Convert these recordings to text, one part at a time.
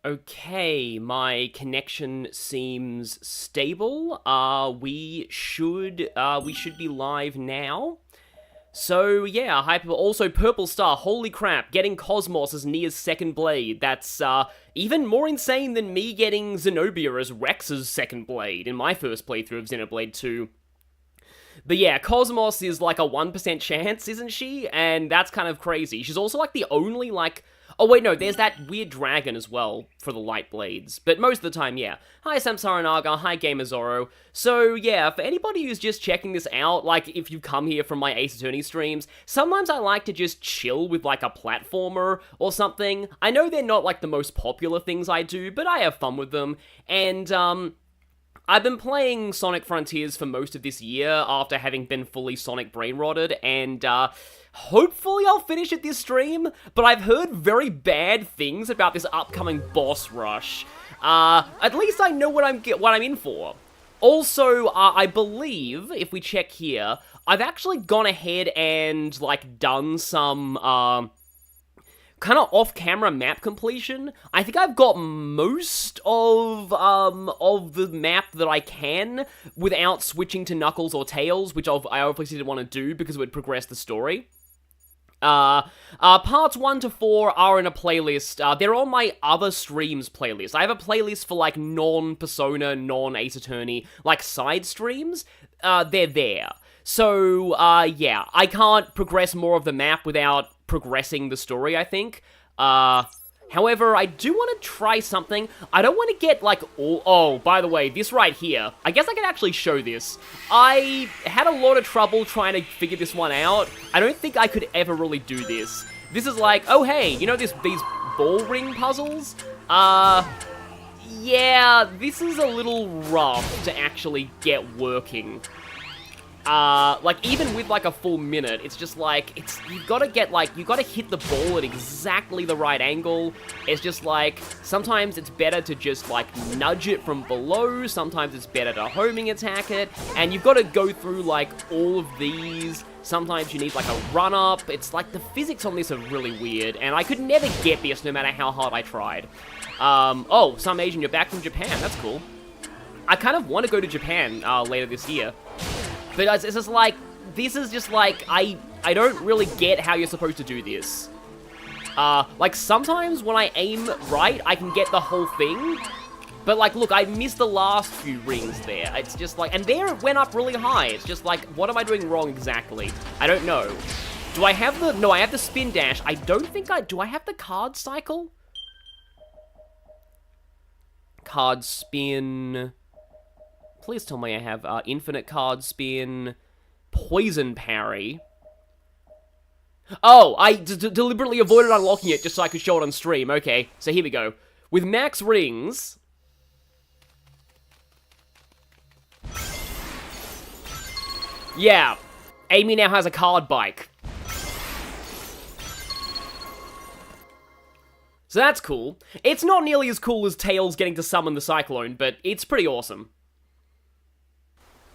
Okay, my connection seems stable. We should be live now. So yeah, Hyper. Also, Purple Star. Holy crap! Getting Cosmos as Nia's second blade. That's even more insane than me getting Zenobia as Rex's second blade in my first playthrough of Xenoblade 2. But yeah, Cosmos is like a 1% chance, isn't she? And that's kind of crazy. She's also like the only like... Oh wait, no, there's that weird dragon as well for the light blades. But most of the time, yeah. Hi Samsara Naga, hi Gamer Zoro. So yeah, for anybody who's just checking this out, like if you come here from my Ace Attorney streams, sometimes I like to just chill with like a platformer or something. I know they're not like the most popular things I do, but I have fun with them. And I've been playing Sonic Frontiers for most of this year after having been fully Sonic brain-rotted, and hopefully I'll finish it this stream, but I've heard very bad things about this upcoming boss rush. At least I know what I'm in for. Also, I believe, if we check here, I've actually gone ahead and, like, done some, kind of off-camera map completion. I think I've got most of the map that I can without switching to Knuckles or Tails, which I obviously didn't want to do because it would progress the story. Parts 1 to 4 are in a playlist. They're on my other streams playlist. I have a playlist for, like, non-Persona, non-Ace Attorney, like, side streams. They're there. So, yeah, I can't progress more of the map without progressing the story, I think. However, I do want to try something. I don't want to get, like, all... Oh, by the way, this right here. I guess I can actually show this. I had a lot of trouble trying to figure this one out. I don't think I could ever really do this. This is like, oh, hey, you know these ball ring puzzles? Yeah, this is a little rough to actually get working. Like, even with, like, a full minute, it's just, like, you gotta hit the ball at exactly the right angle. It's just, like, sometimes it's better to just, like, nudge it from below, sometimes it's better to homing attack it, and you've gotta go through, like, all of these. Sometimes you need, like, a run-up. It's, like, the physics on this are really weird, and I could never get this no matter how hard I tried. Oh, some Asian, you're back from Japan, that's cool. I kind of want to go to Japan, later this year. But it's just like, this is just like, I don't really get how you're supposed to do this. Like, sometimes when I aim right, I can get the whole thing. But, like, look, I missed the last few rings there. It's just like, and there it went up really high. It's just like, what am I doing wrong exactly? I don't know. Do I have the, no, I have the spin dash. I don't think do I have the card cycle? Card spin... Please tell me I have infinite card spin, poison parry. Oh, I deliberately avoided unlocking it just so I could show it on stream. Okay, so here we go. With max rings... Yeah, Amy now has a card bike. So that's cool. It's not nearly as cool as Tails getting to summon the Cyclone, but it's pretty awesome.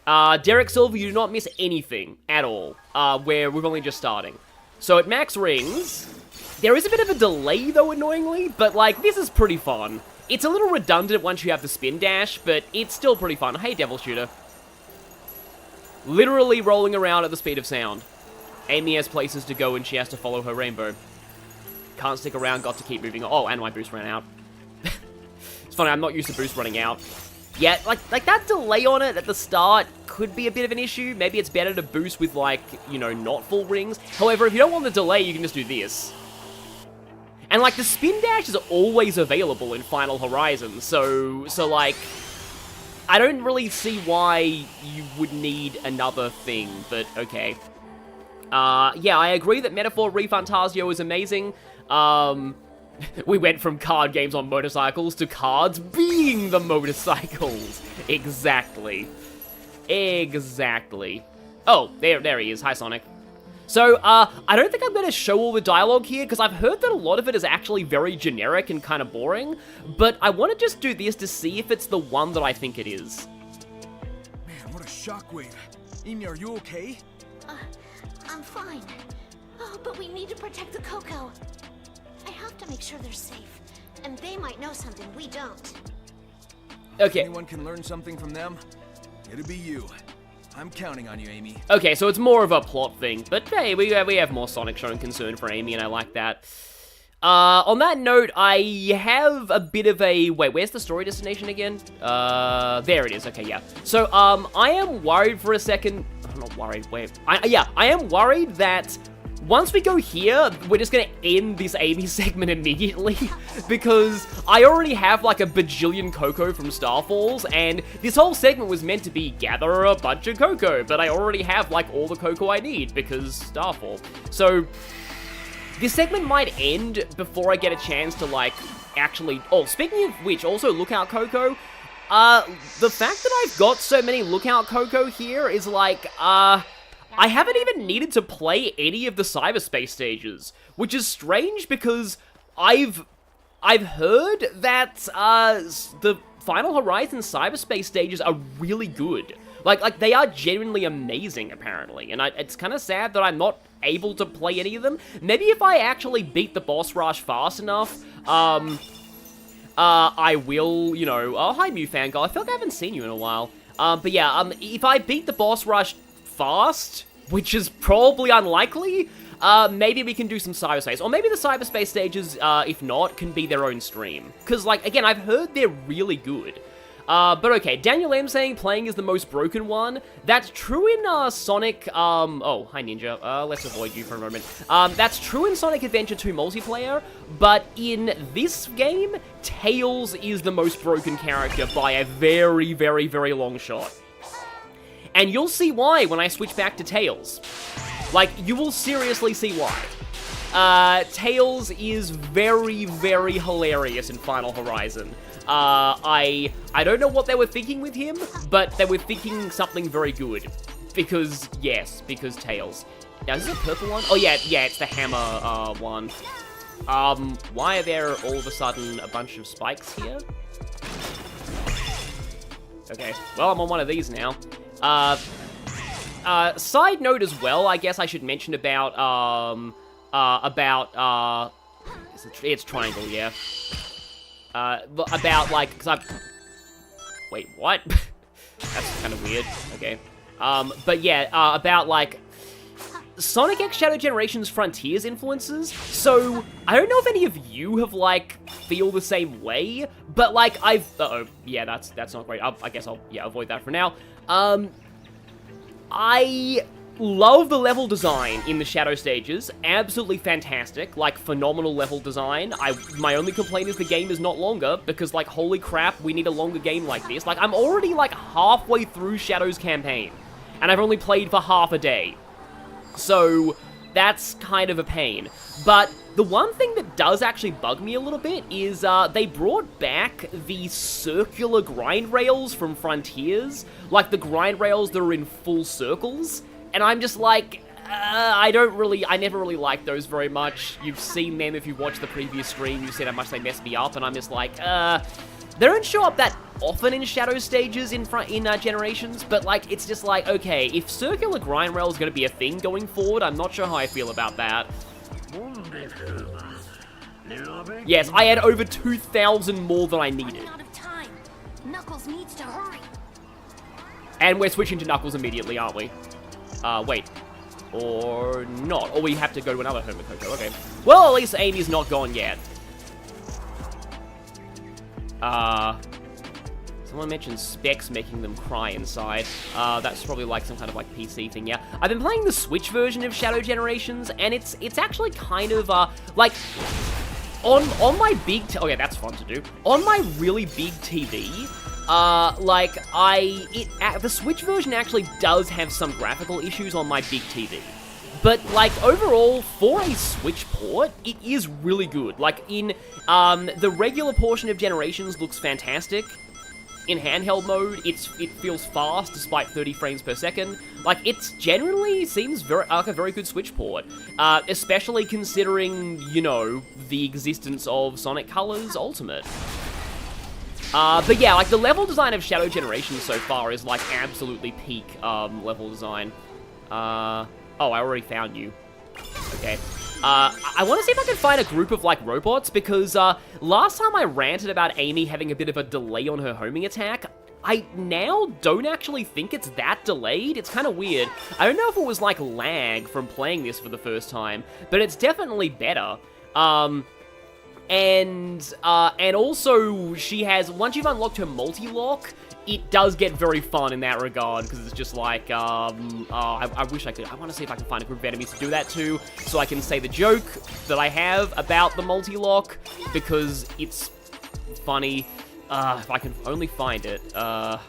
Derek Silver, you do not miss anything at all, where we're only just starting. So at max rings, there is a bit of a delay though, annoyingly, but like, this is pretty fun. It's a little redundant once you have the spin dash, but it's still pretty fun. Hey, Devil Shooter. Literally rolling around at the speed of sound. Amy has places to go and she has to follow her rainbow. Can't stick around, got to keep moving on. Oh, and my boost ran out. It's funny, I'm not used to boost running out. Yeah, like that delay on it at the start could be a bit of an issue. Maybe it's better to boost with, like, you know, not full rings. However, if you don't want the delay, you can just do this. And, like, the spin dash is always available in Final Horizon, so like, I don't really see why you would need another thing, but okay. Yeah, I agree that Metaphor ReFantasio is amazing. We went from card games on motorcycles to cards being the motorcycles. Exactly. Exactly. Oh, there he is. Hi, Sonic. So, I don't think I'm going to show all the dialogue here, because I've heard that a lot of it is actually very generic and kind of boring, but I want to just do this to see if it's the one that I think it is. Man, what a shockwave. Amy, are you okay? I'm fine. Oh, but we need to protect the Coco. I have to make sure they're safe. And they might know something we don't. If Okay. anyone can learn something from them, it'll be you. I'm counting on you, Amy. Okay, so it's more of a plot thing, but hey, we have more Sonic showing concern for Amy, and I like that. On that note, I have a bit of a... Wait, where's the story destination again? There it is. Okay, yeah. So, I am worried for a second... I'm not worried, wait. I am worried that once we go here, we're just gonna end this Amy segment immediately, because I already have like a bajillion Cocoa from Starfalls, and this whole segment was meant to be gather a bunch of Cocoa, but I already have like all the Cocoa I need because Starfall. So this segment might end before I get a chance to like actually... Oh, speaking of which, also Lookout Cocoa, the fact that I've got so many Lookout Cocoa here is like, I haven't even needed to play any of the cyberspace stages, which is strange because I've heard that the Final Horizon cyberspace stages are really good. Like they are genuinely amazing, apparently, and it's kind of sad that I'm not able to play any of them. Maybe if I actually beat the boss rush fast enough, I will, you know... Oh, hi, Mew Fangirl. I feel like I haven't seen you in a while. But yeah, if I beat the boss rush fast, which is probably unlikely, maybe we can do some cyberspace. Or maybe the cyberspace stages, if not, can be their own stream. Because, like, again, I've heard they're really good. But okay, Daniel M saying playing is the most broken one. That's true in, Sonic, oh, hi Ninja, let's avoid you for a moment. That's true in Sonic Adventure 2 multiplayer, but in this game, Tails is the most broken character by a very, very, very long shot. And you'll see why when I switch back to Tails. Like, you will seriously see why. Tails is very, very hilarious in Final Horizon. I don't know what they were thinking with him, but they were thinking something very good. Because, yes, because Tails. Now, is this a purple one? Oh, yeah, it's the hammer, one. Why are there all of a sudden a bunch of spikes here? Okay, well, I'm on one of these now. Side note as well, I guess I should mention about, it's triangle, yeah. About, like, because I've... Wait, what? That's kind of weird. Okay. But yeah, about, like, Sonic X Shadow Generations Frontiers influences. So, I don't know if any of you have, like, feel the same way, but, like, I've... Uh-oh. Yeah, that's not great. I guess I'll, yeah, avoid that for now. I love the level design in the Shadow stages. Absolutely fantastic. Like, phenomenal level design. My only complaint is the game is not longer, because, like, holy crap, we need a longer game like this. Like, I'm already, like, halfway through Shadow's campaign, and I've only played for half a day. So, that's kind of a pain. But the one thing that does actually bug me a little bit is they brought back the circular grind rails from Frontiers. Like, the grind rails that are in full circles. And I'm just like, I never really liked those very much. You've seen them if you've watched the previous stream, you've seen how much they messed me up, and I'm just like, they don't show up that often in Shadow stages in Generations, but, like, it's just like, okay, if circular grind rail is going to be a thing going forward, I'm not sure how I feel about that. Yes, I had over 2,000 more than I needed. Out of time. Knuckles needs to hurry. And we're switching to Knuckles immediately, aren't we? Wait. Or not. Or we have to go to another home with Coco. Okay. Well, at least Amy's not gone yet. Someone mentioned specs making them cry inside. That's probably like some kind of like PC thing, yeah. I've been playing the Switch version of Shadow Generations, and it's actually kind of, like, on my big... Okay, that's fun to do. On my really big TV... like, the Switch version actually does have some graphical issues on my big TV. But, like, overall, for a Switch port, it is really good. Like, in, the regular portion of Generations looks fantastic. In handheld mode, it feels fast, despite 30 frames per second. Like, it generally seems like a very good Switch port. Especially considering, you know, the existence of Sonic Colors Ultimate. But yeah, like, the level design of Shadow Generations so far is, like, absolutely peak, level design. Oh, I already found you. Okay. I want to see if I can find a group of, like, robots, because last time I ranted about Amy having a bit of a delay on her homing attack, I now don't actually think it's that delayed. It's kind of weird. I don't know if it was, like, lag from playing this for the first time, but it's definitely better. And also, she has, once you've unlocked her multi-lock, it does get very fun in that regard, because it's just like, I wish I could, I want to see if I can find a group of enemies to do that to, so I can say the joke that I have about the multi-lock, because it's funny. If I can only find it, I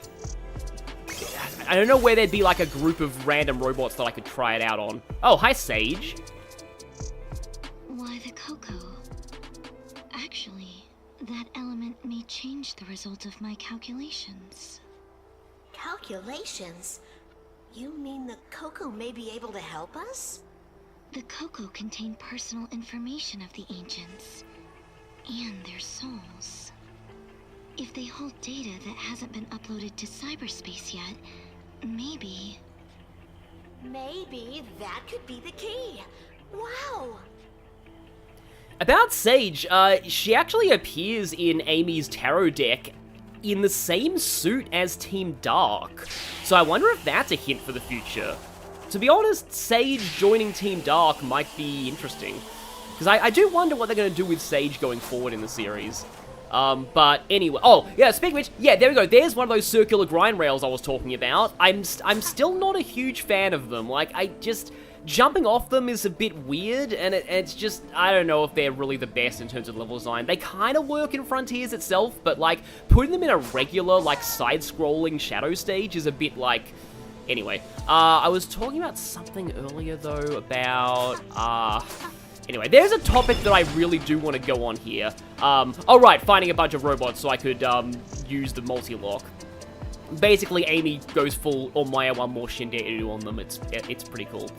don't know where there'd be, like, a group of random robots that I could try it out on. Oh, hi, Sage. Why the cocoa? Actually, that element may change the result of my calculations. Calculations? You mean the cocoa may be able to help us? The cocoa contained personal information of the ancients and their souls. If they hold data that hasn't been uploaded to cyberspace yet, maybe... Maybe that could be the key. Wow! About Sage, she actually appears in Amy's tarot deck in the same suit as Team Dark. So I wonder if that's a hint for the future. To be honest, Sage joining Team Dark might be interesting. Because I do wonder what they're going to do with Sage going forward in the series. But anyway, oh, yeah, speaking of which, yeah, there we go, there's one of those circular grind rails I was talking about. I'm still not a huge fan of them. Like, jumping off them is a bit weird, and it's just, I don't know if they're really the best in terms of level design. They kind of work in Frontiers itself, but, like, putting them in a regular, like, side-scrolling shadow stage is a bit, like... Anyway, I was talking about something earlier, though, about, Anyway, there's a topic that I really do want to go on here. Oh, right, finding a bunch of robots so I could, use the multi-lock. Basically, Amy goes full Omaya one more Shinderu on them. It's pretty cool.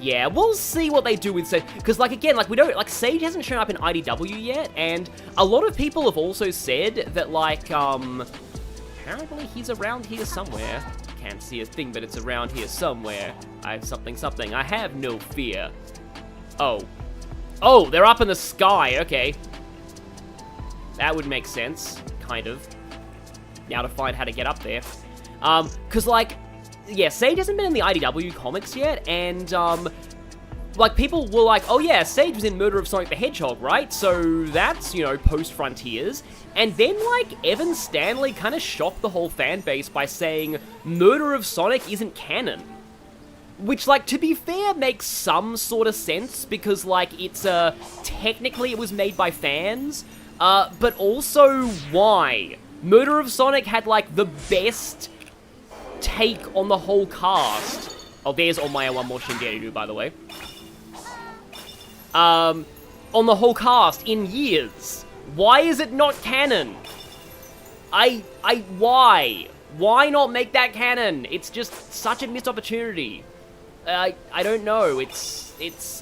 Yeah, we'll see what they do with Sage. Because, like, again, like, we don't... Like, Sage hasn't shown up in IDW yet, and a lot of people have also said that, like, apparently he's around here somewhere. Can't see a thing, but it's around here somewhere. I have something. I have no fear. Oh. Oh, they're up in the sky. Okay. That would make sense. Kind of. Now to find how to get up there. Because, like... Yeah, Sage hasn't been in the IDW comics yet, and, like, people were like, oh yeah, Sage was in Murder of Sonic the Hedgehog, right? So that's, you know, post-Frontiers. And then, like, Evan Stanley kind of shocked the whole fan base by saying Murder of Sonic isn't canon. Which, like, to be fair, makes some sort of sense, because, like, it's, technically it was made by fans, but also, why? Murder of Sonic had, like, the best take on the whole cast. Oh, there's Omaya one more Shinderu, by the way. On the whole cast in years. Why is it not canon? Why? Why not make that canon? It's just such a missed opportunity. I don't know.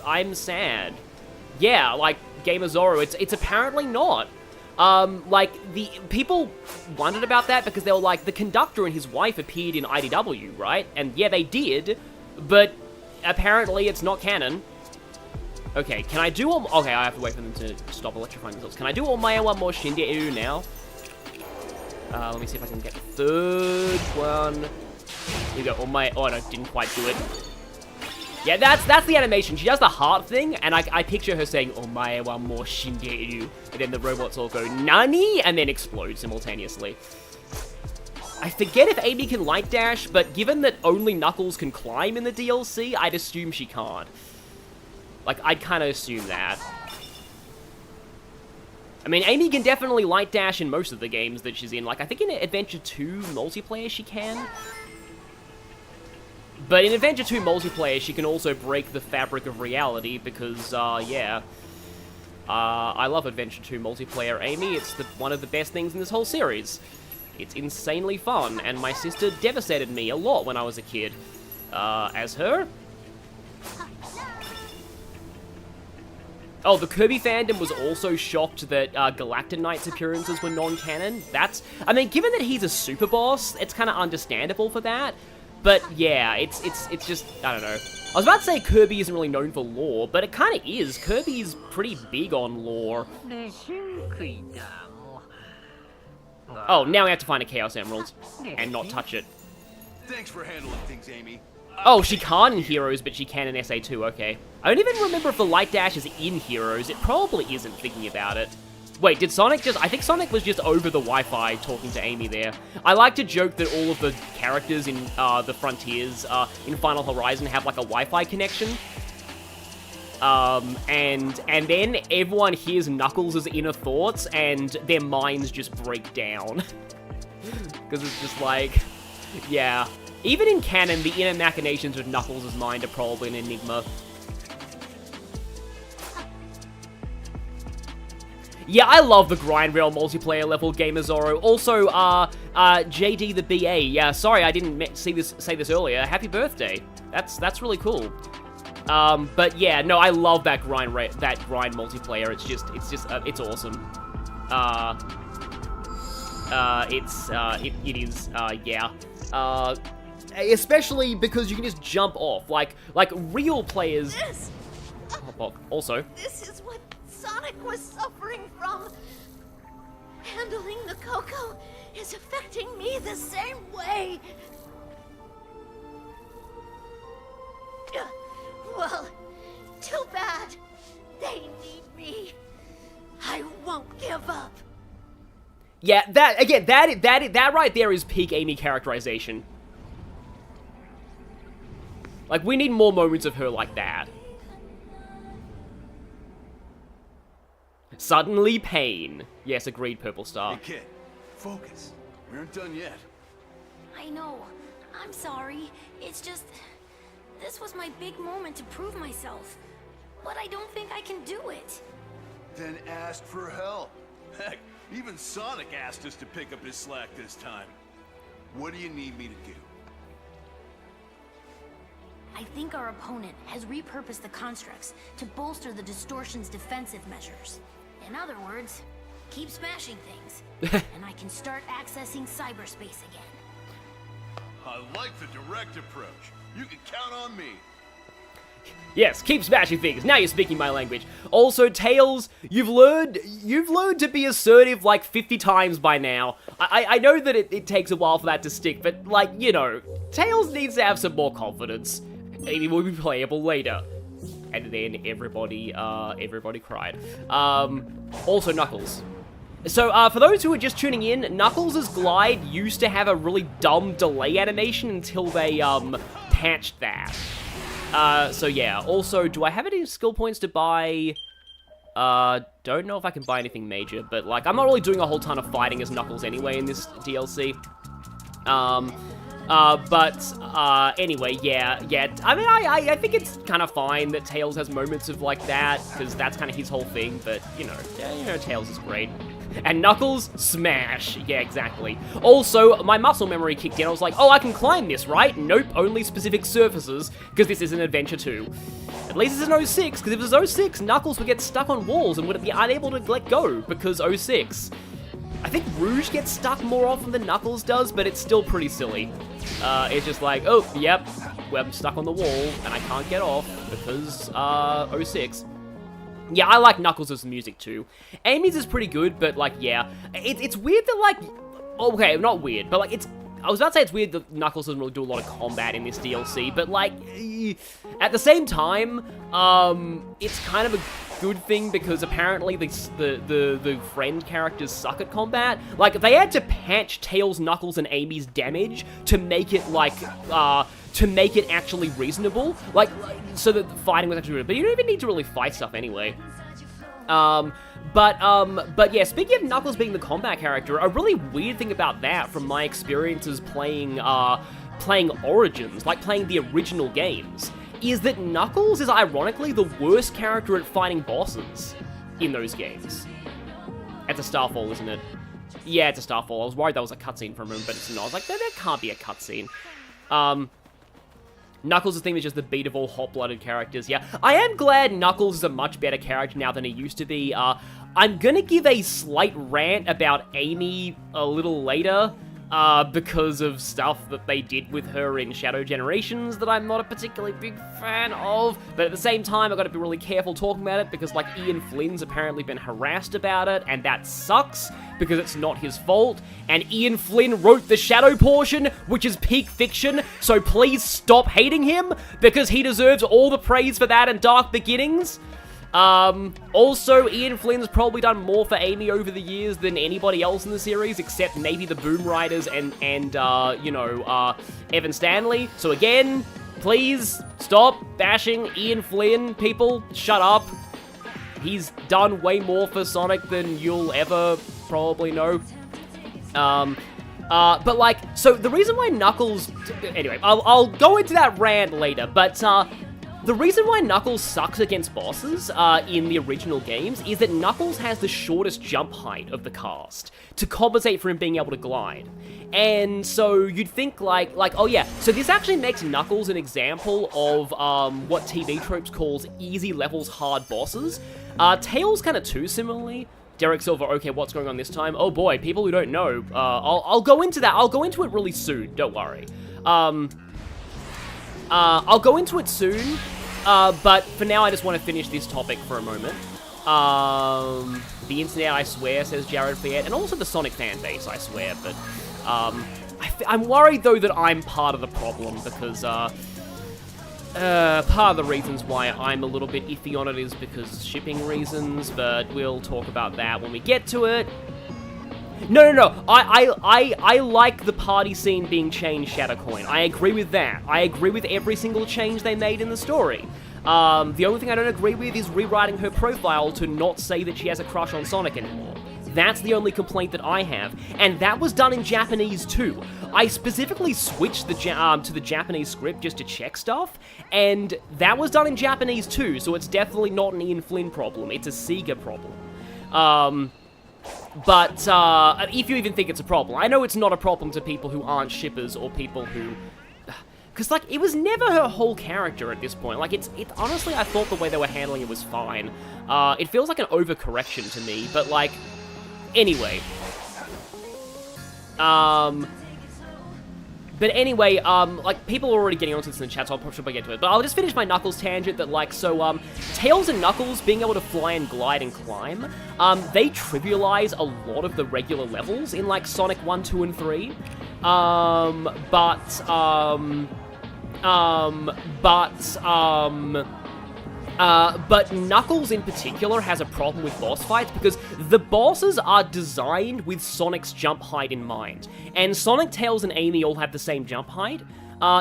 I'm sad. Yeah, like, Gamer Zoro, it's apparently not. Like, the people wondered about that because they were like, the conductor and his wife appeared in IDW, right? And yeah, they did, but apparently it's not canon. Okay, can I do all... Okay, I have to wait for them to stop electrifying themselves. Can I do Omaya one more Shinderu now? Let me see if I can get the third one. Here we go, Omaya... Oh, no, didn't quite do it. Yeah, that's the animation. She does the heart thing, and I picture her saying, Omae wa mo shinderu, and then the robots all go, Nani? And then explode simultaneously. I forget if Amy can light dash, but given that only Knuckles can climb in the DLC, I'd assume she can't. Like, I'd kind of assume that. I mean, Amy can definitely light dash in most of the games that she's in. Like, I think in Adventure 2 multiplayer she can. But in Adventure 2 multiplayer, she can also break the fabric of reality because, yeah. I love Adventure 2 multiplayer, Amy. It's one of the best things in this whole series. It's insanely fun, and my sister devastated me a lot when I was a kid. As her. Oh, the Kirby fandom was also shocked that Galactic Knight's appearances were non-canon. I mean, given that he's a super boss, it's kind of understandable for that. But yeah, it's just, I don't know. I was about to say Kirby isn't really known for lore, but it kind of is. Kirby's pretty big on lore. Oh, now we have to find a Chaos Emerald and not touch it. Thanks for handling things, Amy. Oh, she can't in Heroes, but she can in SA2, okay. I don't even remember if the Light Dash is in Heroes. It probably isn't, thinking about it. Wait, did Sonic just... I think Sonic was just over the Wi-Fi talking to Amy there. I like to joke that all of the characters in the Frontiers in Final Horizon have, like, a Wi-Fi connection. And then everyone hears Knuckles' inner thoughts, and their minds just break down. Because it's just like... Yeah. Even in canon, the inner machinations of Knuckles' mind are probably an enigma. Yeah, I love the grind rail multiplayer level, Gamer Zorro. Also, JD the BA. Yeah, sorry I didn't say this earlier. Happy birthday. That's really cool. But yeah, no, I love that grind multiplayer. It's awesome. It is, yeah. Especially because you can just jump off, like real players. Oh, also, This is what Sonic was suffering from. Handling the Coco is affecting me the same way. Well, too bad. They need me. I won't give up. yeah, that right there is peak Amy characterization. Like, we need more moments of her like that. Suddenly pain. Yes, agreed, Purple Star. Hey, kid. Focus. We aren't done yet. I know. I'm sorry. It's just... This was my big moment to prove myself. But I don't think I can do it. Then ask for help. Heck, even Sonic asked us to pick up his slack this time. What do you need me to do? I think our opponent has repurposed the constructs to bolster the distortion's defensive measures. In other words, keep smashing things, and I can start accessing cyberspace again. I like the direct approach. You can count on me. Yes, keep smashing things. Now you're speaking my language. Also, Tails, you've learned to be assertive like 50 times by now. I know that it takes a while for that to stick, but, like, you know, Tails needs to have some more confidence. Maybe will be playable later. And then everybody cried. Also Knuckles. So, for those who are just tuning in, Knuckles' glide used to have a really dumb delay animation until they, patched that. So yeah. Also, do I have any skill points to buy? Don't know if I can buy anything major, but, like, I'm not really doing a whole ton of fighting as Knuckles anyway in this DLC. Anyway, yeah. I mean, I think it's kind of fine that Tails has moments of like that, because that's kind of his whole thing, but, you know, Tails is great. And Knuckles, smash. Yeah, exactly. Also, my muscle memory kicked in. I was like, oh, I can climb this, right? Nope, only specific surfaces, because this is an Adventure 2. At least it's an 06, because if it was 06, Knuckles would get stuck on walls and would be unable to let go, because 06. I think Rouge gets stuck more often than Knuckles does, but it's still pretty silly. It's just like, oh, yep, I'm stuck on the wall, and I can't get off, because, 06. Yeah, I like Knuckles' music, too. Amy's is pretty good, but, like, yeah. It's weird that, like... Okay, not weird, but, like, it's... I was about to say it's weird that Knuckles doesn't really do a lot of combat in this DLC, but, like... At the same time, it's kind of a good thing, because apparently the friend characters suck at combat. Like, they had to patch Tails, Knuckles, and Amy's damage to make it, like, to make it actually reasonable. Like, so that the fighting was actually good. But you don't even need to really fight stuff anyway. But yeah, speaking of Knuckles being the combat character, a really weird thing about that from my experiences playing Origins, like playing the original games, is that Knuckles is ironically the worst character at fighting bosses in those games. It's a Starfall, isn't it? Yeah, it's a Starfall. I was worried that was a cutscene for a moment, but it's not. I was like, there can't be a cutscene. Knuckles' thing is just the beat of all hot-blooded characters, yeah. I am glad Knuckles is a much better character now than he used to be. I'm gonna give a slight rant about Amy a little later, because of stuff that they did with her in Shadow Generations that I'm not a particularly big fan of. But at the same time, I've got to be really careful talking about it because, like, Ian Flynn's apparently been harassed about it, and that sucks because it's not his fault. And Ian Flynn wrote the Shadow portion, which is peak fiction, so please stop hating him because he deserves all the praise for that and Dark Beginnings. Also, Ian Flynn's probably done more for Amy over the years than anybody else in the series, except maybe the Boom Riders and Evan Stanley. So again, please stop bashing Ian Flynn. People, shut up. He's done way more for Sonic than you'll ever probably know. But like, so the reason why Knuckles... Anyway, I'll go into that rant later, but, the reason why Knuckles sucks against bosses in the original games is that Knuckles has the shortest jump height of the cast to compensate for him being able to glide. And so you'd think like, oh yeah, so this actually makes Knuckles an example of what TV Tropes calls easy levels hard bosses. Tails kind of too similarly. Derek Silver, okay, what's going on this time? Oh boy, people who don't know, I'll go into that. I'll go into it really soon, don't worry. I'll go into it soon. But for now, I just want to finish this topic for a moment. The internet, I swear, says Jared Fiat, and also the Sonic fan base, I swear, but, I'm worried, though, that I'm part of the problem, because, part of the reasons why I'm a little bit iffy on it is because shipping reasons, but we'll talk about that when we get to it. No. I like the party scene being changed, Shadowcoin. I agree with that. I agree with every single change they made in the story. The only thing I don't agree with is rewriting her profile to not say that she has a crush on Sonic anymore. That's the only complaint that I have, and that was done in Japanese too. I specifically switched to the Japanese script just to check stuff, and that was done in Japanese too, so it's definitely not an Ian Flynn problem, it's a Sega problem. But if you even think it's a problem, I know it's not a problem to people who aren't shippers or people who... Because, like, it was never her whole character at this point. Like, honestly, I thought the way they were handling it was fine. It feels like an overcorrection to me, but, like, anyway. But anyway, like, people are already getting onto this in the chat, so I'll probably get to it. But I'll just finish my Knuckles tangent that, like, so, Tails and Knuckles being able to fly and glide and climb, they trivialize a lot of the regular levels in, like, Sonic 1, 2, and 3. But Knuckles in particular has a problem with boss fights because the bosses are designed with Sonic's jump height in mind. And Sonic, Tails, and Amy all have the same jump height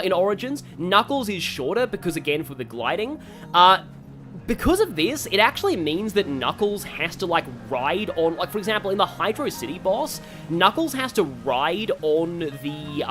in Origins. Knuckles is shorter because, again, for the gliding. Because of this, it actually means that Knuckles has to, like, ride on... Like, for example, in the Hydro City boss, Knuckles has to ride on the,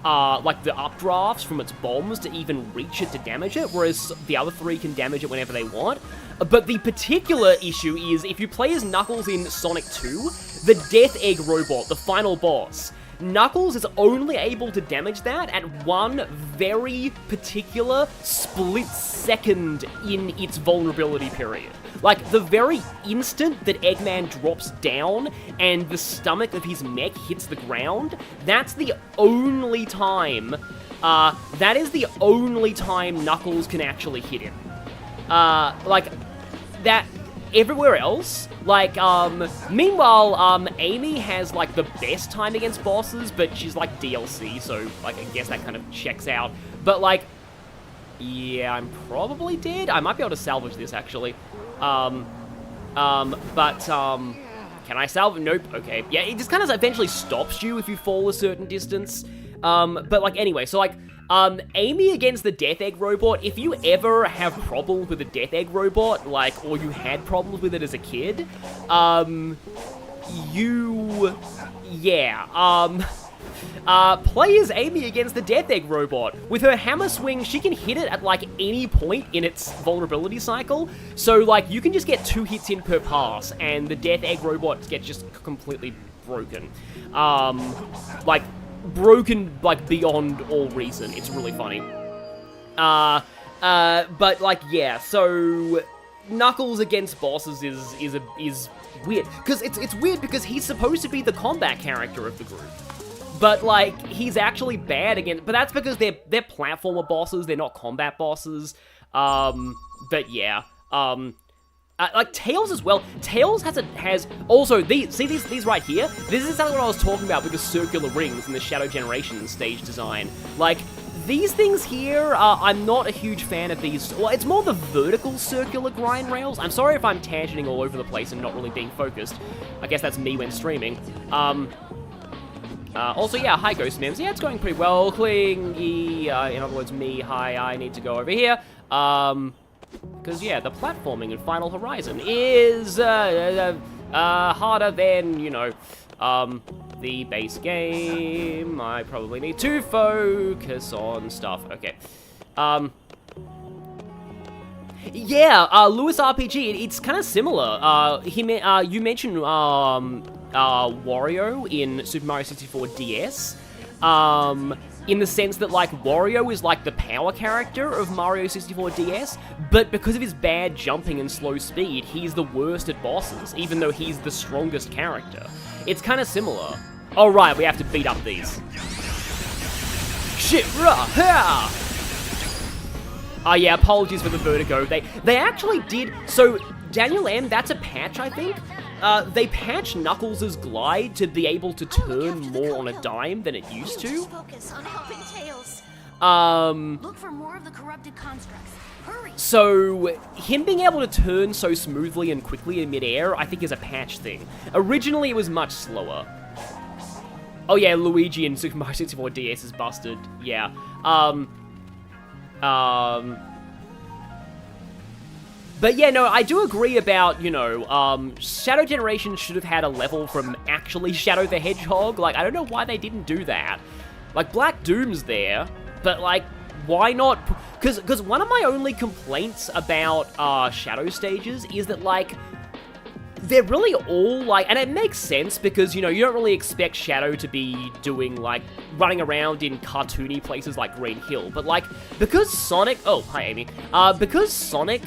like, the updrafts from its bombs to even reach it to damage it, whereas the other three can damage it whenever they want. But the particular issue is, if you play as Knuckles in Sonic 2, the Death Egg robot, the final boss, Knuckles is only able to damage that at one very particular split second in its vulnerability period. Like, the very instant that Eggman drops down and the stomach of his mech hits the ground, that's the only time, that is the only time Knuckles can actually hit him. Like, that... Everywhere else, like, meanwhile, Amy has, like, the best time against bosses, but she's, like, DLC, so, like, I guess that kind of checks out. But, like, yeah, I'm probably dead. I might be able to salvage this, actually. Can I salvage? Nope, okay. Yeah, it just kind of eventually stops you if you fall a certain distance. But, like, anyway, so, like, Amy against the Death Egg robot, if you ever have problems with a Death Egg robot, like, or you had problems with it as a kid, play as Amy against the Death Egg robot. With her hammer swing, she can hit it at, like, any point in its vulnerability cycle, so, like, you can just get 2 hits in per pass, and the Death Egg robot gets just completely broken. Like, broken, like, beyond all reason. It's really funny. But, like, yeah, so Knuckles against bosses is weird. Because it's weird because he's supposed to be the combat character of the group. But, like, he's actually bad against... But that's because they're platformer bosses, they're not combat bosses. But yeah. Like, Tails as well. Tails has also... these right here? This is exactly what I was talking about with the circular rings and the Shadow Generation stage design. Like, these things here, I'm not a huge fan of these. Well, it's more the vertical circular grind rails. I'm sorry if I'm tangenting all over the place and not really being focused. I guess that's me when streaming. Also, yeah, hi, Ghost Mims. Yeah, it's going pretty well. Clingy, in other words, me, hi, I need to go over here. Because, yeah, the platforming in Final Horizon is, harder than, you know, the base game. I probably need to focus on stuff. Okay. Yeah, Lewis RPG, it's kind of similar. You mentioned, Wario in Super Mario 64 DS. In the sense that, like, Wario is, like, the power character of Mario 64 DS, but because of his bad jumping and slow speed, he's the worst at bosses, even though he's the strongest character. It's kind of similar. Oh, right, we have to beat up these. Shit, rah, yeah, apologies for the vertigo. They actually did, so, Daniel M, that's a patch, I think. They patched Knuckles' glide to be able to turn more on a dime than it used to. Focus on helping Tails. Look for more of the corrupted constructs. Hurry. So, him being able to turn so smoothly and quickly in midair, I think is a patch thing. Originally, it was much slower. Oh yeah, Luigi in Super Mario 64 DS is busted. Yeah. But yeah, no, I do agree about, you know, Shadow Generation should have had a level from actually Shadow the Hedgehog. Like, I don't know why they didn't do that. Like, Black Doom's there, but, like, why not? Because one of my only complaints about Shadow stages is that, like, they're really all, like, and it makes sense because, you know, you don't really expect Shadow to be doing, like, running around in cartoony places like Green Hill, but, like, because Sonic, oh, hi, Amy, because Sonic,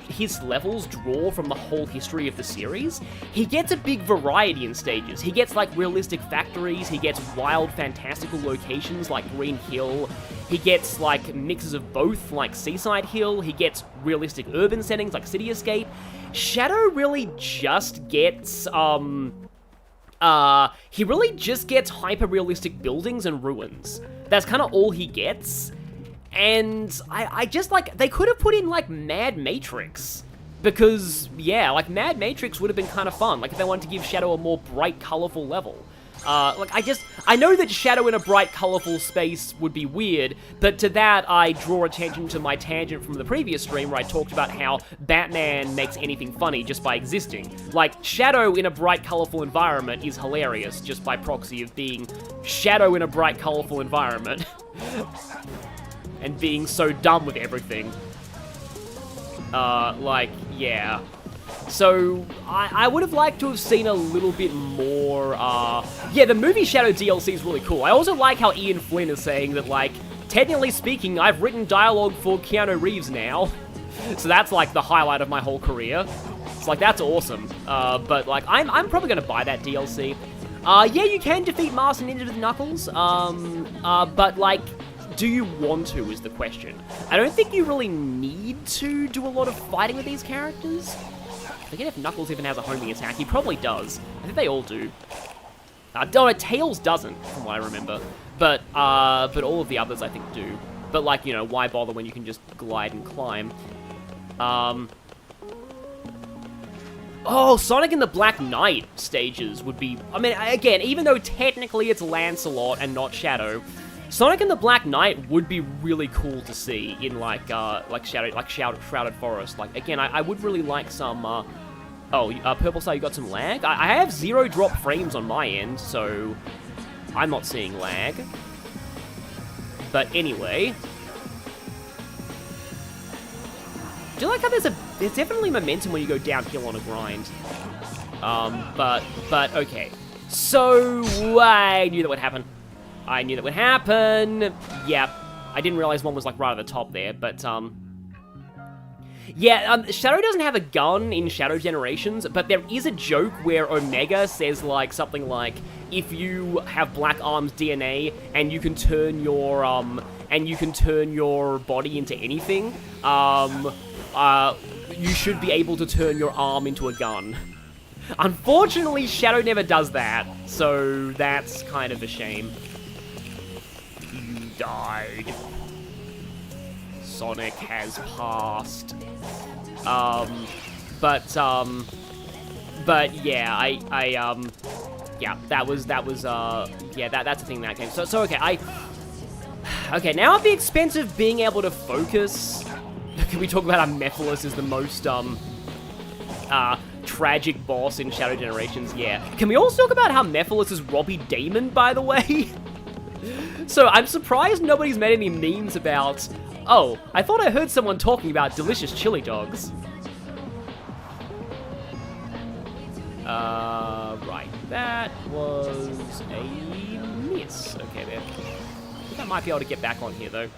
his levels draw from the whole history of the series, he gets a big variety in stages. He gets, like, realistic factories, he gets wild, fantastical locations like Green Hill, he gets, like, mixes of both, like Seaside Hill, he gets realistic urban settings like City Escape. Shadow really just gets, he really just gets hyper-realistic buildings and ruins. That's kind of all he gets. And I just, like, they could have put in, like, Mad Matrix. Because, yeah, like, Mad Matrix would have been kind of fun. Like, if they wanted to give Shadow a more bright, colorful level. Like, I know that Shadow in a bright, colorful space would be weird, but to that, I draw attention to my tangent from the previous stream where I talked about how Batman makes anything funny just by existing. Like, Shadow in a bright, colorful environment is hilarious just by proxy of being Shadow in a bright, colorful environment. And being so dumb with everything. Like, yeah. So, I would have liked to have seen a little bit more, yeah, the movie Shadow DLC is really cool. I also like how Ian Flynn is saying that, like, technically speaking, I've written dialogue for Keanu Reeves now. So that's, like, the highlight of my whole career. It's like, that's awesome. But, like, I'm probably gonna buy that DLC. Yeah, you can defeat Master Ninja with Knuckles, but, like, do you want to is the question. I don't think you really need to do a lot of fighting with these characters. I forget if Knuckles even has a homing attack. He probably does. I think they all do. No, Tails doesn't, from what I remember. But all of the others I think do. But, like, you know, why bother when you can just glide and climb? Oh, Sonic and the Black Knight stages would be... I mean, again, even though technically it's Lancelot and not Shadow, Sonic and the Black Knight would be really cool to see in, like Shrouded Forest. Like, again, I would really like some, Purple Star, you got some lag? I have 0 drop frames on my end, so I'm not seeing lag. But anyway. Do you like how there's definitely momentum when you go downhill on a grind? But okay. So, I knew that would happen. I knew that would happen. Yep. I didn't realize one was, like, right at the top there, but, Yeah, Shadow doesn't have a gun in Shadow Generations, but there is a joke where Omega says, like, something like, if you have Black Arm's DNA and you can turn your body into anything, you should be able to turn your arm into a gun. Unfortunately, Shadow never does that, so that's kind of a shame. You died. Sonic has passed. But yeah, yeah, that's the thing in that game. So okay, okay, now at the expense of being able to focus, can we talk about how Mephiles is the most, tragic boss in Shadow Generations? Yeah. Can we also talk about how Mephiles is Robbie Damon, by the way? So, I'm surprised nobody's made any memes about, oh, I thought I heard someone talking about delicious chili dogs. Right. That was a miss. Okay, there. I think I might be able to get back on here, though.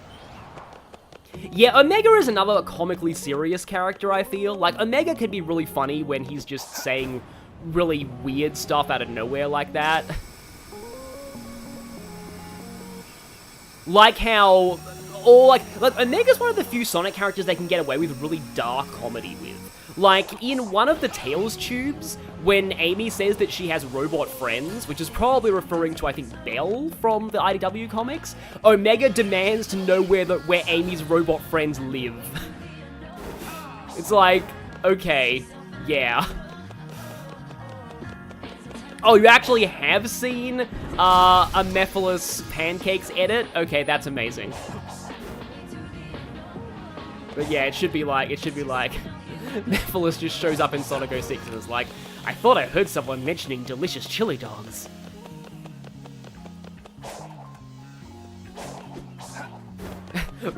Yeah, Omega is another comically serious character, I feel. Like, Omega can be really funny when he's just saying really weird stuff out of nowhere like that. Like how... Or, like, Omega's one of the few Sonic characters they can get away with really dark comedy with. Like, in one of the Tails tubes, when Amy says that she has robot friends, which is probably referring to, I think, Belle from the IDW comics, Omega demands to know where Amy's robot friends live. It's like, okay, yeah. Oh, you actually have seen a Mephiles Pancakes edit? Okay, that's amazing. But yeah, it should be like, Mephiles just shows up in Sonic 06 and is like, I thought I heard someone mentioning delicious chili dogs.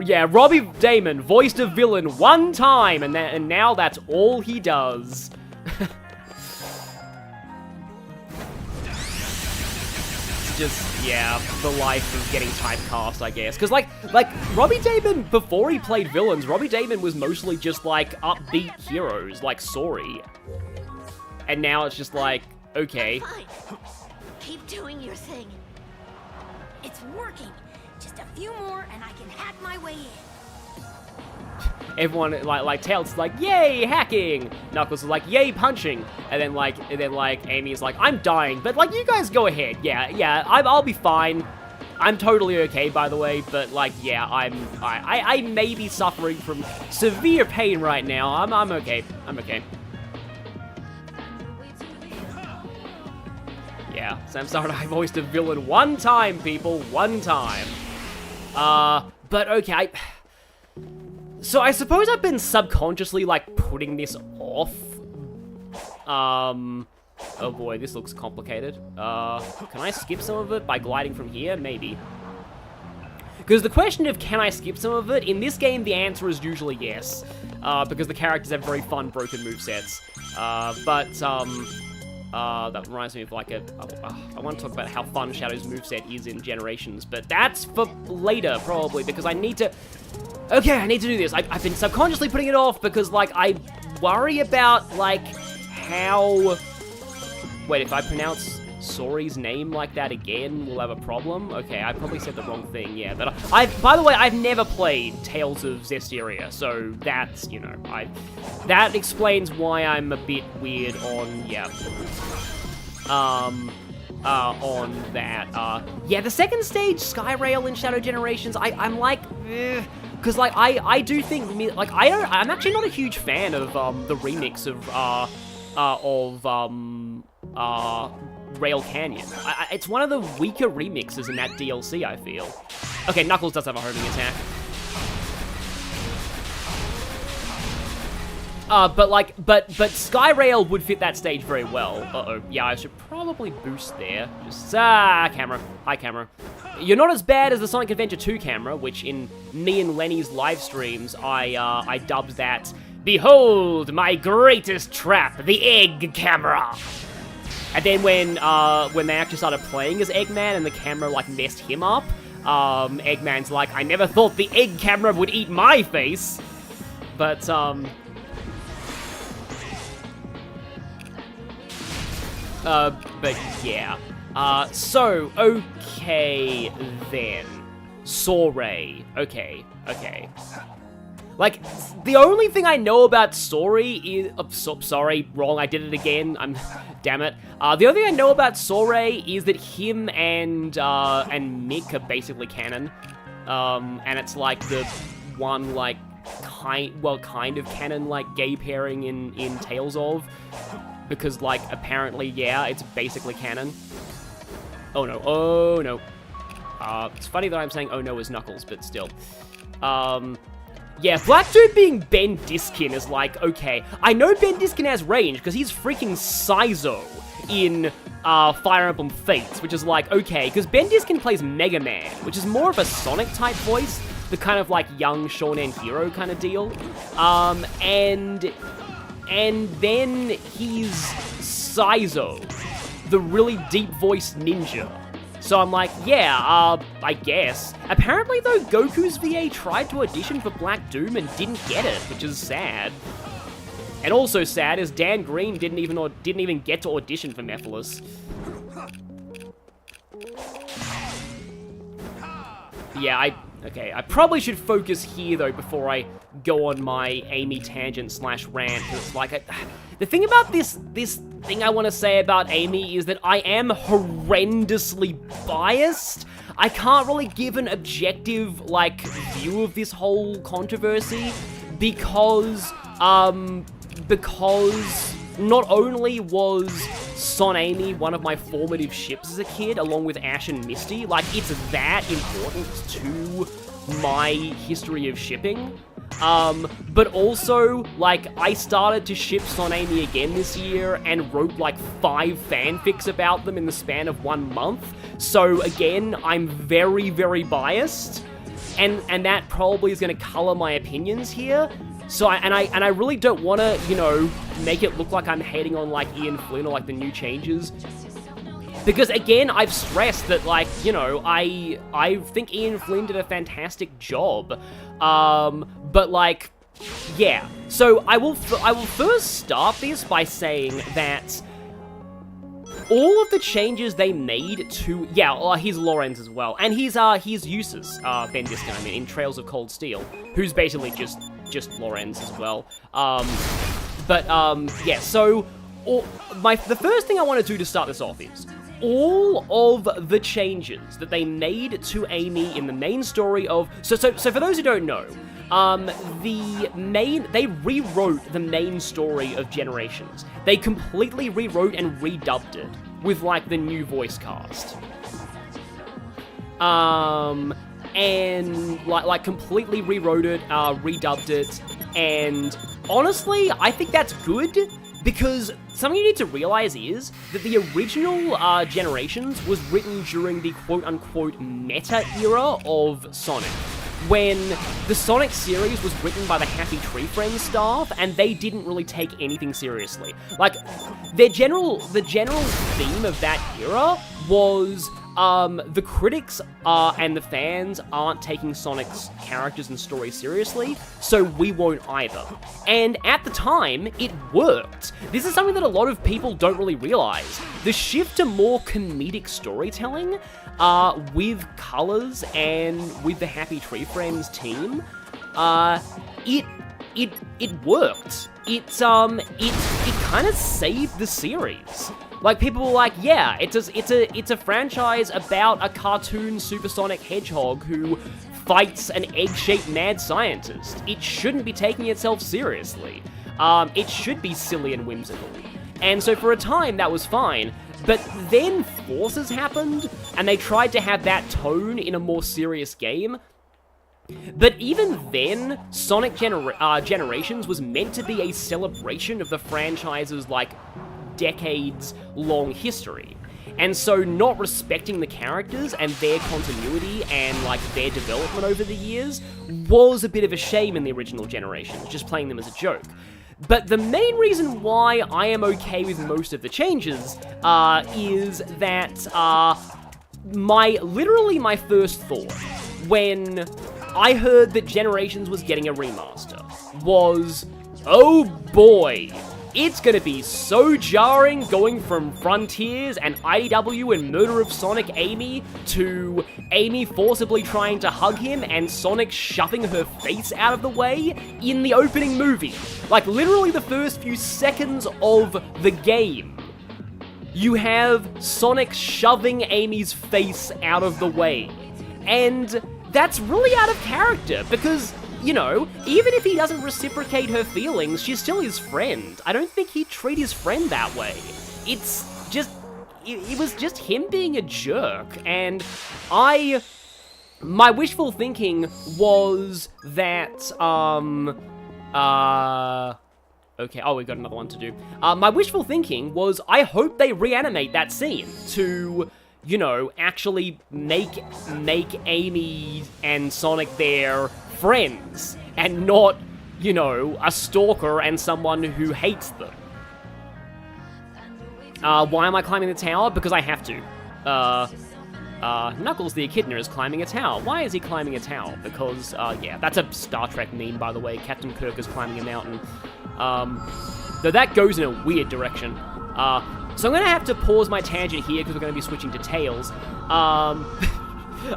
Yeah, Robbie Damon voiced a villain one time, and now that's all he does. Just, yeah, the life of getting typecast, I guess. Because, like, Robbie Damon, before he played villains, Robbie Damon was mostly just, like, upbeat heroes, like Sori. And now it's just like, okay. Fine. Keep doing your thing. It's working. Just a few more and I can hack my way in. Everyone, like Tails is like, yay, hacking! Knuckles is like, yay, punching! And then, Amy is like, I'm dying, but, like, you guys go ahead. Yeah, I'll be fine. I'm totally okay, by the way, but, like, yeah, I may be suffering from severe pain right now. I'm okay. I'm okay. Yeah, Sam Sarah, I voiced a villain one time, people. One time. But, okay, So I suppose I've been subconsciously, like, putting this off. Oh boy, this looks complicated. Can I skip some of it by gliding from here? Maybe. Because the question of can I skip some of it, in this game the answer is usually yes. Because the characters have very fun broken movesets. That reminds me of like I want to talk about how fun Shadow's moveset is in Generations, but that's for later, probably, because I need to... Okay, I need to do this. I've been subconsciously putting it off because, like, I worry about, like, how... Wait, if I pronounce Sori's name like that again, we'll have a problem? Okay, I probably said the wrong thing, yeah. But by the way, I've never played Tales of Zestiria, so that's, you know, that explains why I'm a bit weird on, yeah. On that. Yeah, the second stage, Skyrail in Shadow Generations, I'm like, because, like, I do think, like, I'm actually not a huge fan of, the remix of Rail Canyon. It's one of the weaker remixes in that DLC, I feel. Okay, Knuckles does have a homing attack. But Skyrail would fit that stage very well. Uh-oh. Yeah, I should probably boost there. Just, camera. Hi, camera. You're not as bad as the Sonic Adventure 2 camera, which in me and Lenny's live streams, I dubbed that, behold my greatest trap, the egg camera. And then when they actually started playing as Eggman and the camera, like, messed him up, Eggman's like, I never thought the egg camera would eat my face. But, But yeah. So, okay, then. Soray. Okay. Like, the only thing I know about Soray is... sorry, wrong, I did it again. Damn it. The only thing I know about Soray is that him and Mick are basically canon. And it's like the one, like, kind of canon, like, gay pairing in Tales of. Because, like, apparently, yeah, it's basically canon. Oh no. It's funny that I'm saying oh no as Knuckles, but still. Yeah, Black Dude being Ben Diskin is like, okay. I know Ben Diskin has range, because he's freaking Saizo in Fire Emblem Fates, which is like, okay, because Ben Diskin plays Mega Man, which is more of a Sonic-type voice, the kind of, like, young shonen hero kind of deal. And then he's Saizo, the really deep-voiced ninja. So I'm like, yeah, I guess. Apparently, though, Goku's VA tried to audition for Black Doom and didn't get it, which is sad. And also sad is Dan Green didn't even get to audition for Mephiles. Yeah, I probably should focus here, though, before I go on my Amy tangent / rant, because it's like, the thing about this thing I want to say about Amy is that I am horrendously biased. I can't really give an objective, like, view of this whole controversy, because not only was Son Amy one of my formative ships as a kid, along with Ash and Misty, like, it's that important to my history of shipping. But also, like, I started to ship Son Amy again this year and wrote, like, 5 fanfics about them in the span of 1 month. So, again, I'm very, very biased, and that probably is going to color my opinions here. So, I really don't want to, you know, make it look like I'm hating on, like, Ian Flynn or, like, the new changes. Because, again, I've stressed that, like, you know, I think Ian Flynn did a fantastic job. But, like, yeah. So, I will first start this by saying that all of the changes they made to... Yeah, he's Lorenz as well. And he's Eustace, Ben Diskin, I mean, in Trails of Cold Steel, who's basically just Lorenz as well. Yeah, so... the first thing I want to do to start this off is... all of the changes that they made to Amy in the main story of... So for those who don't know, they rewrote the main story of Generations. They completely rewrote and redubbed it with, like, the new voice cast. And, like completely rewrote it, redubbed it, and honestly, I think that's good, because something you need to realize is that the original Generations was written during the quote-unquote meta era of Sonic, when the Sonic series was written by the Happy Tree Friends staff, and they didn't really take anything seriously. Like, the general theme of that era was the critics and the fans aren't taking Sonic's characters and story seriously, so we won't either. And at the time, it worked. This is something that a lot of people don't really realize. The shift to more comedic storytelling with Colors and with the Happy Tree Friends team, it worked. It kind of saved the series. Like, people were like, yeah, it's a franchise about a cartoon supersonic hedgehog who fights an egg-shaped mad scientist. It shouldn't be taking itself seriously. It should be silly and whimsical. And so for a time, that was fine. But then Forces happened, and they tried to have that tone in a more serious game. But even then, Sonic Generations was meant to be a celebration of the franchise's, like, decades-long history. And so not respecting the characters and their continuity and, like, their development over the years was a bit of a shame in the original Generations, just playing them as a joke. But the main reason why I am okay with most of the changes is that literally my first thought when I heard that Generations was getting a remaster was, oh boy, It's gonna be so jarring going from Frontiers and IDW and Murder of Sonic Amy to Amy forcibly trying to hug him and Sonic shoving her face out of the way in the opening movie. Like, literally the first few seconds of the game, you have Sonic shoving Amy's face out of the way. And that's really out of character, because, you know, even if he doesn't reciprocate her feelings, she's still his friend. I don't think he'd treat his friend that way. It's just, it was just him being a jerk, and my wishful thinking was that, okay, oh, we've got another one to do. My wishful thinking was, I hope they reanimate that scene to, you know, actually make Amy and Sonic their friends, and not, you know, a stalker and someone who hates them. Why am I climbing the tower? Because I have to. Knuckles the Echidna is climbing a tower. Why is he climbing a tower? Because, yeah, that's a Star Trek meme, by the way. Captain Kirk is climbing a mountain. Though that goes in a weird direction. So I'm gonna have to pause my tangent here because we're gonna be switching to Tails.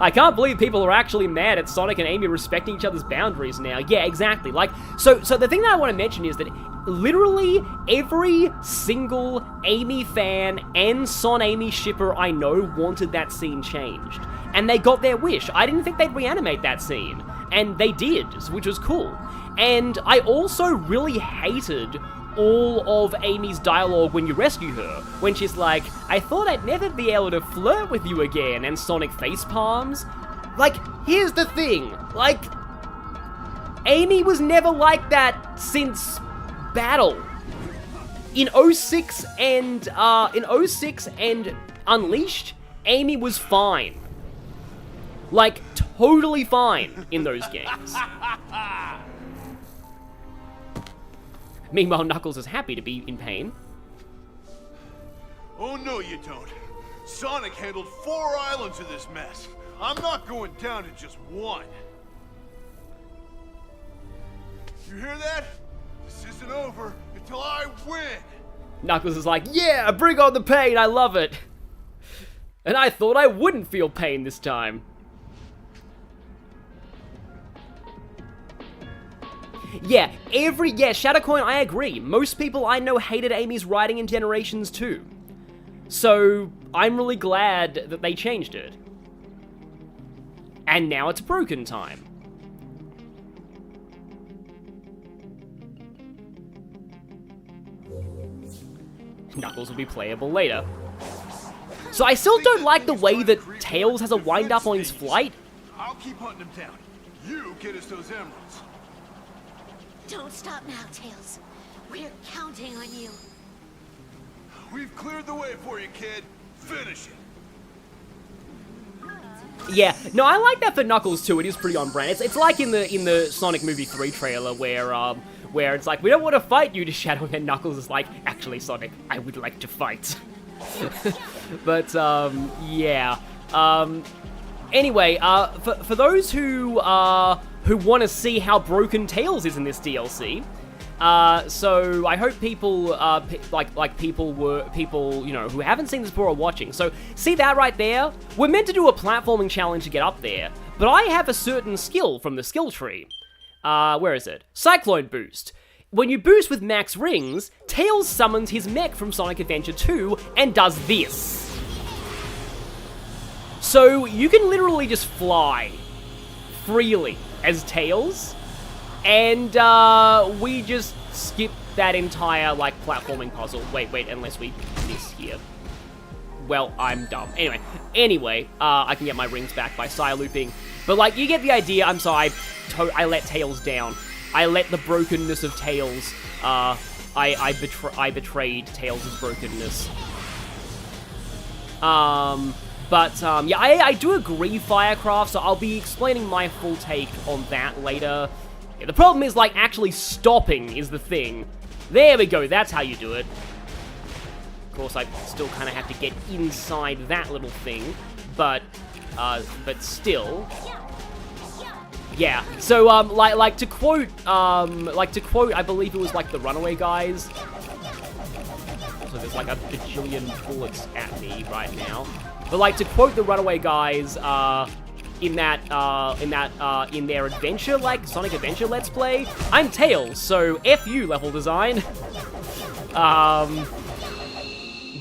I can't believe people are actually mad at Sonic and Amy respecting each other's boundaries now. Yeah, exactly. Like, so the thing that I want to mention is that literally every single Amy fan and Son Amy shipper I know wanted that scene changed. And they got their wish. I didn't think they'd reanimate that scene. And they did, which was cool. And I also really hated all of Amy's dialogue when you rescue her, when she's like, I thought I'd never be able to flirt with you again, and Sonic face palms. Like, here's the thing, like, Amy was never like that since Battle. In 06 and Unleashed, Amy was fine. Like, totally fine in those games. Meanwhile, Knuckles is happy to be in pain. Oh, no, you don't. Sonic handled 4 islands of this mess. I'm not going down to just one. You hear that? This isn't over until I win. Knuckles is like, yeah, bring on the pain, I love it. And I thought I wouldn't feel pain this time. Yeah, Shadowcoin, I agree. Most people I know hated Amy's writing in Generations 2. So, I'm really glad that they changed it. And now it's broken time. Knuckles will be playable later. So I still don't like the way that Tails has a wind-up on his flight. I'll keep hunting him down. You get us those emeralds. Don't stop now, Tails. We're counting on you. We've cleared the way for you, kid. Finish it. Yeah, no, I like that for Knuckles too. It is pretty on brand. It's like in the Sonic Movie 3 trailer where it's like, we don't want to fight you to Shadow, and then Knuckles is like, actually, Sonic, I would like to fight. But yeah. Anyway, for those who want to see how broken Tails is in this DLC, so I hope people, people, you know, who haven't seen this before are watching. So, see that right there? We're meant to do a platforming challenge to get up there, but I have a certain skill from the skill tree. Where is it? Cyclone Boost. When you boost with max rings, Tails summons his mech from Sonic Adventure 2 and does this. So, you can literally just fly freely as Tails, and we just skip that entire, like, platforming puzzle. Wait, unless we do this here. Well, I'm dumb. Anyway, I can get my rings back by side looping. But, like, you get the idea. I'm sorry, I let Tails down. I let the brokenness of Tails, I betrayed Tails' brokenness. Yeah, I do agree, Firecraft, so I'll be explaining my full take on that later. Yeah, the problem is, like, actually stopping is the thing. There we go, that's how you do it. Of course, I still kind of have to get inside that little thing, but still. Yeah, so, like to quote, I believe it was, like, the Runaway Guys, so there's like a bajillion bullets at me right now. But like, to quote the Runaway guys, in their adventure, like, Sonic Adventure Let's Play, I'm Tails, so F you, level design.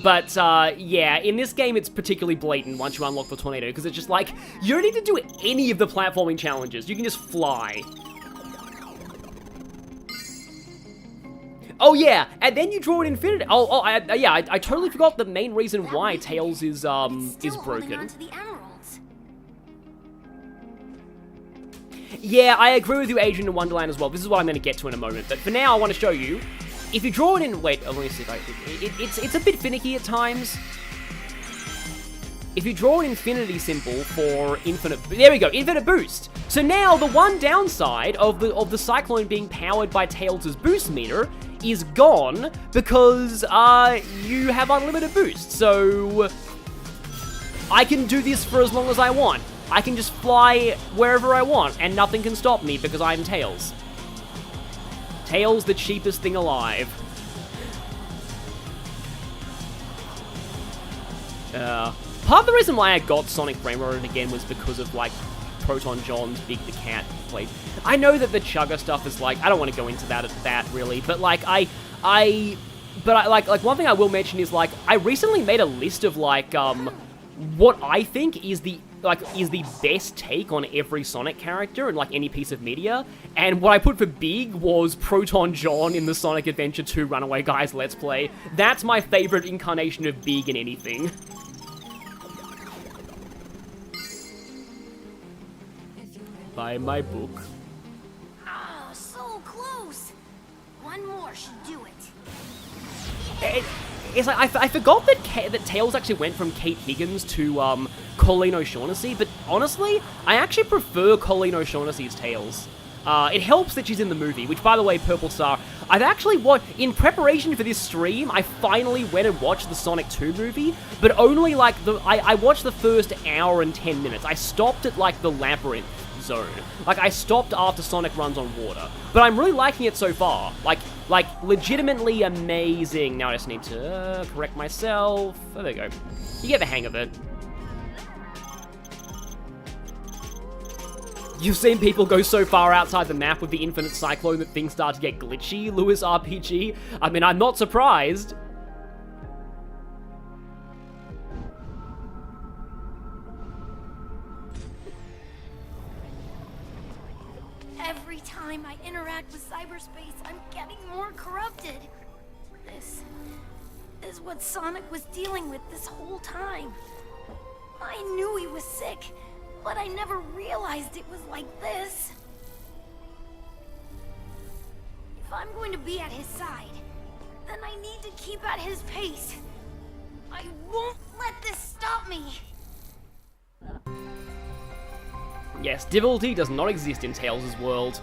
But, yeah, in this game, it's particularly blatant once you unlock the tornado, because it's just like, you don't need to do any of the platforming challenges. You can just fly. Oh, yeah, and then you draw an infinity. I totally forgot the main reason why Tails is broken. Yeah, I agree with you, Adrian, in Wonderland as well. This is what I'm going to get to in a moment. But for now, I want to show you. If you draw it in... Wait, let me see if I... It's a bit finicky at times. If you draw an infinity symbol for infinite... There we go, infinite boost. So now, the one downside of the Cyclone being powered by Tails' boost meter is gone because you have unlimited boost. So I can do this for as long as I want. I can just fly wherever I want, and nothing can stop me because I'm Tails. Tails, the cheapest thing alive. Part of the reason why I got Sonic Railroad again was because of, like, Proton John's Big the Cat played. I know that the Chugga stuff is, like, I don't want to go into that really, but, like, like, one thing I will mention is, like, I recently made a list of, like, what I think is the best take on every Sonic character in, like, any piece of media, and what I put for Big was Proton John in the Sonic Adventure 2 Runaway Guys Let's Play. That's my favorite incarnation of Big in anything. Buy my book. Oh, so close. One more should do it. It's like, I forgot that Tails actually went from Kate Higgins to, Colleen O'Shaughnessy, but honestly, I actually prefer Colleen O'Shaughnessy's Tails. It helps that she's in the movie, which, by the way, Purple Star, I've actually in preparation for this stream, I finally went and watched the Sonic 2 movie, but only, like, I watched the first hour and 10 minutes. I stopped at, like, the Labyrinth zone. Like, I stopped after Sonic runs on water. But I'm really liking it so far. Like, legitimately amazing. Now I just need to correct myself. Oh, there you go. You get the hang of it. You've seen people go so far outside the map with the Infinite Cyclone that things start to get glitchy, Lewis RPG. I mean, I'm not surprised. Every time I interact with cyberspace, I'm getting more corrupted. This is what Sonic was dealing with this whole time. I knew he was sick, but I never realized it was like this. If I'm going to be at his side, then I need to keep at his pace. I won't let this stop me. Yes, difficulty does not exist in Tails' world.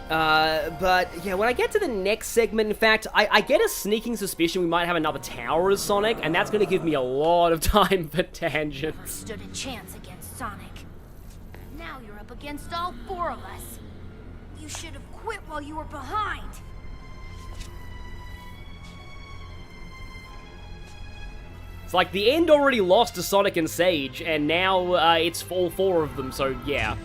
But, yeah, when I get to the next segment, in fact, I get a sneaking suspicion we might have another tower as Sonic, and that's going to give me a lot of time for tangents. Stood a chance against Sonic. Now you're up against all four of us. You should have quit while you were behind. It's like the end already lost to Sonic and Sage, and now it's all four of them, so yeah.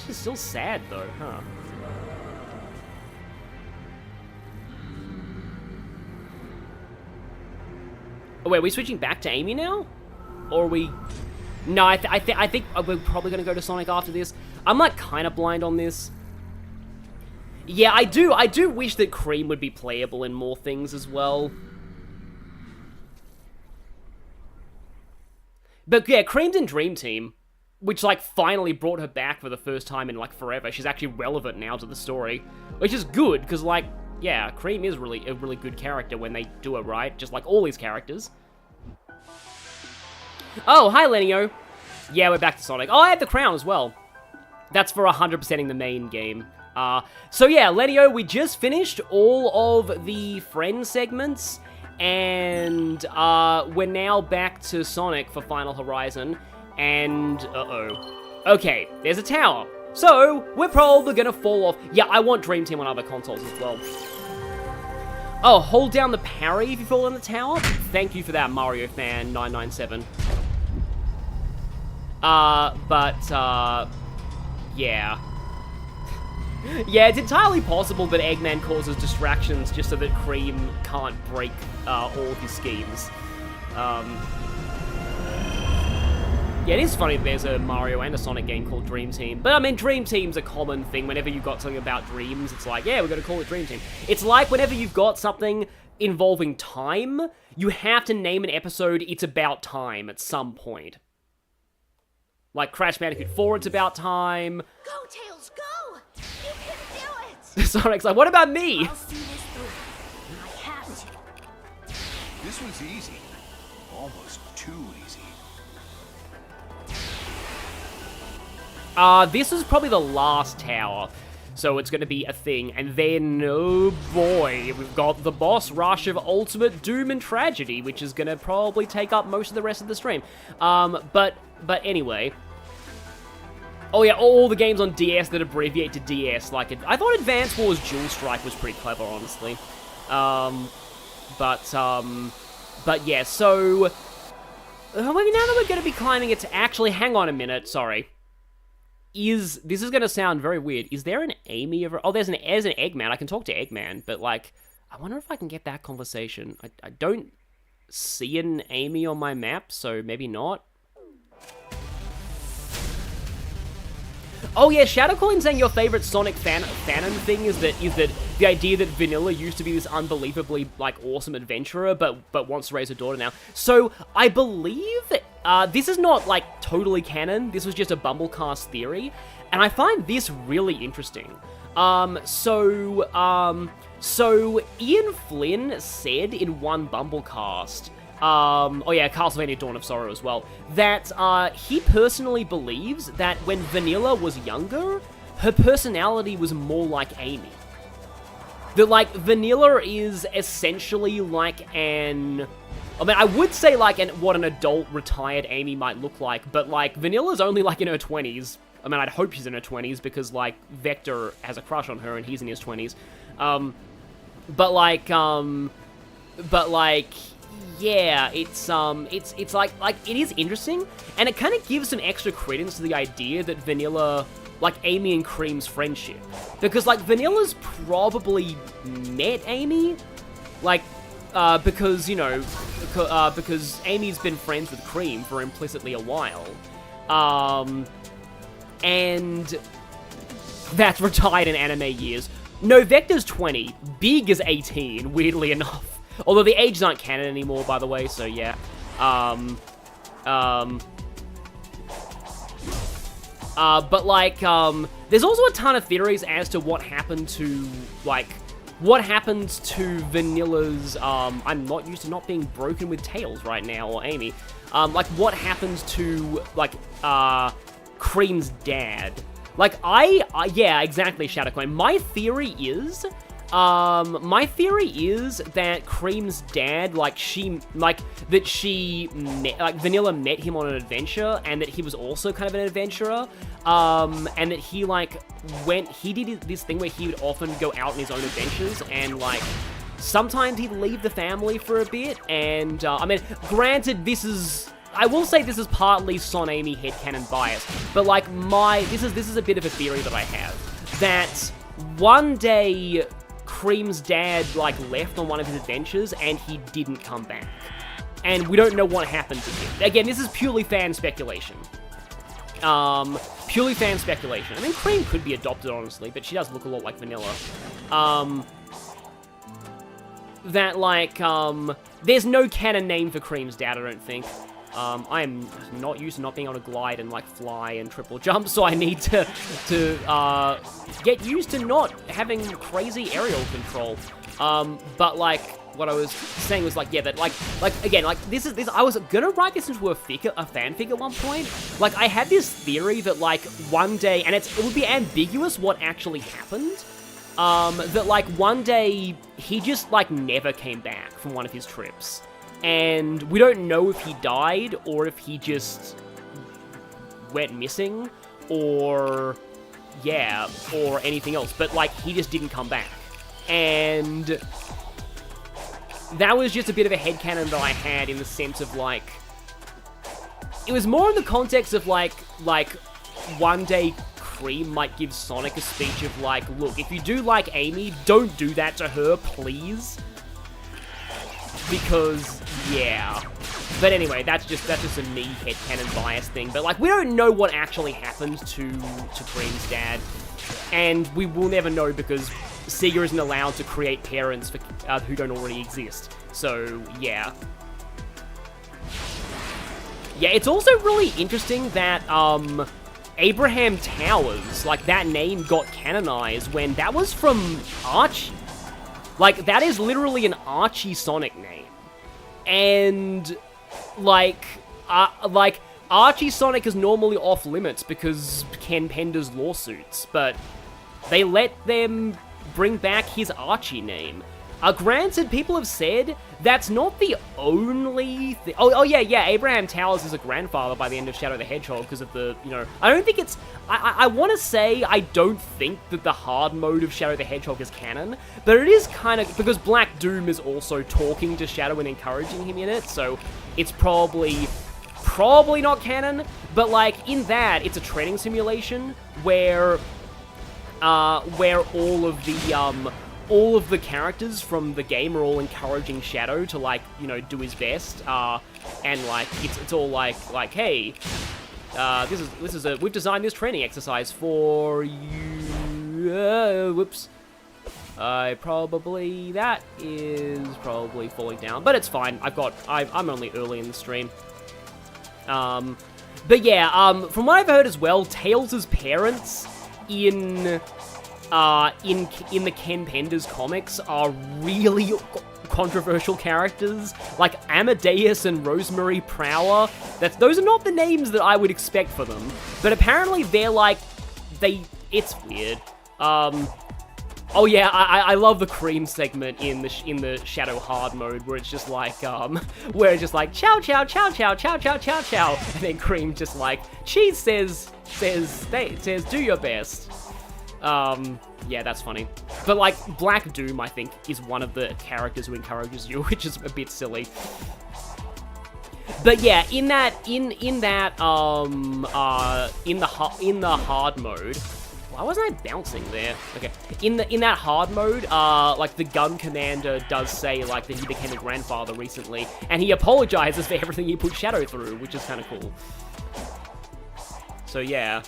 This is still sad, though, huh? Oh, wait, are we switching back to Amy now? Or are we... No, I think we're probably going to go to Sonic after this. I'm, like, kind of blind on this. Yeah, I do wish that Cream would be playable in more things as well. But yeah, Cream's in Dream Team, which, like, finally brought her back for the first time in, like, forever. She's actually relevant now to the story, which is good, because, like, yeah, Cream is really a really good character when they do it right, just like all these characters. Oh, hi, Lenio. Yeah, we're back to Sonic. Oh, I have the crown as well. That's for 100%ing the main game. So yeah, Lenio, we just finished all of the friend segments, and we're now back to Sonic for Final Horizon, and uh-oh. Okay, there's a tower. So, we're probably gonna fall off. Yeah, I want Dream Team on other consoles as well. Oh, hold down the parry if you fall in the tower? Thank you for that, Mario fan 997. Yeah. Yeah, it's entirely possible that Eggman causes distractions just so that Cream can't break all of his schemes. Yeah, it is funny that there's a Mario and a Sonic game called Dream Team. But, I mean, Dream Team's a common thing. Whenever you've got something about dreams, it's like, yeah, we're going to call it Dream Team. It's like whenever you've got something involving time, you have to name an episode It's About Time at some point. Like Crash Bandicoot 4, It's About Time. Go, Tails, go! You can do it! Sonic's like, what about me? I'll see this through. I have to. This one's easy. Almost too easy. This is probably the last tower, so it's going to be a thing. And then, oh boy, we've got the boss rush of Ultimate Doom and Tragedy, which is going to probably take up most of the rest of the stream. But anyway. Oh yeah, all the games on DS that abbreviate to DS, like I thought Advance Wars Dual Strike was pretty clever, honestly. But yeah, so now that we're going to be climbing it to actually, hang on a minute, sorry. This is going to sound very weird. Is there an Amy over? Oh, there's an Eggman. I can talk to Eggman, but like, I wonder if I can get that conversation. I don't see an Amy on my map, so maybe not. Oh yeah, Shadow Colin saying your favorite Sonic fanon thing is that the idea that Vanilla used to be this unbelievably like awesome adventurer, but wants to raise a daughter now. So I believe this is not like totally canon. This was just a Bumblecast theory, and I find this really interesting. So Ian Flynn said in one Bumblecast. Oh yeah, Castlevania Dawn of Sorrow as well, that he personally believes that when Vanilla was younger, her personality was more like Amy. That, like, Vanilla is essentially like an... I mean, I would say, like, what an adult retired Amy might look like, but, like, Vanilla's only, like, in her 20s. I mean, I'd hope she's in her 20s, because, like, Vector has a crush on her, and he's in his 20s. But, yeah, it's like, it is interesting, and it kind of gives some extra credence to the idea that Vanilla, like, Amy and Cream's friendship. Because, like, Vanilla's probably met Amy, like, because, you know, because Amy's been friends with Cream for implicitly a while. And that's retired in anime years. No, Vector's 20, Big is 18, weirdly enough. Although the ages aren't canon anymore, by the way, so yeah. But like, there's also a ton of theories as to what happened to, like, what happens to Vanilla's, I'm not used to not being broken with Tails right now, or Amy. Like, what happens to, like, Cream's dad. Like, yeah, exactly, Shadowcoin. My theory is that Cream's dad, Vanilla met him on an adventure, and that he was also kind of an adventurer, and that he, like, he did this thing where he would often go out on his own adventures, and, like, sometimes he'd leave the family for a bit, and, I mean, granted, I will say this is partly Son Amy headcanon bias, but, like, this is a bit of a theory that I have, that one day Cream's dad, like, left on one of his adventures, and he didn't come back. And we don't know what happened to him. Again, this is purely fan speculation. Purely fan speculation. I mean, Cream could be adopted, honestly, but she does look a lot like Vanilla. There's no canon name for Cream's dad, I don't think. I am not used to not being able to glide and, like, fly and triple jump, so I need to get used to not having crazy aerial control. But, like, what I was saying was, like, yeah, that, again, I was gonna write this into a fanfic at one point. Like, I had this theory that, like, one day, and it would be ambiguous what actually happened, that, like, one day, he just, like, never came back from one of his trips. And we don't know if he died, or if he just went missing, or yeah, or anything else, but, like, he just didn't come back. And that was just a bit of a headcanon that I had in the sense of, like, it was more in the context of, like, one day Cream might give Sonic a speech of, like, look, if you do like Amy, don't do that to her, please. Because, yeah. But anyway, that's just a me headcanon bias thing. But, like, we don't know what actually happened to Cream's dad. And we will never know because Sega isn't allowed to create parents for, who don't already exist. So, yeah. Yeah, it's also really interesting that, Abraham Towers, like, that name got canonized when that was from Archie. Like, that is literally an Archie Sonic name. And, like, Archie Sonic is normally off limits because Ken Pender's lawsuits, but they let them bring back his Archie name. Granted, people have said that's not the only thing. Oh yeah, Abraham Towers is a grandfather by the end of Shadow the Hedgehog because of the, you know, I don't think it's, I want to say I don't think that the hard mode of Shadow the Hedgehog is canon, but it is kind of, because Black Doom is also talking to Shadow and encouraging him in it, so it's probably not canon, but, like, in that, it's a training simulation where all of the characters from the game are all encouraging Shadow to, like, you know, do his best, and, like, it's all like, hey, we've designed this training exercise for you, whoops, that is probably falling down, but it's fine, I'm only early in the stream, but yeah, from what I've heard as well, Tails' parents in the Ken Penders comics are really controversial characters, like Amadeus and Rosemary Prower. Those are not the names that I would expect for them, but apparently they're like, it's weird. Oh yeah, I love the Cream segment in the Shadow Hard mode where it's just like, where it's just like, chow chow chow chow chow chow chow chow, and then Cream just like, she says do your best. Yeah, that's funny. But, like, Black Doom, I think, is one of the characters who encourages you, which is a bit silly. But yeah, in the hard mode, why wasn't I bouncing there? Okay, in that hard mode, like, the gun commander does say, like, that he became a grandfather recently, and he apologizes for everything he put Shadow through, which is kind of cool. So yeah.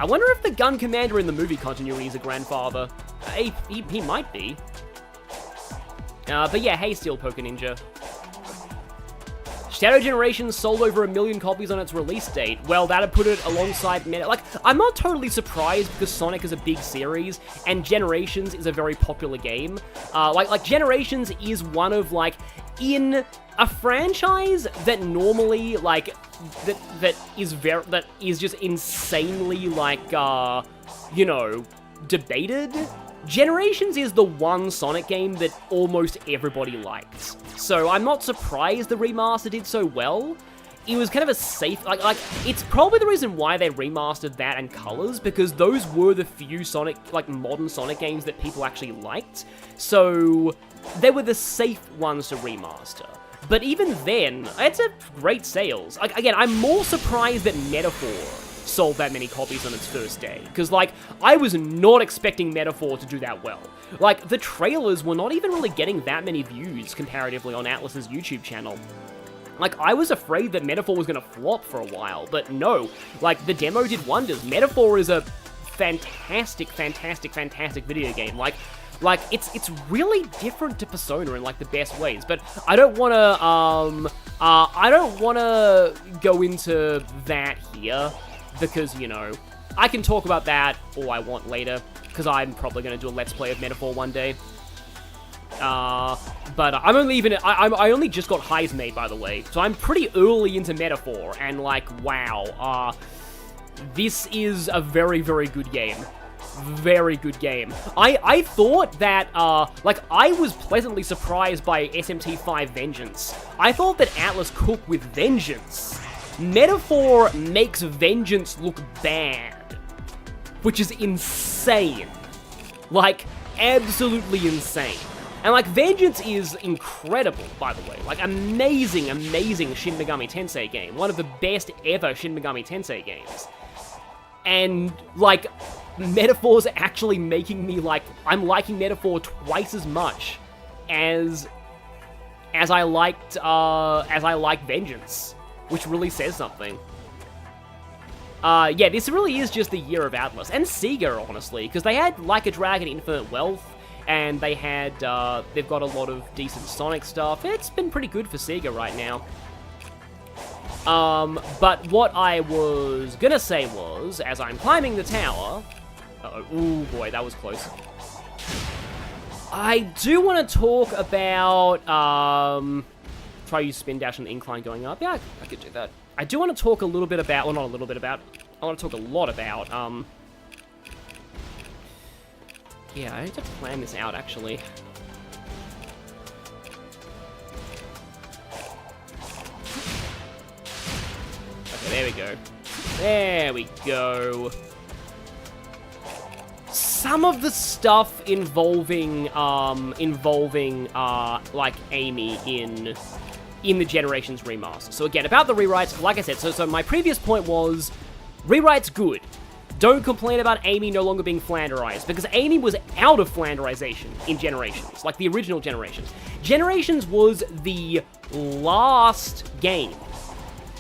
I wonder if the gun commander in the movie continuity is a grandfather. He might be. But yeah, hey, Steel Poker Ninja. Shadow Generations sold over 1 million copies on its release date. Well, that'd put it alongside Meta. Like, I'm not totally surprised because Sonic is a big series and Generations is a very popular game. Like Generations is one of, like, in a franchise that normally, like, that is just insanely, like, you know, debated. Generations is the one Sonic game that almost everybody liked. So I'm not surprised the remaster did so well. It was kind of a safe, like, it's probably the reason why they remastered that and Colors, because those were the few Sonic, like, modern Sonic games that people actually liked. So they were the safe ones to remaster. But even then, it's a great sales. Like, again, I'm more surprised that Metaphor sold that many copies on its first day. Because, like, I was not expecting Metaphor to do that well. Like, the trailers were not even really getting that many views comparatively on Atlas's YouTube channel. Like, I was afraid that Metaphor was going to flop for a while, but no. Like, the demo did wonders. Metaphor is a fantastic video game. Like, it's really different to Persona in, like, the best ways, but I don't wanna go into that here, because, you know, I can talk about that all I want later, because I'm probably gonna do a Let's Play of Metaphor one day. But I only just got Highs made, by the way, so I'm pretty early into Metaphor, and, like, wow, this is a very, very good game. Very good game. I thought that, like, I was pleasantly surprised by SMT5 Vengeance. I thought that Atlas cooked with Vengeance. Metaphor makes Vengeance look bad. which is insane. Like, absolutely insane. And, like, Vengeance is incredible, by the way. Like, amazing, amazing Shin Megami Tensei game. One of the best ever Shin Megami Tensei games. And, like, Metaphor's actually making me, like, I'm liking Metaphor twice as much as I liked Vengeance, which really says something. Yeah, this really is just the year of Atlas. And Sega, honestly, because they had Like a Dragon Infinite Wealth, and they had, they've got a lot of decent Sonic stuff. It's been pretty good for Sega right now. But what I was gonna say was, as I'm climbing the tower... Uh-oh, ooh boy, that was close. I do want to talk about, try to use spin dash on the incline going up. Yeah, I could do that. I do want to talk a little bit about, well, not a little bit about, I want to talk a lot about, yeah, I need to plan this out, actually. Okay, there we go. There we go. Some of the stuff involving, like, Amy in the Generations remaster. So again, about the rewrites, like I said, so my previous point was, rewrites good. Don't complain about Amy no longer being Flanderized, because Amy was out of Flanderization in Generations, like the original Generations. Generations was the last game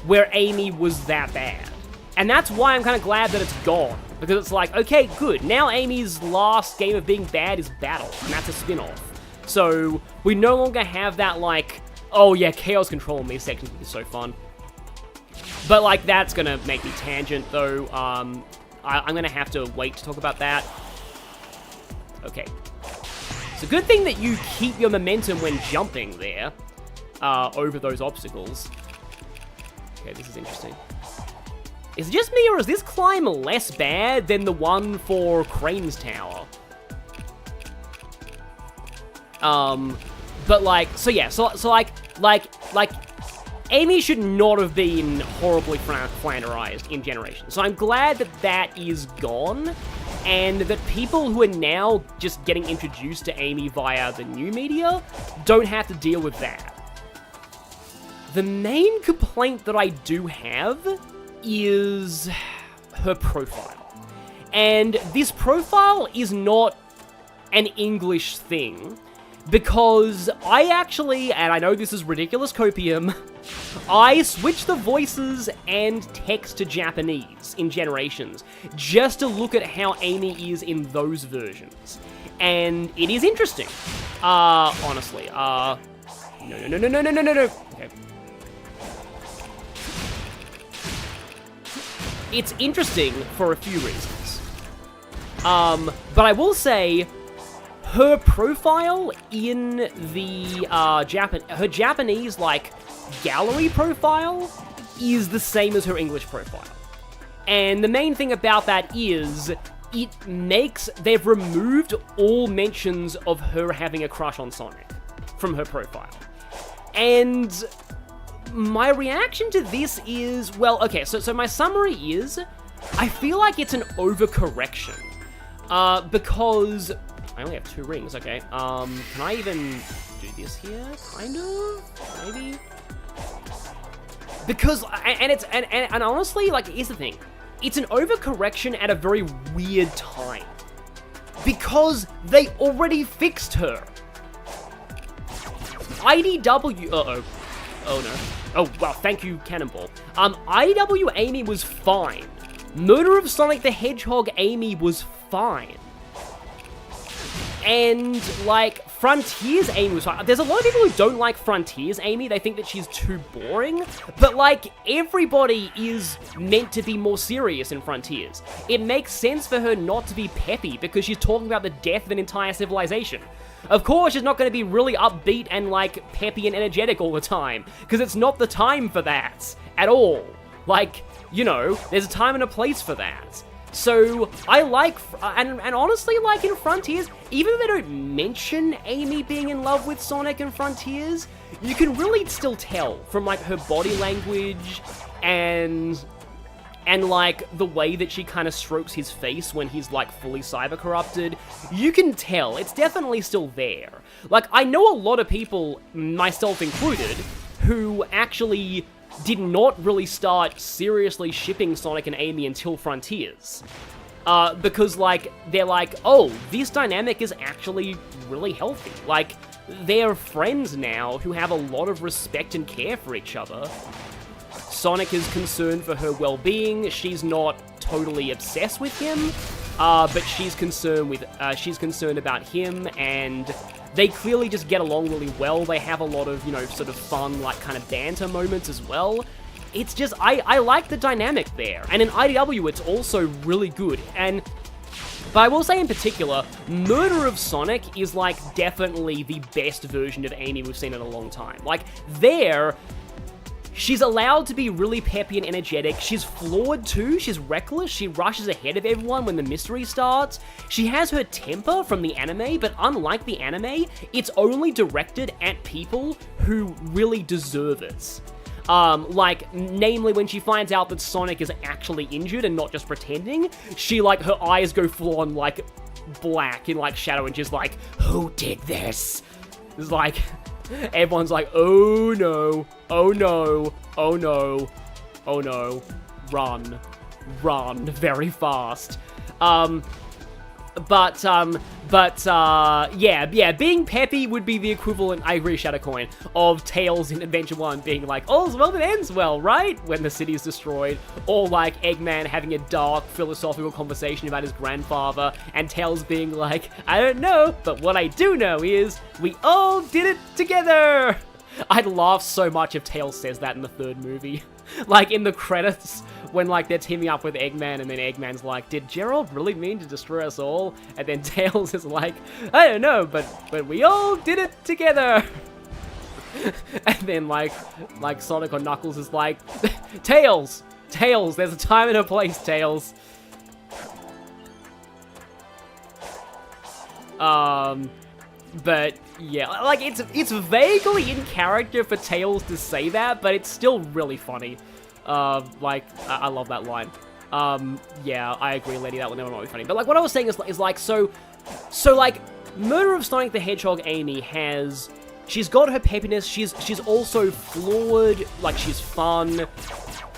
where Amy was that bad. And that's why I'm kind of glad that it's gone, because it's like, okay, good, now Amy's last game of being bad is Battle, and that's a spin-off. So, we no longer have that, like, oh yeah, Chaos Control in these sections is so fun. But, like, that's gonna make me tangent, though. I'm gonna have to wait to talk about that. Okay. It's a good thing that you keep your momentum when jumping there, over those obstacles. Okay, this is interesting. Is it just me, or is this climb less bad than the one for Crane's Tower? But like, so yeah, so like, Amy should not have been horribly Flanderized in Generation. So I'm glad that that is gone, and that people who are now just getting introduced to Amy via the new media don't have to deal with that. The main complaint that I do have is her profile. And this profile is not an English thing, because I actually, and I know this is ridiculous copium, I switched the voices and text to Japanese in Generations, just to look at how Amy is in those versions. And it is interesting. Honestly. No. Okay. It's interesting for a few reasons. But I will say, her profile in the, her Japanese, like, gallery profile is the same as her English profile. And the main thing about that is, they've removed all mentions of her having a crush on Sonic from her profile. And my reaction to this is, well, okay, so my summary is, I feel like it's an overcorrection. Because I only have 2 rings, okay. Can I even do this here? Kind of? Maybe? Because, and honestly, like, here's the thing. It's an overcorrection at a very weird time. Because they already fixed her. IDW, uh-oh. Oh no. Oh, wow, thank you, Cannonball. IDW Amy was fine. Murder of Sonic the Hedgehog Amy was fine. And, like, Frontiers Amy was fine. There's a lot of people who don't like Frontiers Amy. They think that she's too boring. But, like, everybody is meant to be more serious in Frontiers. It makes sense for her not to be peppy because she's talking about the death of an entire civilization. Of course, she's not going to be really upbeat and, like, peppy and energetic all the time, because it's not the time for that at all. Like, you know, there's a time and a place for that. So, I like, and honestly, like, in Frontiers, even if they don't mention Amy being in love with Sonic in Frontiers, you can really still tell from, like, her body language and and, like, the way that she kind of strokes his face when he's, like, fully cyber-corrupted, you can tell it's definitely still there. Like, I know a lot of people, myself included, who actually did not really start seriously shipping Sonic and Amy until Frontiers. Because, like, they're like, oh, this dynamic is actually really healthy. Like, they're friends now who have a lot of respect and care for each other. Sonic is concerned for her well-being. She's not totally obsessed with him, but she's concerned about him, and they clearly just get along really well. They have a lot of, you know, sort of fun, like, kind of banter moments as well. It's just, I like the dynamic there. And in IDW, it's also really good. But I will say in particular, Murder of Sonic is, like, definitely the best version of Amy we've seen in a long time. Like, there, she's allowed to be really peppy and energetic. She's flawed too. She's reckless. She rushes ahead of everyone when the mystery starts. She has her temper from the anime, but unlike the anime, it's only directed at people who really deserve it. Like, namely when she finds out that Sonic is actually injured and not just pretending, she, like, her eyes go full on, like, black in, like, shadow, and she's like, who did this? It's like, everyone's like, oh no, oh no, oh no, oh no, run very fast. Yeah, being peppy would be the equivalent, I agree, Shadowcoin, of Tails in Adventure 1 being like, all's well that ends well, right? When the city is destroyed. Or like Eggman having a dark philosophical conversation about his grandfather, and Tails being like, I don't know, but what I do know is, we all did it together! I'd laugh so much if Tails says that in the third movie. Like, in the credits, when, like, they're teaming up with Eggman, and then Eggman's like, did Gerald really mean to destroy us all? And then Tails is like, I don't know, but we all did it together! And then, like Sonic or Knuckles is like, Tails, there's a time and a place, Tails. But yeah, like, it's vaguely in character for Tails to say that, but it's still really funny. Like, I love that line. Yeah, I agree, Lady, that one never might be funny. But like, what I was saying is like, so like, Murder of Sonic the Hedgehog Amy she's got her peppiness, she's also flawed, like, she's fun,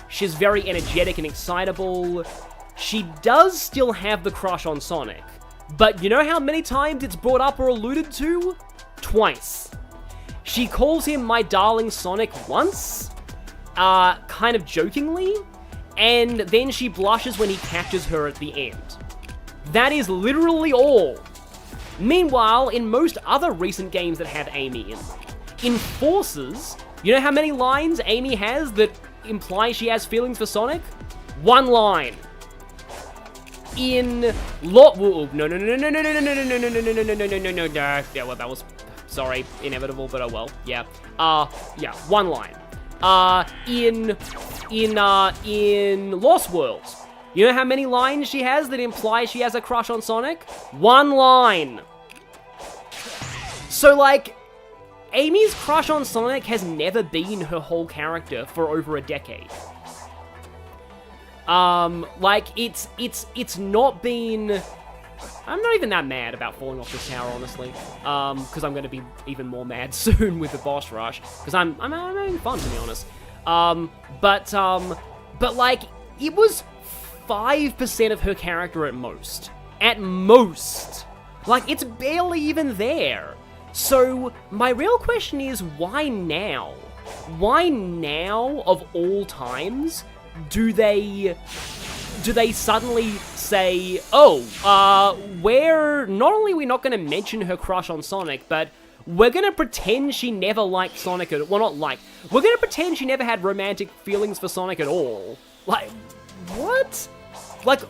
she's very energetic and excitable, she does still have the crush on Sonic. But you know how many times it's brought up or alluded to? Twice. She calls him my darling Sonic once, kind of jokingly, and then she blushes when he catches her at the end. That is literally all. Meanwhile, in most other recent games that have Amy in Forces, you know how many lines Amy has that imply she has feelings for Sonic? One line. In no, yeah, well, that was, sorry, inevitable, but oh well, yeah. Yeah, one line. In Lost Worlds, you know how many lines she has that imply she has a crush on Sonic? One line. So, like, Amy's crush on Sonic has never been her whole character for over a decade. Like, it's not been... I'm not even that mad about falling off this tower, honestly. Because I'm gonna be even more mad soon with the boss rush. Because I'm having fun, to be honest. But like, it was 5% of her character at most. At most. Like, it's barely even there. So, my real question is, why now? Why now, of all times, do they suddenly say, oh, we're not only are we not going to mention her crush on Sonic, but we're going to pretend she never liked Sonic at all. Well, not like, we're going to pretend she never had romantic feelings for Sonic at all. Like, what? Like,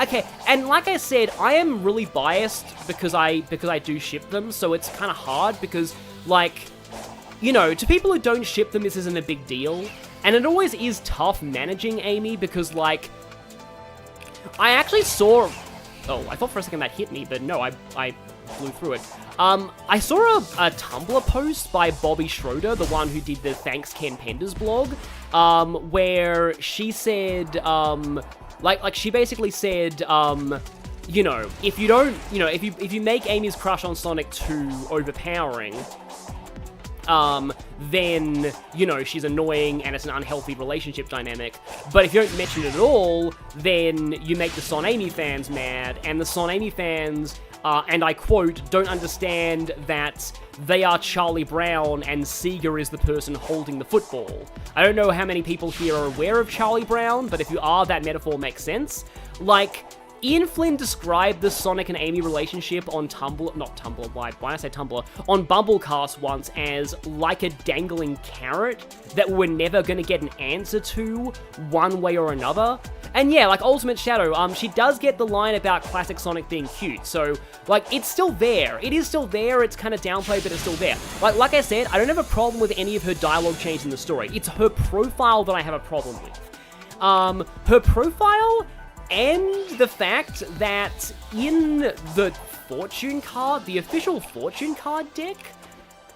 okay, and like I said, I am really biased because I do ship them, so it's kind of hard because, like, you know, to people who don't ship them, this isn't a big deal. And it always is tough managing Amy because, like, I actually saw... Oh, I thought for a second that hit me, but no, I flew through it. I saw a Tumblr post by Bobby Schroeder, the one who did the Thanks Ken Penders blog, where she said, like she basically said, you know, if you don't, you know, if you make Amy's crush on Sonic too overpowering, then, you know, she's annoying and it's an unhealthy relationship dynamic. But if you don't mention it at all, then you make the Son Amy fans mad, and the Son Amy fans, and I quote, don't understand that they are Charlie Brown and Sega is the person holding the football. I don't know how many people here are aware of Charlie Brown, but if you are, that metaphor makes sense. Like, Ian Flynn described the Sonic and Amy relationship on Tumblr, not Tumblr, why did I say Tumblr? On Bumblecast once as like a dangling carrot that we're never gonna get an answer to one way or another. And yeah, like Ultimate Shadow, she does get the line about classic Sonic being cute, so, like, it's still there. It is still there, it's kind of downplayed, but it's still there. Like I said, I don't have a problem with any of her dialogue change in the story. It's her profile that I have a problem with. Her profile and the fact that in the fortune card, the official fortune card deck,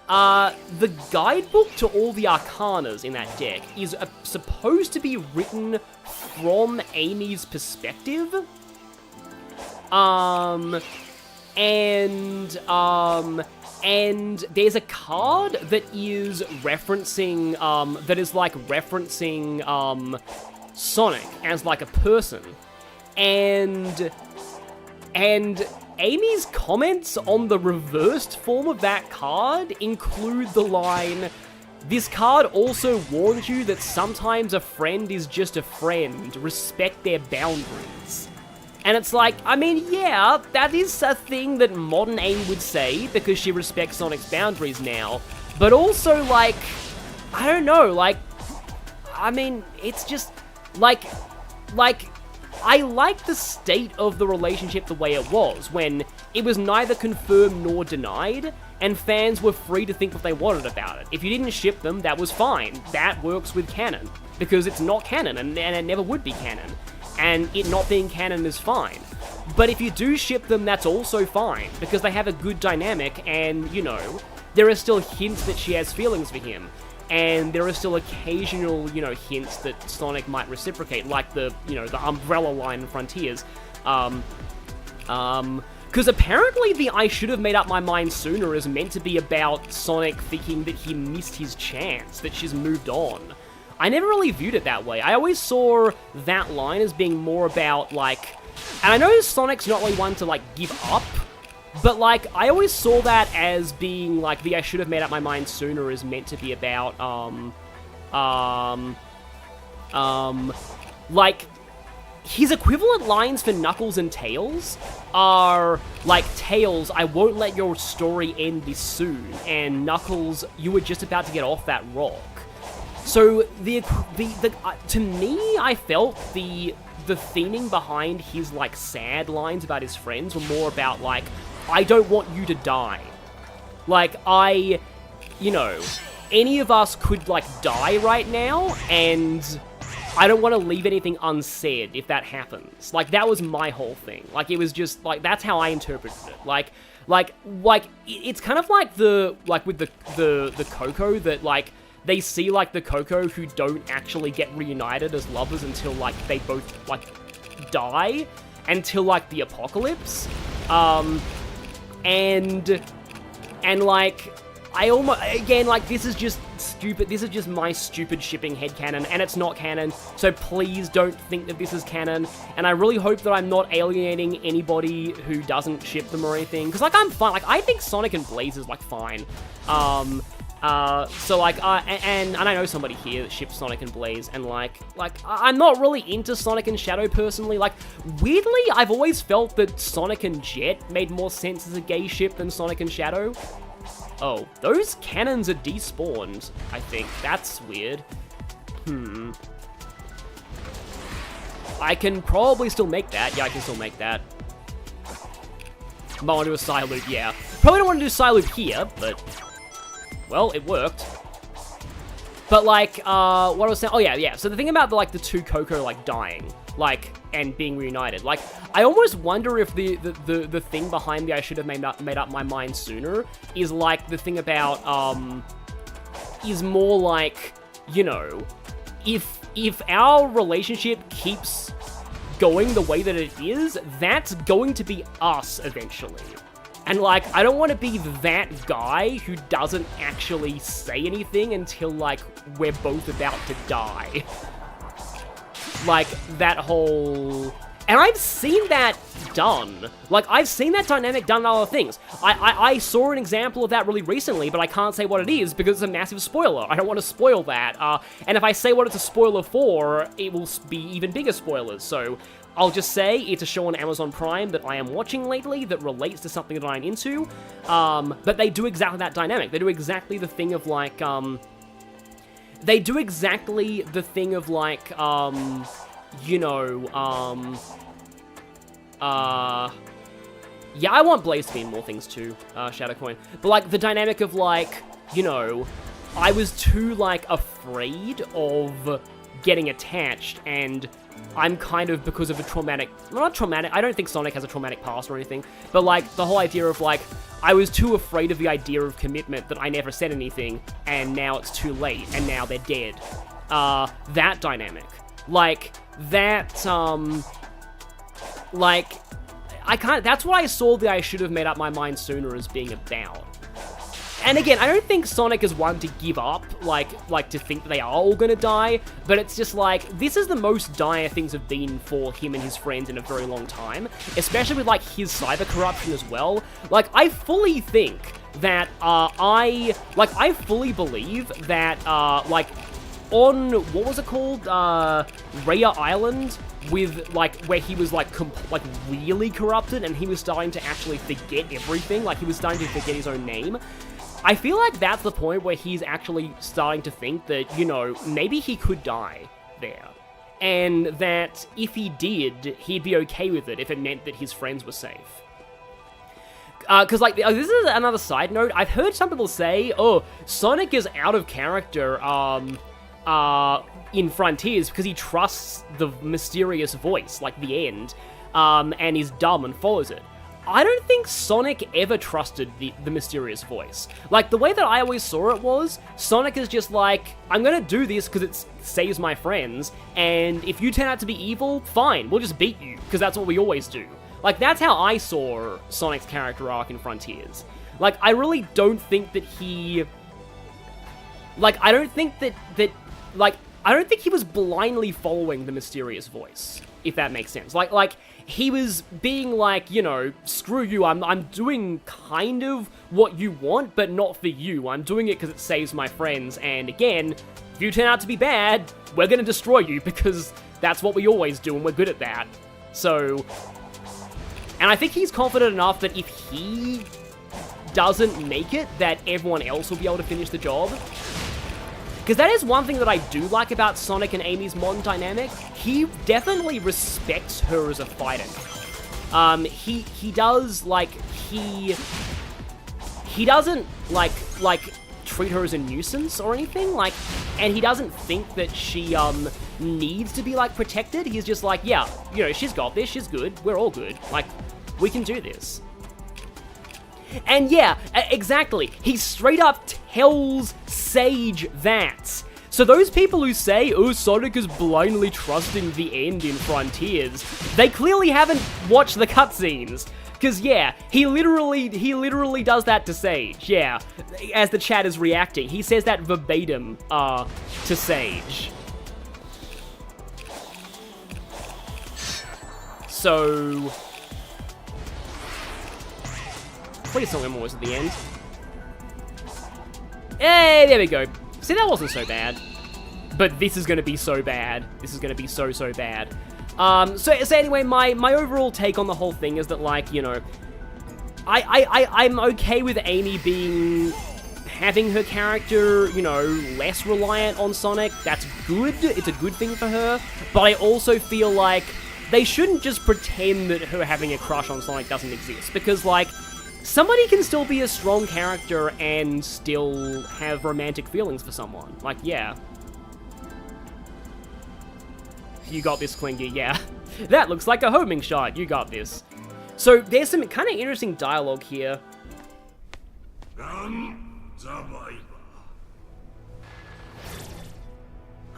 the guidebook to all the arcanas in that deck is supposed to be written from Amy's perspective. And there's a card that is referencing, Sonic as like a person. And Amy's comments on the reversed form of that card include the line, "This card also warns you that sometimes a friend is just a friend. Respect their boundaries." And it's like, I mean, yeah, that is a thing that modern Amy would say because she respects Sonic's boundaries now. But also, like, I don't know, like, I mean, it's just, like, I like the state of the relationship the way it was, when it was neither confirmed nor denied, and fans were free to think what they wanted about it. If you didn't ship them, that was fine. That works with canon, because it's not canon, and it never would be canon. And it not being canon is fine. But if you do ship them, that's also fine, because they have a good dynamic, and, you know, there are still hints that she has feelings for him. And there are still occasional, you know, hints that Sonic might reciprocate, like the, you know, the Umbrella line in Frontiers. Because apparently the I should have made up my mind sooner is meant to be about Sonic thinking that he missed his chance, that she's moved on. I never really viewed it that way. I always saw that line as being more about, like, and I know Sonic's not really one to, like, give up, but, like, I always saw that as being, like, the I should have made up my mind sooner is meant to be about, like, his equivalent lines for Knuckles and Tails are, like, Tails, I won't let your story end this soon, and Knuckles, you were just about to get off that rock. So, to me, I felt the theming behind his, like, sad lines about his friends were more about, like, I don't want you to die. Like, you know, any of us could, like, die right now, and I don't want to leave anything unsaid if that happens. Like, that was my whole thing. Like, it was just, like, that's how I interpreted it. Like, it's kind of like with the Coco that, like, they see, like, the Coco who don't actually get reunited as lovers until, like, they both, like, die, until, like, the apocalypse. And like, I almost, again, like, this is just stupid, this is just my stupid shipping headcanon, and it's not canon, so please don't think that this is canon, and I really hope that I'm not alienating anybody who doesn't ship them or anything, because, like, I'm fine, like, I think Sonic and Blaze is, like, fine, so, like, and I know somebody here that ships Sonic and Blaze, and, like, I'm not really into Sonic and Shadow, personally. Like, weirdly, I've always felt that Sonic and Jet made more sense as a gay ship than Sonic and Shadow. Oh, those cannons are despawned, I think. That's weird. I can probably still make that. Yeah, I can still make that. Might want to do a side loop, yeah. Probably don't want to do side loop here, but... well, it worked. But, like, what I was saying... oh, yeah. So the thing about, the two Coco, like, dying, like, and being reunited, like, I almost wonder if the thing behind the I should have made up my mind sooner is, like, the thing about, is more like, you know, if our relationship keeps going the way that it is, that's going to be us eventually. And, like, I don't want to be that guy who doesn't actually say anything until, like, we're both about to die. Like, that whole... And I've seen that done. Like, I've seen that dynamic done in other things. I saw an example of that really recently, but I can't say what it is because it's a massive spoiler. I don't want to spoil that. And if I say what it's a spoiler for, it will be even bigger spoilers. So I'll just say it's a show on Amazon Prime that I am watching lately that relates to something that I'm into. But they do exactly that dynamic. They do exactly the thing of, like, you know, yeah, I want Blaze to be in more things too, Shadowcoin. But, like, the dynamic of, like, you know, I was too, like, afraid of getting attached, and I'm kind of, because of a traumatic, well, not traumatic, I don't think Sonic has a traumatic past or anything, but, like, the whole idea of, like, I was too afraid of the idea of commitment that I never said anything, and now it's too late, and now they're dead. That dynamic. Like, that, like, that's what I saw that I should have made up my mind sooner as being about. And again, I don't think Sonic is one to give up, like to think that they are all gonna die, but it's just like, this is the most dire things have been for him and his friends in a very long time, especially with, like, his cyber corruption as well. Like, I fully think that, I fully believe that, like, on, what was it called, Rhea Island, with, like, where he was, like, really corrupted, and he was starting to actually forget everything, like, he was starting to forget his own name. I feel like that's the point where he's actually starting to think that, you know, maybe he could die there. And that if he did, he'd be okay with it if it meant that his friends were safe. Because, like, this is another side note. I've heard some people say, oh, Sonic is out of character, in Frontiers because he trusts the mysterious voice, like the end, and is dumb and follows it. I don't think Sonic ever trusted the mysterious voice. Like, the way that I always saw it was, Sonic is just like, I'm gonna do this because it saves my friends, and if you turn out to be evil, fine, we'll just beat you, because that's what we always do. Like, that's how I saw Sonic's character arc in Frontiers. Like, I really don't think that he... Like, I don't think that I don't think he was blindly following the mysterious voice, if that makes sense. Like, he was being like, you know, screw you, I'm doing kind of what you want, but not for you. I'm doing it because it saves my friends, and again, if you turn out to be bad, we're gonna destroy you, because that's what we always do, and we're good at that. So, and I think he's confident enough that if he doesn't make it, that everyone else will be able to finish the job. Because that is one thing that I do like about Sonic and Amy's modern dynamic. He definitely respects her as a fighter. He does, like, he doesn't, like, treat her as a nuisance or anything, like, and he doesn't think that she, needs to be, like, protected. He's just like, yeah, you know, she's got this, she's good, we're all good, like, we can do this. And yeah, exactly, he straight up tells Sage that. So those people who say, oh, Sonic is blindly trusting the end in Frontiers, they clearly haven't watched the cutscenes. Because yeah, he literally does that to Sage, yeah, as the chat is reacting. He says that verbatim, to Sage. So... please tell me I'm almost at the end. Hey, there we go. See, that wasn't so bad. But this is gonna be so bad. This is gonna be so bad. So anyway, my overall take on the whole thing is that, like, you know, I'm okay with Amy having her character, you know, less reliant on Sonic. That's good. It's a good thing for her. But I also feel like they shouldn't just pretend that her having a crush on Sonic doesn't exist. Because, like, somebody can still be a strong character and still have romantic feelings for someone. Like, yeah. You got this, Klingy, yeah. That looks like a homing shot, you got this. So, there's some kind of interesting dialogue here.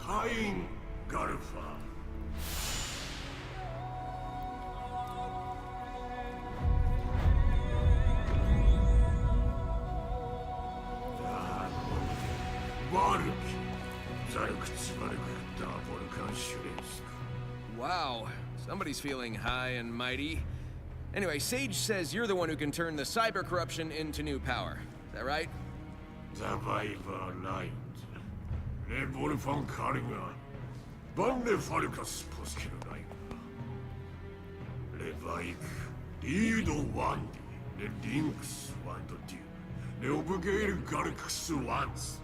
Kain Wow, somebody's feeling high and mighty. Anyway, Sage says you're the one who can turn the cyber corruption into new power. Is that right? Survivor Light. 내 볼판 가링아. 반내 파르카스 포스키르 라이브. 내 바이크. 리도 완디. 내 링크스 완도 듀. 내 오브게일 가르카스 완스.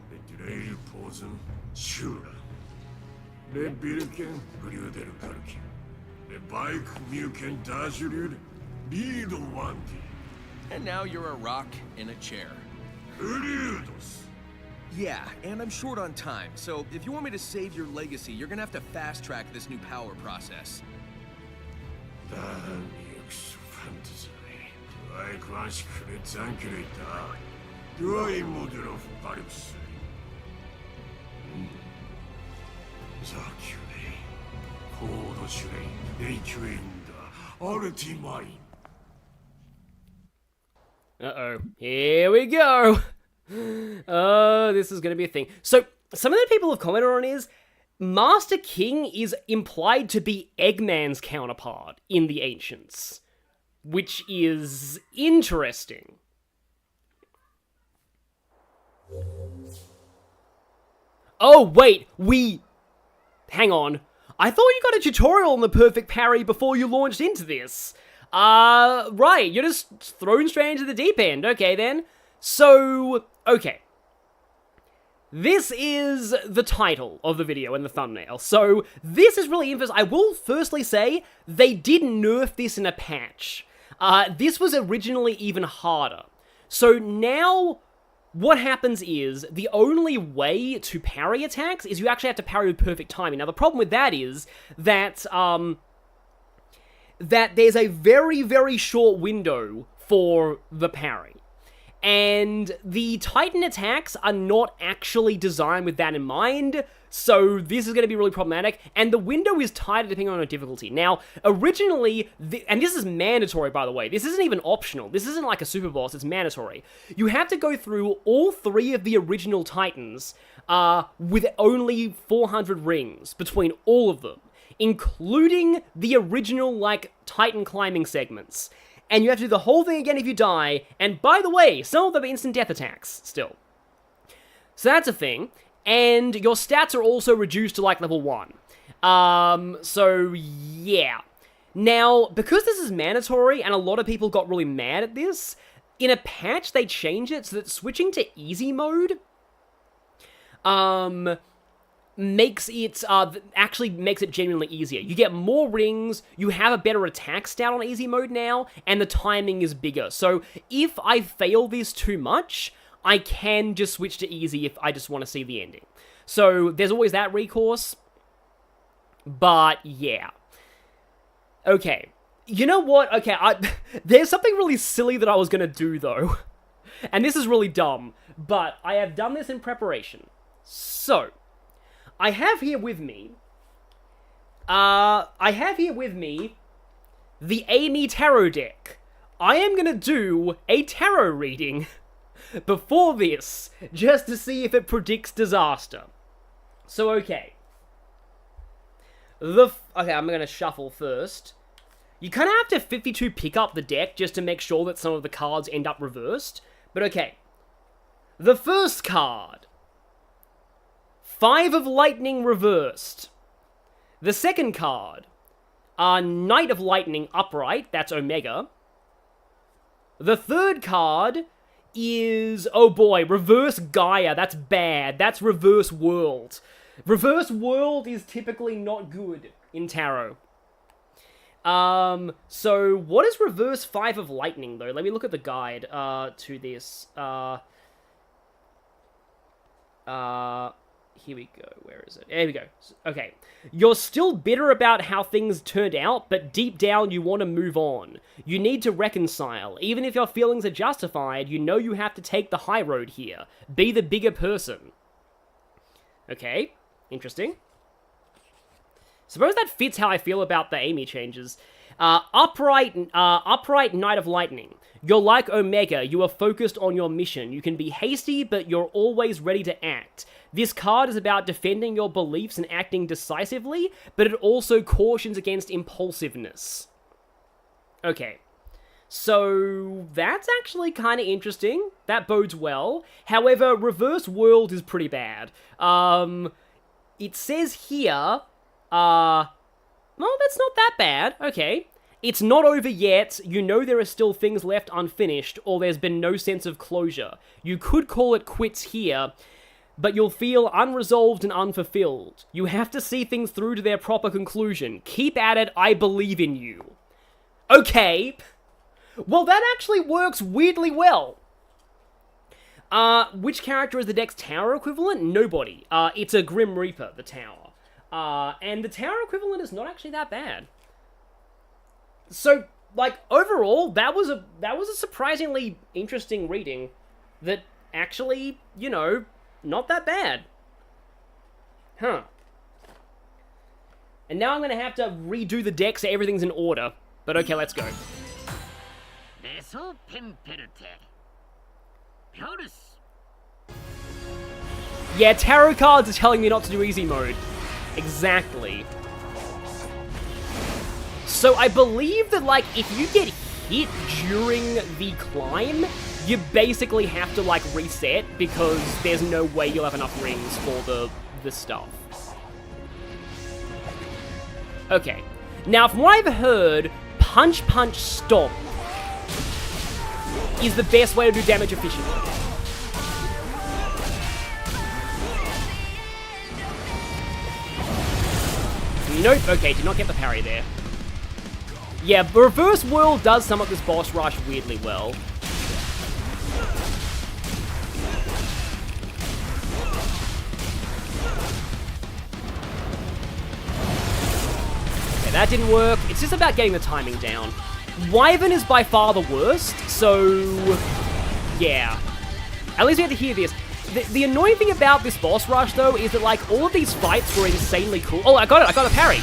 내 드레일 포즌 슈라. 내 비르켄 그리우데르 가르키. 내 바이크 미우켄 다주르. 리도 완디. And now you're a rock in a chair. 그리우도스. Yeah, and I'm short on time, so if you want me to save your legacy, you're gonna have to fast-track this new power process. 난 역시 판타지네. 두아의 관식을 장기를 있다. 두아의 모델로 파리우스. 자큐네. 고도슈레이. 네이큐인다. 아르티마인. Uh-oh. Here we go. This is going to be a thing. So, some of the people have commented on is, Master King is implied to be Eggman's counterpart in the Ancients, which is interesting. Oh, wait, hang on. I thought you got a tutorial on the perfect parry before you launched into this. Right, you're just thrown straight into the deep end. Okay, then. So, okay. This is the title of the video and the thumbnail. So, this is really interesting. I will firstly say, they did nerf this in a patch. This was originally even harder. So now, what happens is, the only way to parry attacks is you actually have to parry with perfect timing. Now, the problem with that is that, that there's a very, very short window for the parry. And the Titan attacks are not actually designed with that in mind, so this is going to be really problematic, and the window is tighter depending on the difficulty. Now, originally, and this is mandatory, by the way, this isn't even optional, this isn't like a super boss, it's mandatory. You have to go through all 3 of the original Titans with only 400 rings between all of them, including the original, like, Titan climbing segments. And you have to do the whole thing again if you die, and by the way, some of them are instant death attacks, still. So that's a thing, and your stats are also reduced to, like, level 1. So, yeah. Now, because this is mandatory, and a lot of people got really mad at this, in a patch they changed it so that switching to easy mode, actually makes it genuinely easier. You get more rings, you have a better attack stat on easy mode now, and the timing is bigger. So if I fail this too much, I can just switch to easy if I just want to see the ending. So there's always that recourse, but yeah. Okay, you know what? Okay, there's something really silly that I was gonna do though, and this is really dumb, but I have done this in preparation. So, I have here with me the A.k.a. Tarot deck. I am gonna do a tarot reading before this, just to see if it predicts disaster. So, okay. Okay, I'm gonna shuffle first. You kind of have to 52 pick up the deck just to make sure that some of the cards end up reversed. But okay. The first card. 5 of Lightning reversed. The second card, Knight of Lightning upright, that's Omega. The third card is, oh boy, Reverse Gaia, that's bad, that's Reverse World. Reverse World is typically not good in tarot. So what is Reverse 5 of Lightning though? Let me look at the guide, to this. Here we go. Where is it? There we go. Okay. You're still bitter about how things turned out, but deep down you want to move on. You need to reconcile. Even if your feelings are justified, you know you have to take the high road here. Be the bigger person. Okay. Interesting. Suppose that fits how I feel about the Amy changes. Upright Knight of Lightning. You're like Omega, you are focused on your mission. You can be hasty, but you're always ready to act. This card is about defending your beliefs and acting decisively, but it also cautions against impulsiveness. Okay. So, that's actually kind of interesting. That bodes well. However, Reverse World is pretty bad. It says here, well, that's not that bad. Okay. It's not over yet, you know there are still things left unfinished, or there's been no sense of closure. You could call it quits here, but you'll feel unresolved and unfulfilled. You have to see things through to their proper conclusion. Keep at it, I believe in you. Okay. Well, that actually works weirdly well. Which character is the deck's tower equivalent? Nobody. It's a Grim Reaper, the tower. And the tower equivalent is not actually that bad. So, like, overall, that was a surprisingly interesting reading that actually, you know, not that bad. Huh. And now I'm gonna have to redo the deck so everything's in order. But okay, let's go. Yeah, tarot cards are telling me not to do easy mode. Exactly. So I believe that, like, if you get hit during the climb, you basically have to, like, reset because there's no way you'll have enough rings for the stuff. Okay. Now, from what I've heard, Punch Punch Stomp is the best way to do damage efficiently. Nope, okay, did not get the parry there. Yeah, Reverse World does sum up this boss rush weirdly well. Okay, that didn't work. It's just about getting the timing down. Wyvern is by far the worst, so yeah. At least we have to hear this. The annoying thing about this boss rush, though, is that, like, all of these fights were insanely cool. Oh, I got a parry.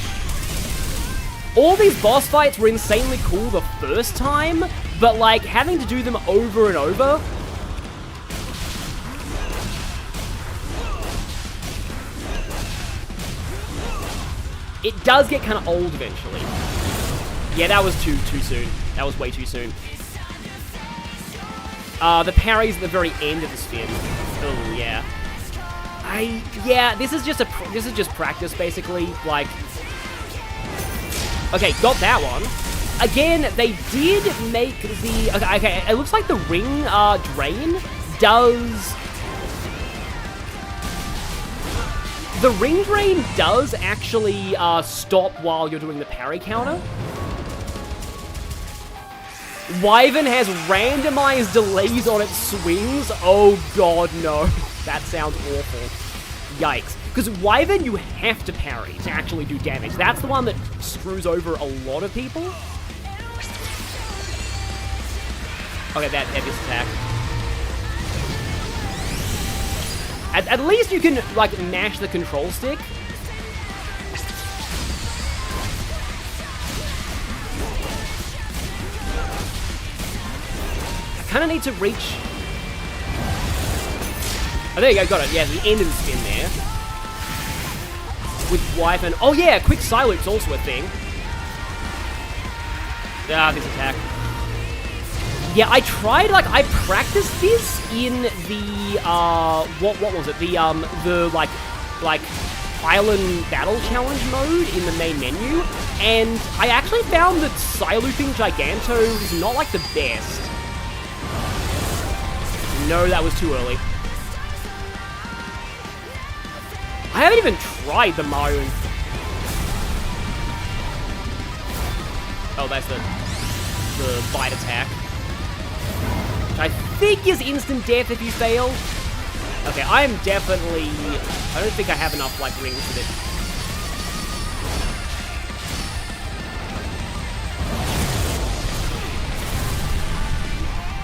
All these boss fights were insanely cool the first time, but, like, having to do them over and over... It does get kind of old eventually. Yeah, that was too soon. That was way too soon. The parries at the very end of the spin. Oh, yeah. Yeah, this is just practice, basically. Like... Okay, got that one. Again, they did make the... Okay, it looks like the ring drain does... The ring drain does actually stop while you're doing the parry counter. Wyvern has randomized delays on its swings. Oh god, no. That sounds awful. Yikes. Because Wyvern, you have to parry to actually do damage. That's the one that screws over a lot of people. Okay, that this attack. At least you can, like, mash the control stick. I kind of need to reach... Oh, there you go, got it. Yeah, the end of the spin there. With Wyvern. Oh yeah, quick side loop's also a thing. Ah, this attack. Yeah, I tried, like, I practiced this in the, what was it? The like, Island Battle Challenge mode in the main menu, and I actually found that side-looping Giganto is not, like, the best. No, that was too early. I haven't even tried the Mario... Oh, that's the bite attack. Which I think is instant death if you fail. Okay, I am definitely... I don't think I have enough, like, rings with it.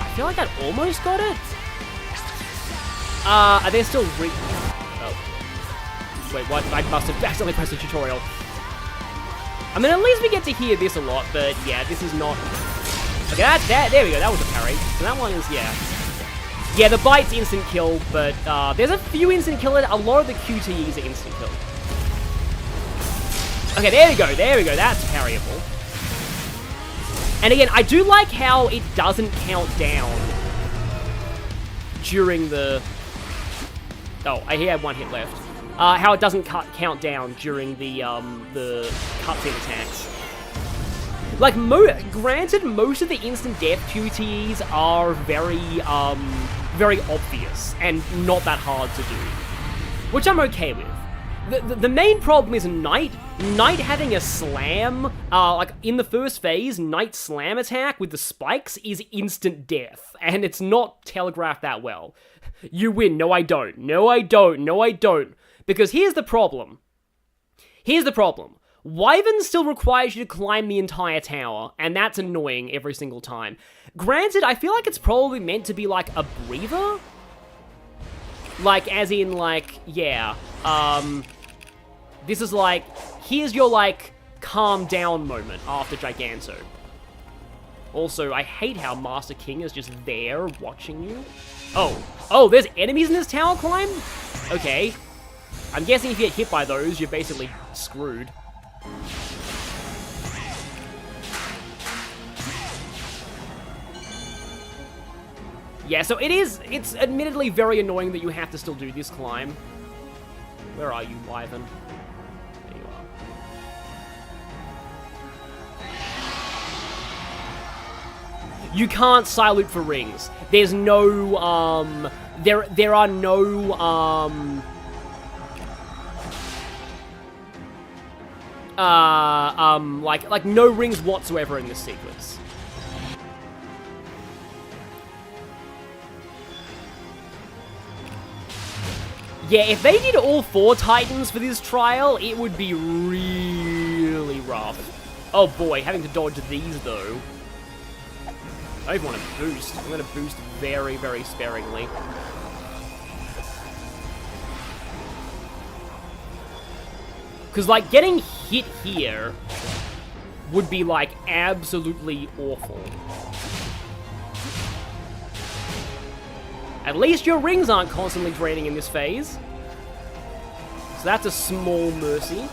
I feel like I almost got it. Are there still Oh. Wait, what? I must have accidentally pressed the tutorial. I mean, at least we get to hear this a lot, but yeah, this is not... Okay, there we go, that was a parry. So that one is, yeah. Yeah, the bite's instant kill, but there's a few instant killers. A lot of the QTEs are instant kill. Okay, there we go, that's parryable. And again, I do like how it doesn't count down during the... Oh, he had one hit left. How it doesn't count down during the cutscene attacks. Like, granted, most of the instant death QTEs are very, very obvious and not that hard to do, which I'm okay with. The main problem is Knight. Knight having a slam, like, in the first phase, Knight's slam attack with the spikes is instant death, and it's not telegraphed that well. You win. No, I don't. No, I don't. No, I don't. Because here's the problem. Here's the problem. Wyvern still requires you to climb the entire tower, and that's annoying every single time. Granted, I feel like it's probably meant to be, like, a breather? Like, as in, like, yeah, this is like, here's your, like, calm down moment after Giganto. Also, I hate how Master King is just there watching you. Oh, there's enemies in this tower climb? Okay. I'm guessing if you get hit by those, you're basically screwed. Yeah, so it's admittedly very annoying that you have to still do this climb. Where are you, Wyvern? There you are. You can't side loop for rings. There's no, there are no, like no rings whatsoever in this sequence. Yeah, if they did all 4 Titans for this trial, it would be really rough. Oh boy, having to dodge these though. I don't even want to boost. I'm going to boost very, very sparingly. Because, like, getting hit here would be, like, absolutely awful. At least your rings aren't constantly draining in this phase. So that's a small mercy.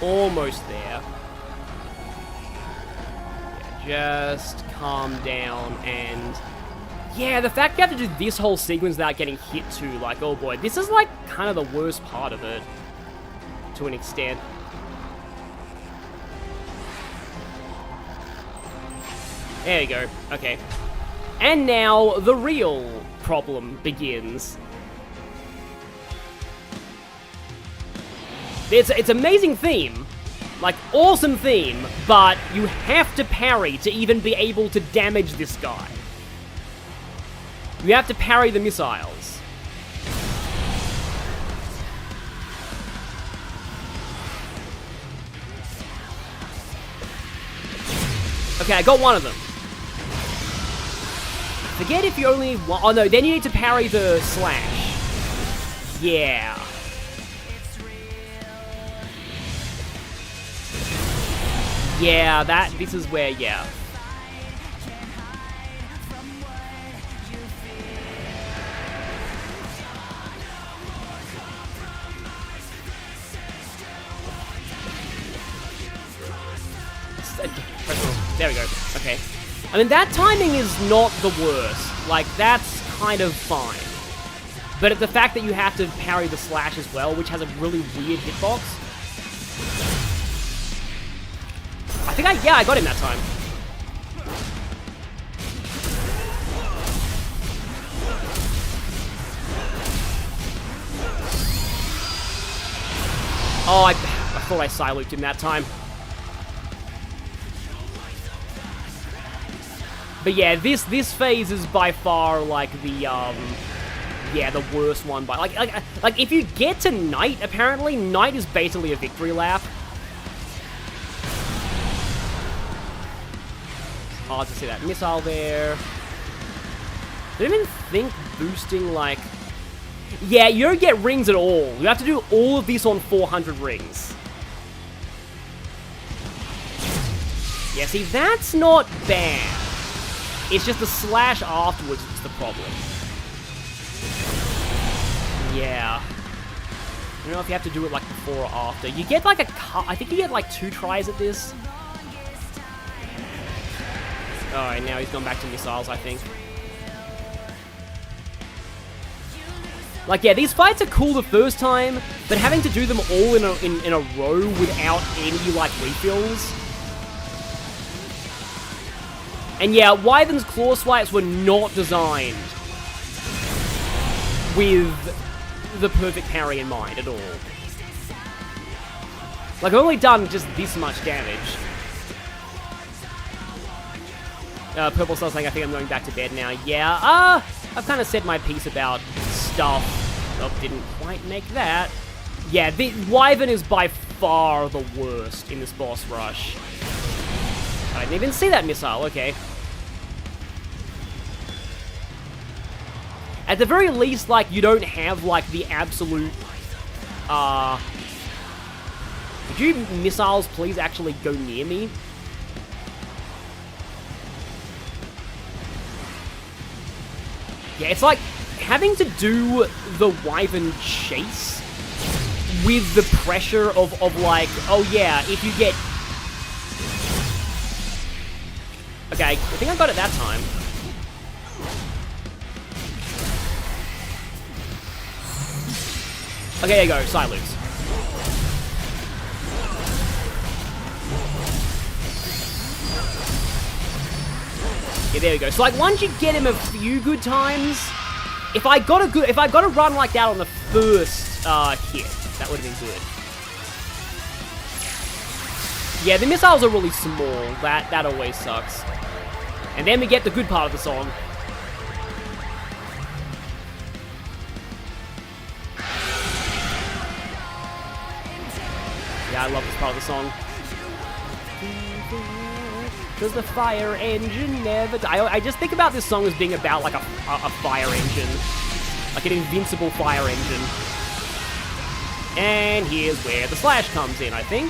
Almost there. Yeah, just calm down and... Yeah, the fact you have to do this whole sequence without getting hit too, like, oh boy, this is like kind of the worst part of it. To an extent. There you go. Okay. And now the real problem begins. It's amazing theme, like awesome theme, but you have to parry to even be able to damage this guy. You have to parry the missiles. Okay, I got one of them. Forget if you only want... Oh no, then you need to parry the slash. Yeah. Yeah, this is where, yeah. There we go, okay. I mean, that timing is not the worst. Like, that's kind of fine. But the fact that you have to parry the slash as well, which has a really weird hitbox. I think I got him that time. Oh, I thought I side-looped him that time. But yeah, this phase is by far, like, the, yeah, the worst one. By like, if you get to Night, apparently, Night is basically a victory lap. Hard to see that missile there. I didn't even think boosting, like... Yeah, you don't get rings at all. You have to do all of this on 400 rings. Yeah, see, that's not bad. It's just the slash afterwards that's the problem. Yeah. I don't know if you have to do it, like, before or after. You get, like, I think you get, like, 2 tries at this. Alright, now he's gone back to missiles, I think. Like, yeah, these fights are cool the first time, but having to do them all in a row without any, like, refills. And yeah, Wyvern's claw swipes were not designed with the perfect parry in mind at all. Like, I've only done just this much damage. Purple Star saying, I think I'm going back to bed now. Yeah, I've kind of said my piece about stuff. Oh, didn't quite make that. Yeah, the Wyvern is by far the worst in this boss rush. I didn't even see that missile, okay. At the very least, like, you don't have, like, the absolute, Would you missiles please actually go near me? Yeah, it's like having to do the Wyvern chase with the pressure of like, oh yeah, if you get... Okay, I think I got it that time. Okay, there you go, side loops. Yeah, there we go. So like once you get him a few good times, if I got a run like that on the first hit, that would have been good. Yeah, the missiles are really small. That always sucks. And then we get the good part of the song. Yeah, I love this part of the song. Because the fire engine never dies. I just think about this song as being about like a fire engine. Like an invincible fire engine. And here's where the slash comes in, I think.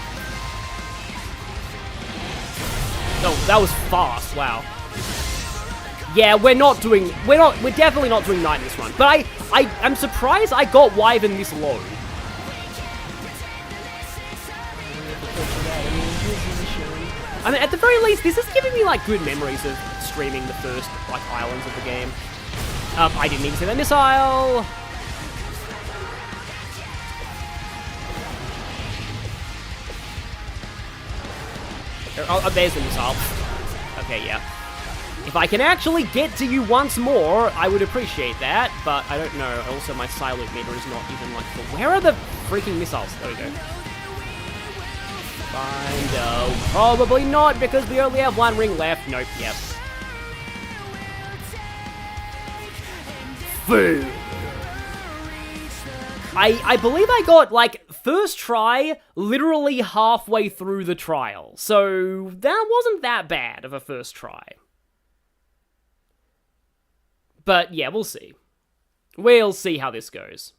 Oh, that was fast, wow. Yeah, we're definitely not doing Night in this run. But I'm surprised I got Wyvern this low. I mean, at the very least, this is giving me, like, good memories of streaming the first, like, islands of the game. I didn't even see that missile! Oh, there's the missile. Okay, yeah. If I can actually get to you once more, I would appreciate that, but I don't know. Also, my silent meter is not even, like, full. Where are the freaking missiles? There we go. Probably not, because we only have one ring left. Nope, yep. Food. I believe I got, like, first try, literally halfway through the trial. So, that wasn't that bad of a first try. But, yeah, we'll see. We'll see how this goes.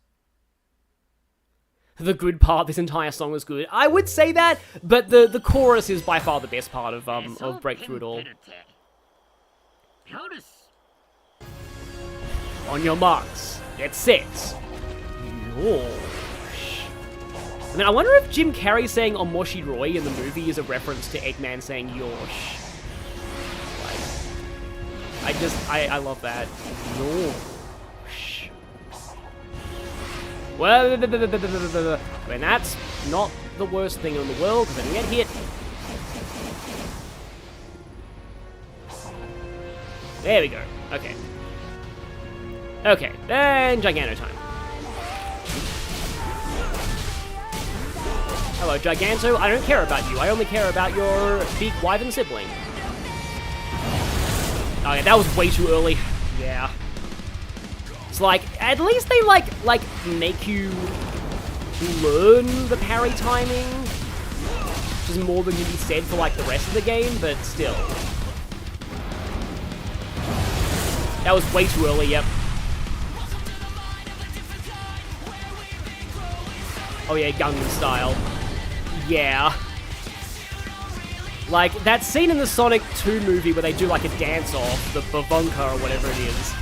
The good part, this entire song is good. I would say that, but the chorus is by far the best part of Breakthrough It All. On your marks, get set. Yosh. I mean, I wonder if Jim Carrey saying Omoshi Roy in the movie is a reference to Eggman saying Yosh. Like, I love that. Yosh. Well, when that's not the worst thing in the world, because I didn't get hit. There we go. Okay. Okay, then Gigano time. Hello, Giganto. I don't care about you. I only care about your big Wyvern sibling. Oh yeah, that was way too early. Yeah. It's like, at least they like make you learn the parry timing, which is more than can be said for like the rest of the game, but still. That was way too early, yep. Oh yeah, Gangnam Style. Yeah. Like, that scene in the Sonic 2 movie where they do like a dance-off, the Bavonka or whatever it is.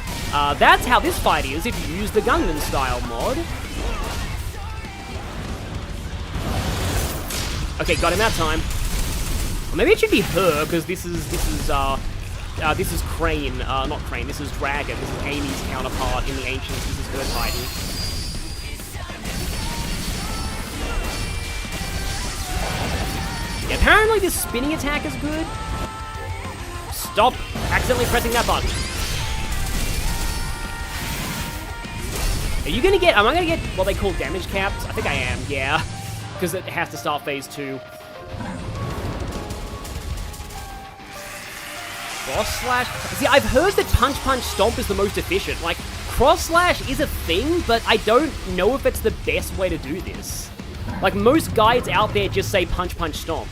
That's how this fight is if you use the Gangnam Style mod. Okay, got him that time. Or maybe it should be her, because this is Crane, not Crane, this is Dragon. This is Amy's counterpart in the Ancients. This is her Titan. Yeah, apparently this spinning attack is good. Stop accidentally pressing that button. Are you gonna get, am I gonna get what they call damage caps? I think I am, yeah. Because it has to start phase 2. Cross slash? See, I've heard that punch punch stomp is the most efficient. Like, cross slash is a thing, but I don't know if it's the best way to do this. Like, most guides out there just say punch punch stomp.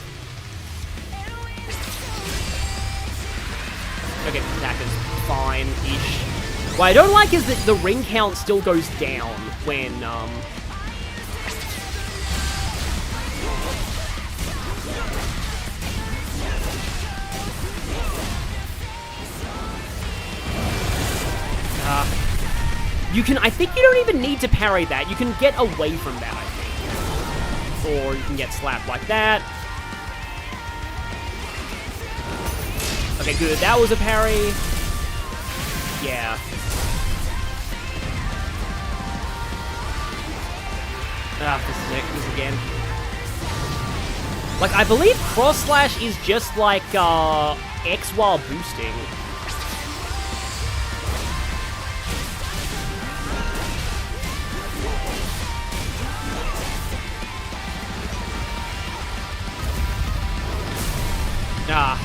Okay, attack is fine-ish. What I don't like is that the ring count still goes down when, you can, I think you don't even need to parry that. You can get away from that, I think. Or you can get slapped like that. Okay, good. That was a parry. Yeah. This is it. This again. Like, I believe cross slash is just like, X while boosting. I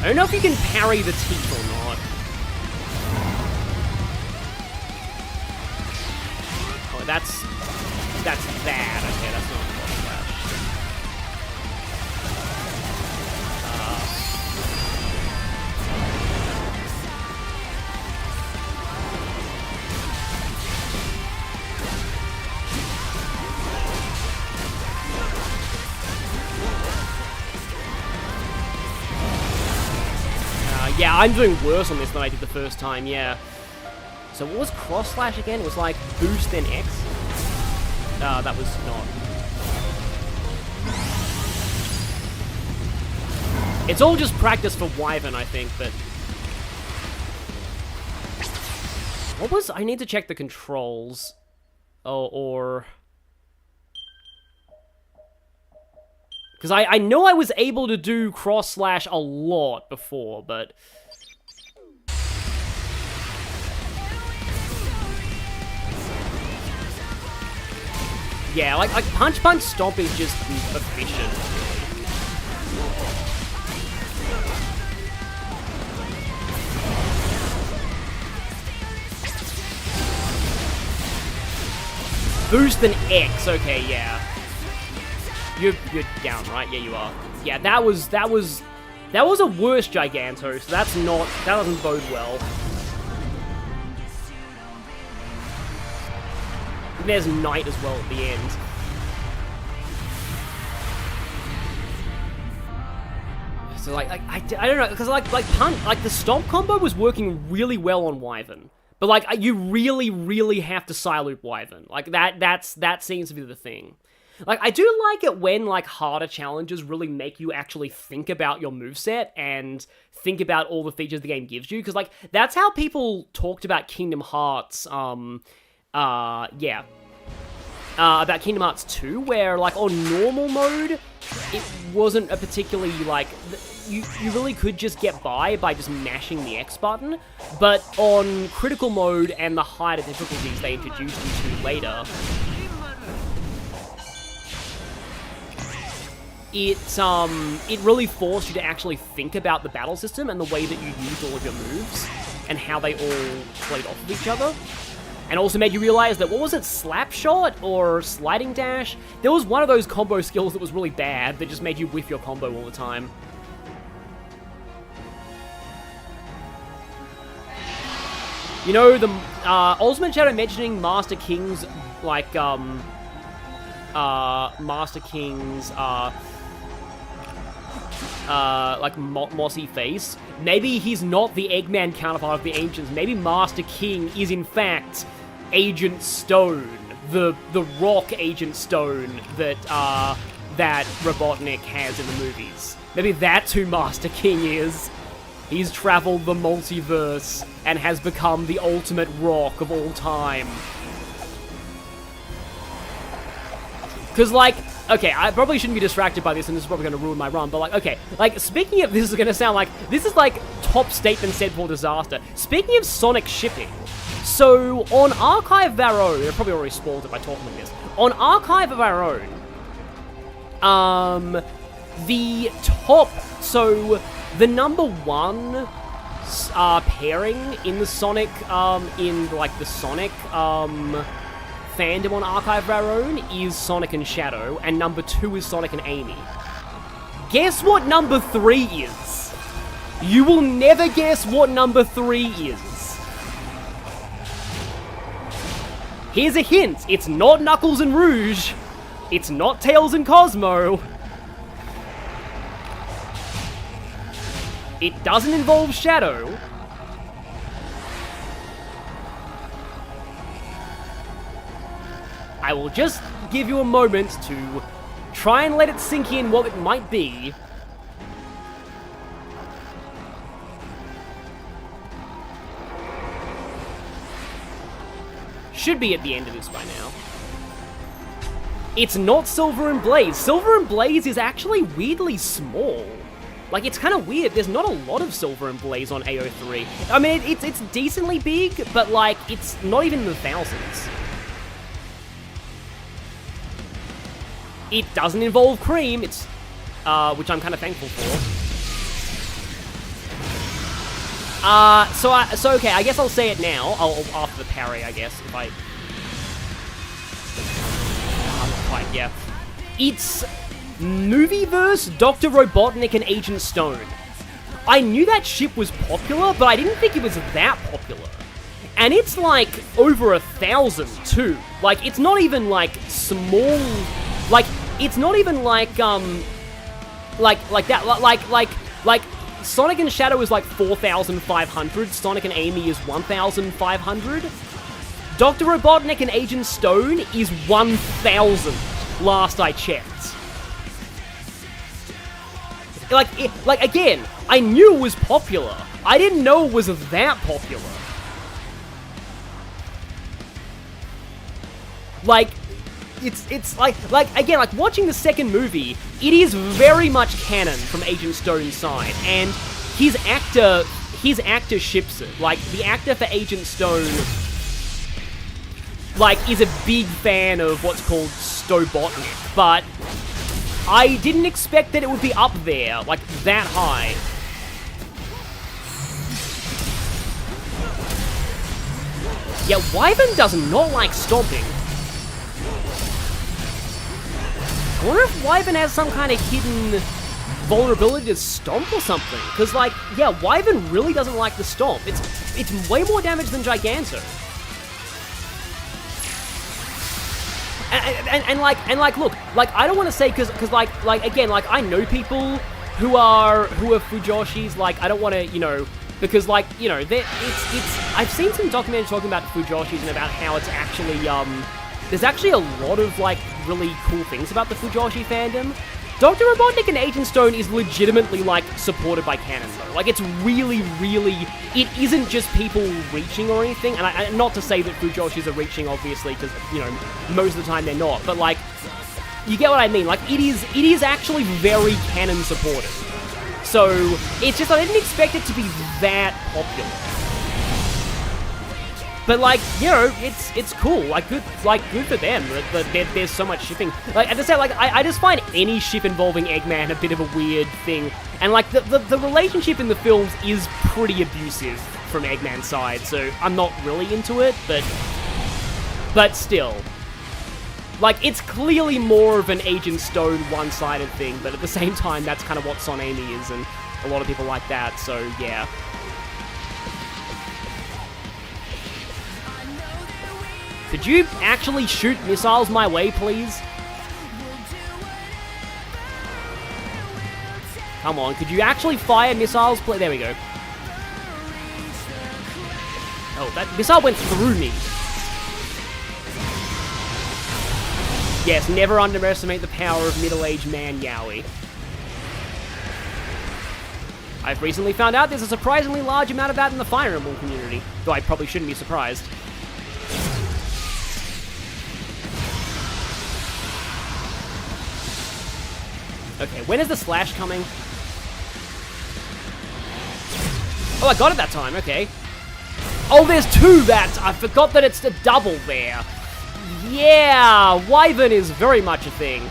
don't know if you can parry the teeth or not. Oh, that's bad. Okay, that's not cross slash. Yeah, I'm doing worse on this than I did the first time, yeah. So what was cross slash again? It was like boost then X? That was not. It's all just practice for Wyvern, I think, but... What was... I need to check the controls. Oh, or... Because I know I was able to do cross slash a lot before, but... Yeah, like punch punch stomp is just efficient. Boost an X, okay, yeah. You're down, right? Yeah, you are. Yeah, that was a worse Giganto, so that doesn't bode well. And there's Knight as well at the end. So like I don't know, because like the stomp combo was working really well on Wyvern, but like you really have to side loop Wyvern. Like that seems to be the thing. Like, I do like it when, like, harder challenges really make you actually think about your moveset and think about all the features the game gives you, because, like, that's how people talked about Kingdom Hearts, about Kingdom Hearts 2, where, like, on normal mode, it wasn't a particularly, like, you really could just get by just mashing the X button, but on critical mode and the higher difficulties they introduced you to later, it really forced you to actually think about the battle system and the way that you used all of your moves and how they all played off of each other. And also made you realize that, what was it, slap shot or sliding dash? There was one of those combo skills that was really bad that just made you whiff your combo all the time. You know, the Ultimate Shadow mentioning Master King's, like, Master King's, like, mossy face. Maybe he's not the Eggman counterpart of the Ancients. Maybe Master King is, in fact, Agent Stone. The rock Agent Stone that, that Robotnik has in the movies. Maybe that's who Master King is. He's traveled the multiverse and has become the ultimate rock of all time. Because, like, okay, I probably shouldn't be distracted by this, and this is probably going to ruin my run, but, like, okay. Like, speaking of, this is going to sound like, this is, like, top statement said for disaster. Speaking of Sonic shipping, so, on Archive of Our Own, I probably already spoiled it by talking like this. On Archive of Our Own, the top, so, the number one pairing in the Sonic, in, like, the Sonic, fandom on Archive of Our Own is Sonic and Shadow, and number 2 is Sonic and Amy. Guess what number 3 is? You will never guess what number 3 is. Here's a hint, it's not Knuckles and Rouge, it's not Tails and Cosmo. It doesn't involve Shadow. I will just give you a moment to try and let it sink in what it might be. Should be at the end of this by now. It's not Silver and Blaze. Silver and Blaze is actually weirdly small. Like, it's kind of weird. There's not a lot of Silver and Blaze on AO3. I mean, it's decently big, but, like, it's not even in the thousands. It doesn't involve Cream, it's, which I'm kind of thankful for. So okay, I guess I'll say it now. After the parry, I guess, if I... not quite, yeah. It's Movieverse, Dr. Robotnik, and Agent Stone. I knew that ship was popular, but I didn't think it was that popular. And it's, like, over 1,000, too. Like, it's not even, like, small... Like, it's not even like Sonic and Shadow is like 4,500, Sonic and Amy is 1,500. Dr. Robotnik and Agent Stone is 1,000, last I checked. Like, again, I knew it was popular. I didn't know it was that popular. Like, it's like, again, like, watching the second movie, it is very much canon from Agent Stone's side, and his actor ships it. Like, the actor for Agent Stone, like, is a big fan of what's called Stobotnik, but I didn't expect that it would be up there, like, that high. Yeah, Wyvern does not like stomping. I wonder if Wyvern has some kind of hidden vulnerability to stomp or something. Because, like, yeah, Wyvern really doesn't like the stomp. It's way more damage than Giganto. And like, look, like, I don't want to say, because, like, again, like, I know people who are Fujoshis. Like, I don't want to, you know, because, like, you know, I've seen some documentaries talking about Fujoshis and about how it's actually, there's actually a lot of, like, really cool things about the Fujoshi fandom. Dr. Robotnik and Agent Stone is legitimately, like, supported by canon, though. Like, it's really, it isn't just people reaching or anything, and not to say that Fujoshis are reaching, obviously, because, you know, most of the time they're not, but, like, you get what I mean. Like, it is actually very canon supported. So, it's just, I didn't expect it to be that popular. But like, you know, it's cool. Like good for them. There's so much shipping. Like as I said, like I just find any ship involving Eggman a bit of a weird thing. And like the relationship in the films is pretty abusive from Eggman's side. So I'm not really into it, but still. Like, it's clearly more of an Agent Stone one-sided thing, but at the same time, that's kind of what Son Amy is, and a lot of people like that, so yeah. Could you actually shoot missiles my way, please? Come on, could you actually fire missiles, please? There we go. Oh, that missile went through me. Yes, never underestimate the power of middle-aged man Yowie. I've recently found out there's a surprisingly large amount of that in the Fire Emblem community, though I probably shouldn't be surprised. Okay, when is the slash coming? Oh, I got it that time, okay. Oh, there's two that! I forgot that it's a double there. Yeah, Wyvern is very much a thing.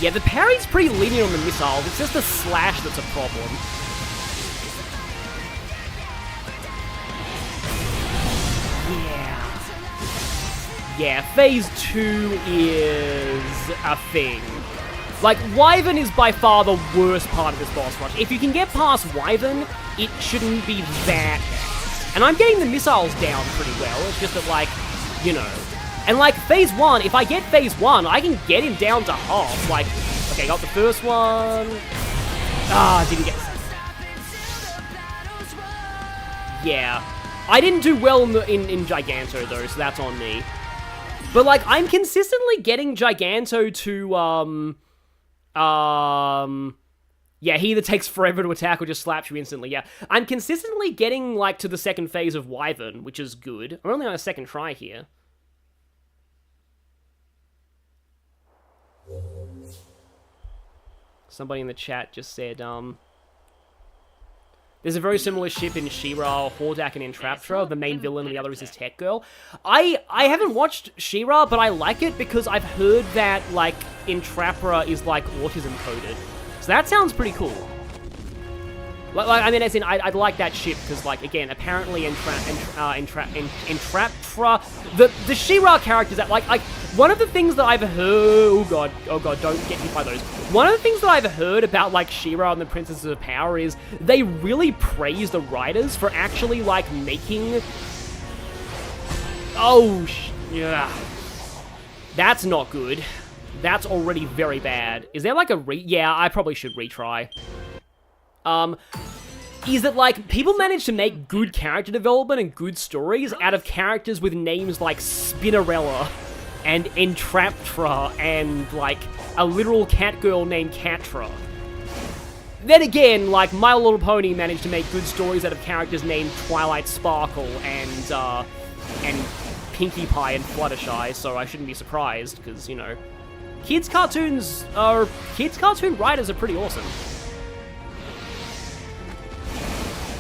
Yeah, the parry's pretty lenient on the missiles. It's just the slash that's a problem. Yeah, Phase 2 is a thing. Like, Wyvern is by far the worst part of this boss rush. If you can get past Wyvern, it shouldn't be that bad. And I'm getting the missiles down pretty well, it's just that, like, you know. And, like, Phase 1, if I get Phase 1, I can get him down to half. Like, okay, got the first one. Ah, didn't get... Yeah. I didn't do well in Giganto, though, so that's on me. But, like, I'm consistently getting Giganto to, yeah, he either takes forever to attack or just slaps you instantly, yeah. I'm consistently getting, like, to the second phase of Wyvern, which is good. I'm only on a second try here. Somebody in the chat just said, there's a very similar ship in She-Ra, Hordak, and Entraptra. The main villain and the other is his tech girl. I haven't watched She-Ra, but I like it because I've heard that, like, Entraptra is, like, autism coded. So that sounds pretty cool. Like I mean, as in, I'd like that ship, because, like, again, apparently Entraptra... The She-Ra characters that, like, one of the things that I've heard... Oh god, don't get hit by those. One of the things that I've heard about, like, She-Ra and the Princesses of Power is they really praise the writers for actually, like, making... Oh, yeah. That's not good. That's already very bad. Is there, like, a Yeah, I probably should retry. Is that, like, people manage to make good character development and good stories out of characters with names like Spinnerella and Entraptra and, like, a literal cat girl named Catra. Then again, like, My Little Pony managed to make good stories out of characters named Twilight Sparkle and Pinkie Pie and Fluttershy, so I shouldn't be surprised, because, you know, kids' cartoon writers are pretty awesome.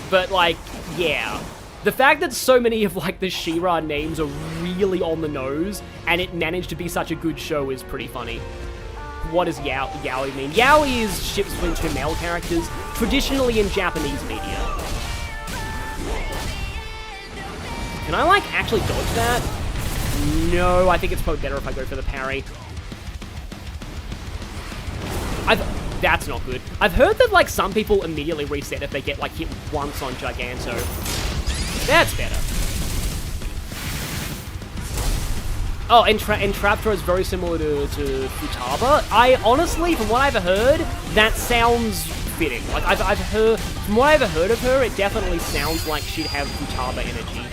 But, like, yeah. The fact that so many of, like, the She-Ra names are really on the nose, and it managed to be such a good show is pretty funny. What does Yaoi mean? Yaoi is ships between two male characters, traditionally in Japanese media. Can I, like, actually dodge that? No, I think it's probably better if I go for the parry. That's not good. I've heard that, like, some people immediately reset if they get, like, hit once on Giganto. That's better. Oh, Entraptra is very similar to Futaba. I honestly, from what I've heard, that sounds fitting. Like, I've heard, from what I've heard of her, it definitely sounds like she'd have Futaba energy.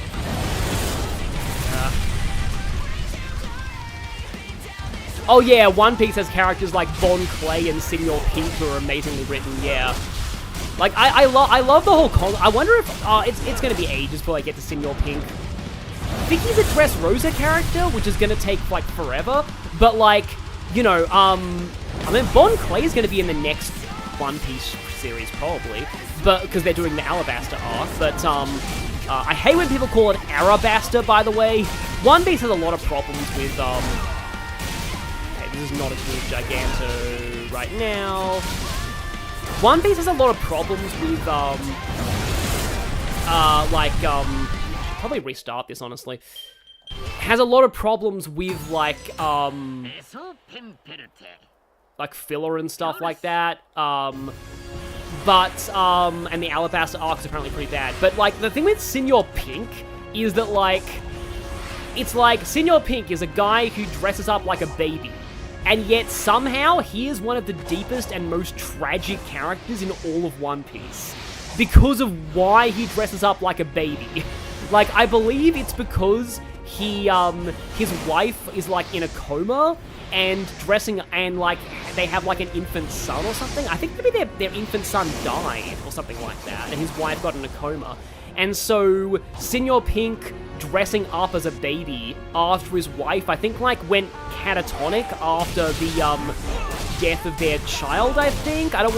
Oh yeah, One Piece has characters like Bon Clay and Signor Pink who are amazingly written, yeah. Like, I love the whole I wonder if, it's gonna be ages before I get to Signor Pink. Vicky's a Dressrosa character, which is gonna take, like, forever, but, like, you know, I mean, Bon Clay's gonna be in the next One Piece series, probably, but, because they're doing the Alabasta arc, but, I hate when people call it Arabasta, by the way. One Piece has a lot of problems with, okay, this is not a good Giganto right now. One Piece has a lot of problems with, probably restart this, honestly. Has a lot of problems with, like filler and stuff like that. And the Alabasta arc is apparently pretty bad. But, like, the thing with Senor Pink is that, like, it's like Senor Pink is a guy who dresses up like a baby. And yet, somehow, he is one of the deepest and most tragic characters in all of One Piece. Because of why he dresses up like a baby. Like, I believe it's because he, his wife is, like, in a coma, and like, they have, like, an infant son or something. I think maybe their infant son died, or something like that, and his wife got in a coma. And so, Senor Pink dressing up as a baby after his wife, I think, like, went catatonic after the, death of their child, I think. I don't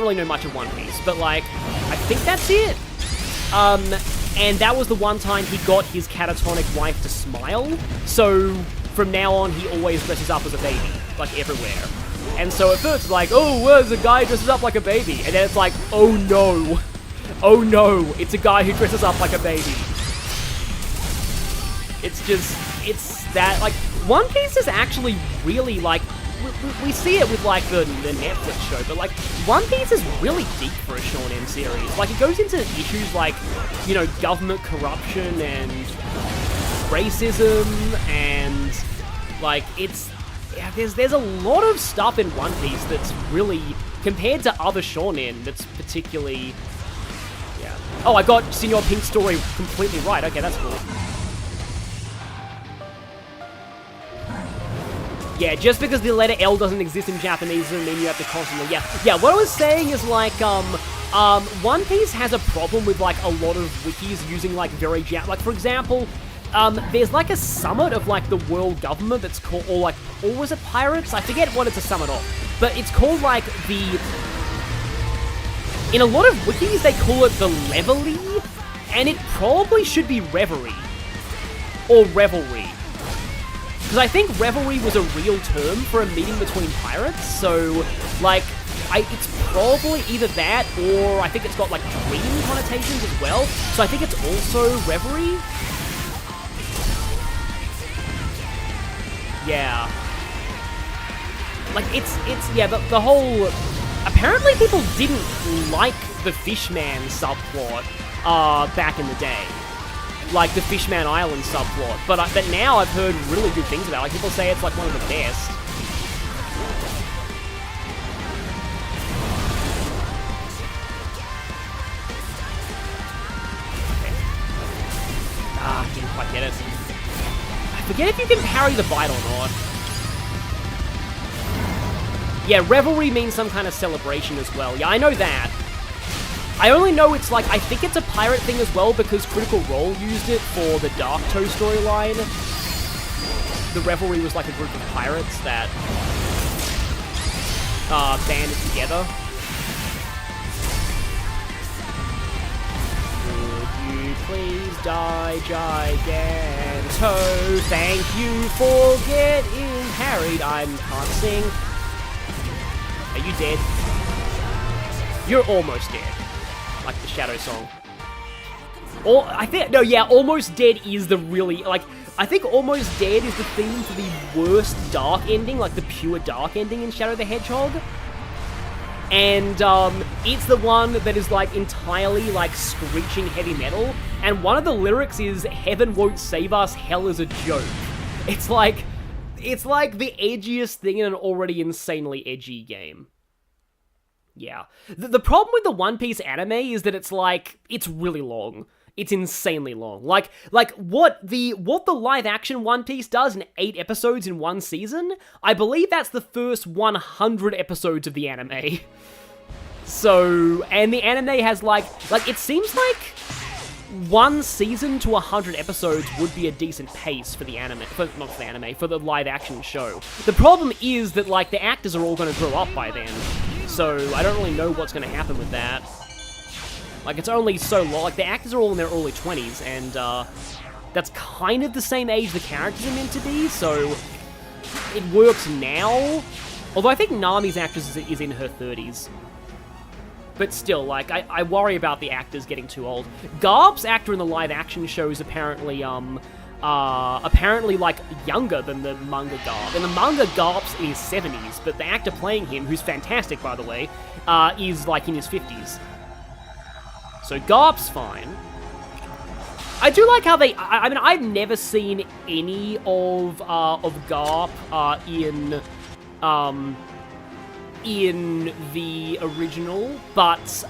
really know much of One Piece, but, like, I think that's it. And that was the one time he got his catatonic wife to smile, so from now on, he always dresses up as a baby, like, everywhere. And so at first, it's like, oh, there's a guy who dresses up like a baby, and then it's like, oh no, it's a guy who dresses up like a baby. It's that, like, One Piece is actually really, like, we see it with, like, the Netflix show, but, like, One Piece is really deep for a shonen series. Like, it goes into issues like, you know, government corruption and racism, and, like, it's, yeah, there's a lot of stuff in One Piece that's really, compared to other shonen, that's particularly, yeah. Oh, I got Senor Pink's story completely right. Okay, that's cool. Yeah, just because the letter L doesn't exist in Japanese doesn't mean you have to constantly, yeah, what I was saying is, like, One Piece has a problem with, like, a lot of wikis using, like, very like, for example, there's, like, a summit of, like, the world government that's called, or was it pirates? I forget what it's a summit of, but it's called, like, in a lot of wikis, they call it the Reveille, and it probably should be Reverie, or Revelry. Because I think Revelry was a real term for a meeting between pirates, so, like, it's probably either that, or I think it's got, like, dream connotations as well, so I think it's also Reverie. Yeah. Like, yeah, the whole... Apparently people didn't like the Fishman subplot, back in the day. Like, the Fishman Island subplot, but now I've heard really good things about it. Like, people say it's, like, one of the best. Okay. Didn't quite get it. I forget if you can parry the bite or not. Yeah, Revelry means some kind of celebration as well. Yeah, I know that. I only know it's, like, I think it's a pirate thing as well because Critical Role used it for the Dark Toe storyline. The Revelry was, like, a group of pirates that banded together. Would you please die, Giganto? Thank you for getting harried. I can't sing. Are you dead? You're almost dead. Like the Shadow song. Or, I think, no, yeah, Almost Dead is the really, like, I think Almost Dead is the theme for the worst dark ending, like the pure dark ending in Shadow the Hedgehog. And, it's the one that is, like, entirely, like, screeching heavy metal, and one of the lyrics is, "Heaven won't save us, hell is a joke." It's like the edgiest thing in an already insanely edgy game. Yeah. The problem with the One Piece anime is that it's, like, it's really long. It's insanely long. Like what the live action One Piece does in 8 episodes in one season, I believe that's the first 100 episodes of the anime. So, and the anime has, like, it seems like one season to 100 episodes would be a decent pace for the anime, not for the anime, for the live-action show. The problem is that, like, the actors are all going to grow up by then, so I don't really know what's going to happen with that. Like, it's only so long, like, the actors are all in their early 20s, and, that's kind of the same age the characters are meant to be, so it works now. Although I think Nami's actress is in her 30s. But still, like, I worry about the actors getting too old. Garp's actor in the live-action show is apparently, like, younger than the manga Garp. In the manga, Garp's in his 70s, but the actor playing him, who's fantastic, by the way, is, like, in his 50s. So Garp's fine. I do like how they... I mean, I've never seen any of Garp in the original, but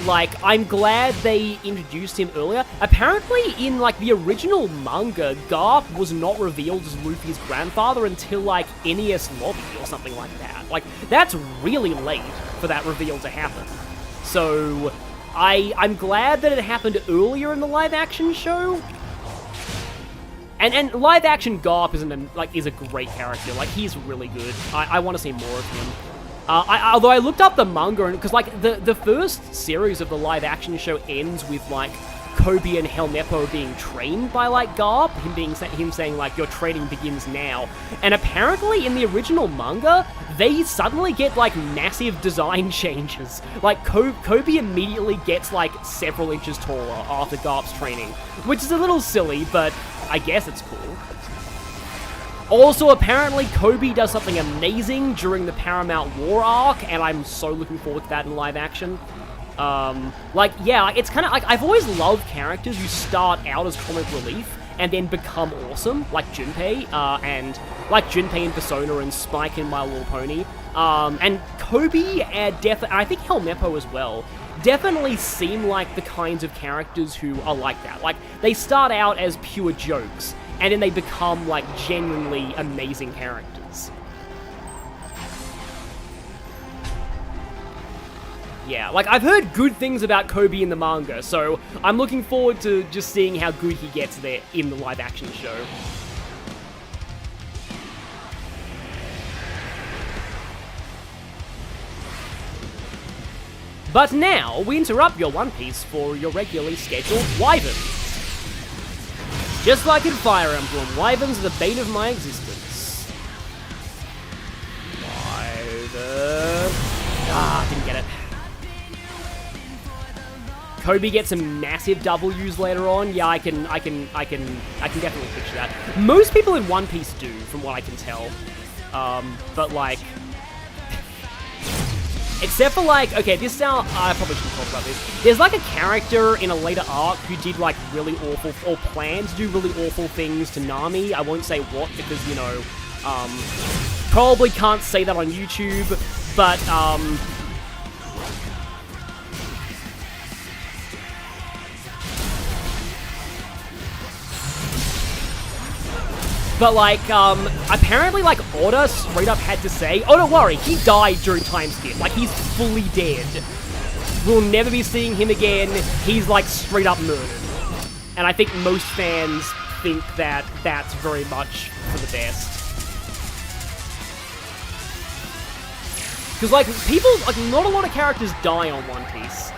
like, I'm glad they introduced him earlier. Apparently, in, like, the original manga, Garp was not revealed as Luffy's grandfather until, like, NES Lobby or something like that. Like, that's really late for that reveal to happen. So, I'm glad that it happened earlier in the live-action show. And live-action Garp is a great character. Like, he's really good. I want to see more of him. Although I looked up the manga, because, like, the first series of the live-action show ends with, like, Kobe and Helmeppo being trained by, like, Garp, him saying, like, your training begins now. And apparently, in the original manga, they suddenly get, like, massive design changes. Like, Kobe immediately gets, like, several inches taller after Garp's training, which is a little silly, but I guess it's cool. Also, apparently, Kobe does something amazing during the Paramount War arc, and I'm so looking forward to that in live action. Like, yeah, it's kind of like, I've always loved characters who start out as comic relief and then become awesome, like Junpei, and like Junpei in Persona and Spike in My Little Pony. And Kobe, and I think Helmeppo as well, definitely seem like the kinds of characters who are like that. Like, they start out as pure jokes, and then they become, like, genuinely amazing characters. Yeah, like, I've heard good things about Kobe in the manga, so I'm looking forward to just seeing how good he gets there in the live-action show. But now, we interrupt your One Piece for your regularly scheduled Wyvern. Just like in Fire Emblem, Wyverns are the bane of my existence. Wyvern... Ah, didn't get it. Kobe gets some massive W's later on. Yeah, I can definitely picture that. Most people in One Piece do, from what I can tell. But like, except for like, okay, this sound, I probably shouldn't talk about this. There's like a character in a later arc who did like really awful, or planned to do really awful things to Nami. I won't say what because, you know, probably can't say that on YouTube, but, but, like, apparently, like, Oda straight up had to say, oh, don't worry, he died during time skip. Like, he's fully dead. We'll never be seeing him again. He's, like, straight up murdered. And I think most fans think that that's very much for the best. Because, like, people, like, not a lot of characters die on One Piece.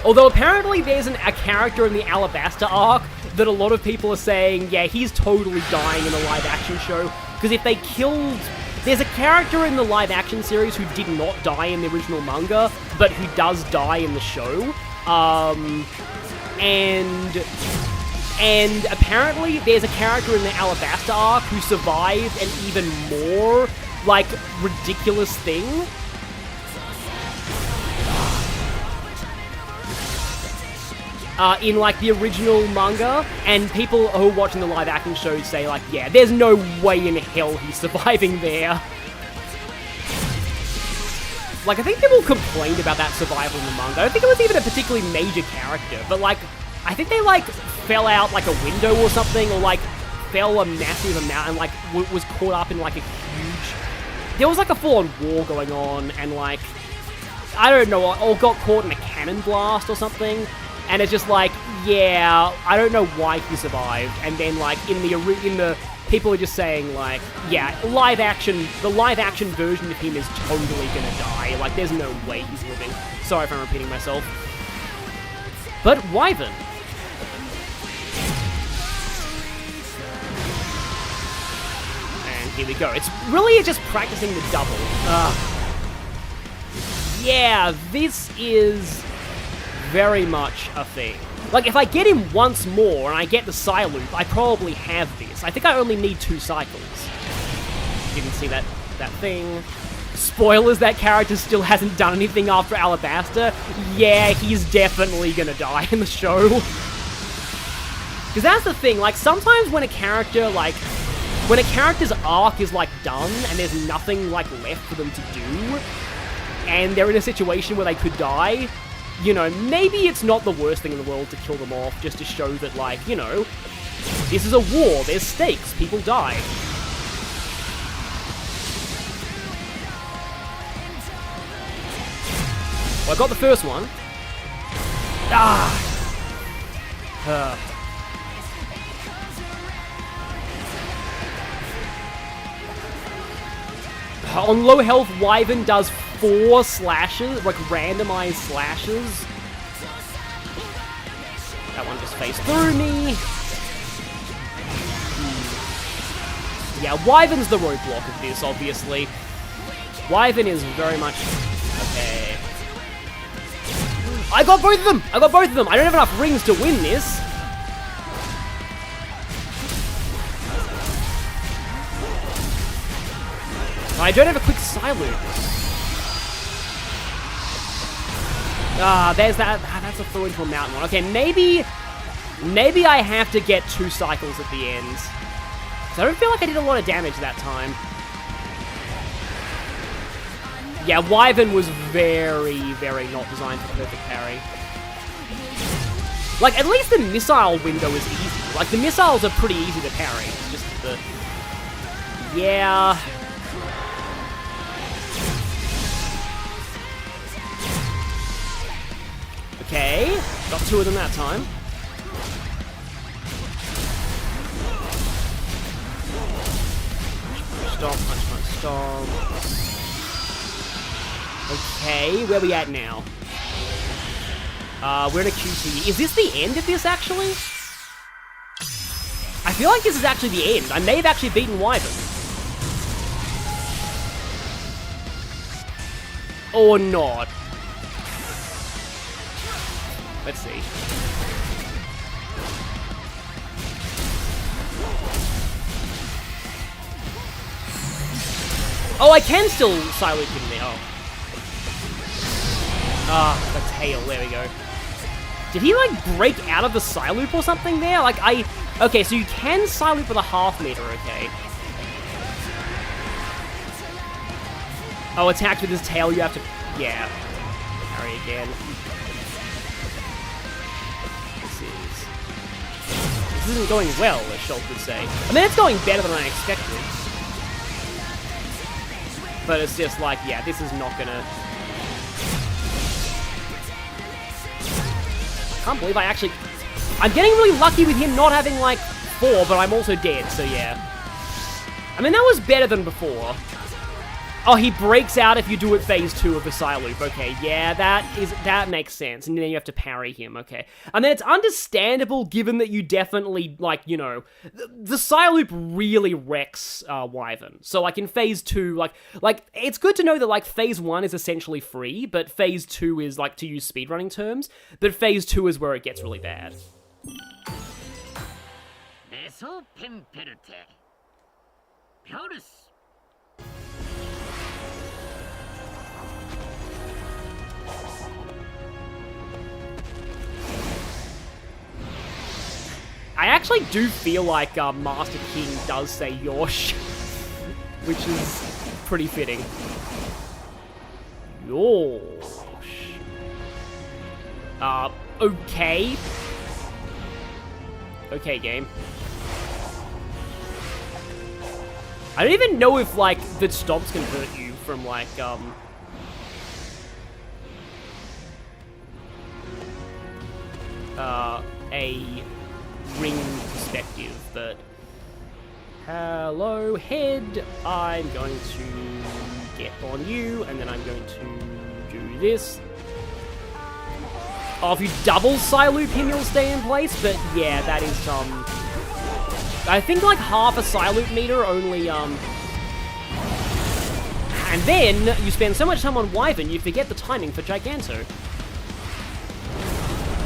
Although apparently there's a character in the Alabasta arc that a lot of people are saying, yeah, he's totally dying in the live-action show. Because if they killed... There's a character in the live-action series who did not die in the original manga, but who does die in the show. And apparently there's a character in the Alabasta arc who survived an even more, like, ridiculous thing. In, like, the original manga, and people who are watching the live-action shows say, like, yeah, there's no way in hell he's surviving there. Like, I think people complained about that survival in the manga. I don't think it was even a particularly major character, but, like, I think they, like, fell out, like, a window or something, or, like, fell a massive amount, and, like, was caught up in, like, a huge... There was, like, a full-on war going on, and, like, I don't know, or got caught in a cannon blast or something, and it's just like, yeah, I don't know why he survived. And then like in the people are just saying like, yeah, the live action version of him is totally gonna die. Like there's no way he's living. Sorry if I'm repeating myself. But Wyvern. And here we go. It's really just practicing the double. Yeah, this is very much a thing. Like, if I get him once more and I get the Psy Loop, I probably have this. I think I only need 2 cycles. Didn't see that thing. Spoilers, that character still hasn't done anything after Alabaster. Yeah, he's definitely gonna die in the show. Because that's the thing, like, sometimes when a character, like, when a character's arc is, like, done and there's nothing, like, left for them to do, and they're in a situation where they could die, you know, maybe it's not the worst thing in the world to kill them off, just to show that, like, you know, this is a war, there's stakes, people die. Well, I got the first one. On low health, Wyvern does 4 slashes, like randomized slashes. That one just phased through me. Yeah, Wyvern's the roadblock of this, obviously. Wyvern is very much... Okay. I got both of them! I got both of them! I don't have enough rings to win this. I don't have a quick Psy Loop. There's that. That's a throw into a mountain one. Okay, maybe I have to get 2 cycles at the end. So I don't feel like I did a lot of damage that time. Yeah, Wyvern was very, very not designed for perfect parry. Like, at least the missile window is easy. Like, the missiles are pretty easy to parry. Just the... Yeah... Okay, got 2 of them that time. Stomp, punch, punch, stomp. Okay, where are we at now? We're in a QT. Is this the end of this, actually? I feel like this is actually the end. I may have actually beaten Wyvern. Or not. Let's see. Oh, I can still Psy Loop him there. Oh. The tail. There we go. Did he, like, break out of the Psy Loop or something there? Like, Okay, so you can Psy Loop with a half meter, okay. Oh, attacked with his tail, you have to... Yeah. Parry again. This isn't going well, as Schultz would say. I mean, it's going better than I expected. But it's just like, yeah, this is not gonna... I can't believe I actually... I'm getting really lucky with him not having, like, 4, but I'm also dead, so yeah. I mean, that was better than before. Oh, he breaks out if you do it phase 2 of the Psy Loop. Okay, yeah, that makes sense. And then you have to parry him, okay. And then it's understandable given that you definitely, like, you know, the Psy Loop really wrecks Wyvern. So, like, in phase 2, like, it's good to know that, like, phase 1 is essentially free, but phase 2 is, like, to use speedrunning terms, but phase 2 is where it gets really bad. I actually do feel like Master King does say Yosh, which is pretty fitting. Yosh. Okay. Okay, game. I don't even know if, like, the stomps can hurt you from, like, a ring perspective, but hello head, I'm going to get on you, and then I'm going to do this. Oh, if you double Psyloop him, he'll stay in place, but yeah, that is, I think like half a Psyloop meter only, and then you spend so much time on Wyvern, you forget the timing for Giganto.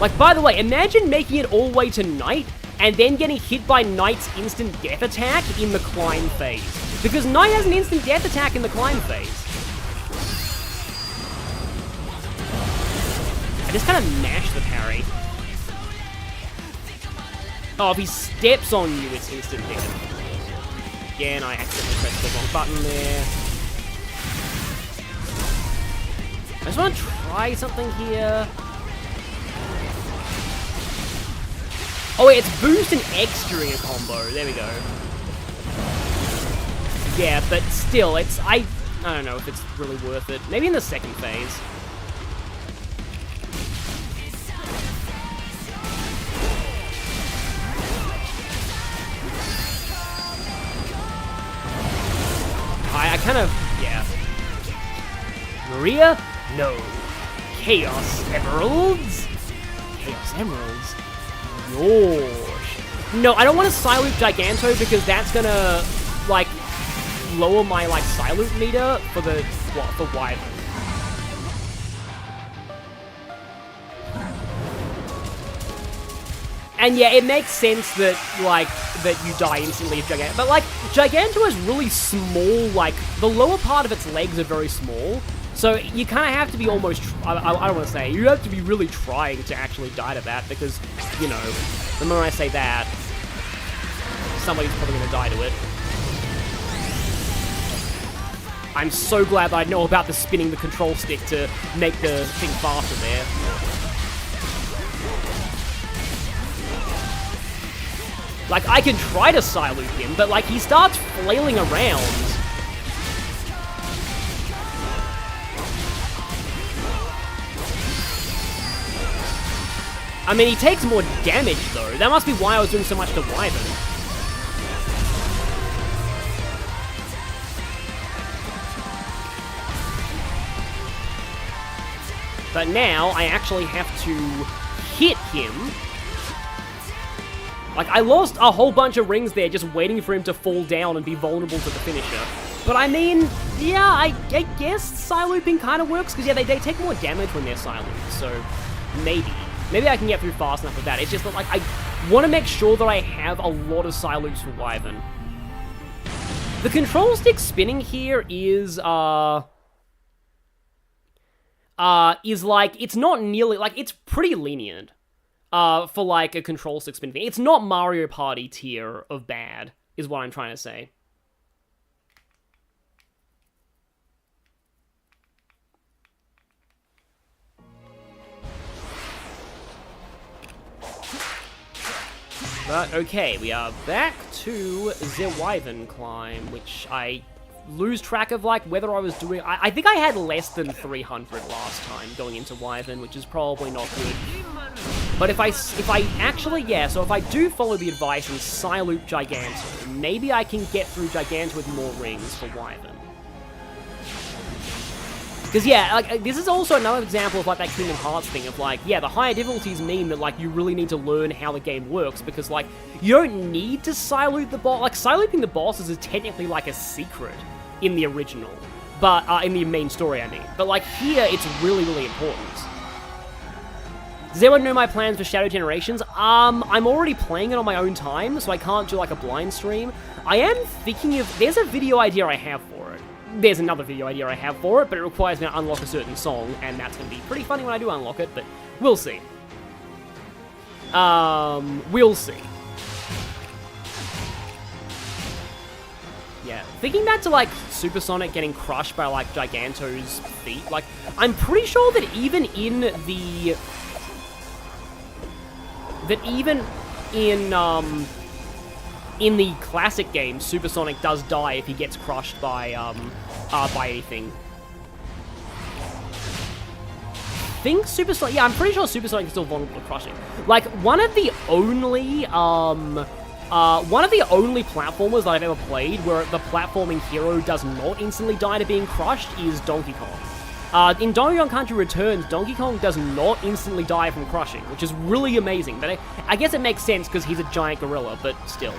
Like, by the way, imagine making it all the way to Knight, and then getting hit by Knight's instant death attack in the climb phase. Because Knight has an instant death attack in the climb phase. I just kind of mash the parry. Oh, if he steps on you, it's instant death. Again, I accidentally pressed the wrong button there. I just want to try something here. Oh wait, it's boost and X during a combo. There we go. Yeah, but still, it's... I don't know if it's really worth it. Maybe in the second phase. I kind of... yeah. Maria? No. Chaos Emeralds? Chaos Emeralds? Gosh. No, I don't want to Psyloop Giganto because that's gonna, like, lower my, like, Psyloop meter for the, what, for Wyvern. And yeah, it makes sense that, like, that you die instantly if Giganto, but, like, Giganto is really small, like, the lower part of its legs are very small, so you kind of have to be almost, I don't want to say, you have to be really trying to actually die to that, because, you know, the moment I say that, somebody's probably going to die to it. I'm so glad that I know about the spinning the control stick to make the thing faster there. Like, I can try to Psyloop him, but, like, he starts flailing around. I mean, he takes more damage, though. That must be why I was doing so much to Wyvern. But now, I actually have to hit him. Like, I lost a whole bunch of rings there just waiting for him to fall down and be vulnerable to the finisher. But I mean, yeah, I guess Psylooping kind of works, because yeah, they take more damage when they're Psylooped, so maybe. Maybe I can get through fast enough with that. It's just that, like, I want to make sure that I have a lot of Psyloops for Wyvern. The control stick spinning here is like, it's not nearly, like, it's pretty lenient. For, like, a control stick spin thing. It's not Mario Party tier of bad, is what I'm trying to say. But, okay, we are back to the Wyvern climb, which I lose track of, like, whether I was doing... I think I had less than 300 last time going into Wyvern, which is probably not good. But if I actually, yeah, so if I do follow the advice and Psyloop Giganto, maybe I can get through Giganto with more rings for Wyvern. Because, yeah, like, this is also another example of, like, that Kingdom Hearts thing of, like, yeah, the higher difficulties mean that, like, you really need to learn how the game works, because, like, you don't need to Psyloop the boss. Like, Psylooping the bosses is technically, like, a secret in the original. But, in the main story, I mean. But, like, here, it's really, really important. Does anyone know my plans for Shadow Generations? I'm already playing it on my own time, so I can't do, like, a blind stream. I am thinking of... There's a video idea I have for it. There's another video idea I have for it, but it requires me to unlock a certain song, and that's going to be pretty funny when I do unlock it, but we'll see. We'll see. Yeah, thinking back to, like, Supersonic getting crushed by, like, Giganto's feet, like, I'm pretty sure that even in the... in the classic game, Supersonic does die if he gets crushed by anything. think Super Sonic... Yeah, I'm pretty sure Super Sonic is still vulnerable to crushing. Like, one of the only platformers that I've ever played where the platforming hero does not instantly die to being crushed is Donkey Kong. In Donkey Kong Country Returns, Donkey Kong does not instantly die from crushing, which is really amazing. But I guess it makes sense because he's a giant gorilla, but still.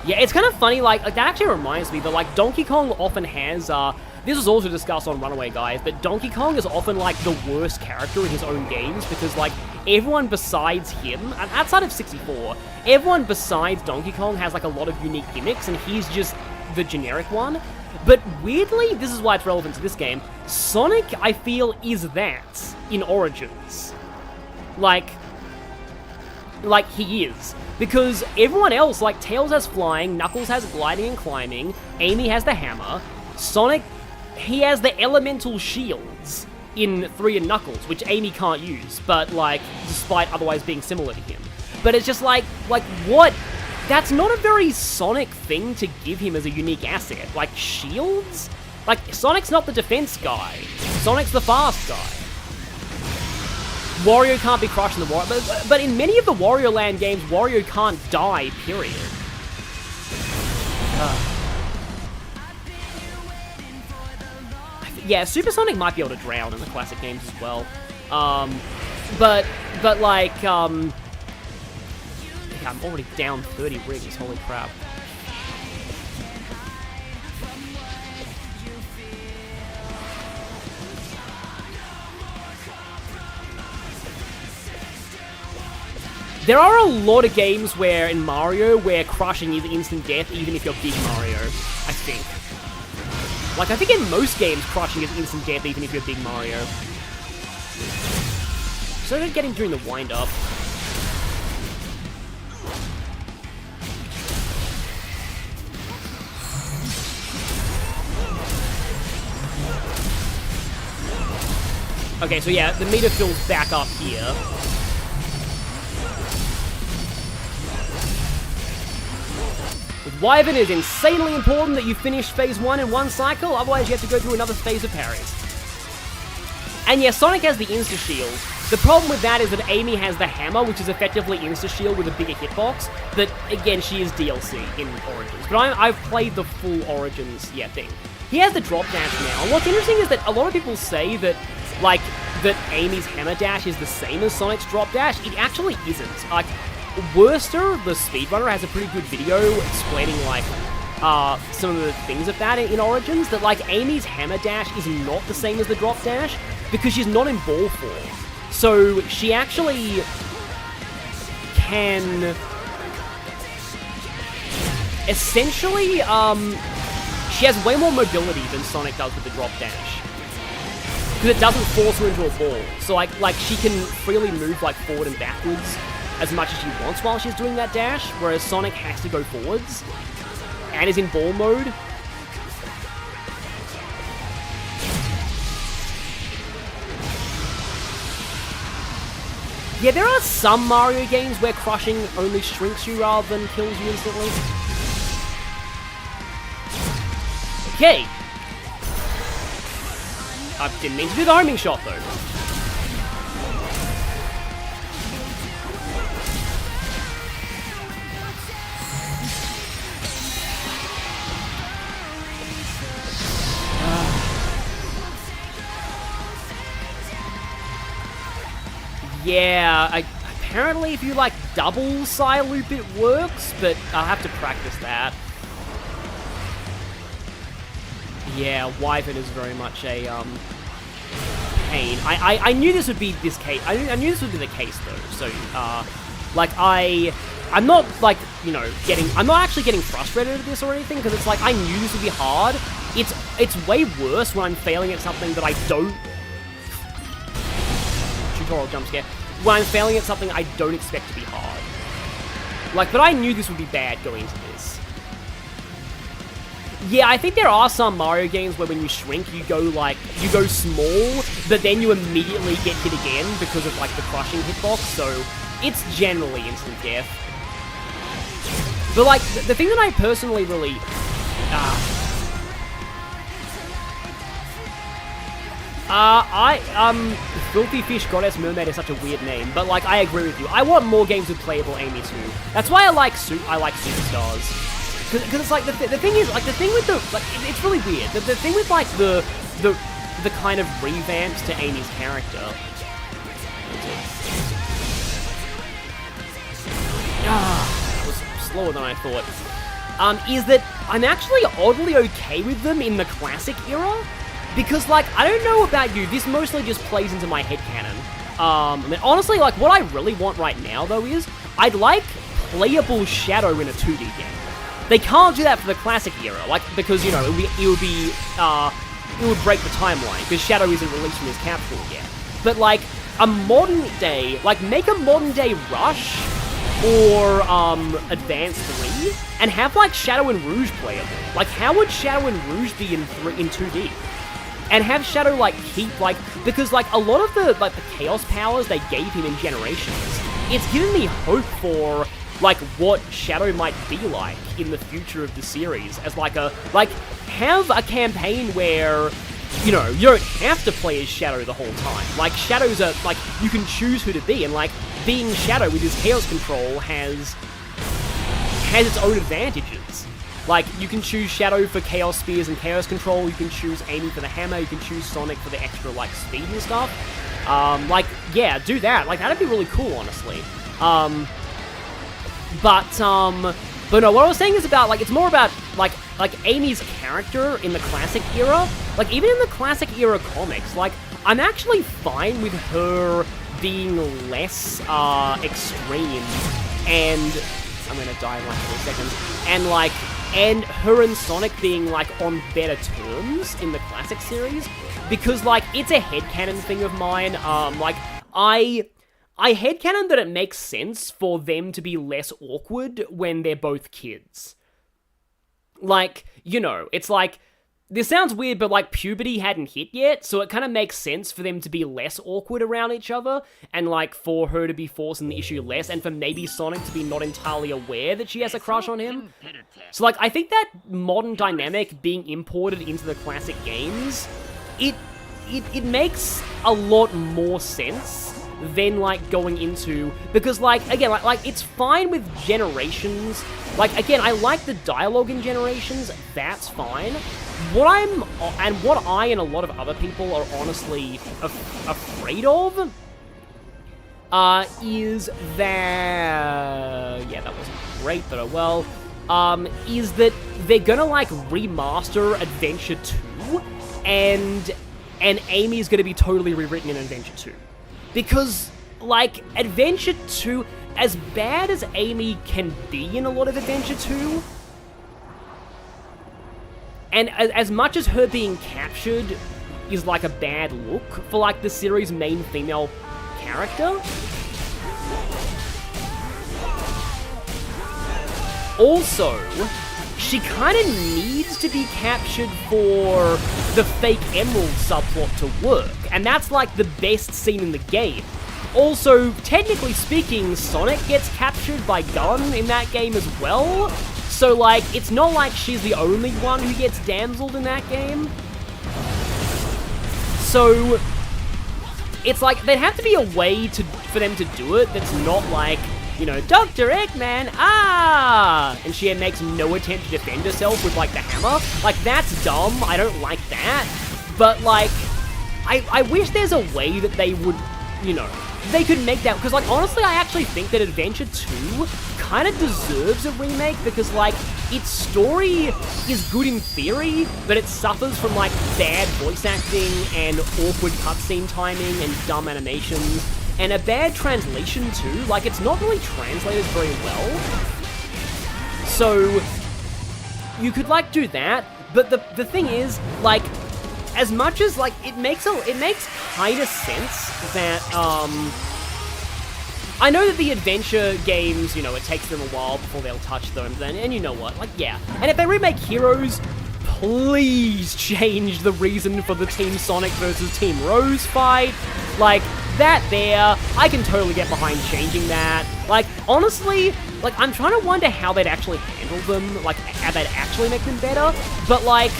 Yeah, it's kind of funny, like, that actually reminds me that, like, Donkey Kong often has, this was also discussed on Runaway Guys, but Donkey Kong is often, like, the worst character in his own games, because, like, everyone besides him, and outside of 64, everyone besides Donkey Kong has, like, a lot of unique gimmicks, and he's just the generic one. But weirdly, this is why it's relevant to this game, Sonic, I feel, is that in Origins. Like, he is. Because everyone else, like, Tails has flying, Knuckles has gliding and climbing, Amy has the hammer, Sonic, he has the elemental shields in 3 and Knuckles, which Amy can't use, but, like, despite otherwise being similar to him. But it's just like, what? That's not a very Sonic thing to give him as a unique asset. Like, shields? Like, Sonic's not the defense guy. Sonic's the fast guy. Wario can't be crushed in the Wario... But in many of the Wario Land games, Wario can't die, period. Yeah, Super Sonic might be able to drown in the classic games as well. But like, yeah, I'm already down 30 rings, holy crap. There are a lot of games where, in Mario, where crushing is instant death even if you're Big Mario, I think. Like, I think in most games, crushing is instant death even if you're Big Mario. So I get him during the wind-up. Okay, so yeah, the meter fills back up here. With Wyvern, it is insanely important that you finish phase 1 in one cycle, otherwise you have to go through another phase of parries. And yeah, Sonic has the insta-shield. The problem with that is that Amy has the hammer, which is effectively insta-shield with a bigger hitbox, but again, she is DLC in Origins. But I've played the full Origins, thing. He has the drop dash now, and what's interesting is that a lot of people say that, like, that Amy's hammer dash is the same as Sonic's drop dash. It actually isn't. Like, Worster, the speedrunner, has a pretty good video explaining, like, some of the things of that in Origins, that, like, Amy's hammer dash is not the same as the drop dash, because she's not in ball form. So, she actually can... Essentially, she has way more mobility than Sonic does with the drop dash. Because it doesn't force her into a ball. So, like she can freely move, like, forward and backwards as much as she wants while she's doing that dash, whereas Sonic has to go forwards and is in ball mode. Yeah, there are some Mario games where crushing only shrinks you rather than kills you instantly. Okay. I didn't mean to do the homing shot, though. Yeah, apparently if you, like, double side loop it works, but I'll have to practice that. Yeah, Wyvern is very much a, pain. I knew this would be this case. I knew this would be the case, though, so, like, I'm not, like, you know, I'm not actually getting frustrated at this or anything, because it's like, I knew this would be hard. It's way worse when I'm failing at something that I don't... Tutorial jump scare. When I'm failing at something I don't expect to be hard. Like, but I knew this would be bad going into this. Yeah, I think there are some Mario games where when you shrink, you go small, but then you immediately get hit again because of, like, the crushing hitbox, so it's generally instant death. But, like, the thing that I personally really Filthy Fish Goddess Mermaid is such a weird name, but like I agree with you. I want more games with playable Amy too. That's why I like Superstars, because it's like the thing is like the thing with the like it's really weird. The thing with like the kind of revamps to Amy's character. That was slower than I thought. Is that I'm actually oddly okay with them in the classic era. Because, like, I don't know about you, this mostly just plays into my headcanon. I mean, honestly, like, what I really want right now, though, is I'd like playable Shadow in a 2D game. They can't do that for the classic era, like, because, you know, it would break the timeline, because Shadow isn't released from his capsule yet. But, like, a modern day, like, make a modern day Rush or Advance 3, and have, like, Shadow and Rouge playable. Like, how would Shadow and Rouge be in 2D? And have Shadow, like, keep, like, because, like, a lot of the Chaos powers they gave him in Generations, it's given me hope for, like, what Shadow might be like in the future of the series, as, like, have a campaign where, you know, you don't have to play as Shadow the whole time. Like, Shadows are, like, you can choose who to be, and, like, being Shadow with his Chaos control has its own advantages. Like, you can choose Shadow for Chaos Spears and Chaos Control, you can choose Amy for the Hammer, you can choose Sonic for the extra, like, speed and stuff. Like, yeah, do that. Like, that'd be really cool, honestly. But no, what I was saying is about, like, it's more about, like Amy's character in the classic era. Like, even in the classic era comics, like, I'm actually fine with her being less, extreme, and I'm gonna die in, like, 4 seconds, and her and Sonic being, like, on better terms in the classic series, because, like, it's a headcanon thing of mine. Like, I headcanon that it makes sense for them to be less awkward when they're both kids. Like, you know, it's like, this sounds weird, but, like, puberty hadn't hit yet, so it kind of makes sense for them to be less awkward around each other, and, like, for her to be forcing the issue less, and for maybe Sonic to be not entirely aware that she has a crush on him. So, like, I think that modern dynamic being imported into the classic games, it makes a lot more sense than, like, going into, because, like, again, like it's fine with Generations. Like, again, I like the dialogue in Generations, that's fine. What I and a lot of other people are honestly afraid of, is that, yeah, that wasn't great, but oh well, is that they're gonna, like, remaster Adventure 2, and Amy's gonna be totally rewritten in Adventure 2. Because, like, Adventure 2, as bad as Amy can be in a lot of Adventure 2, and as much as her being captured is, like, a bad look for, like, the series' main female character, also, she kind of needs to be captured for the fake Emerald subplot to work, and that's, like, the best scene in the game. Also, technically speaking, Sonic gets captured by Gun in that game as well, so, like, it's not like she's the only one who gets damseled in that game. So, it's like, there'd have to be a way for them to do it that's not like, you know, Dr. Eggman, and she makes no attempt to defend herself with, like, the hammer. Like, that's dumb, I don't like that. But, like, I wish there's a way that they would, you know, they could make that, because, like, honestly, I actually think that Adventure 2 kind of deserves a remake, because, like, its story is good in theory, but it suffers from, like, bad voice acting, and awkward cutscene timing, and dumb animations, and a bad translation, too. Like, it's not really translated very well. So, you could, like, do that, but the thing is, like, as much as, like, it makes kind of sense that, I know that the adventure games, you know, it takes them a while before they'll touch them, and you know what, like, yeah. And if they remake Heroes, please change the reason for the Team Sonic versus Team Rose fight. Like, that there, I can totally get behind changing that. Like, honestly, like, I'm trying to wonder how they'd actually handle handle them, like, that actually make them better, but like,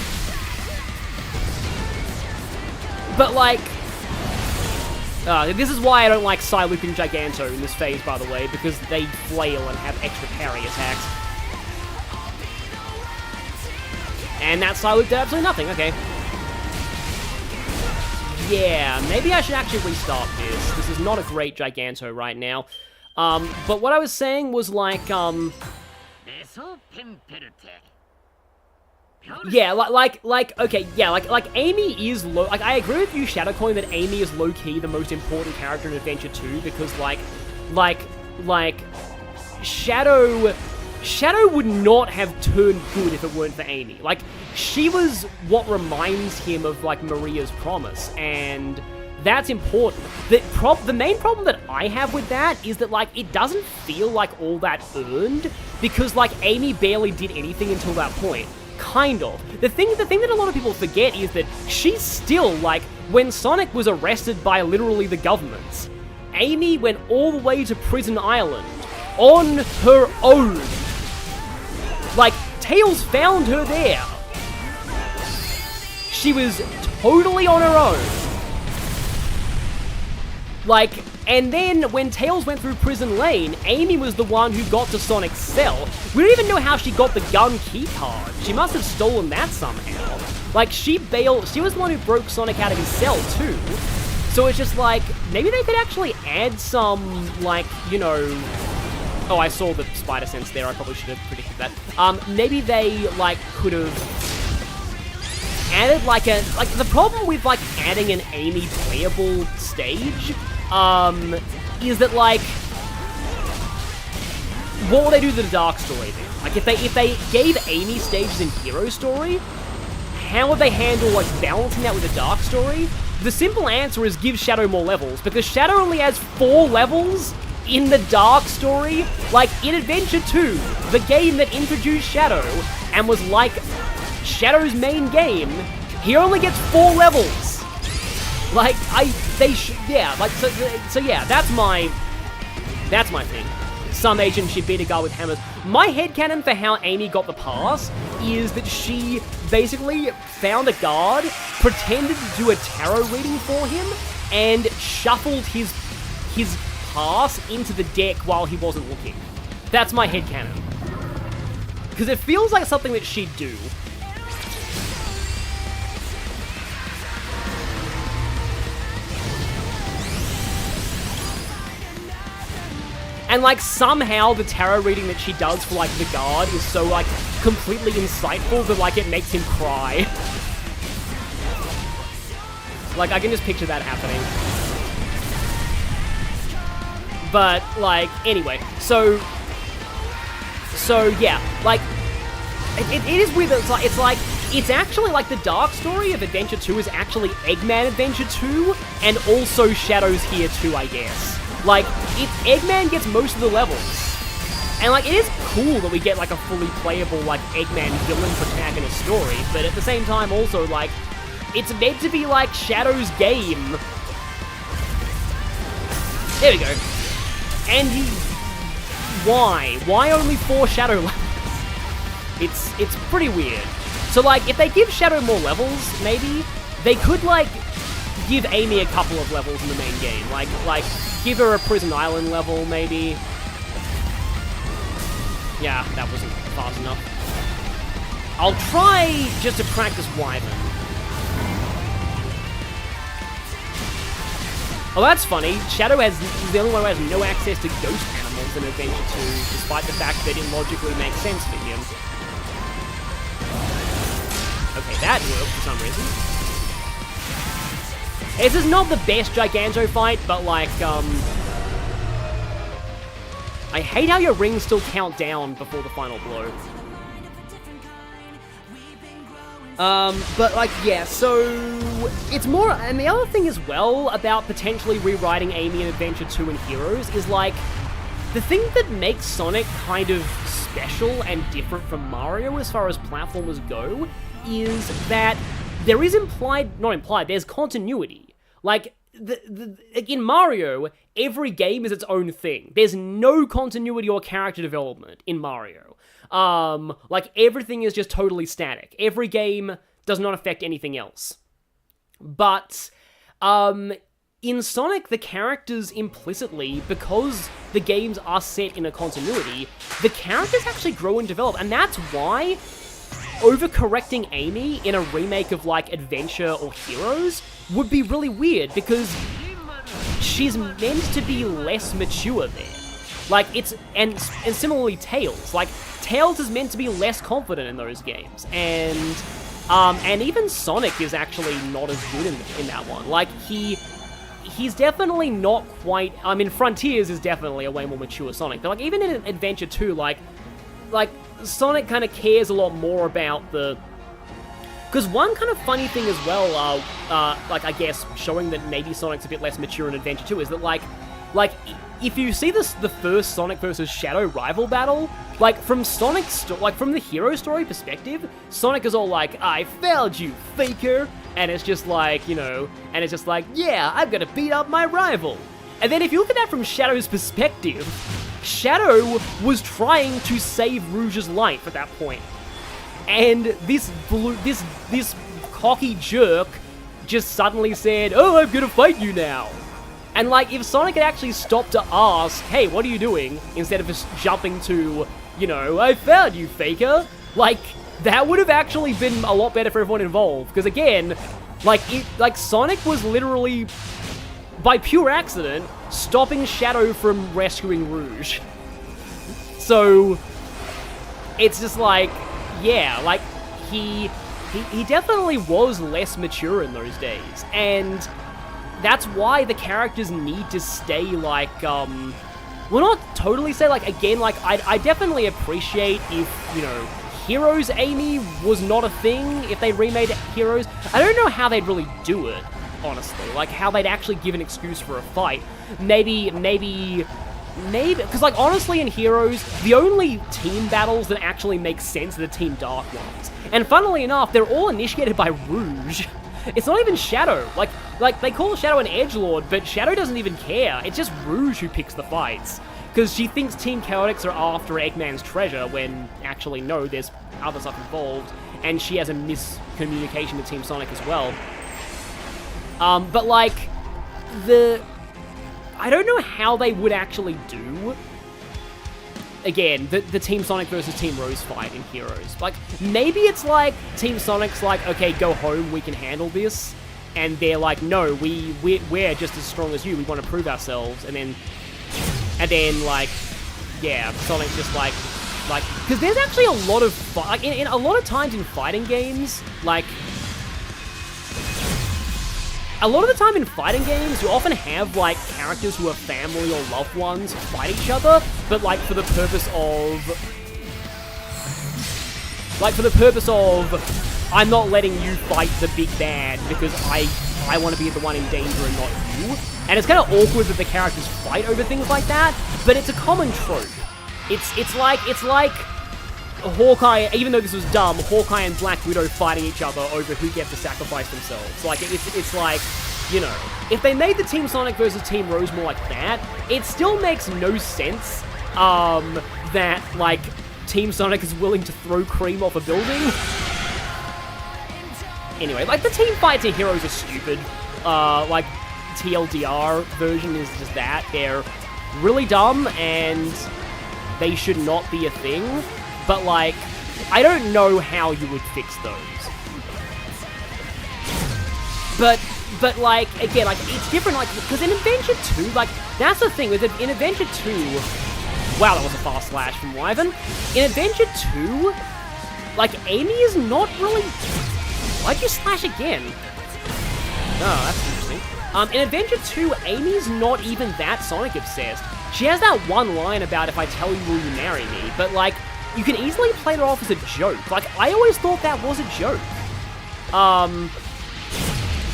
this is why I don't like Psylocke and Giganto in this phase, by the way, because they flail and have extra parry attacks. And that Psylocke did absolutely nothing, okay. Yeah, maybe I should actually restart this. This is not a great Giganto right now. But what I was saying was like, yeah, okay, yeah, like Amy is low, like, I agree with you, Shadowcoin, that Amy is low-key the most important character in Adventure 2, because, like, Shadow would not have turned good if it weren't for Amy. Like, she was what reminds him of, like, Maria's promise, and that's important. The main problem that I have with that is that, like, it doesn't feel like all that earned, because, like, Amy barely did anything until that point. Kind of. The thing that a lot of people forget is that she's still, like, when Sonic was arrested by literally the government, Amy went all the way to Prison Island on her own. Like, Tails found her there. She was totally on her own. Like, and then when Tails went through Prison Lane, Amy was the one who got to Sonic's cell. We don't even know how she got the gun keycard. She must have stolen that somehow. Like, she was the one who broke Sonic out of his cell too. So it's just like, maybe they could actually add some, like, you know... Oh, I saw the spider sense there. I probably should have predicted that. Maybe they, like, could have added, the problem with, like, adding an Amy playable stage, is that, like, what would they do to the Dark Story then? Like, if they gave Amy stages in Hero Story, how would they handle, like, balancing that with the Dark Story? The simple answer is give Shadow more levels, because Shadow only has 4 levels in the Dark Story. Like, in Adventure 2, the game that introduced Shadow, and was like Shadow's main game, he only gets 4 levels. Like, yeah, like, so yeah, that's my thing. Some agent should beat a guy with hammers. My headcanon for how Amy got the pass is that she basically found a guard, pretended to do a tarot reading for him, and shuffled his pass into the deck while he wasn't looking. That's my headcanon. Because it feels like something that she'd do. And, like, somehow the tarot reading that she does for, like, the guard is so, like, completely insightful that, like, it makes him cry. Like, I can just picture that happening. But, like, anyway, so yeah, like, it is weird that it's actually, like, the Dark Story of Adventure 2 is actually Eggman Adventure 2, and also Shadow's here too, I guess. Like, Eggman gets most of the levels. And, like, it is cool that we get, like, a fully playable, like, Eggman villain protagonist story, but at the same time, also, like, it's meant to be, like, Shadow's game. There we go. And why? Why only 4 Shadow levels? It's pretty weird. So, like, if they give Shadow more levels, maybe, they could, like, give Amy a couple of levels in the main game. Like, give her a Prison Island level, maybe. Yeah, that wasn't fast enough. I'll try just to practice Wyvern. Oh, that's funny. Shadow is the only one who has no access to ghost animals in Adventure 2, despite the fact that it logically makes sense for him. Okay, that worked for some reason. This is not the best Giganto fight, but, like, I hate how your rings still count down before the final blow. But, like, yeah, so it's more, and the other thing as well about potentially rewriting Amy in Adventure 2 and Heroes is, like, the thing that makes Sonic kind of special and different from Mario as far as platformers go is that there is there's continuity. Like, in Mario, every game is its own thing. There's no continuity or character development in Mario. Like, everything is just totally static. Every game does not affect anything else. But, in Sonic, the characters implicitly, because the games are set in a continuity, the characters actually grow and develop, and that's why overcorrecting Amy in a remake of, like, Adventure or Heroes would be really weird, because she's meant to be less mature there. Like, and similarly Tails. Like, Tails is meant to be less confident in those games, and even Sonic is actually not as good in that one. Like, he's definitely not quite... I mean, Frontiers is definitely a way more mature Sonic, but, like, even in Adventure 2, like Sonic kind of cares a lot more about the... Because one kind of funny thing as well, like, I guess, showing that maybe Sonic's a bit less mature in Adventure 2 is that, like, if you see the first Sonic versus Shadow rival battle, like, from Sonic's, from the hero story perspective, Sonic is all like, I failed you, faker, and it's just like, you know, and it's just like, yeah, I'm gonna beat up my rival. And then if you look at that from Shadow's perspective, Shadow was trying to save Rouge's life at that point. And this cocky jerk just suddenly said, oh, I'm gonna fight you now. And, like, if Sonic had actually stopped to ask, hey, what are you doing? Instead of just jumping to, you know, I found you, faker. Like, that would have actually been a lot better for everyone involved. Because, again, like, Sonic was literally, by pure accident, stopping Shadow from rescuing Rouge. So, it's just like, yeah, like, he definitely was less mature in those days. And that's why the characters need to stay, like, well, not totally say, like, again, like, I definitely appreciate if, you know, Heroes Amy was not a thing, if they remade Heroes. I don't know how they'd really do it, honestly. Like, how they'd actually give an excuse for a fight. Maybe, because, like, honestly, in Heroes, the only team battles that actually make sense are the Team Dark ones. And funnily enough, they're all initiated by Rouge. It's not even Shadow. Like, they call Shadow an edgelord, but Shadow doesn't even care. It's just Rouge who picks the fights. Because she thinks Team Chaotix are after Eggman's treasure, when actually, no, there's other stuff involved. And she has a miscommunication with Team Sonic as well. But, like, I don't know how they would actually do, again, the Team Sonic versus Team Rose fight in Heroes. Like, maybe it's like, Team Sonic's like, okay, go home, we can handle this. And they're like, no, we're just as strong as you, we want to prove ourselves. And then, like, yeah, Sonic's just like, because there's actually a lot of, like, in a lot of times in fighting games, like, a lot of the time in fighting games, you often have, like, characters who are family or loved ones fight each other, but, like, for the purpose of, I'm not letting you fight the big bad because I want to be the one in danger and not you. And it's kind of awkward that the characters fight over things like that, but it's a common trope. It's like Hawkeye, even though this was dumb, Hawkeye and Black Widow fighting each other over who gets to sacrifice themselves. Like, it's like, you know, if they made the Team Sonic versus Team Rose more like that, it still makes no sense, that, like, Team Sonic is willing to throw cream off a building. Anyway, like, the team fights in Heroes are stupid. Like, TLDR version is just that. They're really dumb, and they should not be a thing. But, like, I don't know how you would fix those. But like, again, like, it's different, like, because in Adventure 2, like, that's the thing, with in Adventure 2, wow, that was a fast slash from Wyvern. In Adventure 2, like, Amy is not really, why'd you slash again? Oh, that's interesting. In Adventure 2, Amy's not even that Sonic obsessed. She has that one line about, if I tell you, will you marry me? But, like, you can easily play it off as a joke. Like, I always thought that was a joke.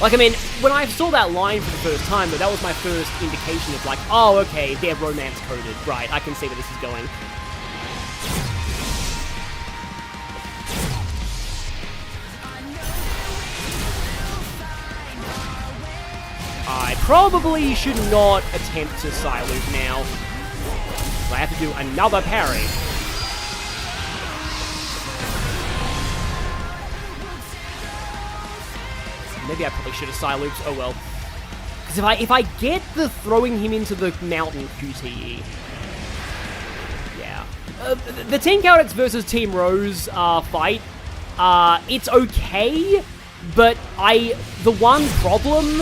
Like, I mean, when I saw that line for the first time, that was my first indication of, like, oh, okay, they're romance-coded. Right, I can see where this is going. I probably should not attempt to side loop now. I have to do another parry. Maybe I probably should have side looped. Oh well. Because if I get the throwing him into the mountain QTE, yeah. The Team Chaotix versus Team Rose fight, it's okay, but the one problem,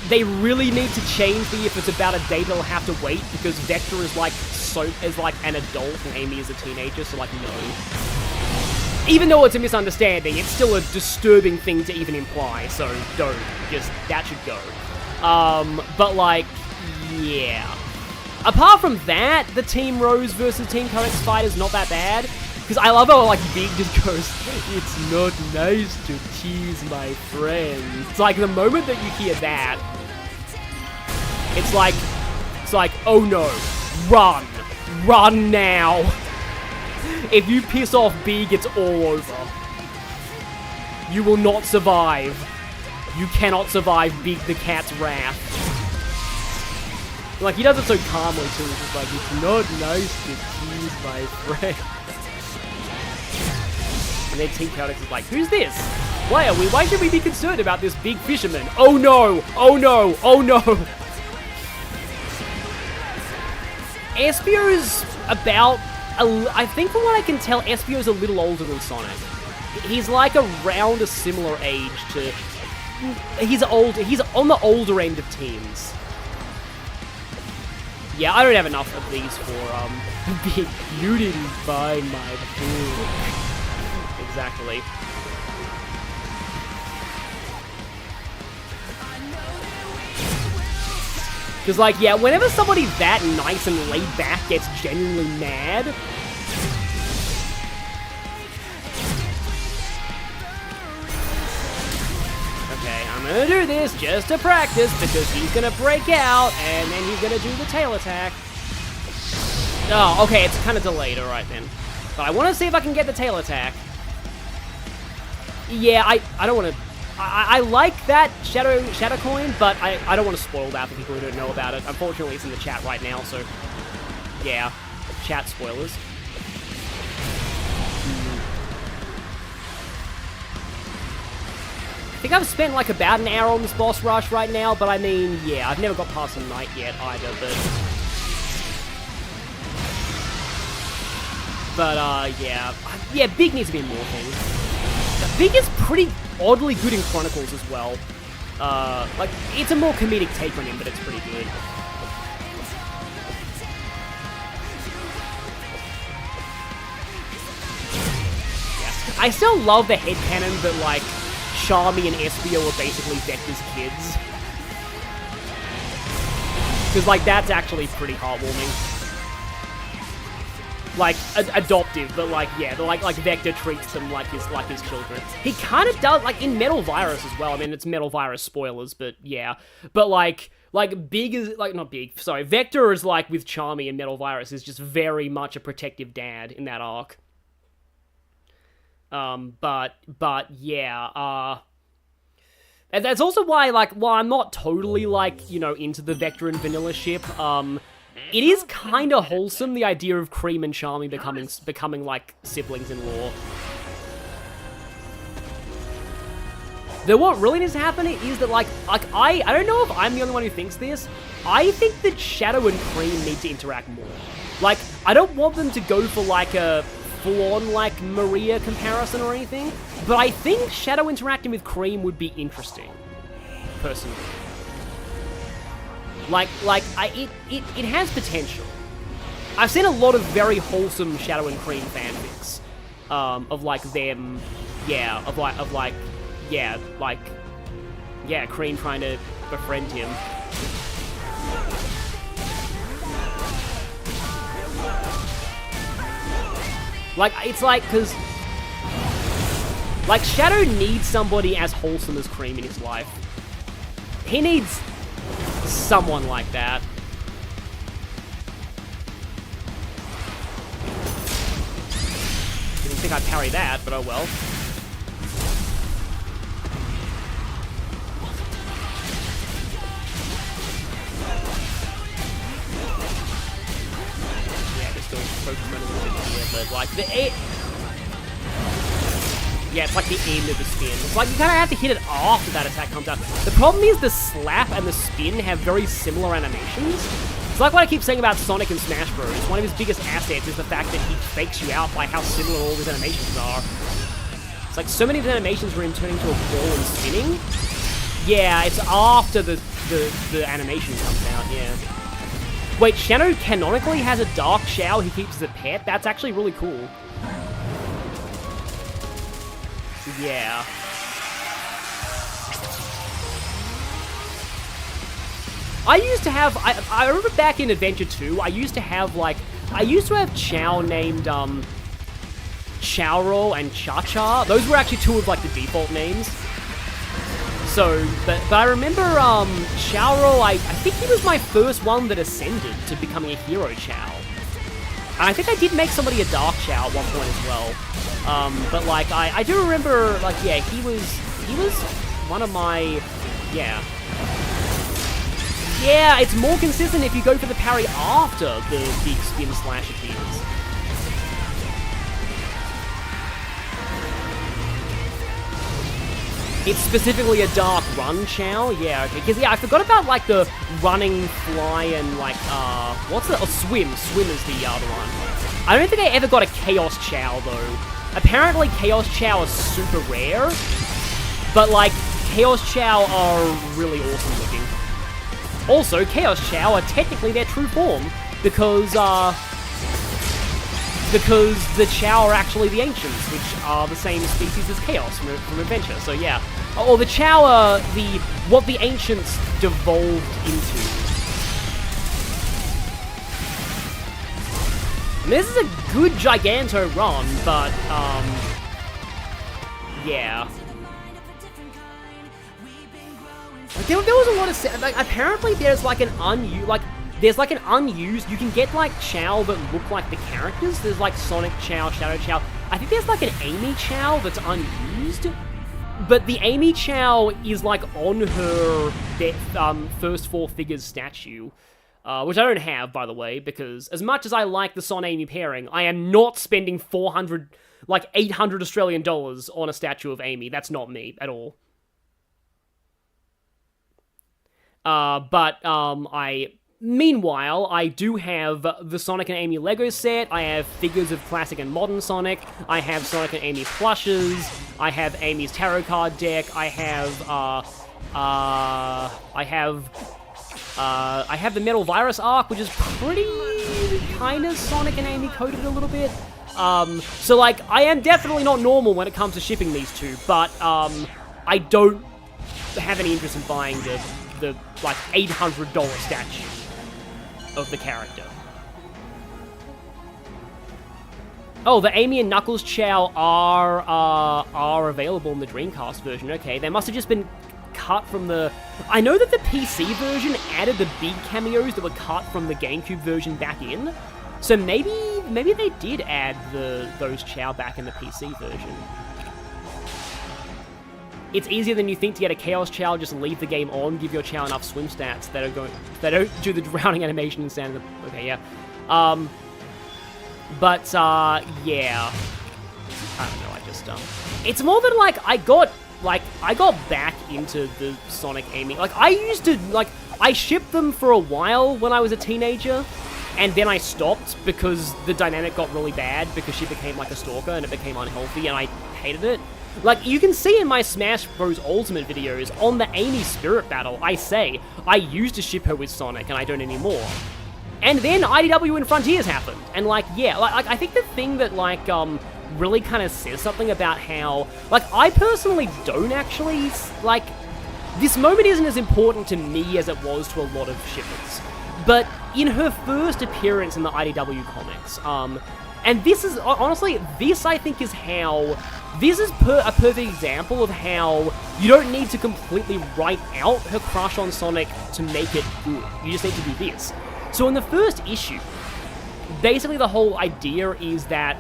they really need to change if it's about a date, they'll have to wait because Vector is like an adult and Amy is a teenager, so like no. Even though it's a misunderstanding, it's still a disturbing thing to even imply, so don't. Just, that should go. But like, yeah. Apart from that, the Team Rose versus Team Chaotix fight is not that bad. Because I love how, like, Big just goes, "It's not nice to tease my friends." It's like, the moment that you hear that, it's like, oh no, run. Run now. If you piss off Big, it's all over. You will not survive. You cannot survive Big the Cat's wrath. Like, he does it so calmly, too. It's just like, "It's not nice to tease my friends." And then Team Chaotix is like, "Who's this? Why should we be concerned about this big fisherman? Oh no! Oh no! Oh no!" Espio's about... I think from what I can tell, Espio's a little older than Sonic. He's like around a similar age to... He's on the older end of teens. Yeah, I don't have enough of these for, Big, you didn't find my book. Exactly. Because, like, yeah, whenever somebody that nice and laid back gets genuinely mad... Okay, I'm gonna do this just to practice, because he's gonna break out, and then he's gonna do the tail attack. Oh, okay, it's kind of delayed, alright then. But I want to see if I can get the tail attack. Yeah, I don't want to... I like that Shadow Coin, but I don't want to spoil that for people who don't know about it. Unfortunately, it's in the chat right now, so... Yeah, chat spoilers. I think I've spent like about an hour on this boss rush right now, but I mean, yeah, I've never got past the night yet either, but yeah. Yeah, Big needs to be more things. Big is pretty oddly good in Chronicles as well. Like, it's a more comedic take on him, but it's pretty good. Yeah. I still love the headcanon that, like, Charmy and Espio are basically Vector's kids. Because, like, that's actually pretty heartwarming. Like, adoptive, but, like, yeah, like Vector treats them like his children. He kind of does, like, in Metal Virus as well. I mean, it's Metal Virus spoilers, but, yeah. But, like, Big is, like, not Big, sorry, Vector is, like, with Charmy and Metal Virus, is just very much a protective dad in that arc. But, yeah, and that's also why, like, while I'm not totally, like, you know, into the Vector and Vanilla ship, it is kind of wholesome, the idea of Cream and Charmy becoming like, siblings-in-law. Though what really needs to happen is that, like I don't know if I'm the only one who thinks this, I think that Shadow and Cream need to interact more. Like, I don't want them to go for, like, a full-on, like, Maria comparison or anything, but I think Shadow interacting with Cream would be interesting, personally. It has potential. I've seen a lot of very wholesome Shadow and Cream fanfics, of, like, them, yeah, Cream trying to befriend him. Like, it's like, because, like, Shadow needs somebody as wholesome as Cream in his life. He needs someone like that. Didn't think I'd parry that, but oh well. Yeah, they're still focusing a little bit here, but like Yeah, it's like the end of the spin. It's like you kind of have to hit it after that attack comes out. The problem is the slap and the spin have very similar animations. It's like what I keep saying about Sonic and Smash Bros. One of his biggest assets is the fact that he fakes you out by how similar all his animations are. It's like so many of the animations were him turning to a ball and spinning. Yeah, it's after the animation comes out, yeah. Wait, Shadow canonically has a Dark Shao he keeps as a pet? That's actually really cool. Yeah. I used to have, I remember back in Adventure 2, I used to have Chao named, Chaoro and Cha-Cha. Those were actually two of, like, the default names. So, but I remember, Chaoro, I think he was my first one that ascended to becoming a Hero Chao. And I think I did make somebody a Dark Chao at one point as well. But, like, I do remember, like, yeah, he was one of my, yeah. Yeah, it's more consistent if you go for the parry after the big spin slash appears. It's specifically a Dark Run Chao? Yeah, okay. Because, yeah, I forgot about, like, the running, fly, and, like, what's the... Oh, swim. Swim is the other one. I don't think I ever got a Chaos Chao, though. Apparently, Chaos Chao is super rare. But, like, Chaos Chao are really awesome looking. Also, Chaos Chao are technically their true form. Because the Chao are actually the Ancients, which are the same species as Chaos from Adventure, so yeah. Or the Chao are what the Ancients devolved into. And this is a good Giganto run, but, yeah. There was a lot of... Like, apparently there's, like, an unused, you can get, like, Chao that look like the characters. There's, like, Sonic Chao, Shadow Chao. I think there's, like, an Amy Chao that's unused. But the Amy Chao is, like, on her first four figures statue. Which I don't have, by the way, because as much as I like the Son-Amy pairing, I am not spending 800 Australian dollars on a statue of Amy. That's not me at all. Meanwhile, I do have the Sonic and Amy Lego set, I have figures of classic and modern Sonic, I have Sonic and Amy plushes, I have Amy's tarot card deck, I have the Metal Virus arc, which is pretty kind of Sonic and Amy coded a little bit. So, like, I am definitely not normal when it comes to shipping these two, but, I don't have any interest in buying the like, $800 statue of the character. Oh, the Amy and Knuckles Chao are available in the Dreamcast version. Okay, they must have just been cut from the... I know that the PC version added the big cameos that were cut from the GameCube version back in. So maybe they did add those Chao back in the PC version. It's easier than you think to get a Chaos Chao, just leave the game on, give your Chao enough swim stats that don't do the drowning animation instead of the... Okay, yeah. Yeah. I don't know, I just, it's more than, like, I got back into the Sonic Amy. Like, I used to, like, I shipped them for a while when I was a teenager, and then I stopped because the dynamic got really bad because she became, like, a stalker and it became unhealthy and I hated it. Like, you can see in my Smash Bros. Ultimate videos, on the Amy Spirit Battle, I say, I used to ship her with Sonic, and I don't anymore. And then IDW and Frontiers happened, and, like, yeah, like, I think the thing that, like, really kind of says something about how, like, I personally don't actually, like, this moment isn't as important to me as it was to a lot of shippers. But in her first appearance in the IDW comics, and this is, honestly, this I think is how... This is a perfect example of how you don't need to completely write out her crush on Sonic to make it good. You just need to do this. So in the first issue, basically the whole idea is that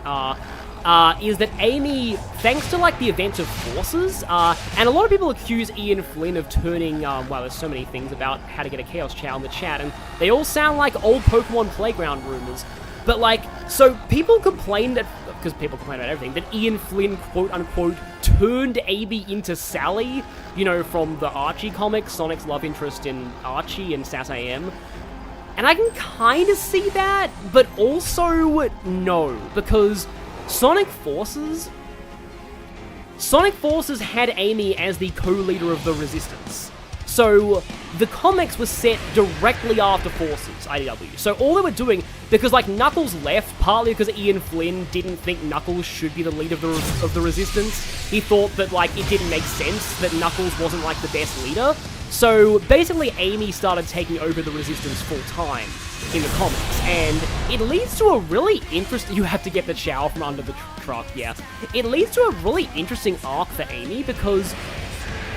Amy, thanks to, like, the event of Forces, and a lot of people accuse Ian Flynn of turning, well, there's so many things about how to get a Chaos Chao in the chat, and they all sound like old Pokemon Playground rumors. But, like, so people complained because people complain about everything, that Ian Flynn, quote-unquote, turned Amy into Sally, you know, from the Archie comics, Sonic's love interest in Archie and Sass AM. And I can kind of see that, but also no, because Sonic Forces had Amy as the co-leader of the Resistance. So the comics was set directly after Forces, IDW. So all they were doing, because like Knuckles left, partly because Ian Flynn didn't think Knuckles should be the leader of the Resistance. He thought that like it didn't make sense that Knuckles wasn't like the best leader. So basically Amy started taking over the Resistance full time in the comics, and it leads to a really interesting... You have to get the shower from under the truck, yeah. It leads to a really interesting arc for Amy, because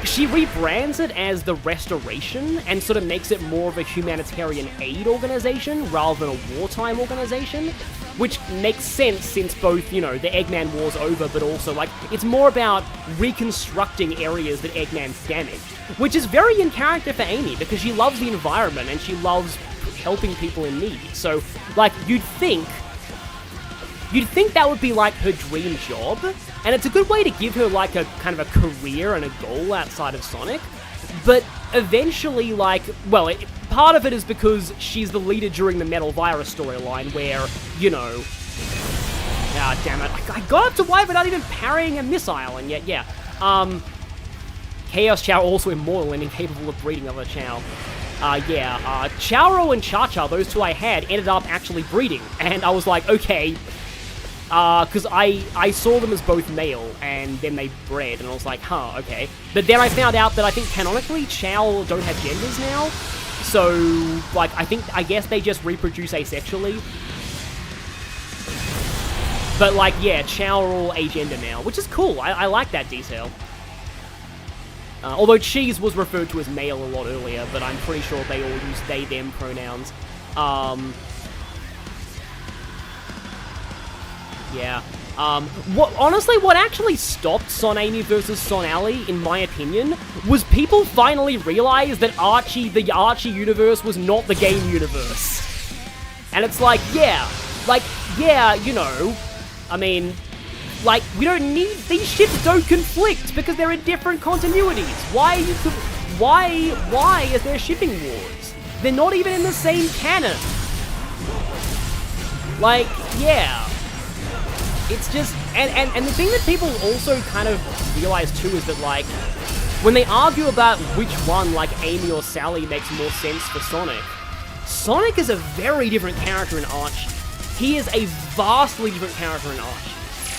she rebrands it as the Restoration and sort of makes it more of a humanitarian aid organization rather than a wartime organization, which makes sense since both, you know, the Eggman War's over, but also, like, it's more about reconstructing areas that Eggman's damaged, which is very in character for Amy, because she loves the environment and she loves helping people in need. So, like, you'd think that would be, like, her dream job, and it's a good way to give her, like, a kind of a career and a goal outside of Sonic, but eventually, like, well, part of it is because she's the leader during the Metal Virus storyline, where, you know, ah, damn it, I got up to Wyvern without even parrying a missile, and yet, yeah, Chaos Chow also immortal and incapable of breeding other Chow. Chauro and Cha-Cha, those two I had, ended up actually breeding, and I was like, okay, because I saw them as both male, and then they bred, and I was like, huh, okay. But then I found out that I think canonically, Chow don't have genders now, so, like, I guess they just reproduce asexually. But, like, yeah, Chow are all agender now, which is cool, I like that detail. Although Cheese was referred to as male a lot earlier, but I'm pretty sure they all use they, them pronouns. Yeah. What actually stopped Son Amy versus Son Alley, in my opinion, was people finally realized that the Archie universe was not the game universe. And it's like, yeah, you know, I mean, like, we don't need... These ships don't conflict because they're in different continuities. Why is there shipping wars? They're not even in the same canon. Like, yeah. It's just... And the thing that people also kind of realize, too, is that, like, when they argue about which one, like, Amy or Sally makes more sense for Sonic, Sonic is a very different character in Archie. He is a vastly different character in Archie.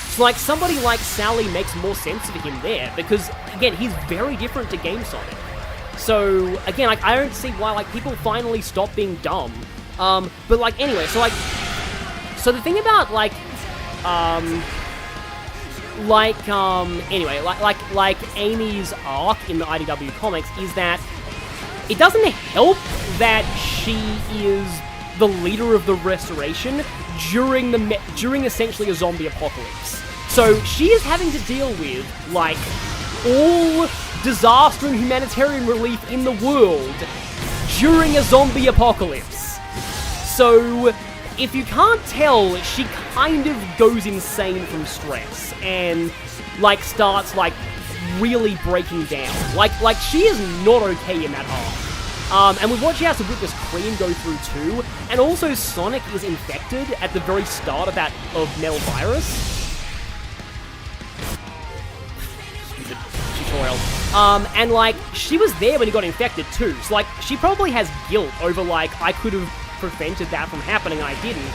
So, like, somebody like Sally makes more sense for him there, because, again, he's very different to Game Sonic. So, again, like, I don't see why, like, people finally stop being dumb. But, like, anyway, so, like, so the thing about, like, Amy's arc in the IDW comics is that it doesn't help that she is the leader of the Restoration during essentially a zombie apocalypse. So she is having to deal with, like, all disaster and humanitarian relief in the world during a zombie apocalypse. So if you can't tell, she kind of goes insane from stress and, like, starts, like, really breaking down. Like she is not okay in that arc. And with what she has to witness Cream go through too, and also Sonic is infected at the very start of Metal Virus. Stupid tutorial. And like, she was there when he got infected too, so like, she probably has guilt over like, I could have prevented that from happening and I didn't.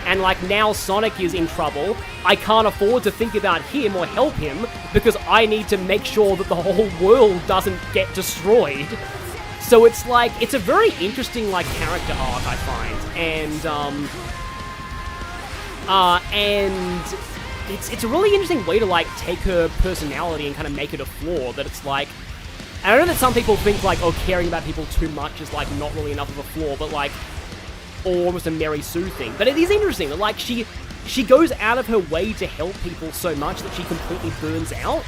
And like, now Sonic is in trouble, I can't afford to think about him or help him, because I need to make sure that the whole world doesn't get destroyed. So it's like, it's a very interesting, like, character arc, I find, and it's a really interesting way to, like, take her personality and kind of make it a flaw, that it's like, I know that some people think, like, oh, caring about people too much is, like, not really enough of a flaw, but, like, or almost a Mary Sue thing, but it is interesting that, like, she goes out of her way to help people so much that she completely burns out.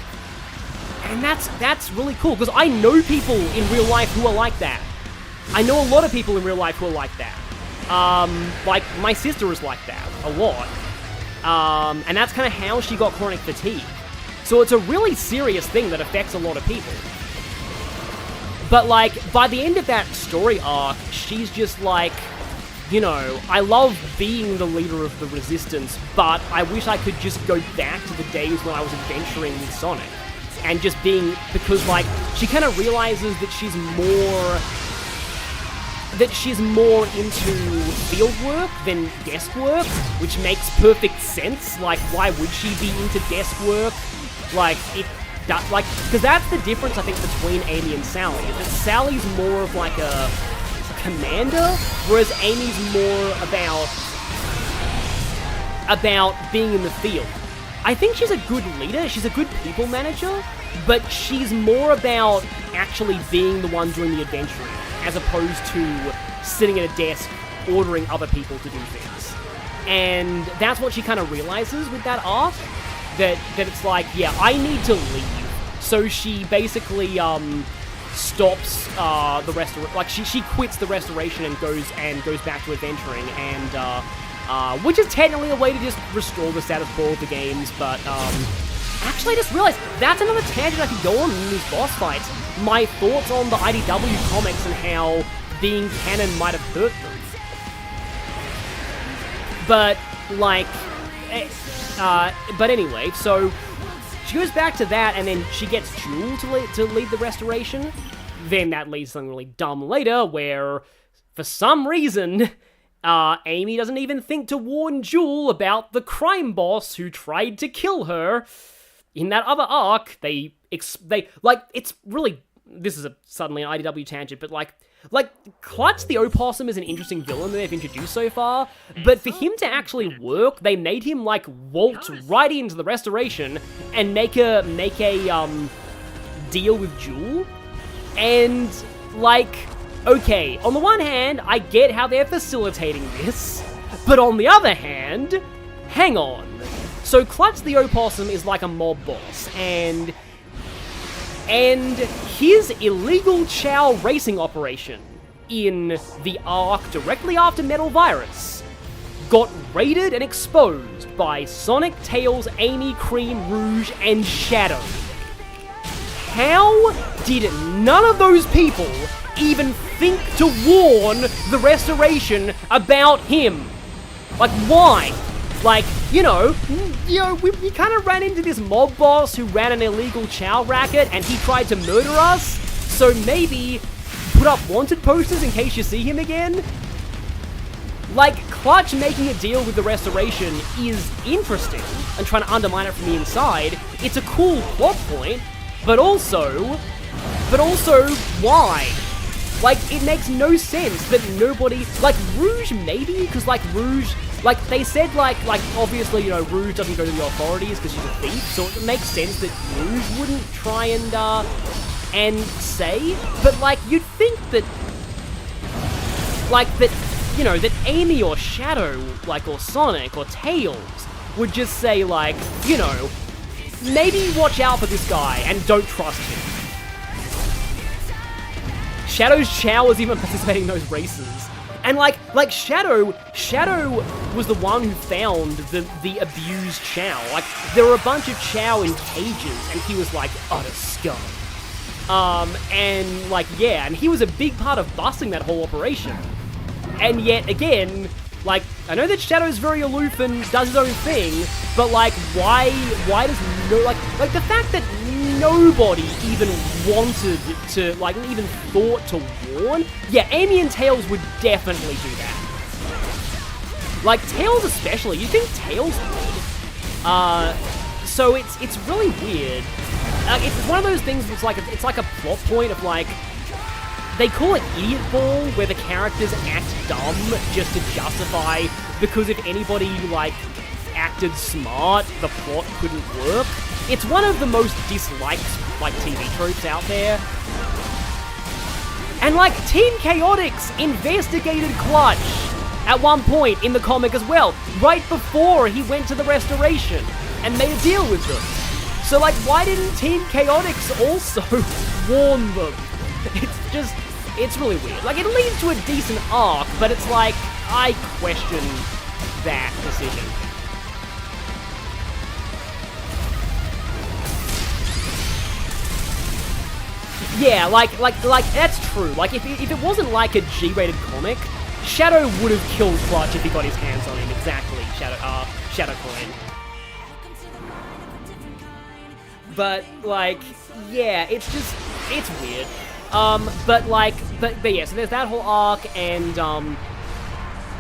And that's really cool, because I know people in real life who are like that. I know a lot of people in real life who are like that. Like, my sister is like that, a lot. And that's kind of how she got chronic fatigue. So it's a really serious thing that affects a lot of people. But, like, by the end of that story arc, she's just like, you know, I love being the leader of the Resistance, but I wish I could just go back to the days when I was adventuring with Sonic. And just being, because, like, she kind of realizes that she's more into field work than desk work, which makes perfect sense. Like, why would she be into desk work? Like, because that's the difference, I think, between Amy and Sally, is that Sally's more of, like, a commander, whereas Amy's more about being in the field. I think she's a good leader, she's a good people manager, but she's more about actually being the one doing the adventuring, as opposed to sitting at a desk ordering other people to do things. And that's what she kind of realizes with that arc, that it's like, yeah, I need to leave. So she basically stops the restoration, like she quits the restoration and goes back to adventuring, and which is technically a way to just restore the status quo of the games, but actually I just realized that's another tangent I could go on in these boss fights. My thoughts on the IDW comics and how being canon might have hurt them. But, like, but anyway, so she goes back to that, and then she gets Jewel to lead the restoration. Then that leads to something really dumb later, where, for some reason, Amy doesn't even think to warn Jewel about the crime boss who tried to kill her. In that other arc, they like, it's really, this is suddenly an IDW tangent, but like, Clutch the Opossum is an interesting villain that they've introduced so far, but for him to actually work, they made him, like, waltz right into the restoration and make a deal with Jewel. And, like, okay, on the one hand, I get how they're facilitating this, but on the other hand, hang on. So Clutch the Opossum is like a mob boss, and his illegal Chow racing operation in the arc directly after Metal Virus got raided and exposed by Sonic, Tails, Amy, Cream, Rouge, and Shadow. How did none of those people even think to warn the restoration about him? Like, why? Like, you know, we kind of ran into this mob boss who ran an illegal Chow racket and he tried to murder us, so maybe put up wanted posters in case you see him again? Like, Clutch making a deal with the restoration is interesting and trying to undermine it from the inside. It's a cool plot point, but also, why? Like, it makes no sense that nobody, like, Rouge maybe, because, like, Rouge, like, they said, like, obviously, you know, Rouge doesn't go to the authorities because she's a thief, so it makes sense that Rouge wouldn't try and say, but, like, you'd think that, like, that, you know, that Amy or Shadow, like, or Sonic or Tails would just say, like, you know, maybe watch out for this guy and don't trust him. Shadow's Chow was even participating in those races. And like Shadow was the one who found the abused Chow. Like, there were a bunch of Chow in cages, and he was like, utter scum. And like, yeah, and he was a big part of busting that whole operation. And yet, again, like, I know that Shadow's very aloof and does his own thing, but like, why does no, like the fact that nobody even wanted to, like, even thought to warn? Yeah, Amy and Tails would definitely do that. Like, Tails especially, you think Tails would? So it's really weird. It's one of those things that's like, it's like a plot point of, like, they call it Idiot Ball, where the characters act dumb just to justify, because if anybody, like, acted smart, the plot couldn't work. It's one of the most disliked, like, TV tropes out there. And, like, Team Chaotix investigated Clutch at one point in the comic as well, right before he went to the restoration and made a deal with them. So, like, why didn't Team Chaotix also warn them? It's really weird. Like, it leads to a decent arc, but it's like, I question that decision. Yeah, like that's true. Like if it wasn't like a G-rated comic, Shadow would have killed Clutch if he got his hands on him. Exactly, Shadow Coin. But like, yeah, it's weird. But yeah, so there's that whole arc, and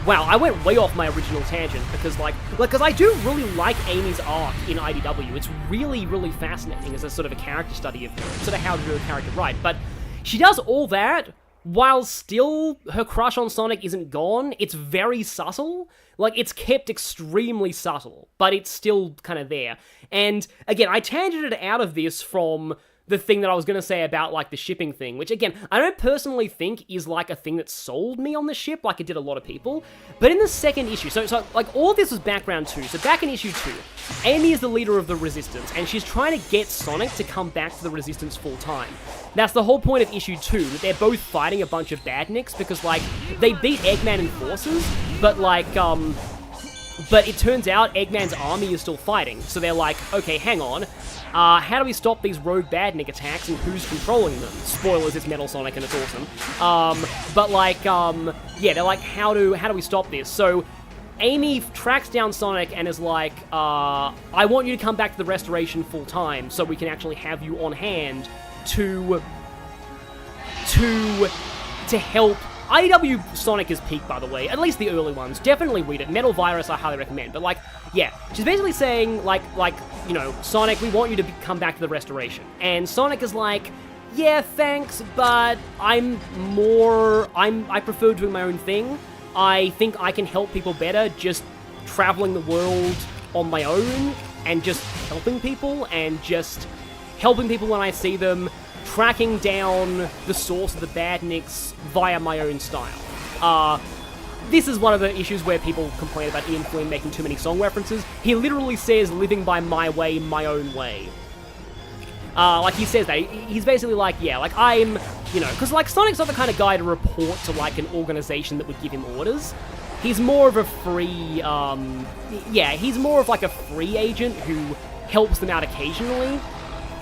wow, I went way off my original tangent because because I do really like Amy's arc in IDW. It's really, really fascinating as a sort of a character study of sort of how to do a character right. But she does all that while still her crush on Sonic isn't gone. It's very subtle. Like, it's kept extremely subtle, but it's still kind of there. And again, I tangented out of this from the thing that I was going to say about, like, the shipping thing, which, again, I don't personally think is, like, a thing that sold me on the ship, like it did a lot of people. But in the second issue, so like, all of this was background 2. So back in issue 2, Amy is the leader of the Resistance, and she's trying to get Sonic to come back to the Resistance full-time. That's the whole point of issue 2, that they're both fighting a bunch of badniks, because, like, they beat Eggman in forces, but, like, but it turns out Eggman's army is still fighting. So they're like, okay, hang on. How do we stop these rogue badnik attacks, and who's controlling them? Spoilers, it's Metal Sonic and it's awesome. But like, yeah, they're like, how do we stop this? So Amy tracks down Sonic and is like, I want you to come back to the Restoration full time so we can actually have you on hand to help. IDW Sonic is peak, by the way, at least the early ones. Definitely read it. Metal Virus I highly recommend. But, like, yeah, she's basically saying, like, you know, Sonic, we want you to come back to the Restoration. And Sonic is like, yeah, thanks, but I prefer doing my own thing. I think I can help people better just traveling the world on my own and just helping people when I see them, tracking down the source of the badniks via my own style. This is one of the issues where people complain about Ian Flynn making too many song references. He literally says, living by my way, my own way. Like, he says that. He's basically like, yeah, like, I'm, you know, because, like, Sonic's not the kind of guy to report to, like, an organization that would give him orders. He's more of a free, yeah, he's more of, like, a free agent who helps them out occasionally.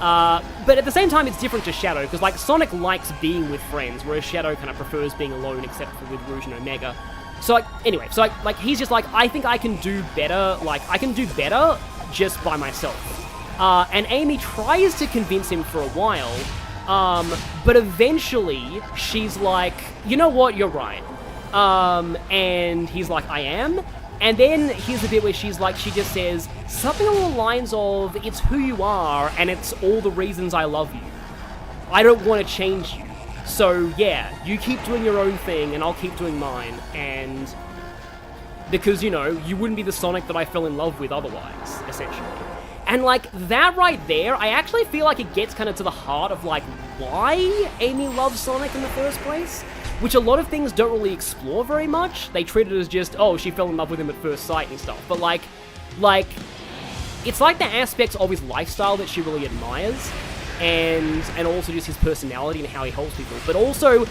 But at the same time, it's different to Shadow, because, like, Sonic likes being with friends, whereas Shadow kind of prefers being alone, except for with Rouge and Omega. So, like, anyway, so, like, he's just like, I think I can do better, like, I can do better just by myself. And Amy tries to convince him for a while, but eventually, she's like, you know what, you're right. And he's like, I am? And then here's the bit where she's like, she just says something along the lines of, it's who you are, and it's all the reasons I love you. I don't want to change you. So yeah, you keep doing your own thing, and I'll keep doing mine. And because, you know, you wouldn't be the Sonic that I fell in love with otherwise, essentially. And, like, that right there, I actually feel like it gets kind of to the heart of, like, why Amy loves Sonic in the first place, which a lot of things don't really explore very much. They treat it as just, oh, she fell in love with him at first sight and stuff. But, like, it's like the aspects of his lifestyle that she really admires, and also just his personality and how he helps people. But also,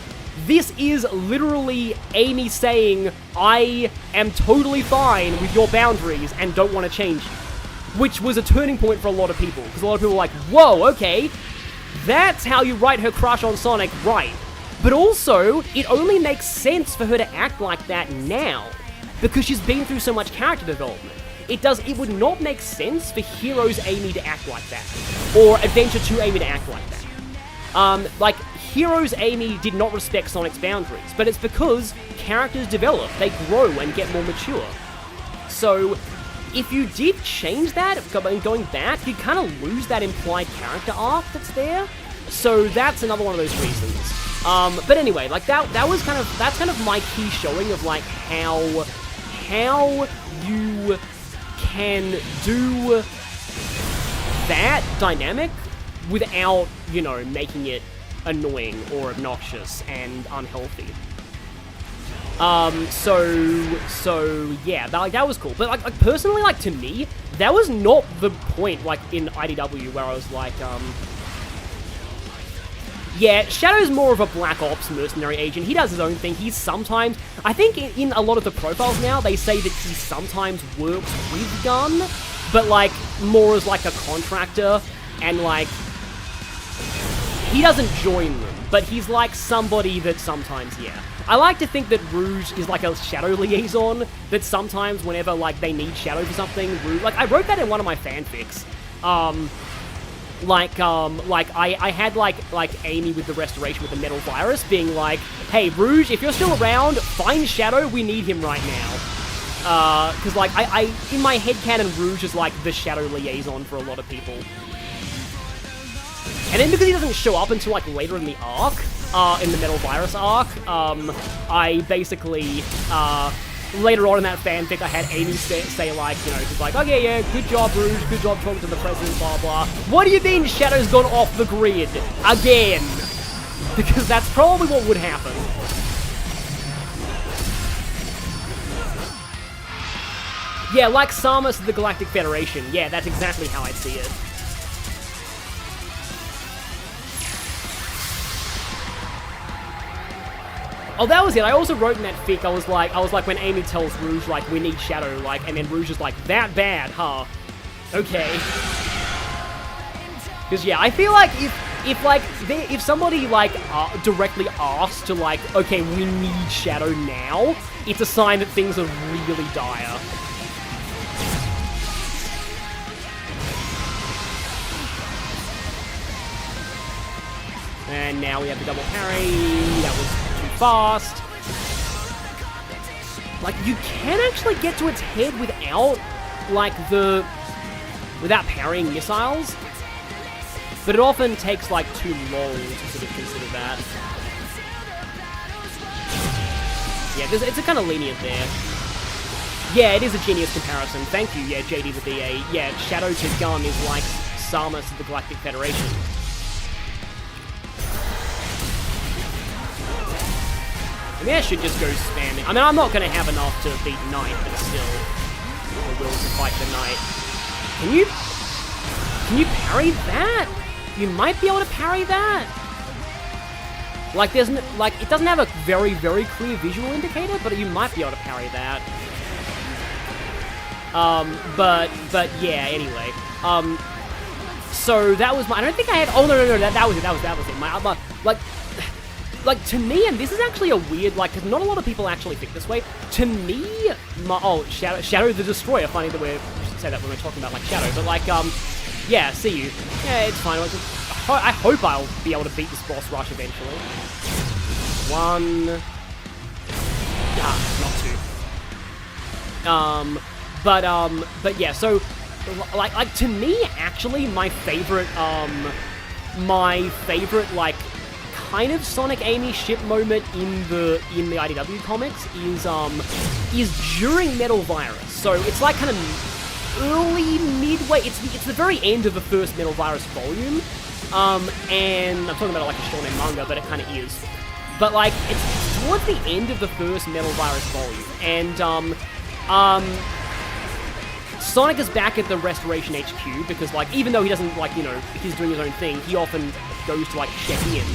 this is literally Amy saying, I am totally fine with your boundaries and don't want to change you. Which was a turning point for a lot of people, because a lot of people were like, whoa, okay, that's how you write her crush on Sonic, right. But also, it only makes sense for her to act like that now, because she's been through so much character development. It would not make sense for Heroes Amy to act like that, or Adventure 2 Amy to act like that. Like, Heroes Amy did not respect Sonic's boundaries, but it's because characters develop, they grow and get more mature. So, if you did change that, going back, you'd kind of lose that implied character arc that's there. So that's another one of those reasons. But anyway, like that's kind of my key showing of like how you can do that dynamic without, you know, making it annoying or obnoxious and unhealthy. So yeah, that was cool. But like personally, like to me, that was not the point, like in IDW where I was like, yeah, Shadow's more of a Black Ops mercenary agent. He does his own thing. He's sometimes, I think in a lot of the profiles now, they say that he sometimes works with Gun, but like more as like a contractor, and like he doesn't join them, but he's like somebody that sometimes, yeah. I like to think that Rouge is like a shadow liaison, that sometimes whenever, like, they need shadow for something, Rouge, like, I wrote that in one of my fanfics. I had, like, Amy with the restoration with the metal virus being like, hey, Rouge, if you're still around, find Shadow, we need him right now. Because, like, I in my headcanon, Rouge is, like, the shadow liaison for a lot of people. And then because he doesn't show up until, like, later in the arc, in the Metal Virus arc, I basically, later on in that fanfic, I had Amy say like, you know, she's like, oh yeah, good job, Rouge, good job talking to the president, blah, blah. What do you mean Shadow's gone off the grid? Again. Because that's probably what would happen. Yeah, like Samus of the Galactic Federation. Yeah, that's exactly how I'd see it. Oh, that was it. I also wrote in that fic, I was like, when Amy tells Rouge, like, we need Shadow, like, and then Rouge is like, that bad, huh? Okay. Because, yeah, I feel like if somebody, like, directly asks to, like, okay, we need Shadow now, it's a sign that things are really dire. And now we have the double parry. That was fast. Like, you can actually get to its head without, like, without parrying missiles, but it often takes, like, too long to sort of consider that. Yeah, it's a kind of lenient there. Yeah, it is a genius comparison. Thank you, yeah, JD the BA. Yeah, Shadow to Gun is like Samus of the Galactic Federation. I mean, I should just go spamming. I mean, I'm not going to have enough to beat Knight, but still, the will to fight the Knight. Can you parry that? You might be able to parry that. Like, there's like, it doesn't have a very, very clear visual indicator, but you might be able to parry that. But yeah. Anyway, so that was my. I don't think I had. Oh no, that was it. That was it. My like, to me, and this is actually a weird, like, because not a lot of people actually think this way. To me, Shadow the Destroyer. Funny that we should say that when we're talking about, like, Shadow. But, like, yeah, see you. Yeah, it's fine. I hope I'll be able to beat this boss rush eventually. One. Not two. But yeah, so, like, to me, actually, my favorite, like, kind of Sonic Amy ship moment in the IDW comics is during Metal Virus. So it's like kind of early, midway. It's the very end of the first Metal Virus volume. And I'm talking about it like a shonen manga, but it kind of is. But like it's towards the end of the first Metal Virus volume, and Sonic is back at the Restoration HQ because, like, even though he doesn't, like, you know, he's doing his own thing, he often goes to, like, check in.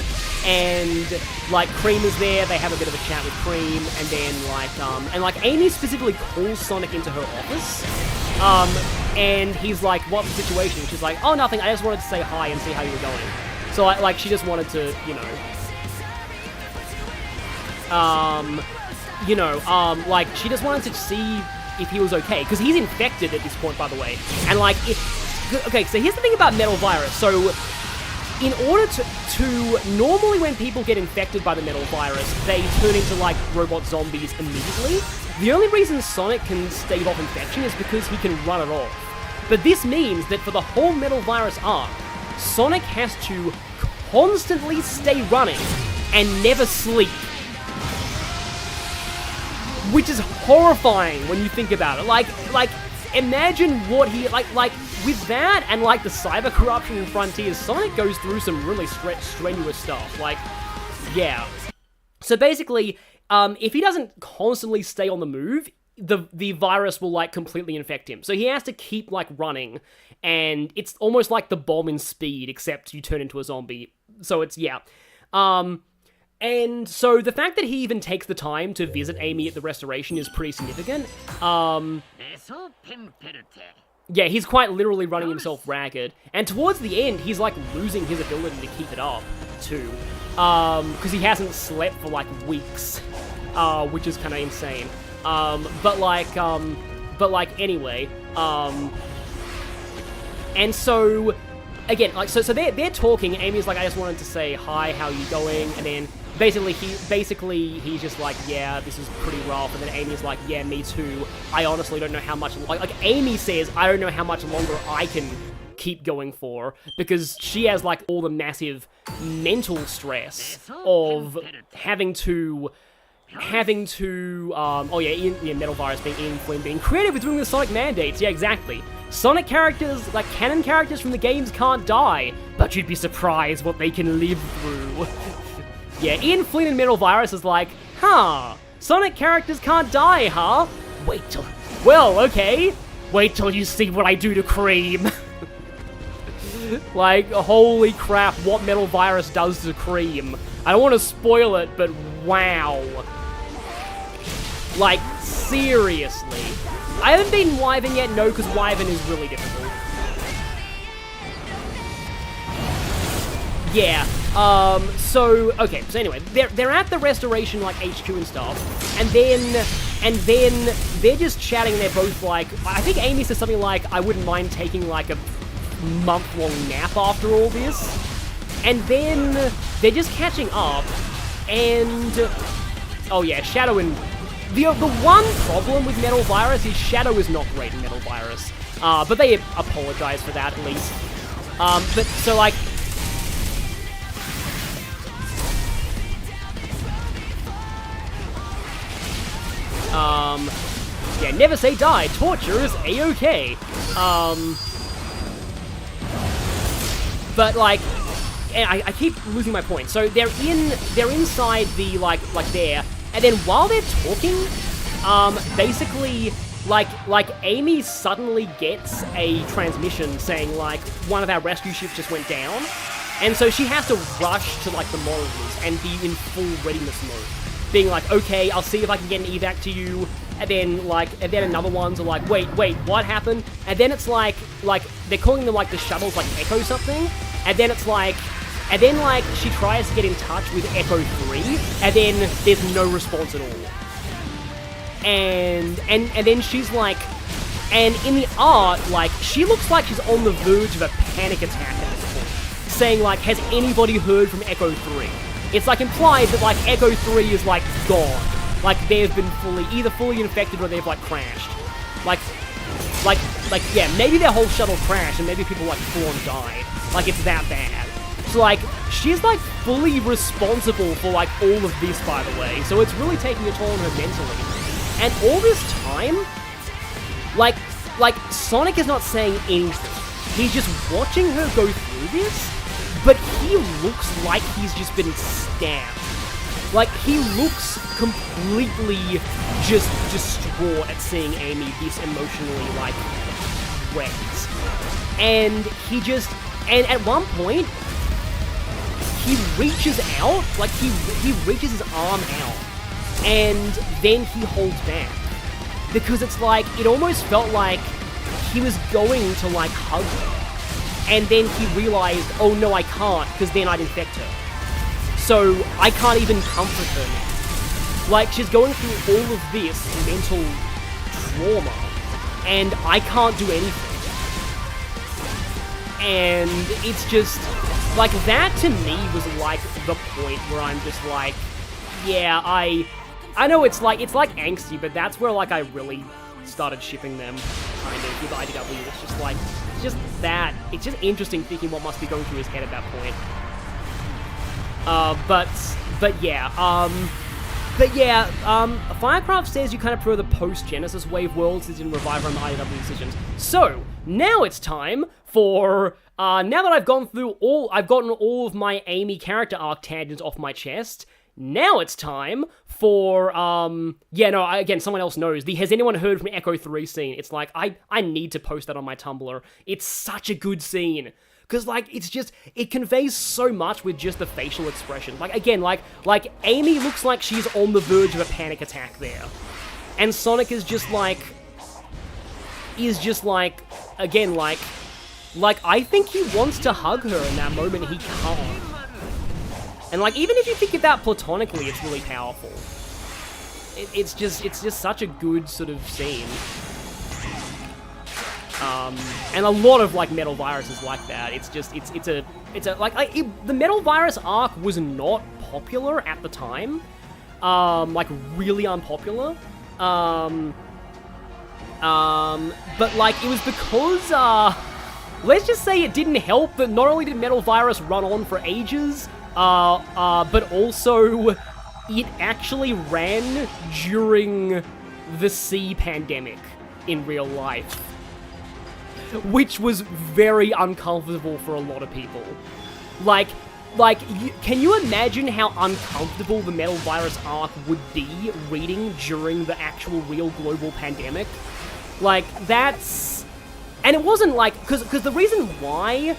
And, like, Cream is there, they have a bit of a chat with Cream, and then, like, Amy specifically calls Sonic into her office, and he's like, what's the situation? She's like, oh, nothing, I just wanted to say hi and see how you were going. So, like, she just wanted to, like, she just wanted to see if he was okay, because he's infected at this point, by the way. And, like, okay, so here's the thing about Metal Virus. So, in order to normally when people get infected by the Metal Virus, they turn into, like, robot zombies immediately. The only reason Sonic can stave off infection is because he can run it off. But this means that for the whole Metal Virus arc, Sonic has to constantly stay running and never sleep. Which is horrifying when you think about it. Like, imagine what he, like, with that and, like, the cyber corruption in Frontiers, Sonic goes through some really strenuous stuff. Like, yeah. So basically, if he doesn't constantly stay on the move, the virus will, like, completely infect him. So he has to keep, like, running, and it's almost like the bomb in Speed, except you turn into a zombie. So it's, yeah. And so the fact that he even takes the time to visit Amy at the Restoration is pretty significant. Yeah, he's quite literally running himself ragged. And towards the end, he's, like, losing his ability to keep it up, too. Because he hasn't slept for, like, weeks. Which is kind of insane. But, anyway. And so, again, like, so they're talking. Amy's like, I just wanted to say, hi, how you going? And then, basically, he's just like, yeah, this is pretty rough. And then Amy's like, yeah, me too. I honestly don't know how much, like Amy says, I don't know how much longer I can keep going for, because she has, like, all the massive mental stress of having to, oh yeah, Metal Virus being Ian Flynn being creative with doing the Sonic mandates, yeah, exactly. Sonic characters, like canon characters from the games can't die, but you'd be surprised what they can live through. Yeah, Ian Flynn and Metal Virus is like, huh, Sonic characters can't die, huh? Well, okay, wait till you see what I do to Cream. Like, holy crap, what Metal Virus does to Cream. I don't want to spoil it, but wow. Like, seriously. I haven't beaten Wyvern yet, no, because Wyvern is really difficult. Yeah, so anyway, they're at the Restoration, like, HQ and stuff, and then they're just chatting, and they're both like, I think Amy says something like, I wouldn't mind taking, like, a month-long nap after all this, and then they're just catching up, and, oh yeah, Shadow and, the one problem with Metal Virus is Shadow is not great in Metal Virus, but they apologize for that, at least, but, so, like, yeah, never say die. Torture is A.k.a. But, like, I keep losing my point. So they're inside the, like there, and then while they're talking, basically, like Amy suddenly gets a transmission saying, like, one of our rescue ships just went down, and so she has to rush to, like, the monitors and be in full readiness mode. Being like, okay, I'll see if I can get an evac to you, and then another ones are like, wait, what happened? And then it's like, they're calling them, like, the shuttles, like, Echo something, and then it's like, she tries to get in touch with Echo 3, and then there's no response at all. And then she's like, and in the art, like, she looks like she's on the verge of a panic attack at this point, saying, like, has anybody heard from Echo 3? It's, like, implied that, like, Echo 3 is, like, gone. Like, they've been either fully infected or they've, like, crashed. Like, yeah, maybe their whole shuttle crashed and maybe people, like, full on died. Like, it's that bad. So, like, she's, like, fully responsible for, like, all of this, by the way. So it's really taking a toll on her mentally. And all this time, like, Sonic is not saying anything. He's just watching her go through this. But he looks like he's just been stabbed. Like, he looks completely just distraught at seeing Amy this emotionally, like, wrecked. And and at one point, he reaches out, like, he reaches his arm out, and then he holds back. Because it's like, it almost felt like he was going to, like, hug her. And then he realized, oh no, I can't, because then I'd infect her. So I can't even comfort her now. Like, she's going through all of this mental trauma, and I can't do anything. And it's just, like, that to me was, like, the point where I'm just like, yeah, I know it's like angsty, but that's where, like, I really started shipping them, kind of, with IDW. It's just like, it's just interesting thinking what must be going through his head at that point. Firecraft says you kind of prefer the post-Genesis wave worlds as in Reviver and the IDW decisions. So, now it's time for, now that I've gotten all of my Amy character arc tangents off my chest, now it's time for, again, someone else knows. Has anyone heard from Echo 3 scene? It's like, I need to post that on my Tumblr. It's such a good scene. Because, like, it conveys so much with just the facial expression. Like, again, like Amy looks like she's on the verge of a panic attack there. And Sonic is just like, again, like, I think he wants to hug her in that moment, he can't. And, like, even if you think of that platonically, it's really powerful. It's just such a good sort of scene. And a lot of, like, Metal Virus is like that. It's the Metal Virus arc was not popular at the time. Like, really unpopular. But, like, it was because, let's just say it didn't help that not only did Metal Virus run on for ages, but also it actually ran during the sea pandemic in real life, which was very uncomfortable for a lot of people. Can you imagine how uncomfortable the Metal Virus arc would be reading during the actual real global pandemic? Like, that's... And it wasn't like... Because the reason why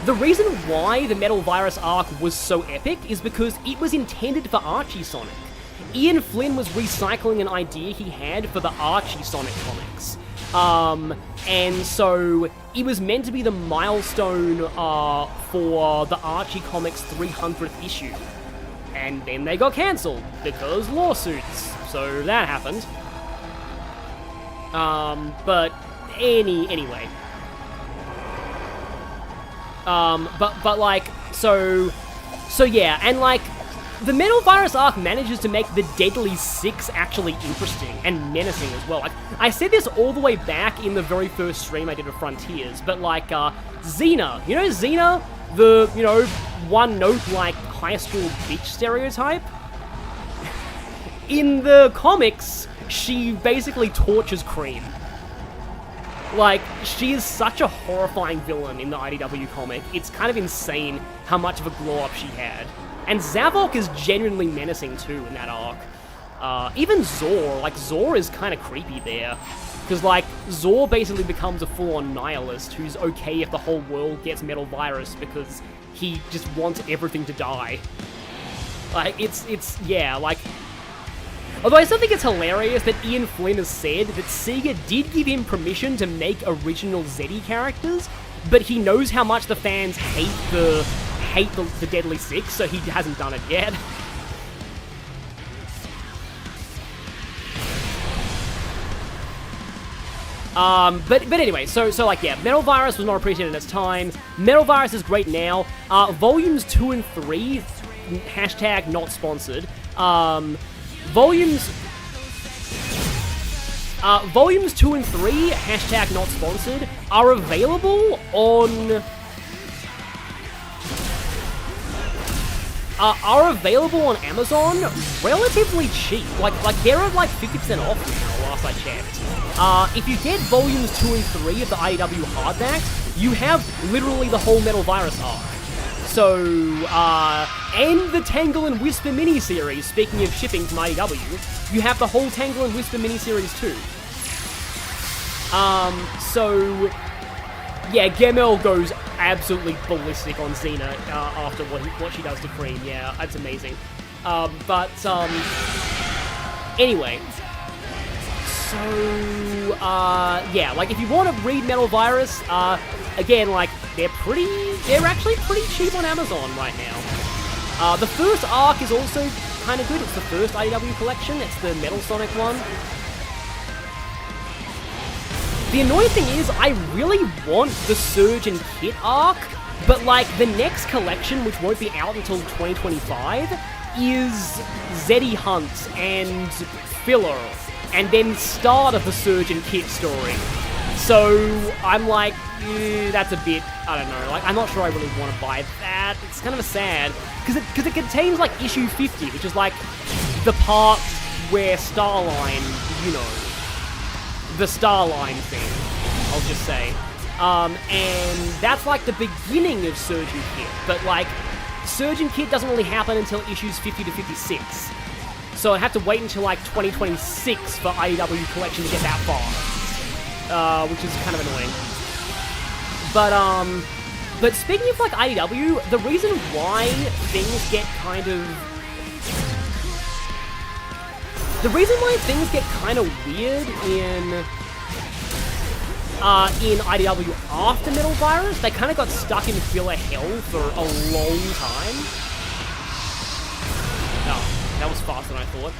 the Metal Virus arc was so epic is because it was intended for Archie Sonic. Ian Flynn was recycling an idea he had for the Archie Sonic comics. And so it was meant to be the milestone for the Archie Comics 300th issue. And then they got cancelled because lawsuits. So that happened. But anyway. But like, so yeah, and like, the Metal Virus arc manages to make the Deadly Six actually interesting and menacing as well. Like, I said this all the way back in the very first stream I did of Frontiers, but like, Xena, you know Xena? The, you know, one-note, like, high school bitch stereotype? In the comics, she basically tortures Cream. Like, she is such a horrifying villain in the IDW comic. It's kind of insane how much of a glow-up she had. And Zavok is genuinely menacing too in that arc. Even Zor, like, Zor is kind of creepy there. Because, like, Zor basically becomes a full-on nihilist who's okay if the whole world gets Metal Virus because he just wants everything to die. Like, yeah, like... Although I still think it's hilarious that Ian Flynn has said that Sega did give him permission to make original Zeddy characters, but he knows how much the fans hate the Deadly Six, so he hasn't done it yet. But anyway, so like, yeah, Metal Virus was not appreciated at its time. Metal Virus is great now. Volumes 2 and 3, hashtag not sponsored. Volumes 2 and 3, hashtag not sponsored, are available on... are available on Amazon relatively cheap. Like they're at like 50% off now, last I checked. If you get volumes 2 and 3 of the IDW hardbacks, you have literally the whole Metal Virus arc. So, and the Tangle and Whisper miniseries, speaking of shipping from IDW, you have the whole Tangle and Whisper miniseries too. So, yeah, Gemel goes absolutely ballistic on Xena after what she does to Cream. Yeah, that's amazing. Anyway. So, yeah, like, if you want to read Metal Virus, again, like, they're actually pretty cheap on Amazon right now. The first arc is also kind of good. It's the first IDW collection. It's the Metal Sonic one. The annoying thing is, I really want the Surge and Kit arc, but, like, the next collection, which won't be out until 2025, is Zeddy Hunt and Filler, and then start of the Surge and Kit story. So, I'm like, that's a bit, I don't know, like, I'm not sure I really want to buy that. It's kind of sad, because it contains, like, issue 50, which is, like, the part where Starline, you know, the Starline thing, I'll just say. And that's, like, the beginning of Surge and Kit, but, like, Surge and Kit doesn't really happen until issues 50 to 56. So I have to wait until, like, 2026 for IDW Collection to get that far. Which is kind of annoying. But speaking of, like, IDW, the reason why things get kind of... The reason why things get kind of weird in IDW after Metal Virus. They kind of got stuck in filler hell for a long time. Oh, that was faster than I thought.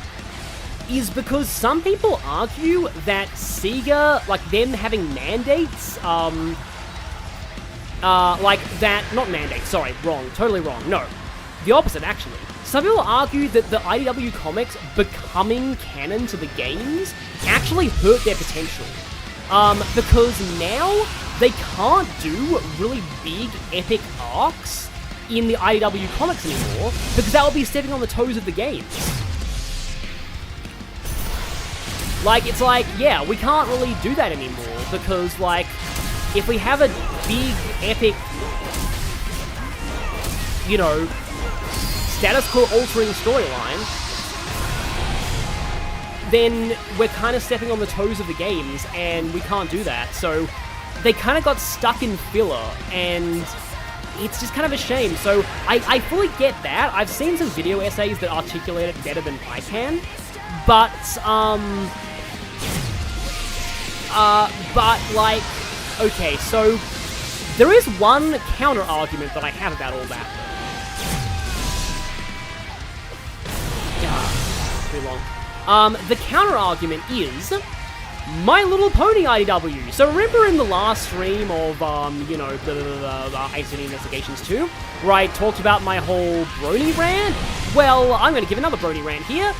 Is because some people argue that Sega, like them having mandates, like that, not mandates, sorry, wrong, totally wrong, no. The opposite, actually. Some people argue that the IDW comics becoming canon to the games actually hurt their potential. Because now they can't do really big, epic arcs in the IDW comics anymore, because that would be stepping on the toes of the games. Like, it's like, yeah, we can't really do that anymore, because, like, if we have a big, epic, you know, status quo altering storyline, then we're kind of stepping on the toes of the games, and we can't do that. So they kind of got stuck in filler, and it's just kind of a shame. So I fully get that. I've seen some video essays that articulate it better than I can, but like, okay, so there is one counter argument that I have about all that. Too long. The counter argument is My Little Pony IDW. So remember in the last stream of, you know, the Ace Attorney Investigations 2, where I talked about my whole Brony rant? Well, I'm going to give another Brony rant here.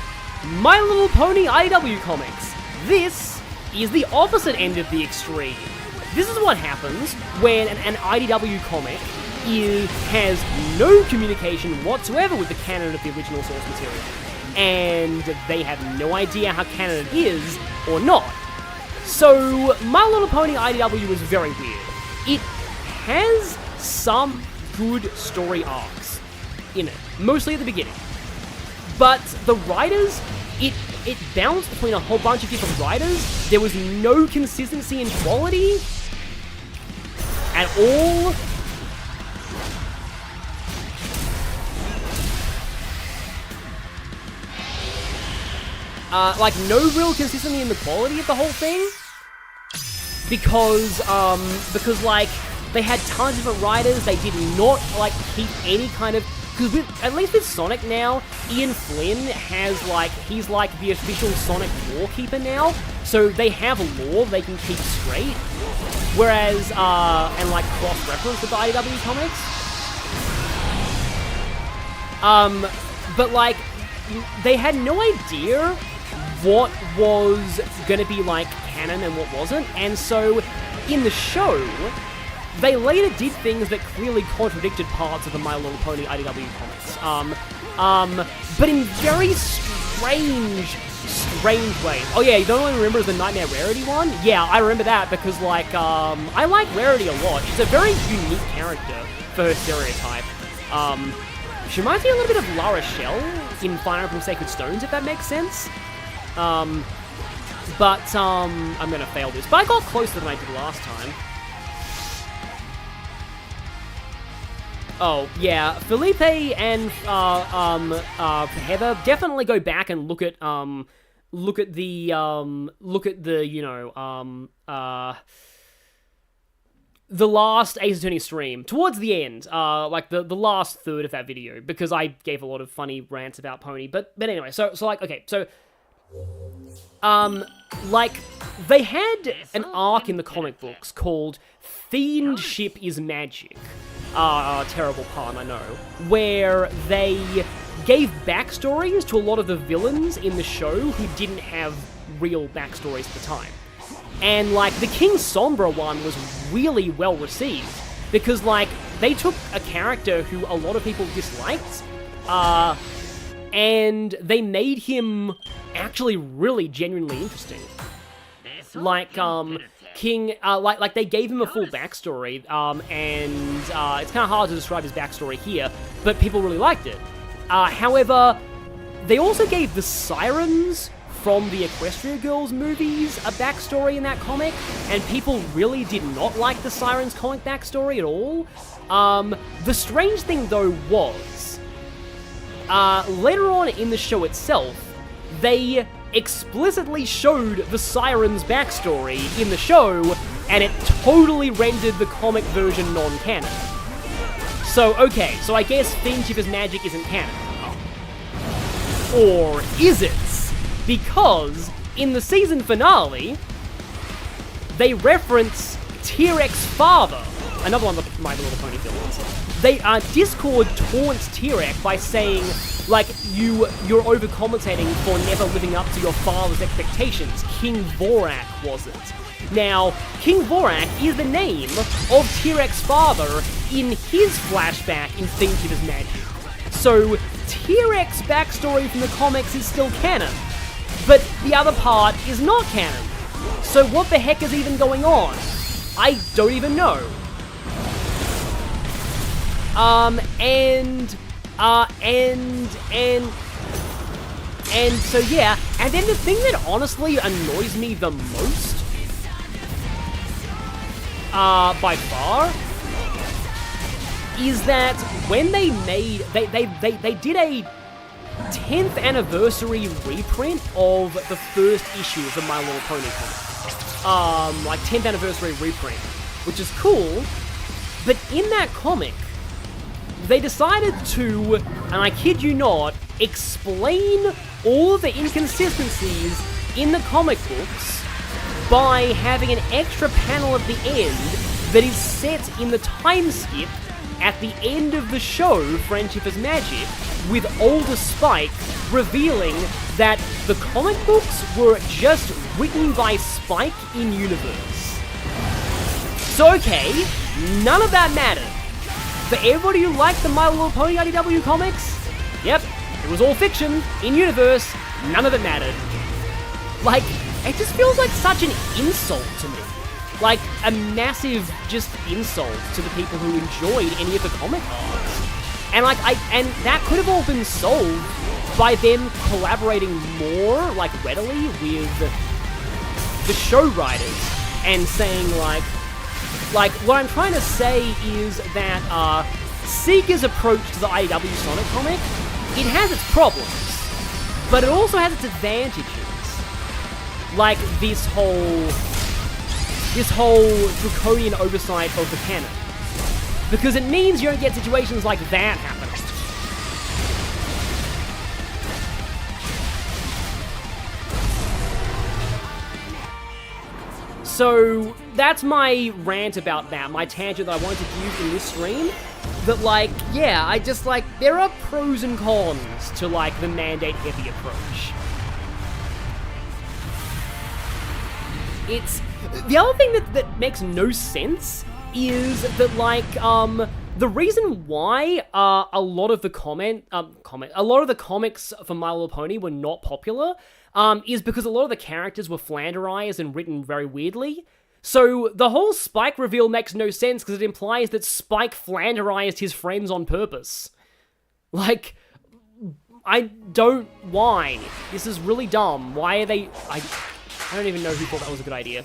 My Little Pony IDW comics. This is the opposite end of the extreme. This is what happens when an IDW comic has no communication whatsoever with the canon of the original source material. And they have no idea how canon it is or not. So, My Little Pony IDW is very weird. It has some good story arcs in it, mostly at the beginning. But the writers, it bounced between a whole bunch of different writers. There was no consistency in quality at all. Like, no real consistency in the quality of the whole thing. Because, like, they had tons of different writers. They did not, like, keep any kind of... Because at least with Sonic now, Ian Flynn has, like, he's like the official Sonic lore keeper now. So they have lore they can keep straight. Whereas, and, like, cross-reference with the IDW comics. But, like, they had no idea what was gonna be, like, canon and what wasn't, and so, in the show, they later did things that clearly contradicted parts of the My Little Pony IDW comics, but in very strange ways. Oh yeah, you don't only remember the Nightmare Rarity one? Yeah, I remember that because, like, I like Rarity a lot. She's a very unique character for her stereotype. She reminds me a little bit of La Rochelle in Fire Emblem Sacred Stones, if that makes sense. I'm gonna fail this, but I got closer than I did last time. Oh, yeah, Felipe and, Heather, definitely go back and look at the, you know, the last Ace Attorney stream, towards the end, like, the last third of that video, because I gave a lot of funny rants about Pony, but anyway, so like, okay, so, like, they had an arc in the comic books called Fiendship is Magic, terrible pun, I know, where they gave backstories to a lot of the villains in the show who didn't have real backstories at the time. And, like, the King Sombra one was really well received, because, like, they took a character who a lot of people disliked, and they made him actually really genuinely interesting. Like, King, like they gave him a full backstory, and, it's kind of hard to describe his backstory here, but people really liked it. However, they also gave the Sirens from the Equestria Girls movies a backstory in that comic, and people really did not like the Sirens comic backstory at all. The strange thing, though, was, later on in the show itself, they explicitly showed the Sirens backstory in the show, and it totally rendered the comic version non-canon. So, okay, so I guess Fiendshipper's magic isn't canon. Or is it? Because in the season finale, they reference T-Rex's father, another one of the My Little Pony villains. Discord taunts T-Rex by saying, like, you're overcompensating for never living up to your father's expectations. King Vorak was it. Now, King Vorak is the name of T-Rex's father in his flashback in Fiendshipper's magic. So, T-Rex's backstory from the comics is still canon, but the other part is not canon. So what the heck is even going on? I don't even know. And so yeah, and then the thing that honestly annoys me the most, by far, is that when they made, they did a 10th anniversary reprint of the first issue of the My Little Pony comic. Like 10th anniversary reprint, which is cool, but in that comic, they decided to, and I kid you not, explain all of the inconsistencies in the comic books by having an extra panel at the end that is set in the time skip at the end of the show, Friendship is Magic, with older Spike revealing that the comic books were just written by Spike in universe. So okay, none of that mattered. For everybody who liked the My Little Pony IDW comics, yep, it was all fiction, in universe, none of it mattered. Like, it just feels like such an insult to me. Like, a massive, just insult to the people who enjoyed any of the comic arcs. And like, and that could have all been solved by them collaborating more, like, readily with the show writers and saying, like, what I'm trying to say is that, Sega's approach to the IDW Sonic comic, it has its problems, but it also has its advantages. Like, this whole draconian oversight of the canon. Because it means you don't get situations like that happening. So, that's my rant about that, my tangent that I wanted to give in this stream. That, like, yeah, I just, like, there are pros and cons to, like, the mandate-heavy approach. It's... The other thing that makes no sense is that, like, the reason why a lot of the comics for My Little Pony were not popular is because a lot of the characters were flanderized and written very weirdly. So the whole Spike reveal makes no sense because it implies that Spike flanderized his friends on purpose. Like, I don't... Why? This is really dumb. Why are they... I don't even know who thought that was a good idea.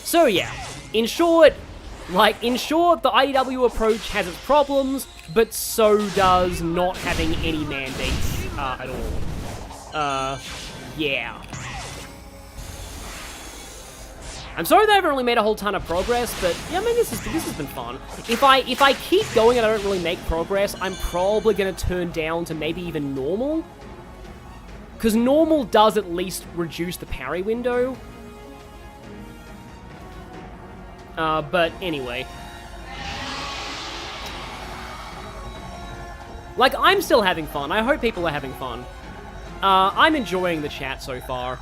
So yeah, in short, the IDW approach has its problems, but so does not having any mandates at all. Yeah. I'm sorry that I haven't really made a whole ton of progress, but yeah, I mean, this has been fun. If I keep going and I don't really make progress, I'm probably gonna turn down to maybe even normal. Because normal does at least reduce the parry window. But anyway. Like, I'm still having fun. I hope people are having fun. I'm enjoying the chat so far.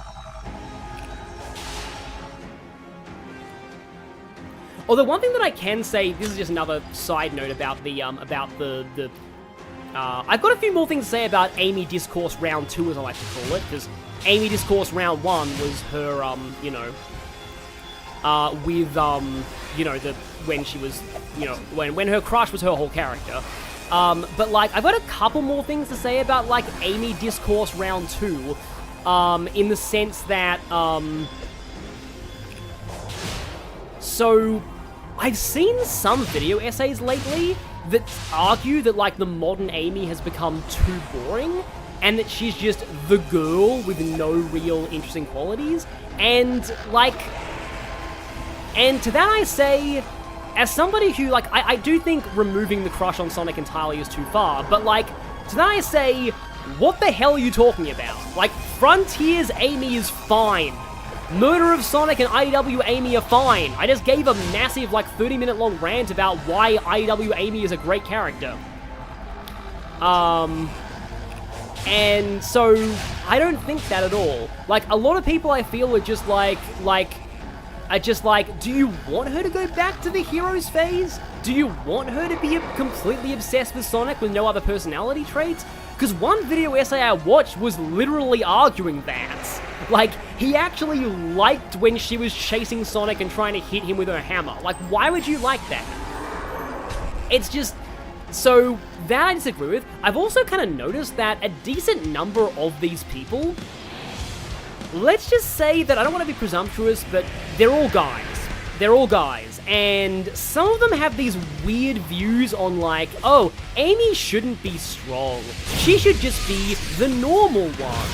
Although one thing that I can say, this is just another side note about the, I've got a few more things to say about Amy Discourse Round 2, as I like to call it, because Amy Discourse Round 1 was her, you know, when she was, you know, when her crush was her whole character. But, like, I've got a couple more things to say about, like, Amy Discourse Round 2, in the sense that, so, I've seen some video essays lately that argue that, like, the modern Amy has become too boring, and that she's just the girl with no real interesting qualities, and, like, And to that I say, as somebody who, like, I do think removing the crush on Sonic entirely is too far, but, like, to that I say, what the hell are you talking about? Like, Frontier's Amy is fine. Murder of Sonic and IDW Amy are fine. I just gave a massive, like, 30-minute long rant about why IDW Amy is a great character. And so, I don't think that at all. Like, a lot of people I feel are just do you want her to go back to the heroes phase? Do you want her to be completely obsessed with Sonic with no other personality traits? Because one video essay I watched was literally arguing that. Like, he actually liked when she was chasing Sonic and trying to hit him with her hammer. Like, why would you like that? It's just... So, that I disagree with. I've also kind of noticed that a decent number of these people... Let's just say that I don't want to be presumptuous, but they're all guys. They're all guys. And some of them have these weird views on, like, oh, Amy shouldn't be strong. She should just be the normal one.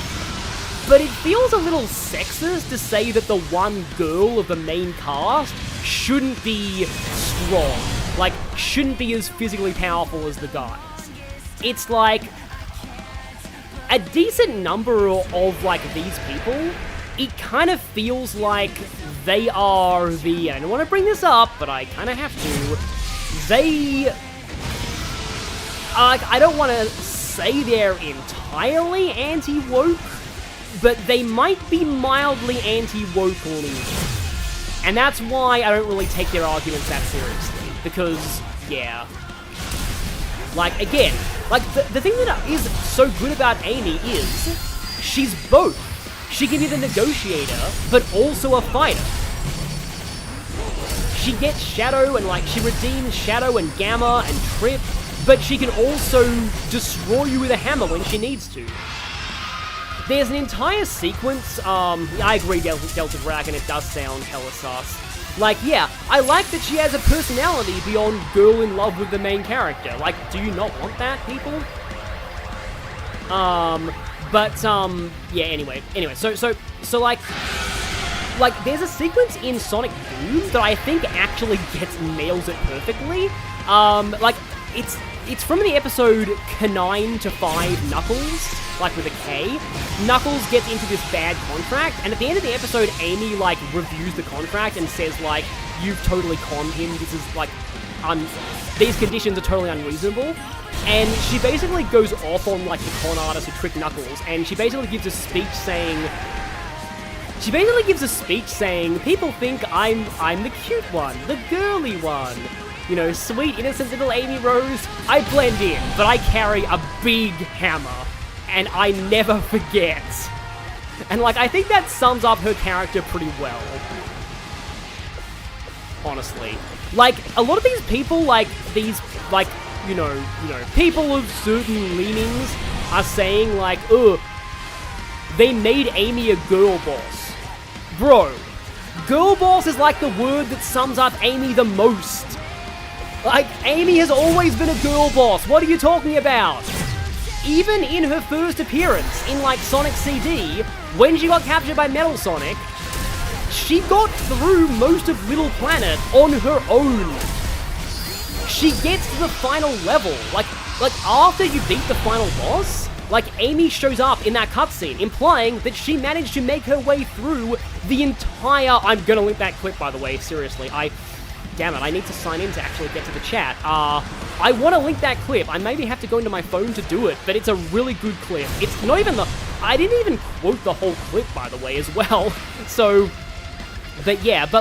But it feels a little sexist to say that the one girl of the main cast shouldn't be strong. Like, shouldn't be as physically powerful as the guys. It's like... a decent number of, like, these people, it kind of feels like they are the... I don't want to bring this up, but I kind of have to. They... I don't want to say they're entirely anti-woke, but they might be mildly anti-woke leaning. And that's why I don't really take their arguments that seriously. Because, yeah. Like, again, like, the thing that is so good about Amy is she's both. She can be the negotiator, but also a fighter. She gets Shadow and, like, she redeems Shadow and Gamma and Trip, but she can also destroy you with a hammer when she needs to. There's an entire sequence, I agree, Delta Dragon, it does sound hella sus. Like, yeah, I like that she has a personality beyond girl in love with the main character. Like, do you not want that, people? Yeah, anyway, so like, there's a sequence in Sonic Boom that I think actually nails it perfectly. Like, it's from the episode Canine to 5 Knuckles, like with a K. Knuckles gets into this bad contract, and at the end of the episode, Amy, like, reviews the contract and says, like, you've totally conned him, this is, like, these conditions are totally unreasonable. And she basically goes off on, like, the con artist who tricked Knuckles, and she basically gives a speech saying... people think I'm the cute one, the girly one. You know, sweet, innocent little Amy Rose. I blend in, but I carry a big hammer. And I never forget. And, like, I think that sums up her character pretty well. Honestly. Like, a lot of these people, like, these, like, you know, people of certain leanings are saying, like, ugh, they made Amy a girl boss. Bro, girl boss is like the word that sums up Amy the most. Like, Amy has always been a girl boss. What are you talking about? Even in her first appearance in, like, Sonic CD, when she got captured by Metal Sonic, she got through most of Little Planet on her own. She gets to the final level. Like after you beat the final boss, like, Amy shows up in that cutscene, implying that she managed to make her way through the entire... I'm gonna link that clip, by the way, seriously. Damn it, I need to sign in to actually get to the chat. I want to link that clip. I maybe have to go into my phone to do it, but it's a really good clip. It's not even the... I didn't even quote the whole clip, by the way, as well. So... But yeah, the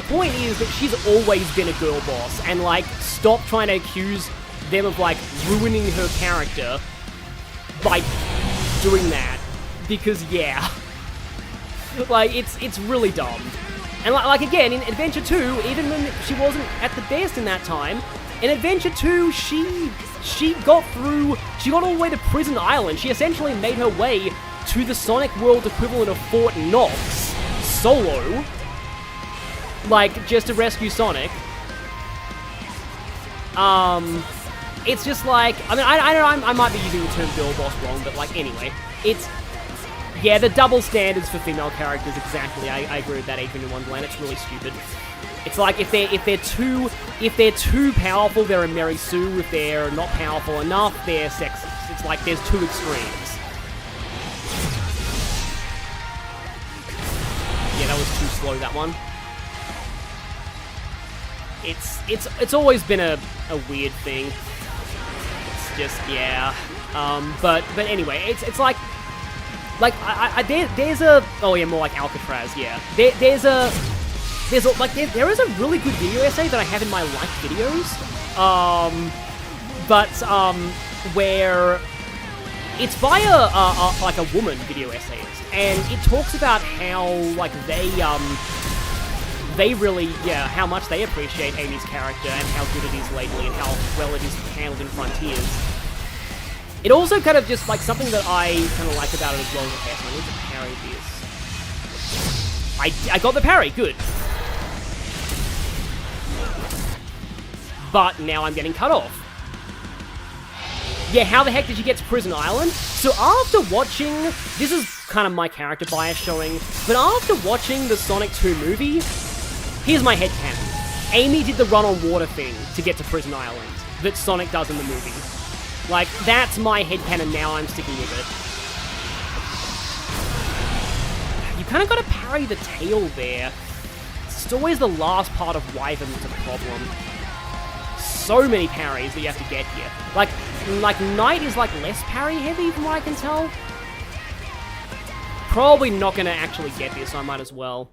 point is that she's always been a girl boss, and, like, stop trying to accuse them of, like, ruining her character by doing that. Because, yeah. Like, it's really dumb. And, like, again, in Adventure 2, even when she wasn't at the best in that time, in Adventure 2, she got all the way to Prison Island. She essentially made her way to the Sonic World equivalent of Fort Knox, solo, like, just to rescue Sonic. It's just like, I mean, I don't know, I might be using the term girl boss wrong, but, like, anyway, it's... Yeah, the double standards for female characters, exactly. I agree with that, Adrian in Wonderland. It's really stupid. It's like if they're too powerful, they're a Mary Sue. If they're not powerful enough, they're sexist. It's like there's two extremes. Yeah, that was too slow, that one. It's always been a weird thing. It's just, yeah. But anyway, it's like there's a, oh yeah, more like Alcatraz, yeah. There is a really good video essay that I have in my liked videos, where it's by a woman video essayist, and it talks about how like they really, yeah, how much they appreciate Amy's character and how good it is lately and how well it is handled in Frontiers. It also kind of just like something that I kind of like about it as well. Okay, so I need to parry this. I got the parry, good. But now I'm getting cut off. Yeah, how the heck did you get to Prison Island? So after watching, this is kind of my character bias showing, but after watching the Sonic 2 movie, here's my headcanon. Amy did the run on water thing to get to Prison Island that Sonic does in the movie. Like, that's my headcanon now, I'm sticking with it. You kind of got to parry the tail there. It's always the last part of Wyvern that's a problem. So many parries that you have to get here. Like Knight is like less parry heavy from what I can tell. Probably not going to actually get this, so I might as well.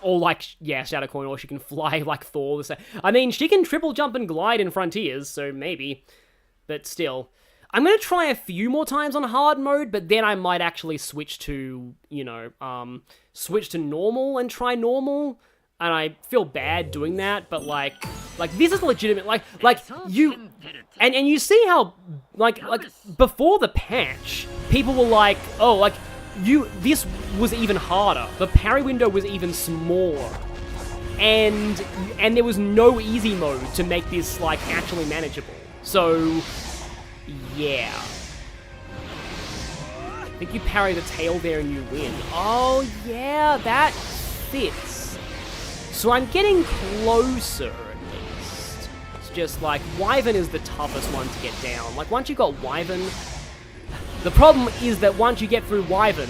Or like, yeah, Shadow Coin, or she can fly like Thor. I mean, she can triple jump and glide in Frontiers, so maybe. But still. I'm going to try a few more times on hard mode, but then I might actually switch to, you know, switch to normal and try normal. And I feel bad doing that, but like this is legitimate. Like you, and you see how like before the patch, people were like, oh, like this was even harder. The parry window was even smaller, and there was no easy mode to make this like actually manageable. So yeah, I think you parry the tail there and you win. Oh yeah, that fits. So I'm getting closer, at least. It's just like, Wyvern is the toughest one to get down. Like, once you got Wyvern, the problem is that once you get through Wyvern,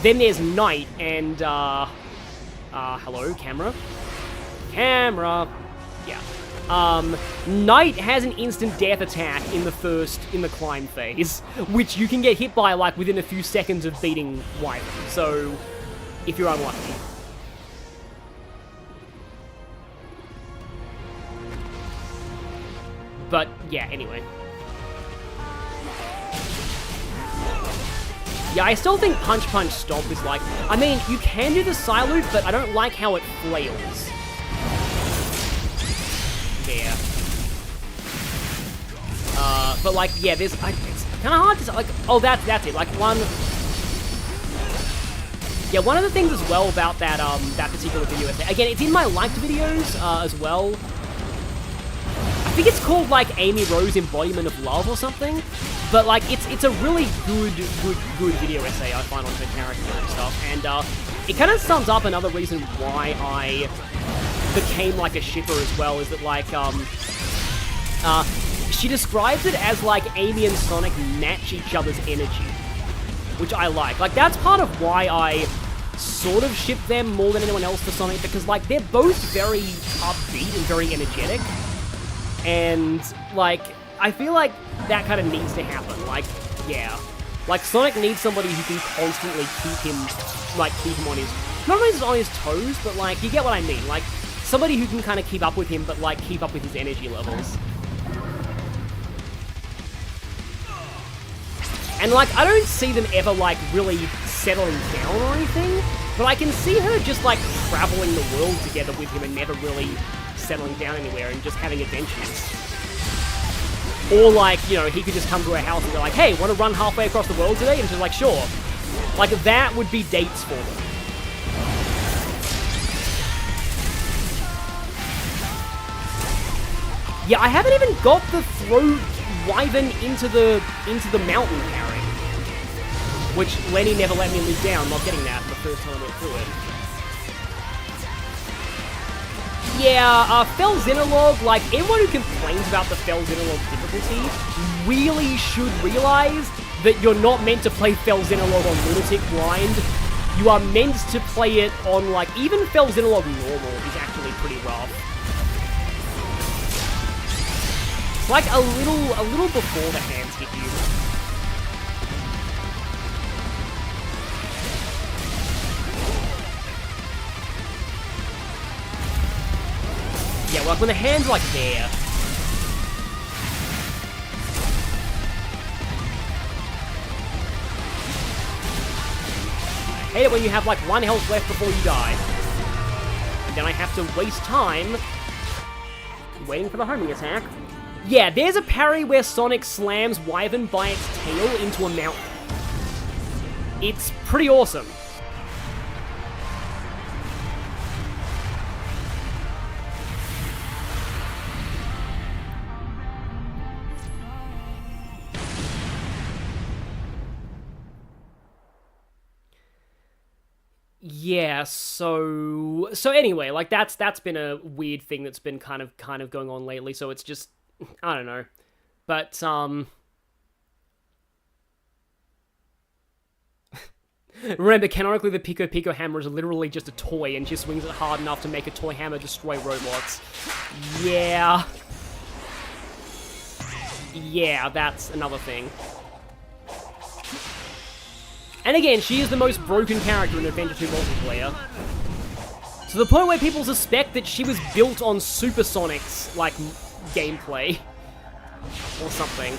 then there's Knight and, hello, camera? Camera! Yeah. Knight has an instant death attack in the climb phase, which you can get hit by, like, within a few seconds of beating Wyvern. So, if you're unlucky. But, yeah, anyway. Yeah, I still think Punch Punch Stomp is like... I mean, you can do the Psy-Loop, but I don't like how it flails. There. But, like, yeah, there's... it's kind of hard to... Like, oh, that's it. Like, one... Yeah, one of the things as well about that, that particular video... Again, it's in my liked videos, as well. I think it's called, like, Amy Rose Embodiment of Love or something, but, like, it's a really good video essay, I find, on her character and stuff, and, it kind of sums up another reason why I became, like, a shipper as well, is that, like, she describes it as, like, Amy and Sonic match each other's energy, which I like. Like, that's part of why I sort of ship them more than anyone else for Sonic, because, like, they're both very upbeat and very energetic. And, like, I feel like that kind of needs to happen. Like, yeah. Like, Sonic needs somebody who can constantly keep him on his... Not only on his toes, but, like, you get what I mean. Like, somebody who can kind of keep up with him, but, like, keep up with his energy levels. And, like, I don't see them ever, like, really settling down or anything, but I can see her just, like, traveling the world together with him and never really settling down anywhere and just having adventures. Or, like, you know, he could just come to her house and be like, hey, want to run halfway across the world today? And she's like, sure. Like, that would be dates for them. Yeah, I haven't even got the throw Wyvern into the mountain carry. which Lenny never let me live down, not getting that the first time I went through it. Yeah, Fel Xenologue, like, everyone who complains about the Fel Xenologue difficulty really should realize that you're not meant to play Fel Xenologue on Lunatic blind. You are meant to play it on, like, even Fel Xenologue normal is actually pretty rough. It's like a little before the hands hit you. Yeah, like when the hand's like there. I hate it when you have like 1 health left before you die. And then I have to waste time waiting for the homing attack. Yeah, there's a parry where Sonic slams Wyvern by its tail into a mountain. It's pretty awesome. Yeah, so anyway, like that's been a weird thing that's been kind of going on lately, so it's just I don't know. But remember, canonically the Pico Pico hammer is literally just a toy and she swings it hard enough to make a toy hammer destroy robots. Yeah. Yeah, that's another thing. And again, she is the most broken character in Adventure 2 multiplayer. To the point where people suspect that she was built on Supersonic's, like, gameplay. Or something.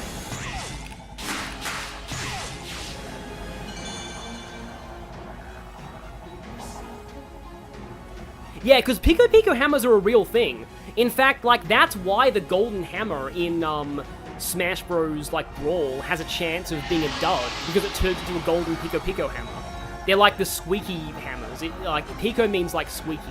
Yeah, because Pico Pico hammers are a real thing. In fact, like, that's why the golden hammer in, Smash Bros. Like Brawl has a chance of being a dud because it turns into a golden Pico Pico hammer. They're like the squeaky hammers. Like Pico means like squeaky.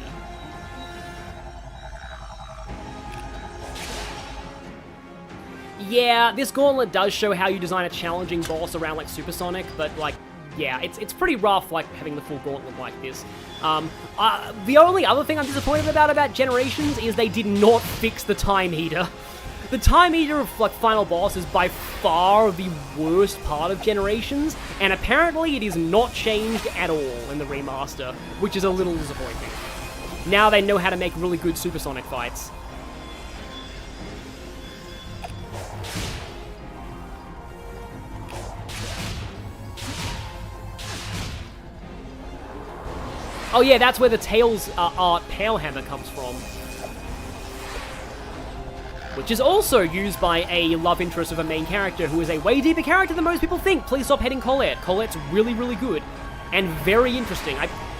Yeah, this gauntlet does show how you design a challenging boss around like Supersonic, but like, yeah, it's pretty rough like having the full gauntlet like this. The only other thing I'm disappointed about Generations is they did not fix the time eater. The time eater of like final boss is by far the worst part of Generations, and apparently it is not changed at all in the remaster, which is a little disappointing. Now they know how to make really good Supersonic fights. Oh yeah, that's where the Tails art Pale Hammer comes from. Which is also used by a love interest of a main character who is a way deeper character than most people think. Please stop hating Colette. Colette's really, really good and very interesting.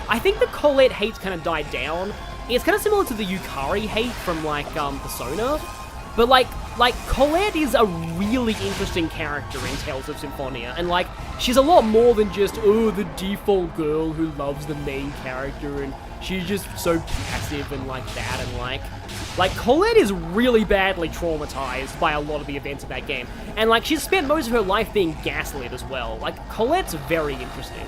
I think the Colette hate's kind of died down. It's kind of similar to the Yukari hate from like Persona, but like Colette is a really interesting character in Tales of Symphonia, and like she's a lot more than just the default girl who loves the main character and she's just so passive and like that, and like Colette is really badly traumatized by a lot of the events of that game. And like she's spent most of her life being gaslit as well. Like Colette's very interesting.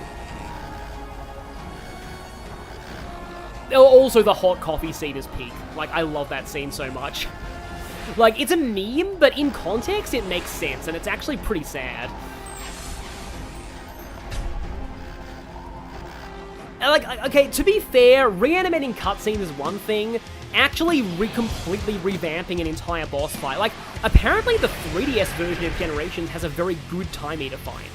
Also the hot coffee scene is peak. Like I love that scene so much. Like it's a meme, but in context it makes sense and it's actually pretty sad. Like, okay, to be fair, reanimating cutscenes is one thing. Actually completely revamping an entire boss fight. Like, apparently the 3DS version of Generations has a very good time eater fight.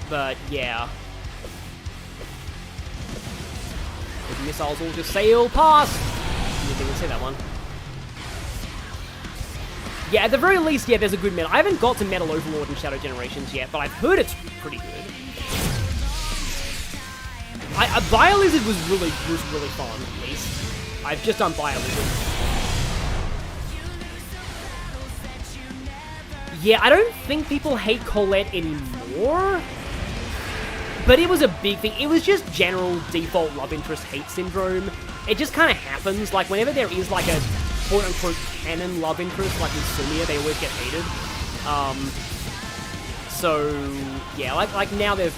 But, yeah. The missiles all just sail past! You didn't even say that one. Yeah, at the very least, yeah, there's a good metal. I haven't got to Metal Overlord in Shadow Generations yet, but I've heard it's pretty good. Biolizard was really fun, at least. I've just done Biolizard. Yeah, I don't think people hate Colette anymore. But it was a big thing. It was just general default love interest hate syndrome. It just kind of happens. Like, whenever there is, like, a quote-unquote canon love interest, like in Sumia, they always get hated. So, yeah, like now they've...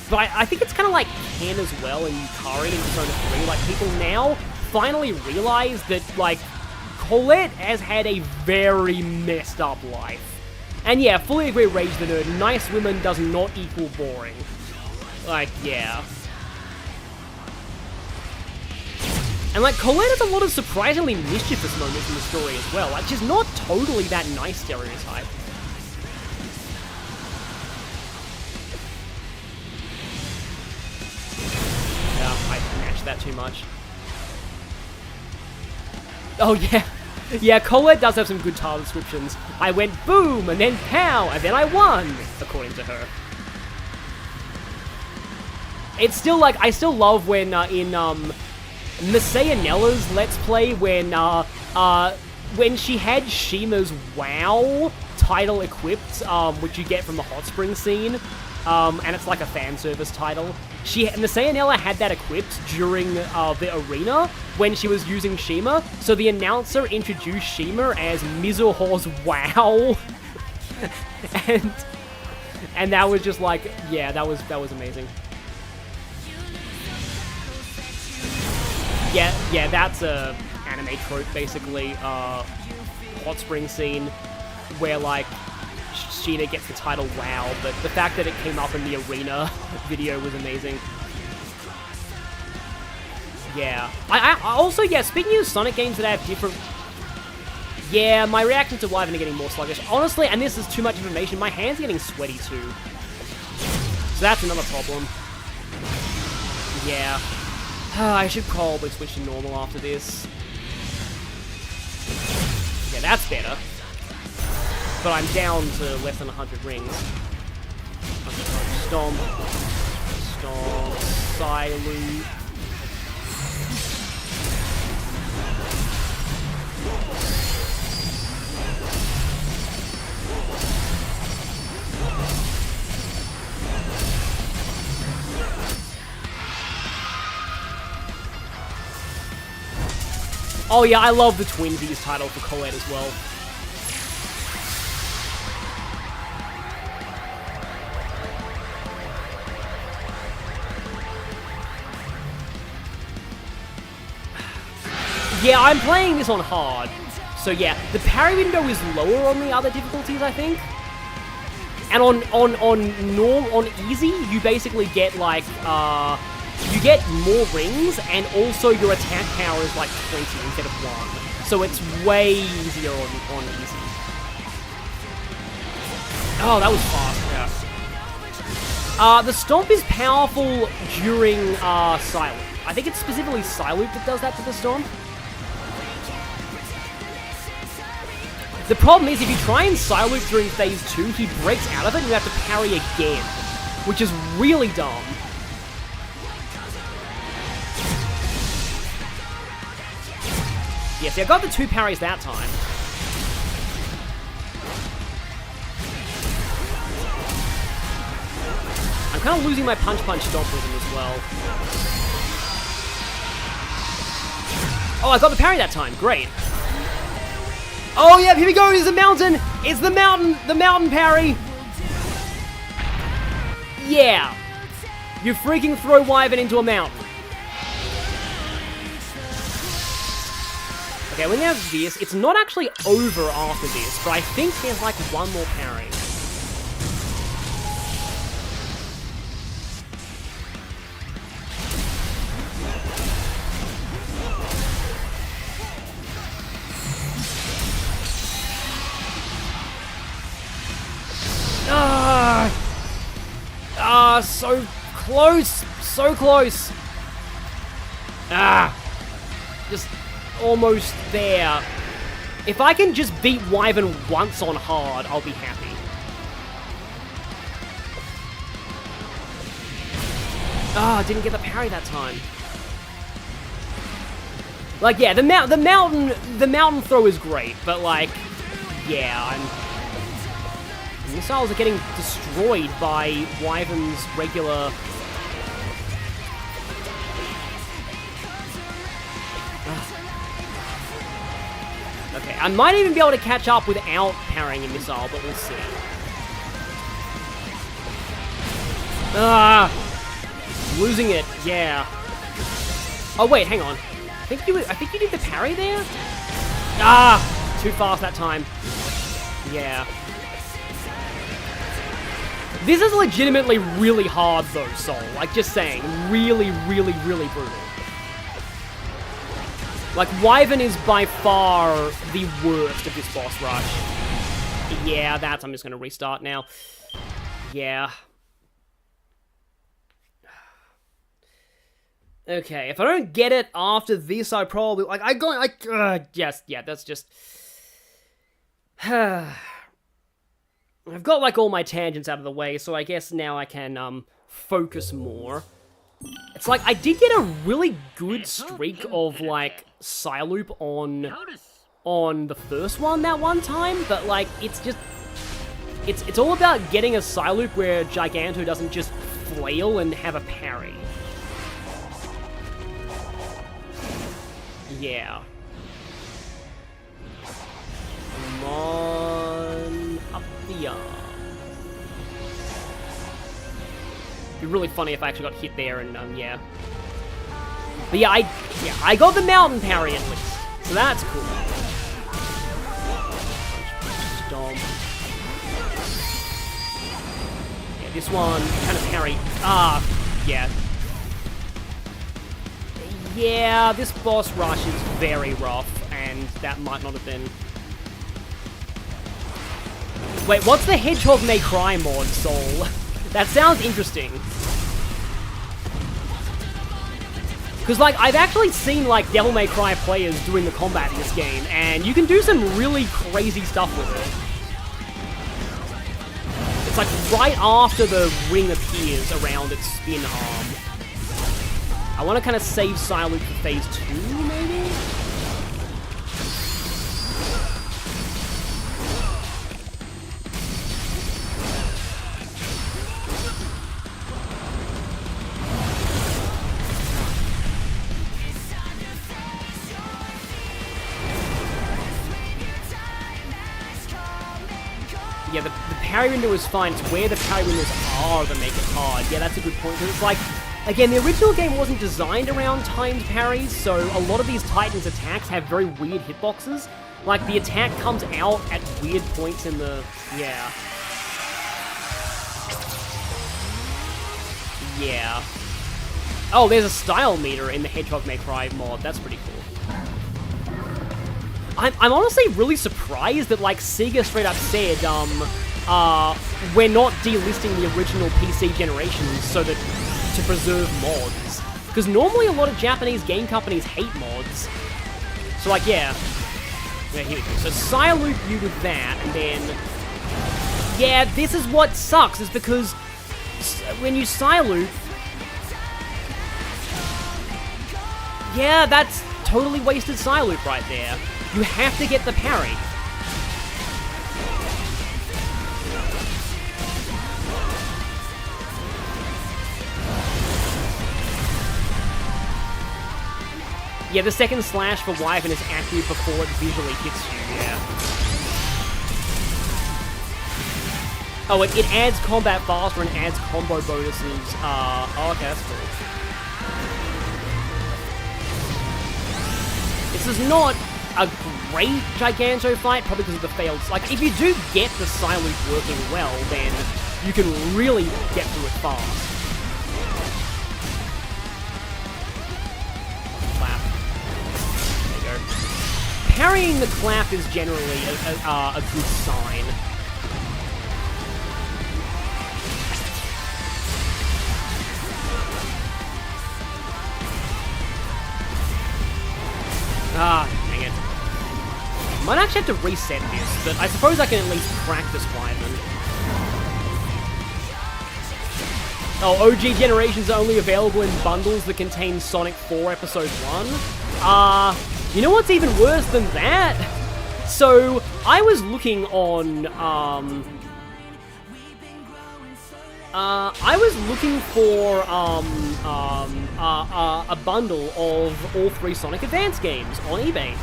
But I think it's kind of like Ken as well and Yukari in Persona 3. Like, people now finally realize that, like, Colette has had a very messed up life. And yeah, fully agree, Rage the Nerd. Nice women does not equal boring. Like, yeah. And, like, Colette has a lot of surprisingly mischievous moments in the story as well. Like, she's not totally that nice stereotype. Yeah, I matched that too much. Oh, yeah. Yeah, Colette does have some good tile descriptions. I went boom, and then pow, and then I won, according to her. It's still, like, I still love when, in, Nella's Let's Play, when she had Shima's WoW title equipped, which you get from the hot spring scene, and it's like a fan service title. Nella had that equipped during the arena when she was using Shima, so the announcer introduced Shima as Mizuho's WoW, and that was just like, yeah, that was amazing. Yeah, that's a anime trope, basically. Hot spring scene where, like, Sheena gets the title WoW, but the fact that it came up in the arena video was amazing. Yeah. I also, yeah, speaking of Sonic games that have different... Yeah, my reaction to Wyvern are getting more sluggish. Honestly, and this is too much information, my hands are getting sweaty too. So that's another problem. Yeah. I should probably switch to normal after this. Yeah, that's better. But I'm down to less than 100 rings. Stomp. Stomp. Silute. Oh yeah, I love the Twinsies title for Colette as well. Yeah, I'm playing this on hard. So yeah, the parry window is lower on the other difficulties, I think. And on easy, you basically get like you get more rings, and also your attack power is like 20 instead of 1. So it's way easier on easy. Oh, that was fast, yeah. The Stomp is powerful during Silute. I think it's specifically Silute that does that to the Stomp. The problem is, if you try and Silute during Phase 2, he breaks out of it and you have to parry again, which is really dumb. Yeah, see, I got the 2 parries that time. I'm kind of losing my punch-punch stomp rhythm as well. Oh, I got the parry that time. Great. Oh, yeah, here we go. It's the mountain. It's the mountain parry. Yeah. You freaking throw Wyvern into a mountain. Okay, when there's this, it's not actually over after this, but I think there's like one more parry. So close! So close! Just almost there. If I can just beat Wyvern once on hard, I'll be happy. Didn't get the parry that time. Like, yeah, the mountain throw is great, but like, yeah, missiles are getting destroyed by Wyvern's regular... Okay, I might even be able to catch up without parrying a missile, but we'll see. Ah! Losing it, yeah. Oh wait, hang on. I think you did the parry there? Ah! Too fast that time. Yeah. This is legitimately really hard though, Soul. Like, just saying. Really, really, really brutal. Like, Wyvern is by far the worst of this boss rush. Yeah, I'm just gonna restart now. Yeah. Okay, if I don't get it after this, I probably, like, yes, yeah, that's just... I've got, like, all my tangents out of the way, so I guess now I can, focus more. It's like, I did get a really good streak of, like, Psyloop on the first one that one time, but, like, it's just... It's all about getting a Psyloop where Giganto doesn't just flail and have a parry. Yeah. Come on, up the arm. It'd be really funny if I actually got hit there and, yeah. But yeah, I got the mountain parry at least, so that's cool. Stomp. Yeah, this one kind of parry. Yeah. Yeah, this boss rush is very rough, and that might not have been... Wait, what's the Hedgehog May Cry mod, Soul? That sounds interesting. Because, like, I've actually seen, like, Devil May Cry players doing the combat in this game, and you can do some really crazy stuff with it. It's like right after the ring appears around its spin arm. I want to kind of save Psyloop for phase 2, maybe? Yeah, the parry window is fine. It's where the parry windows are that make it hard. Yeah, that's a good point. Because it's like, again, the original game wasn't designed around timed parries, so a lot of these Titans' attacks have very weird hitboxes. Like, the attack comes out at weird points in the... Yeah. Yeah. Oh, there's a style meter in the Hedgehog May Cry mod. That's pretty cool. I'm honestly really surprised that, like, Sega straight up said, we're not delisting the original PC generations so that to preserve mods. Because normally a lot of Japanese game companies hate mods. So, like, yeah. Yeah, here we go. So, Psyloop you with that, and then... Yeah, this is what sucks, is because when you Psyloop... Yeah, that's totally wasted Psyloop right there. You have to get the parry. Yeah, the second slash for Wyvern is accurate before it visually hits you, yeah. Oh, it adds combat faster and adds combo bonuses. Oh, okay, that's cool. This is not a great Giganto fight, probably because of the failed... Like, if you do get the Psyloop working well, then you can really get through it fast. Clap. There you go. Parrying the clap is generally a good sign. Ah, dang it. Might actually have to reset this, but I suppose I can at least practice Wyvern. Oh, OG Generations are only available in bundles that contain Sonic 4 Episode 1? You know what's even worse than that? So, I was looking on, I was looking for, a bundle of all 3 Sonic Advance games on eBay.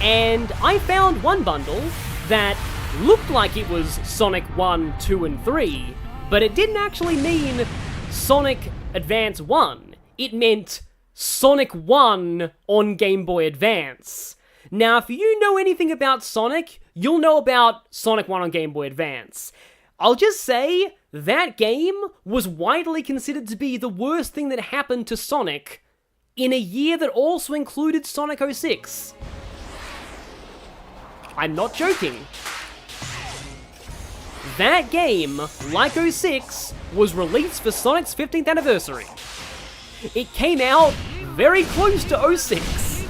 And I found one bundle that looked like it was Sonic 1, 2, and 3, but it didn't actually mean Sonic Advance 1. It meant Sonic 1 on Game Boy Advance. Now, if you know anything about Sonic, you'll know about Sonic 1 on Game Boy Advance. I'll just say, that game was widely considered to be the worst thing that happened to Sonic in a year that also included Sonic 06. I'm not joking. That game, like 06, was released for Sonic's 15th anniversary. It came out very close to 06.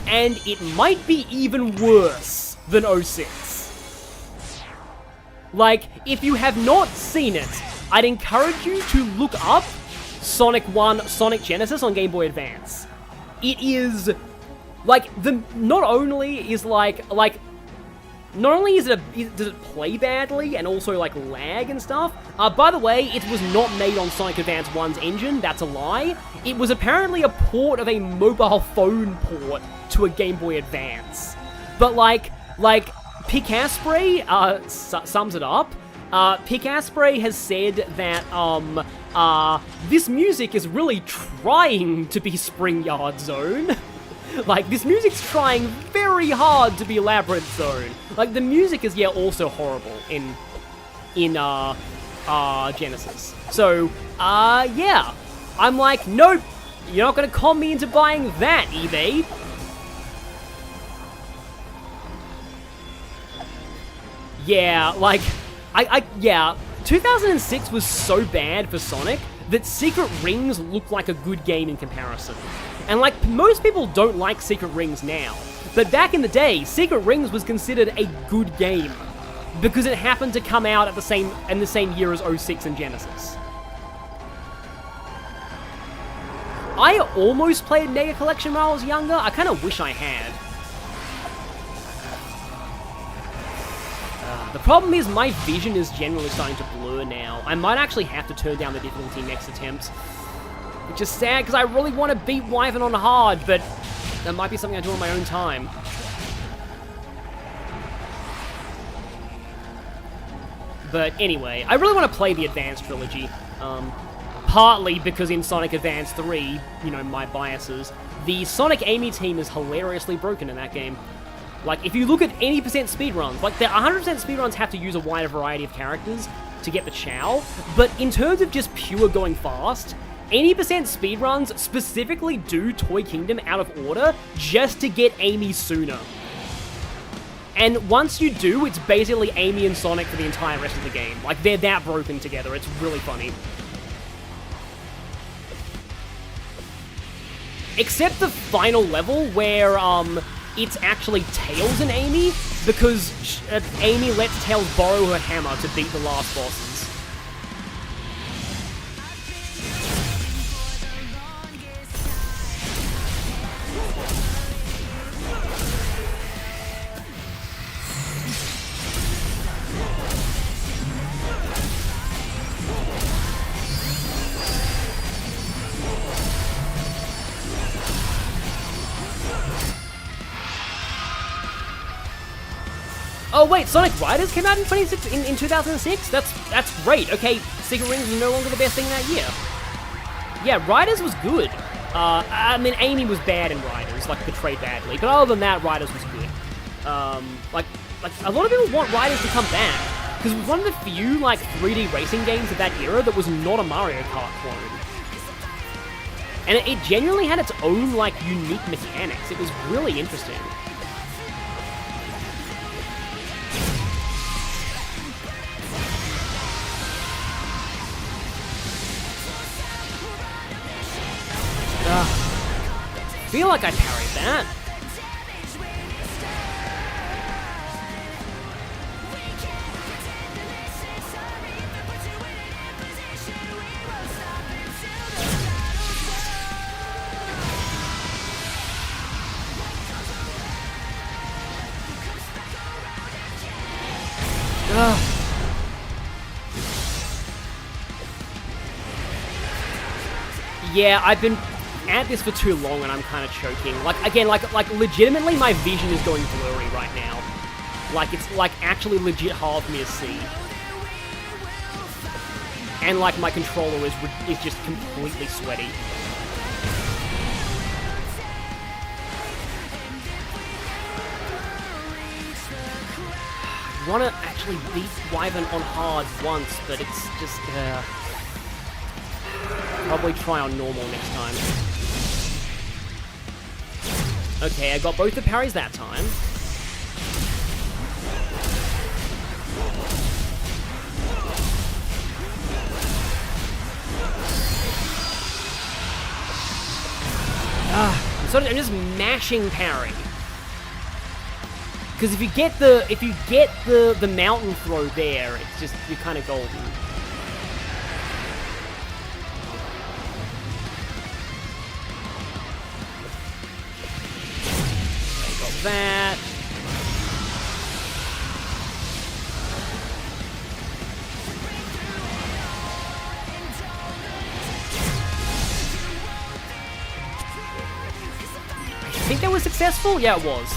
And it might be even worse than 06. Like, if you have not seen it, I'd encourage you to look up Sonic 1 Sonic Genesis on Game Boy Advance. It is, like, not only is does it play badly and also, like, lag and stuff, by the way, it was not made on Sonic Advance 1's engine, that's a lie. It was apparently a port of a mobile phone port to a Game Boy Advance. But, like, Picaspre sums it up. Picaspre has said that, this music is really trying to be Spring Yard Zone. Like, this music's trying very hard to be Labyrinth Zone. Like, the music is, also horrible in Genesis. So, yeah. I'm like, nope, you're not gonna con me into buying that, eBay. Yeah, like, yeah, 2006 was so bad for Sonic that Secret Rings looked like a good game in comparison. And, like, most people don't like Secret Rings now, but back in the day, Secret Rings was considered a good game because it happened to come out in the same year as 06 and Genesis. I almost played Mega Collection when I was younger. I kind of wish I had. The problem is my vision is generally starting to blur now. I might actually have to turn down the difficulty next attempt. Which is sad, because I really want to beat Wyvern on hard, but that might be something I do on my own time. But anyway, I really want to play the Advance trilogy. Partly because in Sonic Advance 3, my biases, the Sonic Amy team is hilariously broken in that game. Like, if you look at any percent speedruns, like, the 100% speedruns have to use a wider variety of characters to get the chow, but in terms of just pure going fast, 80% speedruns specifically do Toy Kingdom out of order just to get Amy sooner. And once you do, it's basically Amy and Sonic for the entire rest of the game. Like, they're that broken together, it's really funny. Except the final level where, it's actually Tails and Amy, because Amy lets Tails borrow her hammer to beat the last bosses. Oh wait, Sonic Riders came out in 2006? That's great. Okay, Secret Rings was no longer the best thing that year. Yeah, Riders was good. I mean, Amy was bad in Riders, like, portrayed badly. But other than that, Riders was good. Like a lot of people want Riders to come back. Because it was one of the few, 3D racing games of that era that was not a Mario Kart clone. And it genuinely had its own, unique mechanics. It was really interesting. I feel like I parried that. Yeah, I've been at this for too long and I'm kind of choking. Like legitimately my vision is going blurry right now. Like, it's actually legit hard for me to see. And, like, my controller is just completely sweaty. I want to actually beat Wyvern on hard once, but it's just, probably try on normal next time. Okay, I got both the parries that time. I'm just mashing parry. Because if you get the mountain throw there, it's just, you're kind of golden. Okay, got that. I think that was successful? Yeah, it was.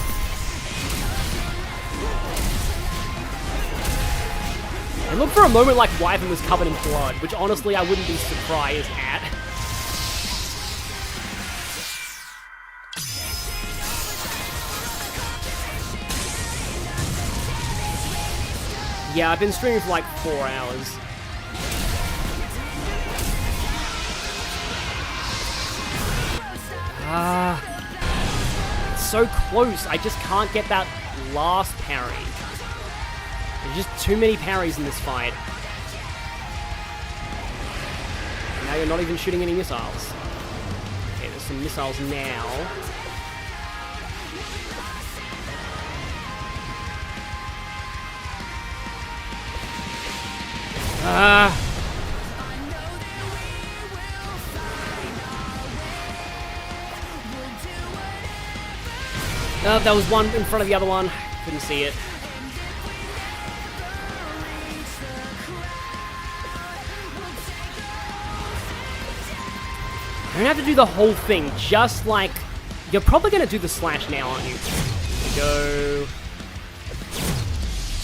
It looked for a moment like Wyvern was covered in blood, which honestly I wouldn't be surprised at. Yeah, I've been streaming for like 4 hours. It's so close. I just can't get that last parry. There's just too many parries in this fight. Now you're not even shooting any missiles. Okay, there's some missiles now. That was one in front of the other one. Couldn't see it. I don't have to do the whole thing, just like... You're probably going to do the slash now, aren't you? Go...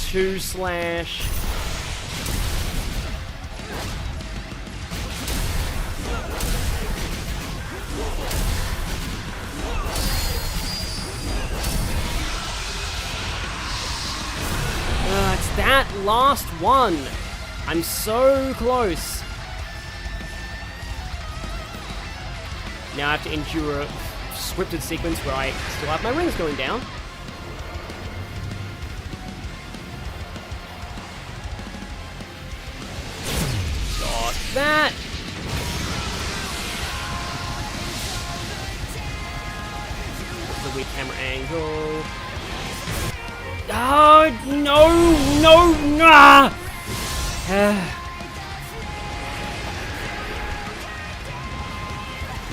2 slash... it's that last one. I'm so close. Now I have to endure a scripted sequence where I still have my rings going down. Got that. The weak camera angle. Oh, no, nah!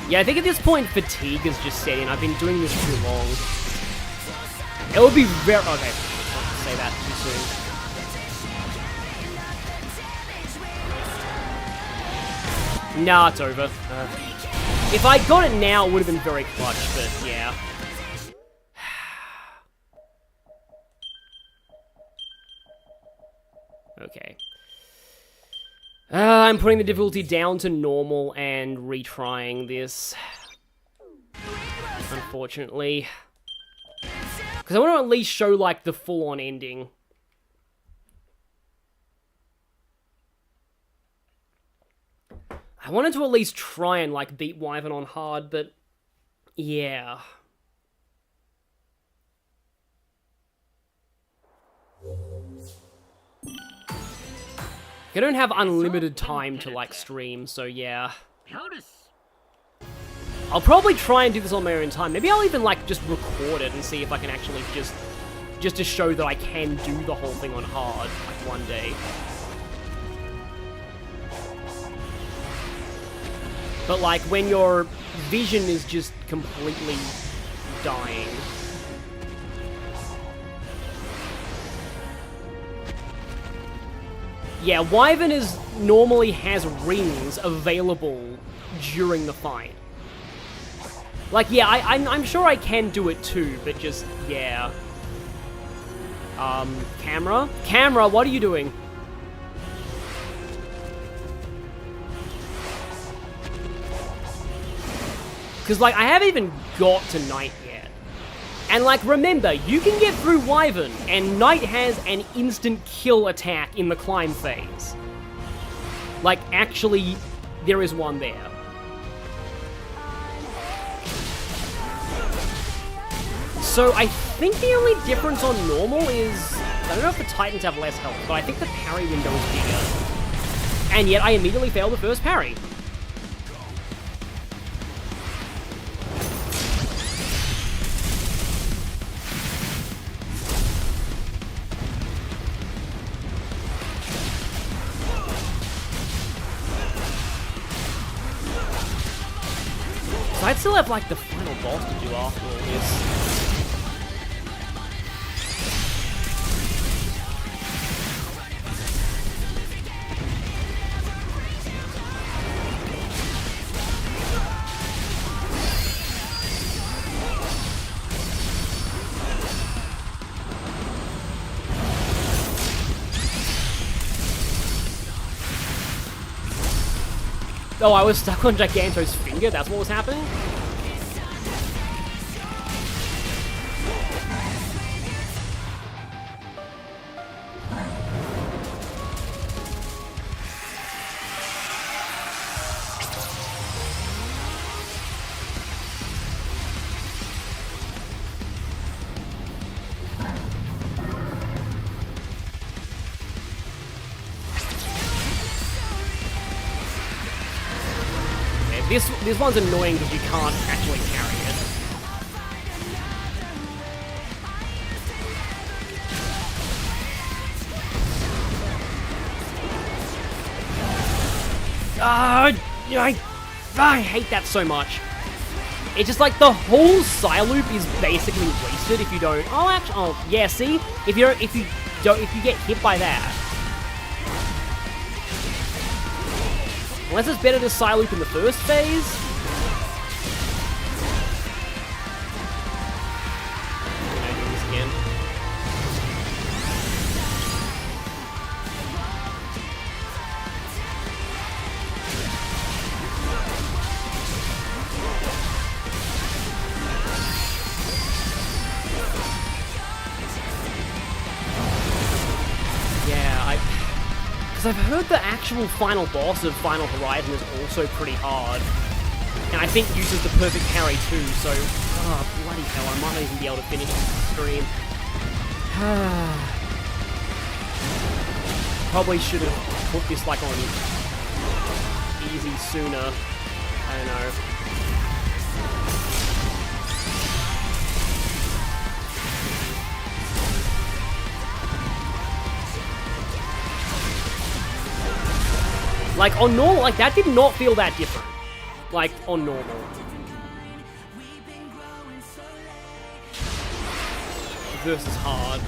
Yeah, I think at this point, fatigue is just set in. I've been doing this too long. It would be very... Okay, let's say that too soon. Nah, it's over. If I got it now, it would have been very clutch, but yeah. Okay. I'm putting the difficulty down to normal and retrying this. Unfortunately. Because I want to at least show, like, the full-on ending. I wanted to at least try and, like, beat Wyvern on hard, but... yeah. I don't have unlimited time to, like, stream, so yeah. I'll probably try and do this on my own time. Maybe I'll even, like, just record it and see if I can actually just to show that I can do the whole thing on hard, like, one day. But, like, when your vision is just completely dying... Yeah, Wyvern normally has rings available during the fight. Like, yeah, I'm sure I can do it too, but just, yeah. Camera? Camera, what are you doing? Because, like, I haven't even got to Knight yet. And, like, remember, you can get through Wyvern, and Knight has an instant kill attack in the climb phase. Like, actually, there is one there. So I think the only difference on normal is, I don't know if the Titans have less health, but I think the parry window is bigger. And yet I immediately failed the first parry. So I'd still have like the final boss to do after all this. Oh, I was stuck on Giganto's finger? That's what was happening? This one's annoying because you can't actually carry it. I hate that so much. It's just like the whole side loop is basically wasted if you don't. Oh, actually, oh yeah. See, if you get hit by that. Unless it's better to side loop in the first phase. I'm gonna do this again. Because I've heard the actual final boss of Final Horizon is also pretty hard. And I think uses the perfect parry too, so... Oh, bloody hell, I might not even be able to finish this stream. Probably should have put this, like, on easy sooner. I don't know. Like, on normal, like, that did not feel that different. Like, on normal. Versus hard.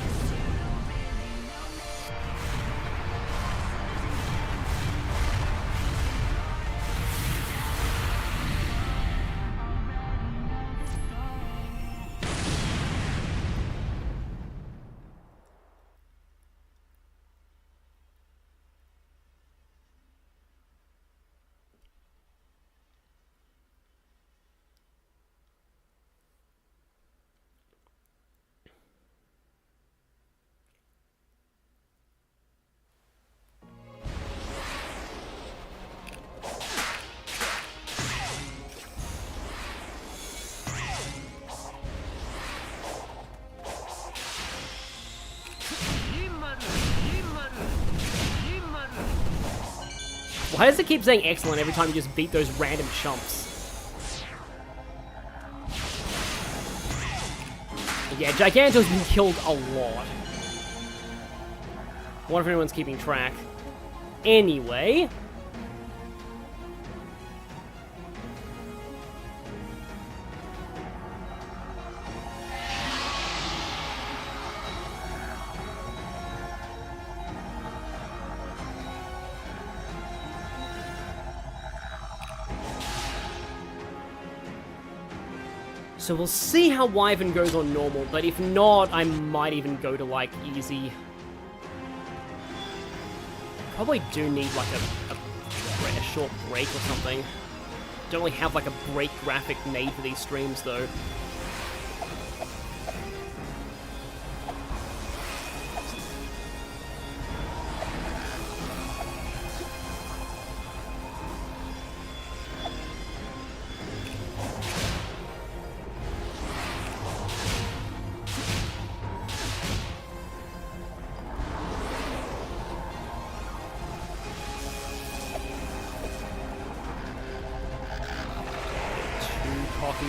Why does it keep saying excellent every time you just beat those random chumps? Yeah, Giganto's been killed a lot. I wonder if anyone's keeping track. Anyway... So we'll see how Wyvern goes on normal, but if not, I might even go to, like, easy. Probably do need, like, a short break or something. Don't really have like a break graphic made for these streams though.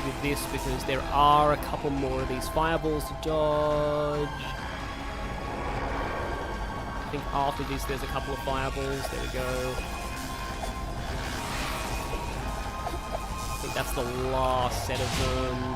With this because there are a couple more of these fireballs to dodge. I think after this there's a couple of fireballs. There we go. I think that's the last set of them.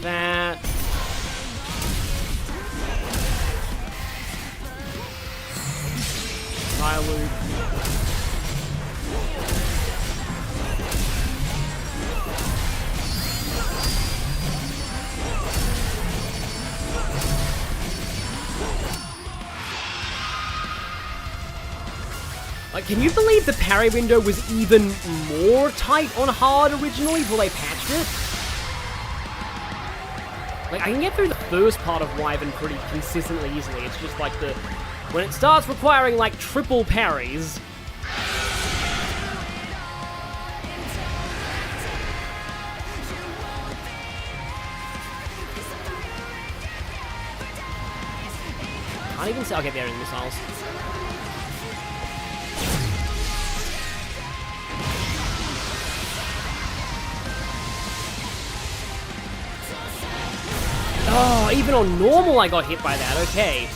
That. Fire loop. Like, can you believe the parry window was even more tight on hard originally before they patched it? Like, I can get through the first part of Wyvern pretty consistently easily. It's just like when it starts requiring like triple parries. Can't even say. Okay, they're in missiles. Oh, even on normal I got hit by that, okay.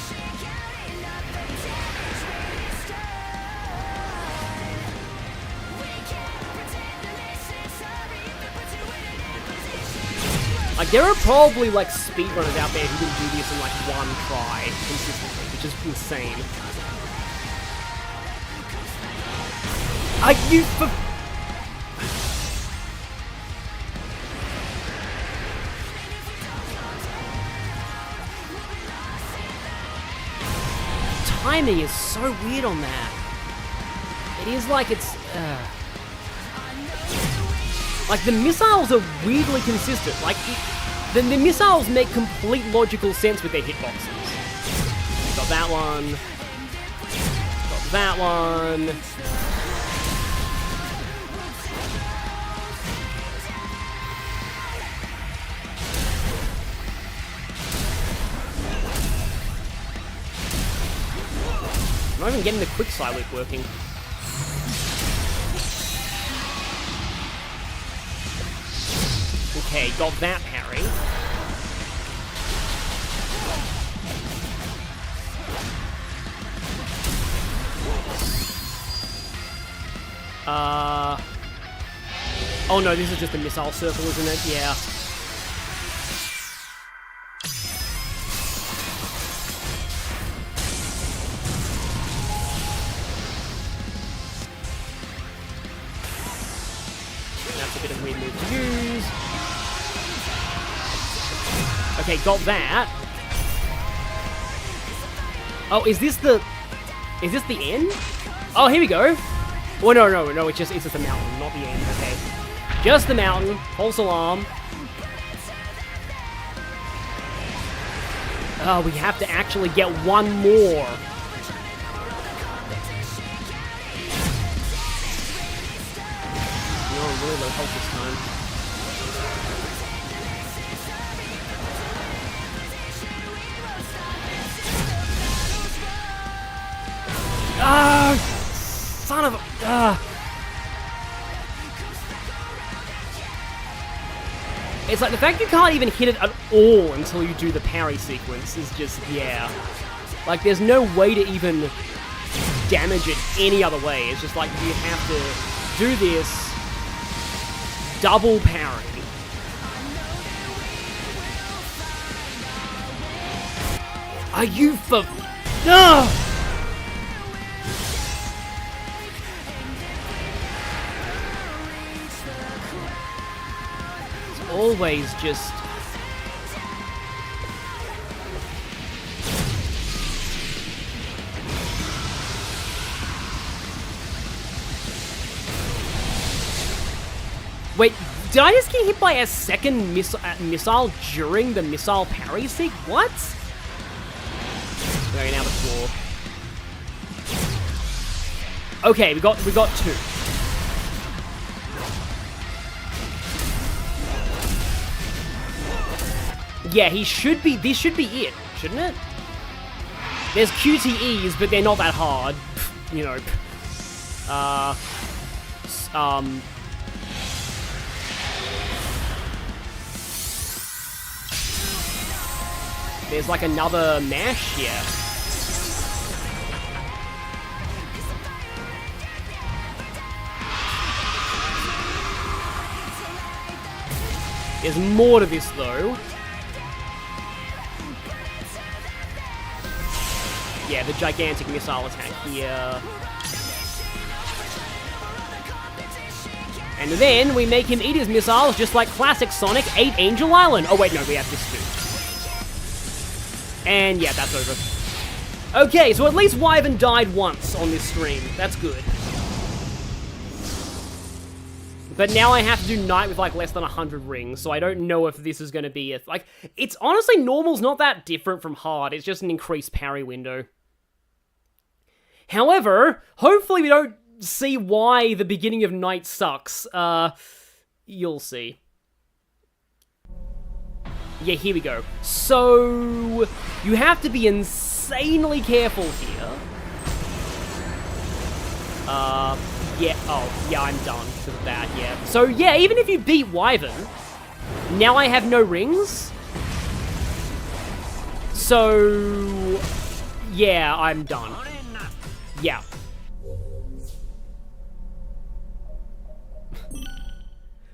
Like, there are probably, like, speedrunners out there who can do this in, like, one try consistently, which is insane. Timing is so weird on that. It is like it's... Like, the missiles are weirdly consistent. Like, the missiles make complete logical sense with their hitboxes. Got that one. Got that one. I'm not even getting the quick side loop working. Okay, got that parry. Oh no, this is just a missile circle, isn't it? Yeah. That's a bit of a weird move to use. Okay, got that. Oh, is this the end? Oh, here we go. Oh, no, it's just a mountain, not the end, okay. Just the mountain, false alarm. Oh, we have to actually get one more. health this time. Ah! Son of a... Ah! It's like the fact you can't even hit it at all until you do the parry sequence is just, yeah. Like, there's no way to even damage it any other way. It's just like you have to do this double parry. Are you for... No! It's always just... Wait, did I just get hit by a second missile during the missile parry seek? What? Okay, now the floor. Okay, we got 2. Yeah, he should be. This should be it, shouldn't it? There's QTEs, but they're not that hard. You know. There's like another mash, yeah. There's more to this though. Yeah, the gigantic missile attack here. And then we make him eat his missiles just like classic Sonic 8 Angel Island. Oh wait, no, we have this too. And yeah, that's over. Okay, so at least Wyvern died once on this stream. That's good. But now I have to do Knight with like less than 100 rings, so I don't know if this is going to be a... Like, it's honestly, normal's not that different from hard. It's just an increased parry window. However, hopefully we don't see why the beginning of Knight sucks. You'll see. Yeah, here we go. So, you have to be insanely careful here. Yeah, oh, yeah, I'm done because of that, yeah. So, yeah, even if you beat Wyvern, now I have no rings. So, yeah, I'm done. Yeah.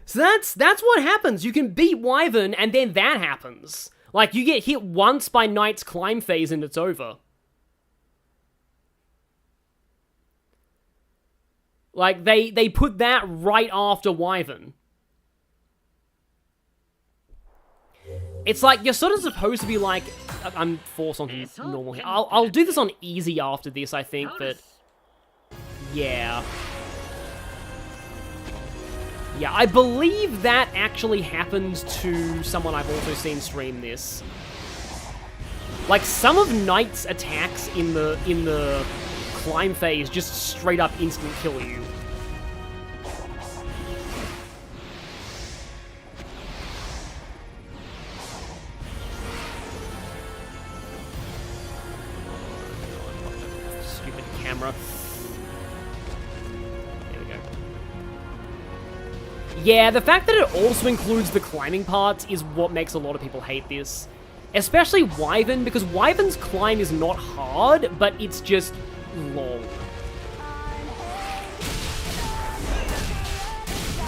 So that's what happens. You can beat Wyvern, and then that happens. Like, you get hit once by Knight's climb phase, and it's over. Like, they put that right after Wyvern. It's like, you're sort of supposed to be like... I'm forced onto normal here. I'll do this on easy after this, I think, but... Yeah. Yeah, I believe that actually happens to someone I've also seen stream this. Like, some of Knight's attacks in the climb phase just straight up instant kill you. Stupid camera. There we go. Yeah, the fact that it also includes the climbing parts is what makes a lot of people hate this. Especially Wyvern, because Wyvern's climb is not hard, but it's just long.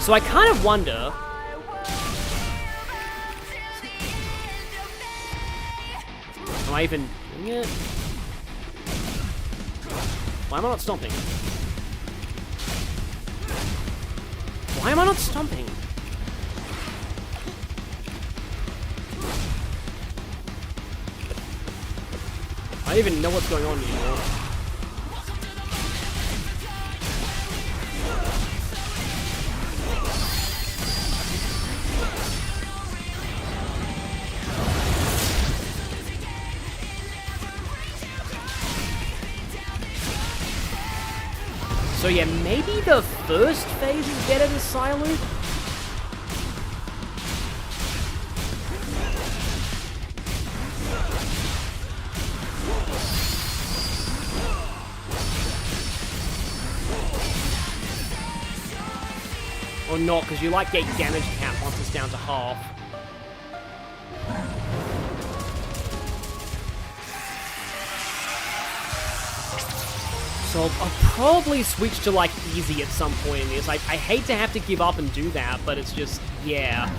So I kind of wonder... Am I even doing it? Why am I not stomping? Why am I not stomping? I don't even know what's going on anymore. So yeah, maybe the first phase is better than Psyloop? Or not, because you like get damage cap once it's down to half. So I'll probably switch to, like, easy at some point in this. Like, I hate to have to give up and do that, but it's just, yeah.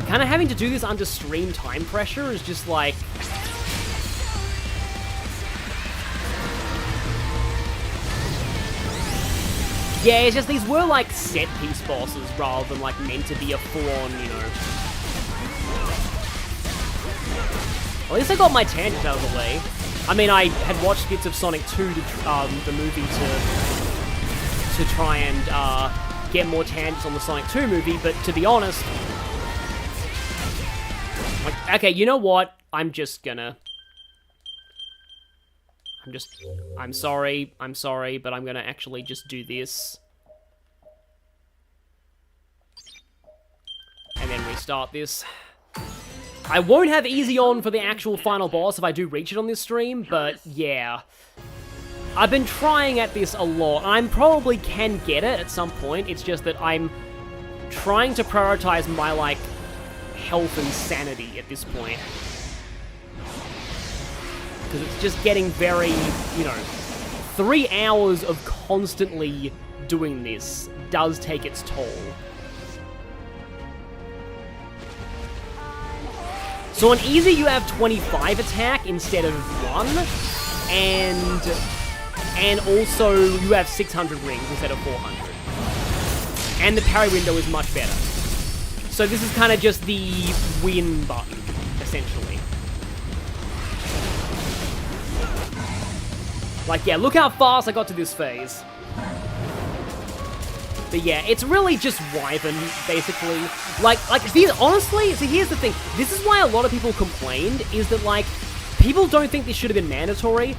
Kind of having to do this under stream time pressure is just, like... Yeah, it's just these were, like, set-piece bosses rather than, like, meant to be a full-on, you know... At least I got my tangent out of the way. I mean, I had watched bits of Sonic 2, the movie, to try and get more tangents on the Sonic 2 movie, but to be honest... Like, okay, you know what? I'm sorry, but I'm gonna actually just do this. And then restart this. I won't have easy on for the actual final boss if I do reach it on this stream, but yeah. I've been trying at this a lot. I probably can get it at some point, it's just that I'm trying to prioritize my, like, health and sanity at this point. Because it's just getting very, you know, 3 hours of constantly doing this does take its toll. So on easy you have 25 attack instead of 1, and also you have 600 rings instead of 400. And the parry window is much better. So this is kind of just the win button, essentially. Like, yeah, look how fast I got to this phase. But yeah, it's really just Wyvern, basically. Like these, honestly, see, here's the thing. This is why a lot of people complained, is that, like, people don't think this should have been mandatory.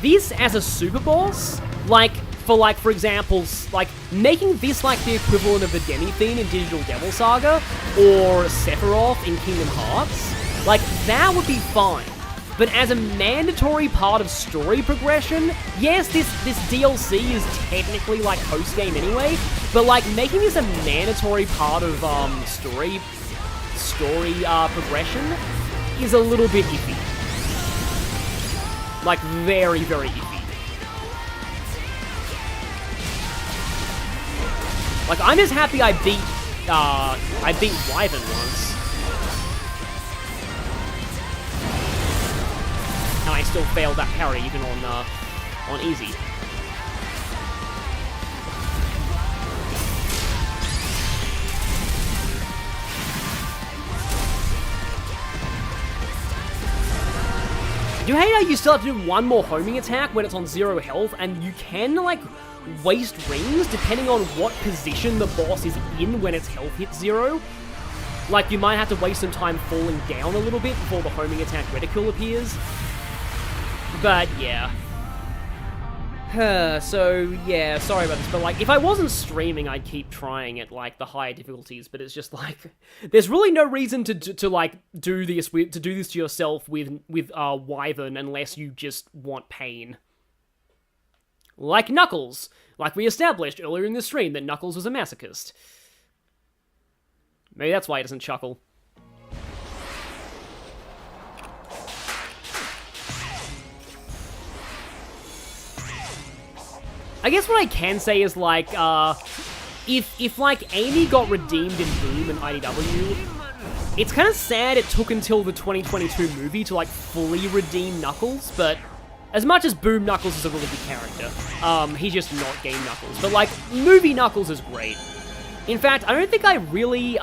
This, as a super boss, like, for example, like, making this, like, the equivalent of the Demi-Theme in Digital Devil Saga, or Sephiroth in Kingdom Hearts, like, that would be fine. But as a mandatory part of story progression, yes, this DLC is technically, like, post-game anyway, but, like, making this a mandatory part of, story progression is a little bit iffy. Like, very, very iffy. Like, I'm just happy I beat Wyvern once. And I still failed that parry even on easy. Do you hate how you still have to do one more homing attack when it's on 0 health, and you can, like, waste rings depending on what position the boss is in when its health hits 0? Like, you might have to waste some time falling down a little bit before the homing attack reticule appears. But, yeah. So, yeah, sorry about this, but, like, if I wasn't streaming, I'd keep trying at, like, the higher difficulties, but it's just, like, there's really no reason to like, do this to yourself with Wyvern unless you just want pain. Like Knuckles. Like we established earlier in the stream that Knuckles was a masochist. Maybe that's why he doesn't chuckle. I guess what I can say is, like, if like, Amy got redeemed in Boom and IDW, it's kind of sad it took until the 2022 movie to, like, fully redeem Knuckles, but as much as Boom Knuckles is a really good character, he's just not Game Knuckles. But, like, movie Knuckles is great. In fact, I don't think I really,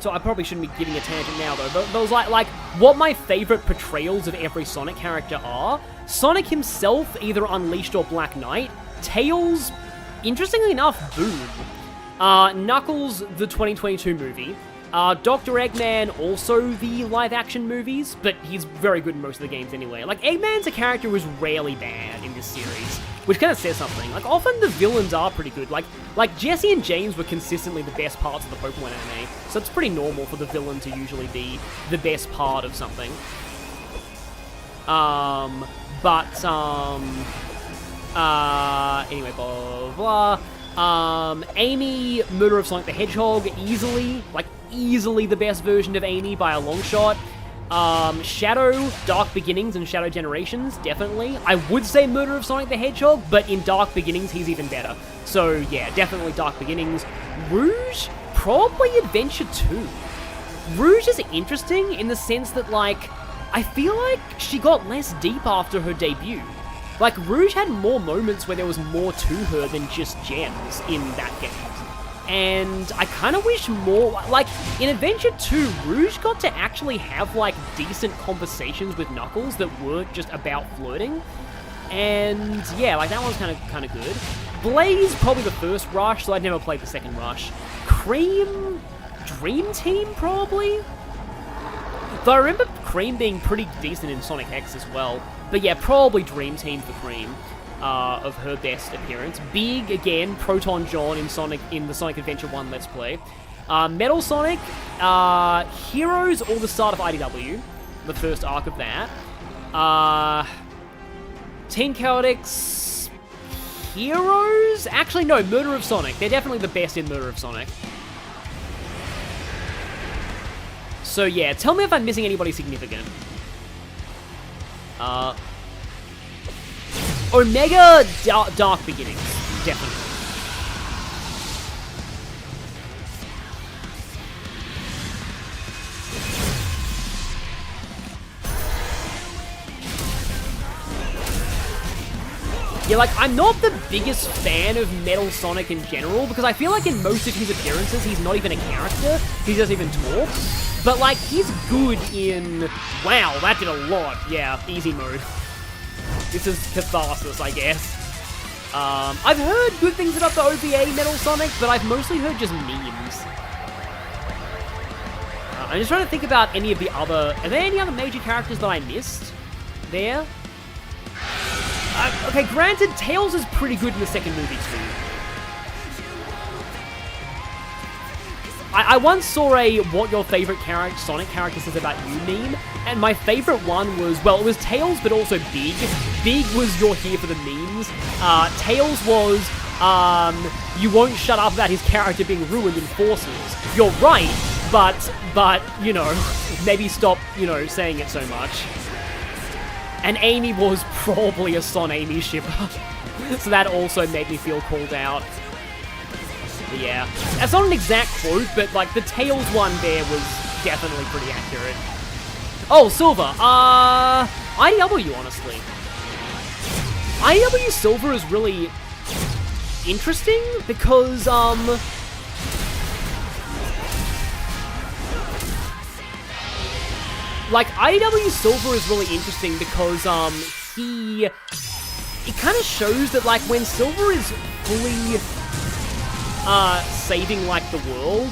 I probably shouldn't be giving a tangent now, though, but it was like, what my favorite portrayals of every Sonic character are. Sonic himself, either Unleashed or Black Knight. Tails, interestingly enough, Boom. Knuckles, the 2022 movie. Dr. Eggman, also the live-action movies, but he's very good in most of the games anyway. Like, Eggman's a character who's rarely bad in this series, which kind of says something. Like, often the villains are pretty good. Like Jesse and James were consistently the best parts of the Pokemon anime, so it's pretty normal for the villain to usually be the best part of something. Anyway, blah, blah, blah. Amy, Murder of Sonic the Hedgehog, easily the best version of Amy by a long shot. Shadow, Dark Beginnings, and Shadow Generations, definitely. I would say Murder of Sonic the Hedgehog, but in Dark Beginnings, he's even better. So, yeah, definitely Dark Beginnings. Rouge, probably Adventure 2. Rouge is interesting in the sense that, like, I feel like she got less deep after her debut. Like, Rouge had more moments where there was more to her than just gems in that game. And I kind of wish more, like, in Adventure 2, Rouge got to actually have, like, decent conversations with Knuckles that weren't just about flirting. And, yeah, like, that one's kind of good. Blaze, probably the first Rush, so I'd never played the second Rush. Cream, Dream Team, probably? Though I remember Cream being pretty decent in Sonic X as well. But yeah, probably Dream Team for Cream. Of her best appearance. Big, again, Proton John in the Sonic Adventure 1 Let's Play. Metal Sonic, Heroes, or the start of IDW, the first arc of that. Teen Chaotix, Heroes? Actually, no, Murder of Sonic. They're definitely the best in Murder of Sonic. So yeah, tell me if I'm missing anybody significant. Omega Dark Beginnings, definitely. Yeah, like, I'm not the biggest fan of Metal Sonic in general, because I feel like in most of his appearances, he's not even a character. He doesn't even talk. But, like, he's good in... Wow, that did a lot. Yeah, easy mode. This is catharsis, I guess. I've heard good things about the OVA Metal Sonic, but I've mostly heard just memes. I'm just trying to think about any of the other... Are there any other major characters that I missed there? Okay, granted, Tails is pretty good in the second movie, too. I once saw a what your favorite Sonic character says about you meme, and my favorite one was, well, it was Tails, but also Big. Big was you're here for the memes. Tails was, you won't shut up about his character being ruined in Forces. You're right, but, you know, maybe stop, you know, saying it so much. And Amy was probably a Son Amy shipper. So that also made me feel called out. But yeah. That's not an exact quote, but like the Tails one there was definitely pretty accurate. Oh, Silver. IDW, honestly. IDW Silver is really interesting because, like, IDW Silver is really interesting because, it kind of shows that, like, when Silver is fully, saving, like, the world,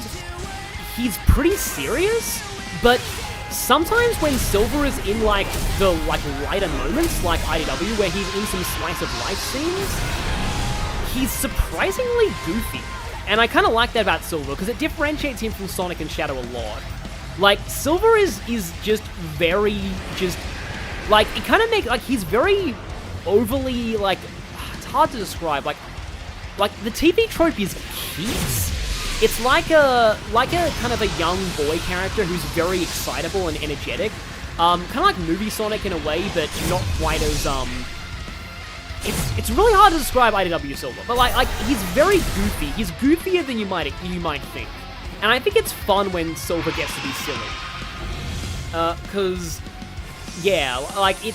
he's pretty serious, but sometimes when Silver is in, like, the, like, lighter moments, like IDW, where he's in some slice of life scenes, he's surprisingly goofy. And I kind of like that about Silver, because it differentiates him from Sonic and Shadow a lot. Like, Silver is just very, like, it kind of makes, like, he's very overly, like, it's hard to describe, like, the TV trope is Keats. It's like a kind of a young boy character who's very excitable and energetic. Kind of like Movie Sonic in a way, but not quite as, it's really hard to describe IDW Silver, but, like, he's very goofy. He's goofier than you might think. And I think it's fun when Silver gets to be silly. Cause, yeah, like, you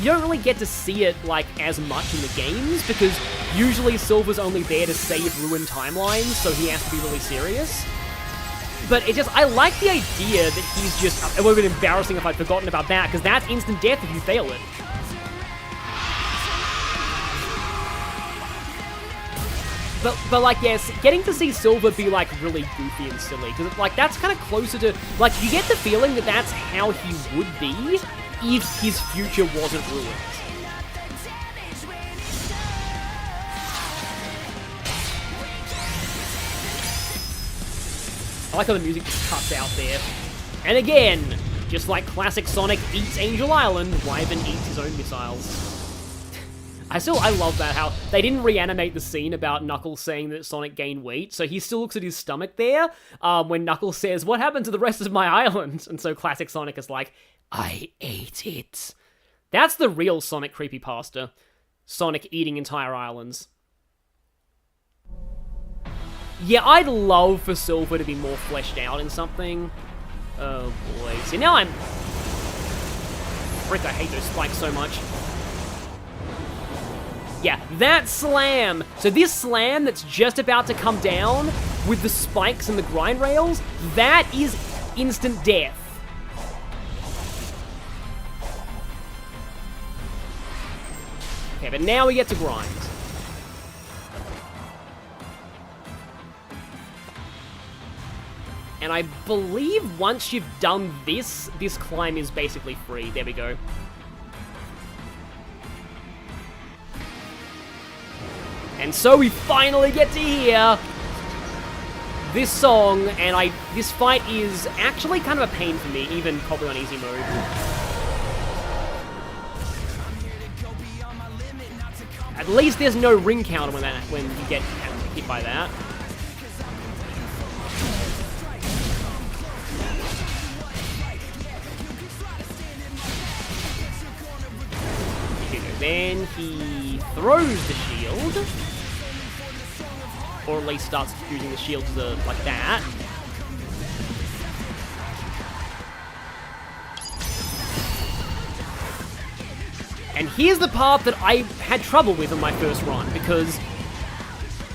don't really get to see it, like, as much in the games, because usually Silver's only there to save ruined timelines, so he has to be really serious. But I like the idea that he's just, it would have been embarrassing if I'd forgotten about that, because that's instant death if you fail it. But like, yes, getting to see Silver be, like, really goofy and silly, because, like, that's kind of closer to, like, you get the feeling that that's how he would be if his future wasn't ruined. I like how the music just cuts out there. And again, Just like classic Sonic eats Angel Island, Wyvern eats his own missiles. I love that, how they didn't reanimate the scene about Knuckles saying that Sonic gained weight, so he still looks at his stomach there, when Knuckles says, "What happened to the rest of my island?" And so classic Sonic is like, "I ate it." That's the real Sonic creepypasta. Sonic eating entire islands. Yeah, I'd love for Silver to be more fleshed out in something. Oh boy. See, now I'm... Frick, I hate those spikes so much. Yeah, that slam! So this slam that's just about to come down with the spikes and the grind rails, that is instant death. Okay, but now we get to grind. And I believe once you've done this, this climb is basically free. There we go. And so we finally get to hear this song, and this fight is actually kind of a pain for me, even probably on easy mode. At least there's no ring counter when you get hit by that. Then he throws the shield. Or at least starts using the shield like that. And here's the part that I had trouble with on my first run, because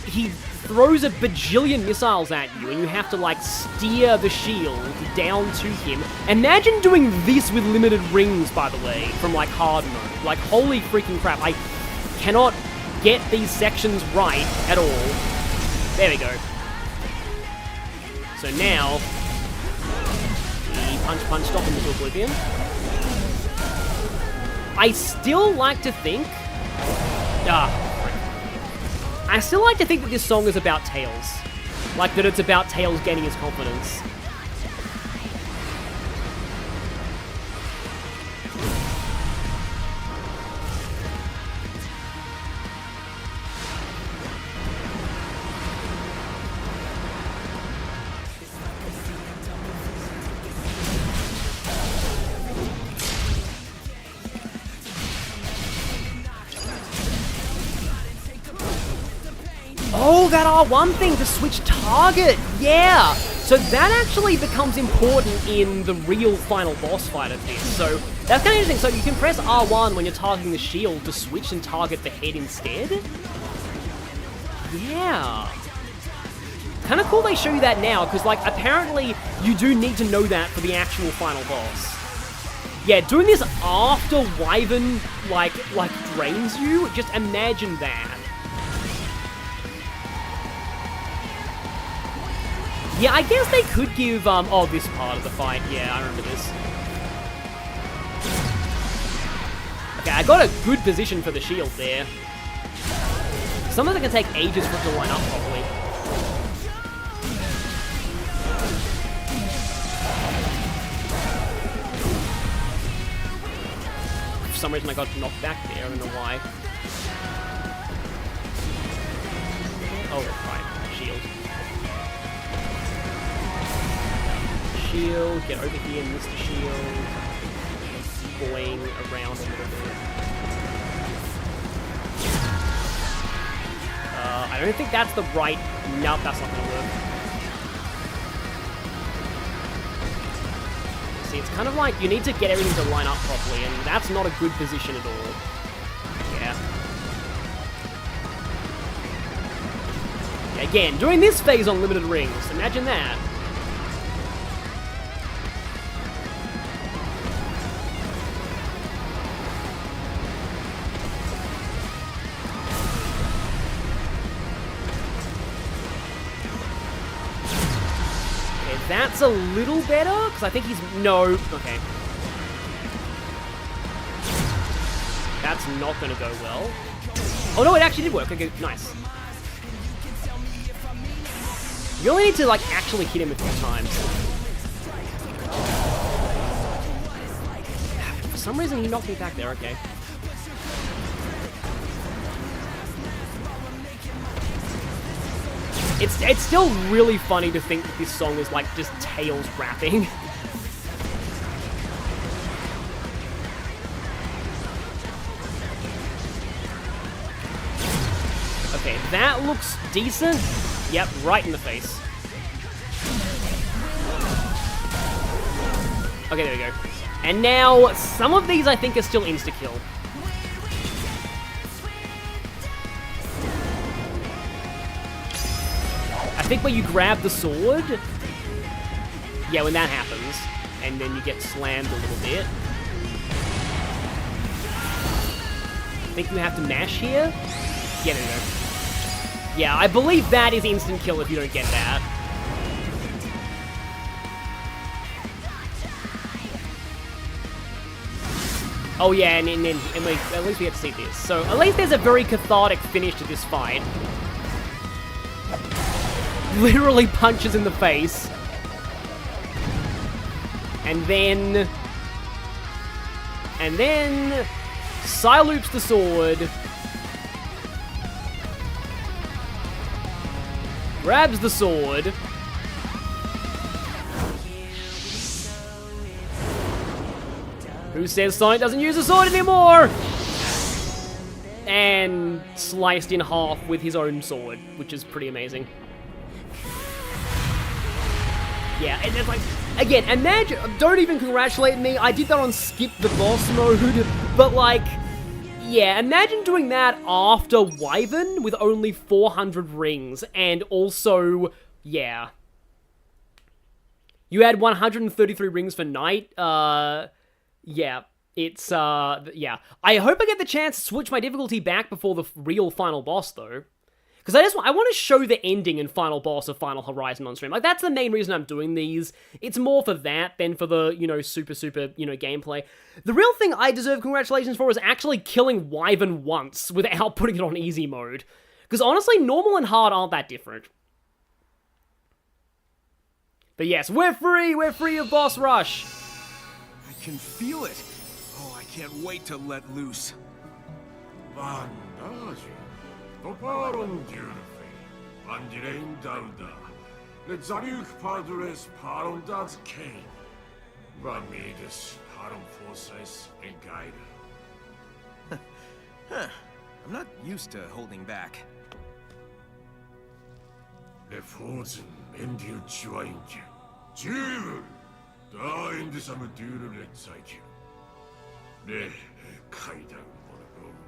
he throws a bajillion missiles at you, and you have to, like, steer the shield down to him. Imagine doing this with limited rings, by the way, from, like, hard mode. Like, holy freaking crap, I cannot get these sections right at all. There we go. So now, he punch, stop him into oblivion. I still like to think... I still like to think that this song is about Tails. Like, that it's about Tails gaining his confidence. Oh, that R1 thing to switch target! Yeah! So that actually becomes important in the real final boss fight of this. So that's kind of interesting. So you can press R1 when you're targeting the shield to switch and target the head instead? Yeah. Kind of cool they show you that now, because, like, apparently you do need to know that for the actual final boss. Yeah, doing this after Wyvern, like drains you, just imagine that. Yeah, I guess they could give, oh, this part of the fight. Yeah, I remember this. Okay, I got a good position for the shield there. Some of it can take ages for it to line up properly. For some reason I got knocked back there, I don't know why. Oh, right, shield. Shield, get over here, Mr. Shield. Boing around a little bit. I don't think that's the right... Nope, that's not gonna work. See, it's kind of like you need to get everything to line up properly, and that's not a good position at all. Yeah. Again, doing this phase on limited rings. Imagine that. That's a little better, because I think he's... No. Okay. That's not going to go well. Oh, no, it actually did work. Okay, nice. You only need to, like, actually hit him a few times. some reason he knocked me back there, okay. It's still really funny to think that this song is like just Tails rapping. Okay, that looks decent. Yep, right in the face. Okay, there we go. And now, some of these I think are still insta-kill. I think where you grab the sword, yeah, when that happens, and then you get slammed a little bit. I think you have to mash here. Yeah, there we go. Yeah, I believe that is instant kill if you don't get that. Oh yeah, and at least we get to see this. So at least there's a very cathartic finish to this fight. Literally punches in the face. And then Psyloops the sword. Grabs the sword. Who says Sonic doesn't use a sword anymore? And sliced in half with his own sword, which is pretty amazing. Yeah, and it's like, again, imagine, don't even congratulate me, I did that on skip the boss mode, but like, yeah, imagine doing that after Wyvern with only 400 rings, and also, yeah. You had 133 rings for Knight, yeah, it's, yeah. I hope I get the chance to switch my difficulty back before the real final boss, though. Because I want to show the ending and final boss of Final Horizon on stream. Like, that's the main reason I'm doing these. It's more for that than for the, you know, super, you know, gameplay. The real thing I deserve congratulations for is actually killing Wyvern once without putting it on easy mode. Because honestly, normal and hard aren't that different. But yes, we're free of boss rush. I can feel it. Oh, I can't wait to let loose. Toparon Dulfi, Vandilain Dauda, let Zaruk Padres Paron Dad's Kane, Ramidus Paron Forces and Guide. Huh. I'm not used to holding back. Le Forzen Endu Chuainju, Jul, Da Indisam Dulu let Saiju, Le Kaidan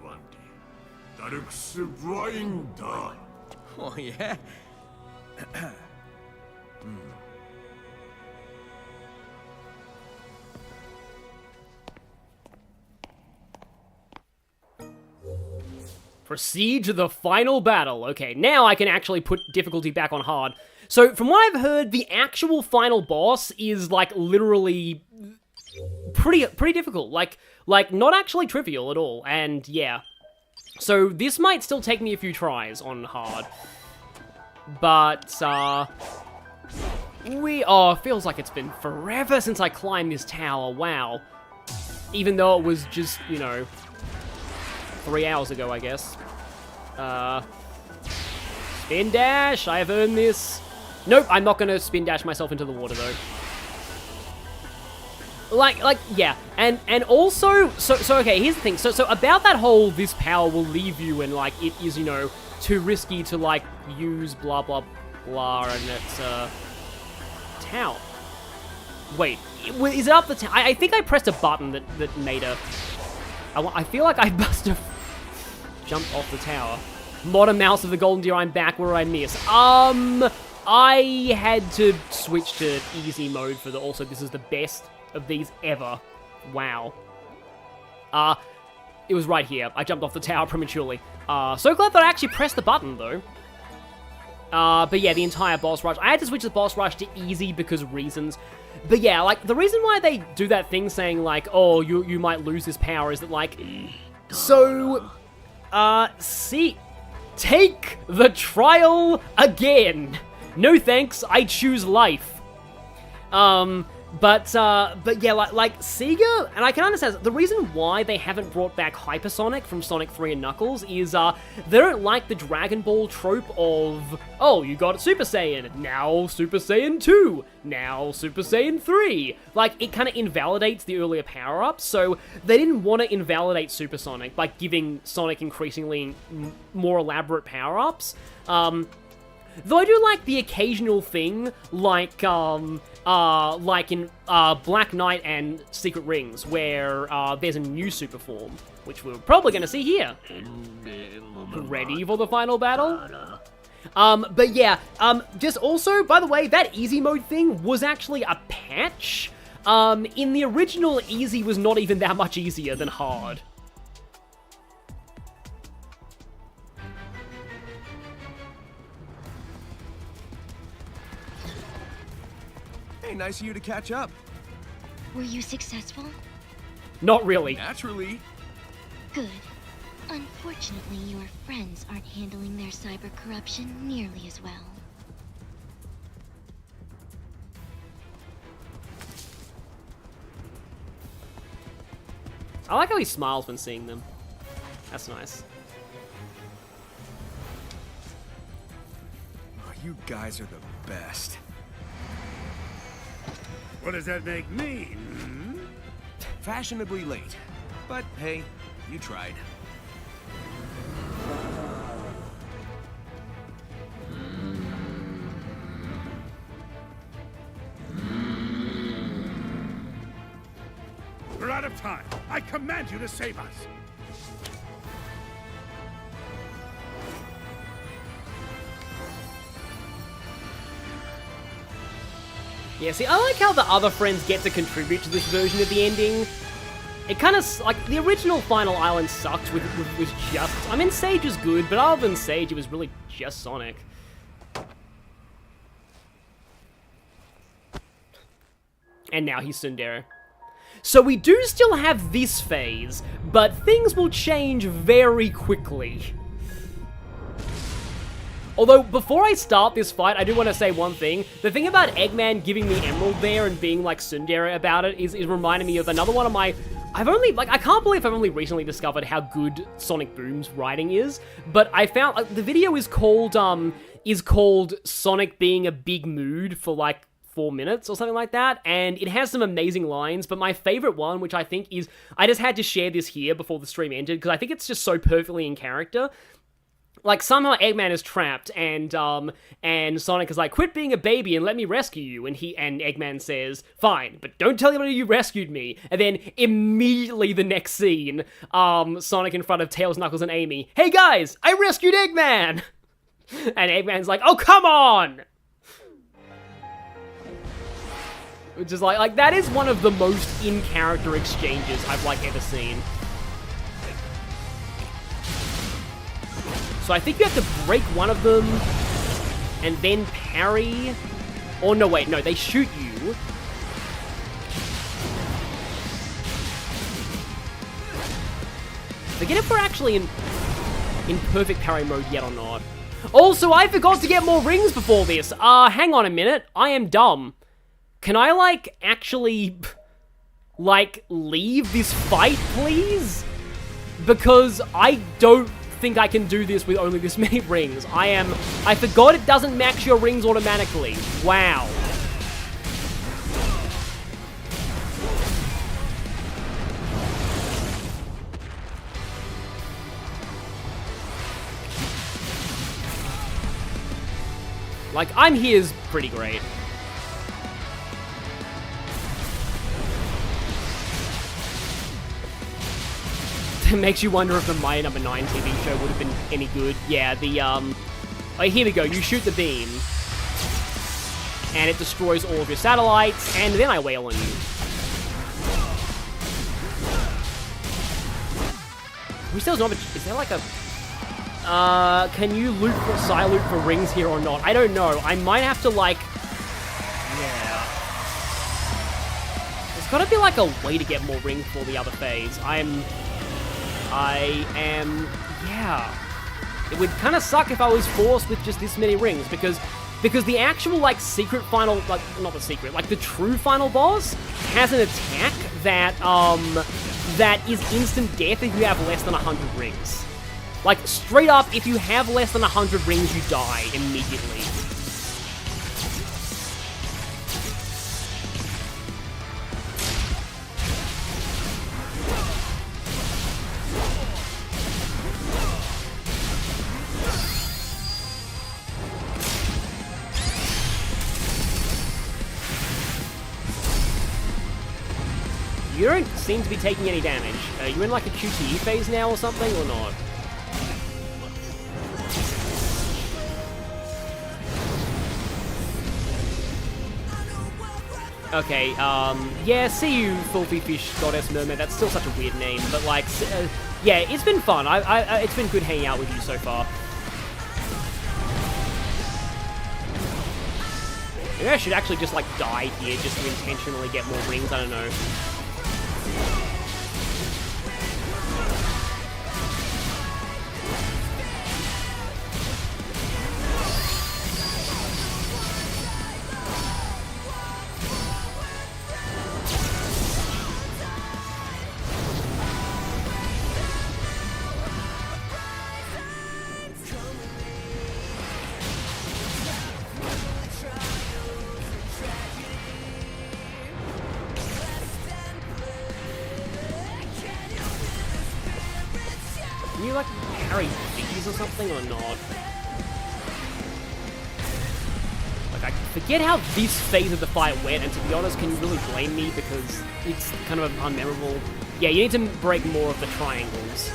Mono Daruk's blind. Oh, yeah? Proceed to the final battle. Okay, now I can actually put difficulty back on hard. So, from what I've heard, the actual final boss is, like, literally pretty difficult. Like, not actually trivial at all, and yeah. So, this might still take me a few tries on hard. But, it feels like it's been forever since I climbed this tower, wow. Even though it was just, you know, 3 hours ago, I guess. Spin dash, I have earned this. Nope, I'm not gonna spin dash myself into the water, though. Like, yeah, and also, so okay, here's the thing, so about that whole, this power will leave you, and, like, it is, you know, too risky to, like, use blah, blah, blah, and it's, tower. Wait, is it up the tower? I think I pressed a button that made a, I feel like I must have jumped off the tower. Modern Mouse of the Golden Deer, I'm back, where I miss. I had to switch to easy mode for the, also, this is the best of these ever. Wow. It was right here. I jumped off the tower prematurely. So glad that I actually pressed the button, though. But yeah, the entire boss rush. I had to switch the boss rush to easy because of reasons. But yeah, like, the reason why they do that thing saying, like, oh, you might lose this power is that, like, so, see, take the trial again. No thanks, I choose life. But yeah, like Sega, and I can understand, the reason why they haven't brought back Hypersonic from Sonic 3 and Knuckles is, they don't like the Dragon Ball trope of, oh, you got Super Saiyan, now Super Saiyan 2, now Super Saiyan 3. Like, it kind of invalidates the earlier power-ups, so they didn't want to invalidate Super Sonic by giving Sonic increasingly more elaborate power-ups. Though I do like the occasional thing, like in Black Knight and Secret Rings, where there's a new super form, which we're probably going to see here. Ready for the final battle? But yeah, just also, by the way, that easy mode thing was actually a patch. In the original, easy was not even that much easier than hard. Hey, nice of you to catch up. Were you successful? Not really. Naturally. Good. Unfortunately, your friends aren't handling their cyber corruption nearly as well. I like how he smiles when seeing them. That's nice. Oh, you guys are the best. What does that make me? Hmm? Fashionably late. But hey, you tried. We're out of time. I command you to save us. Yeah, see, I like how the other friends get to contribute to this version of the ending. It kind of, like, the original Final Island sucked with just, I mean, Sage is good, but other than Sage, it was really just Sonic. And now he's Tsundere. So we do still have this phase, but things will change very quickly. Although, before I start this fight, I do want to say one thing. The thing about Eggman giving me Emerald there and being, like, Tsundere about it is reminding me of another one of my... I can't believe I've only recently discovered how good Sonic Boom's writing is, but I found, the video is called Sonic Being a Big Mood for, like, 4 minutes or something like that, and it has some amazing lines, but my favorite one, which I think is... I just had to share this here before the stream ended, because I think it's just so perfectly in character. Like, somehow Eggman is trapped, and Sonic is like, quit being a baby and let me rescue you, and Eggman says, fine, but don't tell anybody you rescued me, and then immediately the next scene, Sonic in front of Tails, Knuckles, and Amy, hey guys, I rescued Eggman! And Eggman's like, oh, come on! Which is like, that is one of the most in-character exchanges I've, like, ever seen. So I think you have to break one of them, and then parry. Or no, wait, no, they shoot you. Forget if we're actually in perfect parry mode yet or not. Also, I forgot to get more rings before this. Hang on a minute. I am dumb. Can I, like, actually, like, leave this fight, please? Because I don't think I can do this with only this many rings. I forgot it doesn't max your rings automatically. Wow. Like, I'm here's pretty great. It makes you wonder if the My Number 9 TV show would have been any good. Yeah, the, oh, here we go. You shoot the beam. And it destroys all of your satellites, and then I wail on you. We still not, is there like a... can you loot for Psy-loot for rings here or not? I don't know. I might have to, like... Yeah. There's gotta be, like, a way to get more rings for the other phase. Yeah. It would kind of suck if I was forced with just this many rings, because because the actual, like, secret final, like, not the secret, like, the true final boss has an attack that, that is instant death if you have less than 100 rings. Like, straight up, if you have less than 100 rings, you die immediately. You don't seem to be taking any damage. Are you in like a QTE phase now or something, or not? Okay, yeah, see you, Filthy Fish Goddess Mermaid. That's still such a weird name, but like, yeah, it's been fun. It's been good hanging out with you so far. Maybe I should actually just like die here just to intentionally get more rings, I don't know. Can you, like, carry figures or something, or not? Like, I forget how this phase of the fight went, and to be honest, can you really blame me, because it's kind of unmemorable? Yeah, you need to break more of the triangles.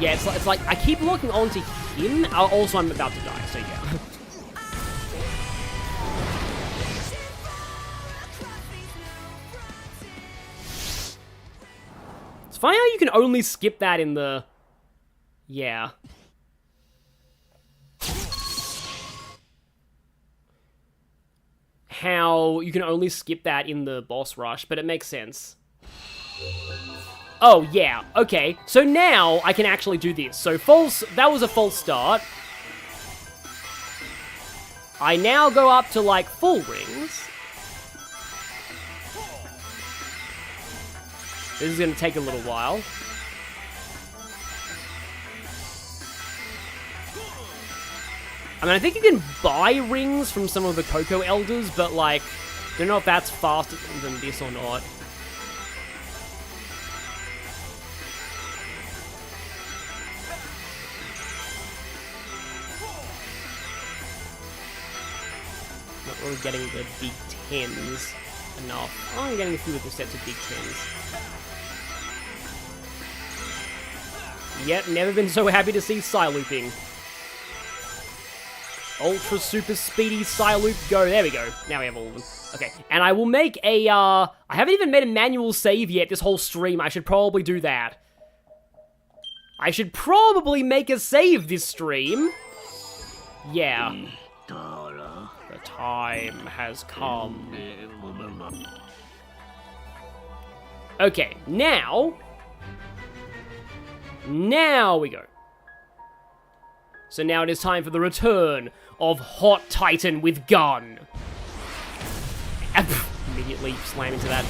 Yeah, it's like, I keep locking onto him, also I'm about to die, so yeah. Funny how you can only skip that in the... Yeah. How you can only skip that in the boss rush, but it makes sense. Oh, yeah. Okay. So now I can actually do this. So false... That was a false start. I now go up to, like, full rings. This is going to take a little while. I mean, I think you can buy rings from some of the Cocoa Elders, but, like, I don't know if that's faster than this or not. Not really getting the big 10s enough. Oh, I'm getting a few of the sets of big 10s. Yep, never been so happy to see Psy-looping. Ultra super speedy Psy-loop, go. There we go. Now we have all of them. Okay, and I will make a, I haven't even made a manual save yet this whole stream. I should probably do that. I should probably make a save this stream. Yeah. The time has come. Okay, now we go. So now it is time for the return of Hot Titan with Gun. Immediately slam into that.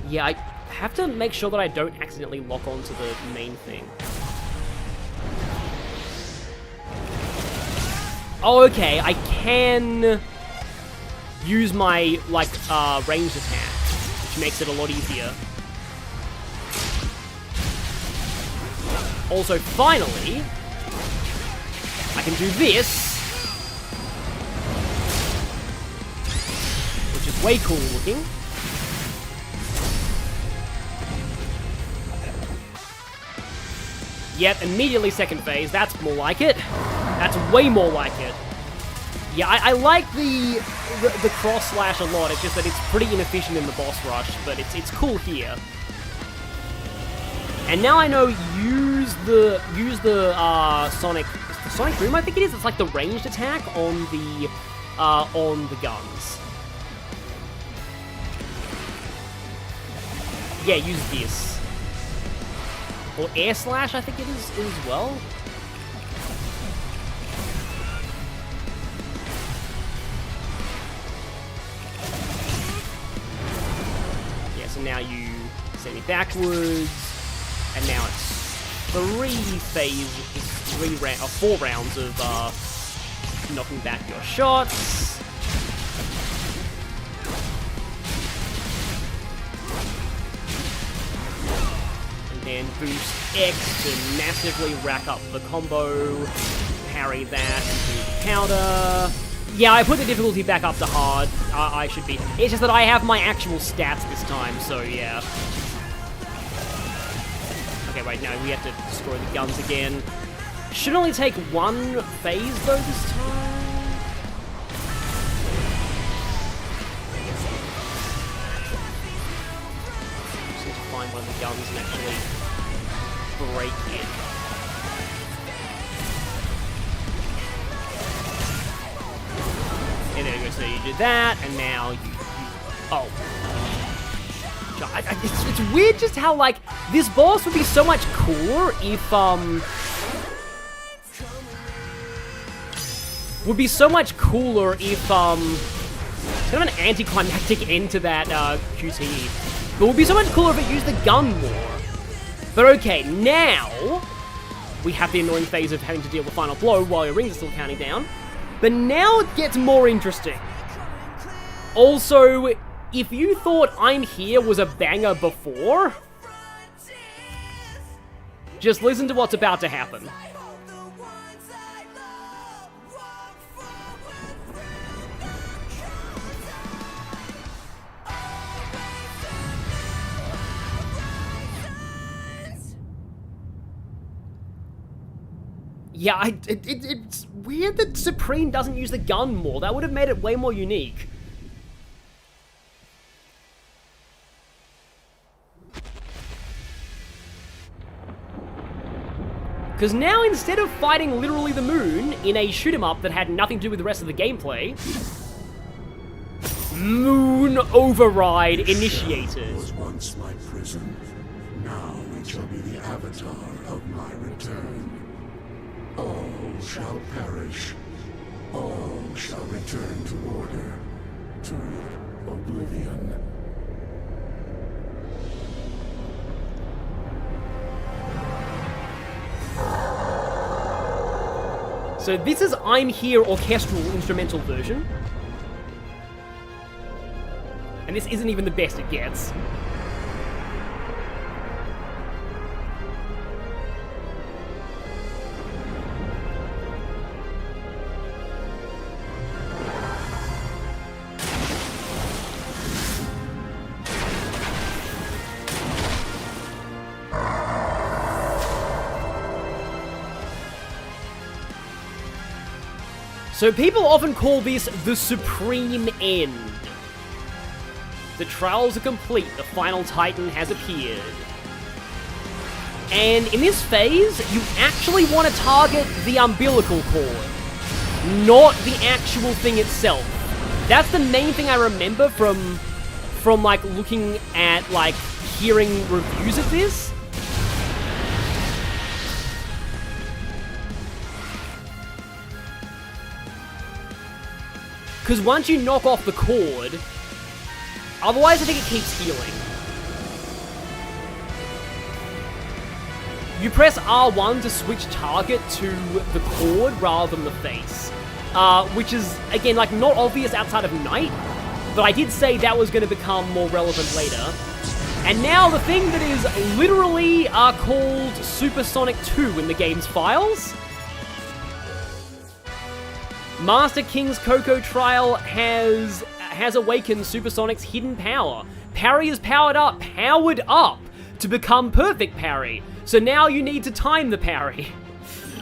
Yeah, I have to make sure that I don't accidentally lock onto the main thing. Oh, okay, I can use my, like, ranged attack, which makes it a lot easier. Also, finally, I can do this, which is way cool looking. Yep, immediately second phase. That's more like it. That's way more like it. Yeah, I like the cross slash a lot. It's just that it's pretty inefficient in the boss rush, but it's cool here. And now I know use the Sonic Sonic Boom, I think it is. It's like the ranged attack on the guns. Yeah, use this. Or Air Slash, I think it is as well. Yeah, so now you send me backwards, and now it's 4 rounds of knocking back your shots. And then boost X to massively rack up the combo, parry that, and do counter. Yeah, I put the difficulty back up to hard. I should be. It's just that I have my actual stats this time, so yeah. Okay, wait, no, we have to destroy the guns again. Should only take 1 phase, though, this time. Just need to find one of the guns and actually break it. And there you go, so you do that, and now you oh. It's weird just how, like, this boss would be so much cooler if, would be so much cooler if, it's kind of an anticlimactic end to that, QTE. But it would be so much cooler if it used the gun more. But okay, now, we have the annoying phase of having to deal with final blow while your rings are still counting down. But now it gets more interesting. Also, if you thought I'm Here was a banger before, just listen to what's about to happen. Yeah, it's weird that Supreme doesn't use the gun more. That would have made it way more unique. Because now, instead of fighting literally the moon in a shoot-'em-up that had nothing to do with the rest of the gameplay, Moon Override initiated. Was once my prison. Now it shall be the avatar of my return. All shall perish. All shall return to order, to oblivion. So this is I'm Here orchestral instrumental version. And this isn't even the best it gets. So people often call this the Supreme End. The trials are complete, the final Titan has appeared. And in this phase, you actually want to target the umbilical cord, not the actual thing itself. That's the main thing I remember from like looking at, like, hearing reviews of this. Because once you knock off the cord, otherwise I think it keeps healing. You press R1 to switch target to the cord rather than the face. Which is, again, like, not obvious outside of Night, but I did say that was going to become more relevant later. And now the thing that is literally called Supersonic 2 in the game's files. Master King's Coco Trial has awakened Supersonic's hidden power. Parry is powered up to become perfect parry. So now you need to time the parry.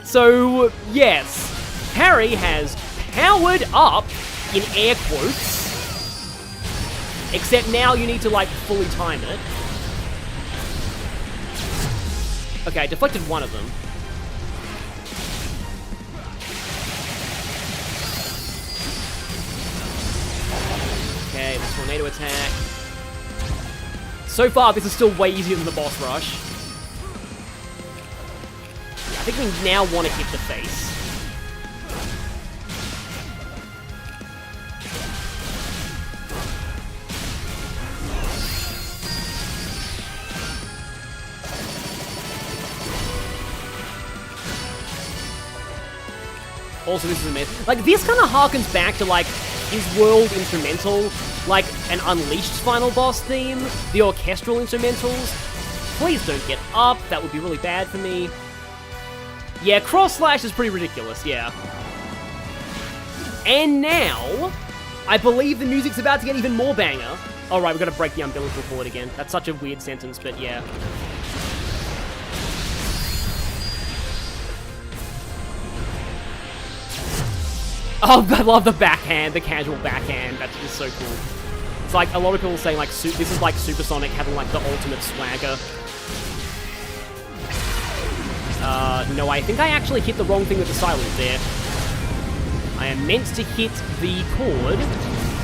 So, yes, parry has powered up, in air quotes, except now you need to, like, fully time it. Okay, I deflected one of them. Tomato attack. So far, this is still way easier than the boss rush. Yeah, I think we now want to hit the face. Also, this is amazing. Like, this kind of harkens back to, like, his world instrumental, like, an Unleashed final boss theme, the orchestral instrumentals. Please don't get up, that would be really bad for me. Yeah, cross slash is pretty ridiculous, yeah. And now, I believe the music's about to get even more banger. Alright, we've got to break the umbilical cord again. That's such a weird sentence, but yeah. Oh, I love the backhand, the casual backhand. That's just so cool. It's like, a lot of people saying, like, this is like Supersonic having, like, the ultimate swagger. No, I think I actually hit the wrong thing with the silence there. I am meant to hit the cord.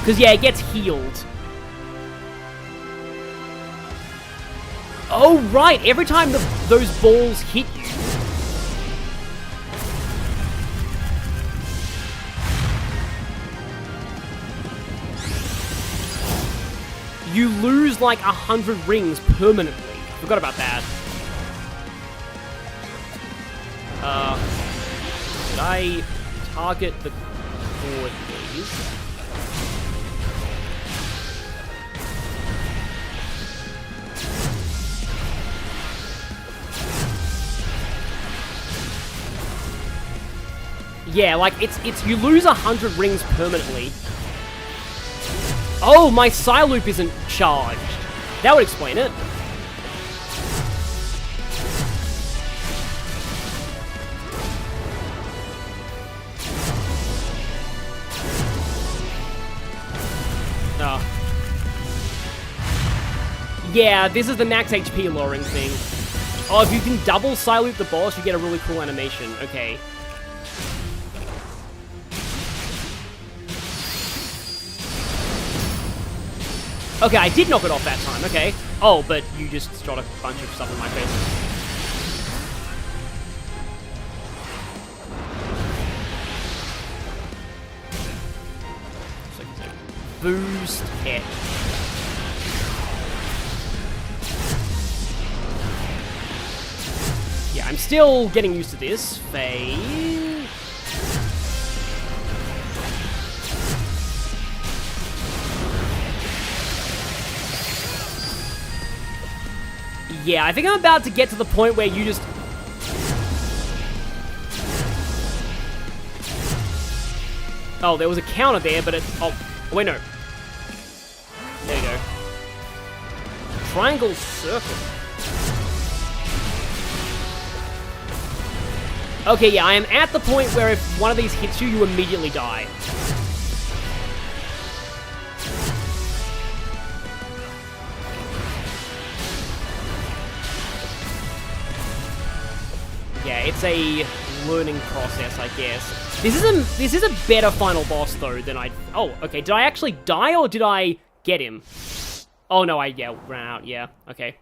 Because, yeah, it gets healed. Oh, right! Every time those balls hit you, you lose like 100 rings permanently. Forgot about that. Did I target the cord, please? Yeah, like it's you lose 100 rings permanently. Oh, my Psy Loop isn't charged. That would explain it. Oh. Yeah, this is the max HP lowering thing. Oh, if you can double Psy Loop the boss, you get a really cool animation. Okay. Okay, I did knock it off that time, okay. Oh, but you just shot a bunch of stuff in my face. Boost it. Yeah, I'm still getting used to this. Phase. Yeah, I think I'm about to get to the point where you just... Oh, there was a counter there, but it... Oh, wait, no. There you go. Triangle circle. Okay, yeah, I am at the point where if one of these hits you, you immediately die. Yeah, it's a learning process, I guess. This is a better final boss though than I. Oh, okay. Did I actually die or did I get him? Oh no, I ran out. Yeah, okay.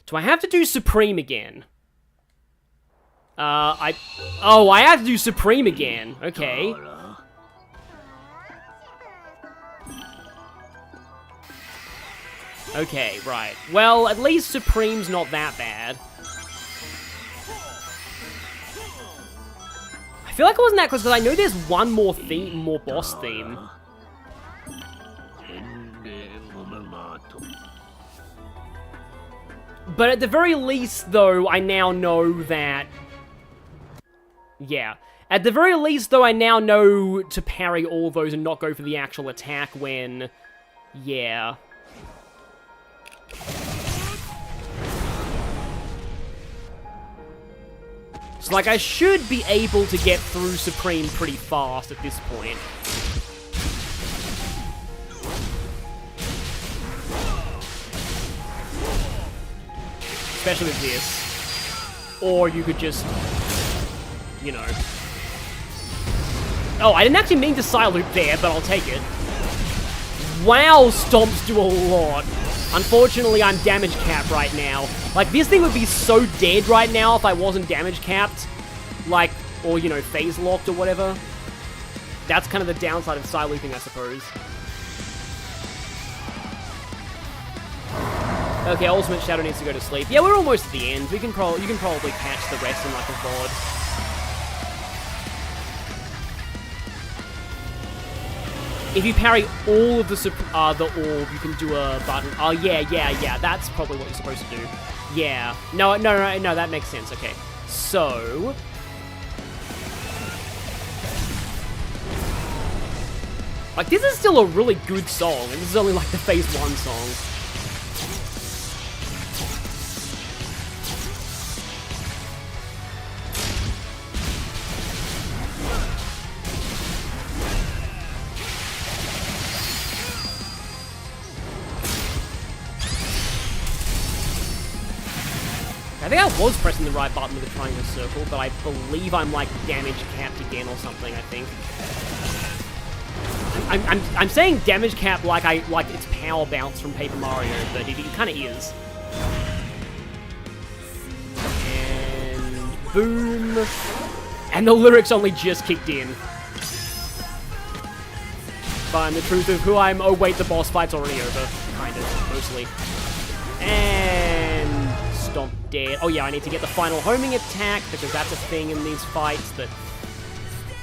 Do I have to do Supreme again? I have to do Supreme again. Okay. Okay, right. Well, at least Supreme's not that bad. I feel like it wasn't that close, because I know there's one more boss theme. But at the very least, though, I now know that... Yeah. At the very least, though, I now know to parry all those and not go for the actual attack when... Yeah. So, like, I should be able to get through Supreme pretty fast at this point. Especially with this. Or you could just, you know... Oh, I didn't actually mean to side loop there, but I'll take it. Wow, stomps do a lot. Unfortunately, I'm damage capped right now. Like, this thing would be so dead right now if I wasn't damage capped. Like, or, you know, phase locked or whatever. That's kind of the downside of side looping, I suppose. Okay, Ultimate Shadow needs to go to sleep. Yeah, we're almost at the end. You can probably catch the rest in, like, a VOD. If you parry all of the orb, you can do a button. Oh, yeah. That's probably what you're supposed to do. Yeah. No, that makes sense. Okay. So... like, this is still a really good song, and this is only, like, the Phase 1 song. I think I was pressing the right button with the triangle circle, but I believe I'm, like, damage capped again or something, I think. I'm saying damage cap like it's power bounce from Paper Mario, but it kind of is. And boom. And the lyrics only just kicked in. Find the truth of who I'm. Oh wait, the boss fight's already over. Kind of, mostly. And stomp dead. Oh yeah, I need to get the final homing attack because that's a thing in these fights. But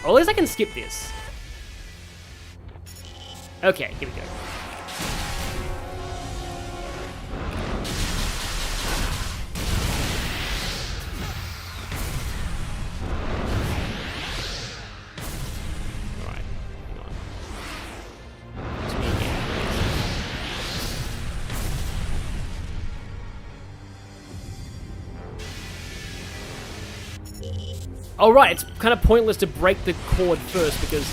or at least I can skip this. Okay, here we go. Alright, hang on. It's me again. Alright, it's kind of pointless to break the cord first because...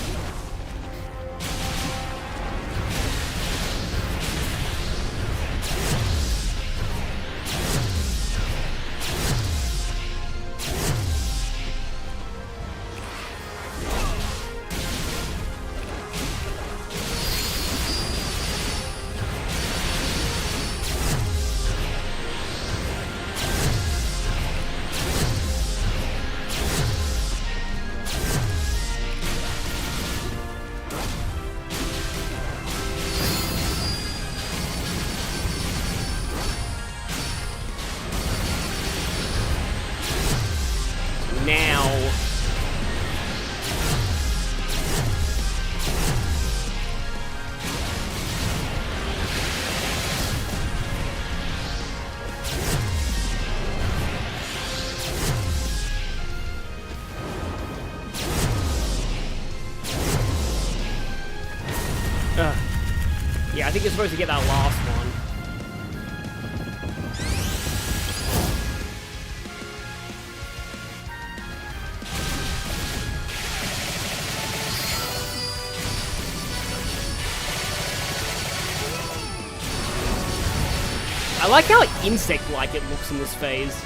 now. Yeah, I think you're supposed to get that last one. I like how insect-like it looks in this phase.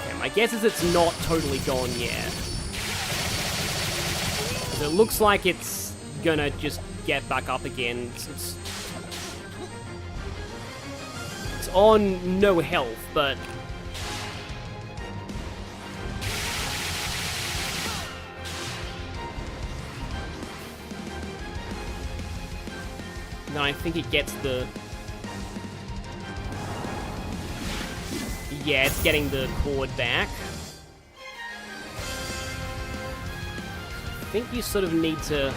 Okay, my guess is it's not totally gone yet. 'Cause it looks like it's gonna just get back up again. It's on no health, but... then I think it gets the... yeah, it's getting the cord back. I think you sort of need to...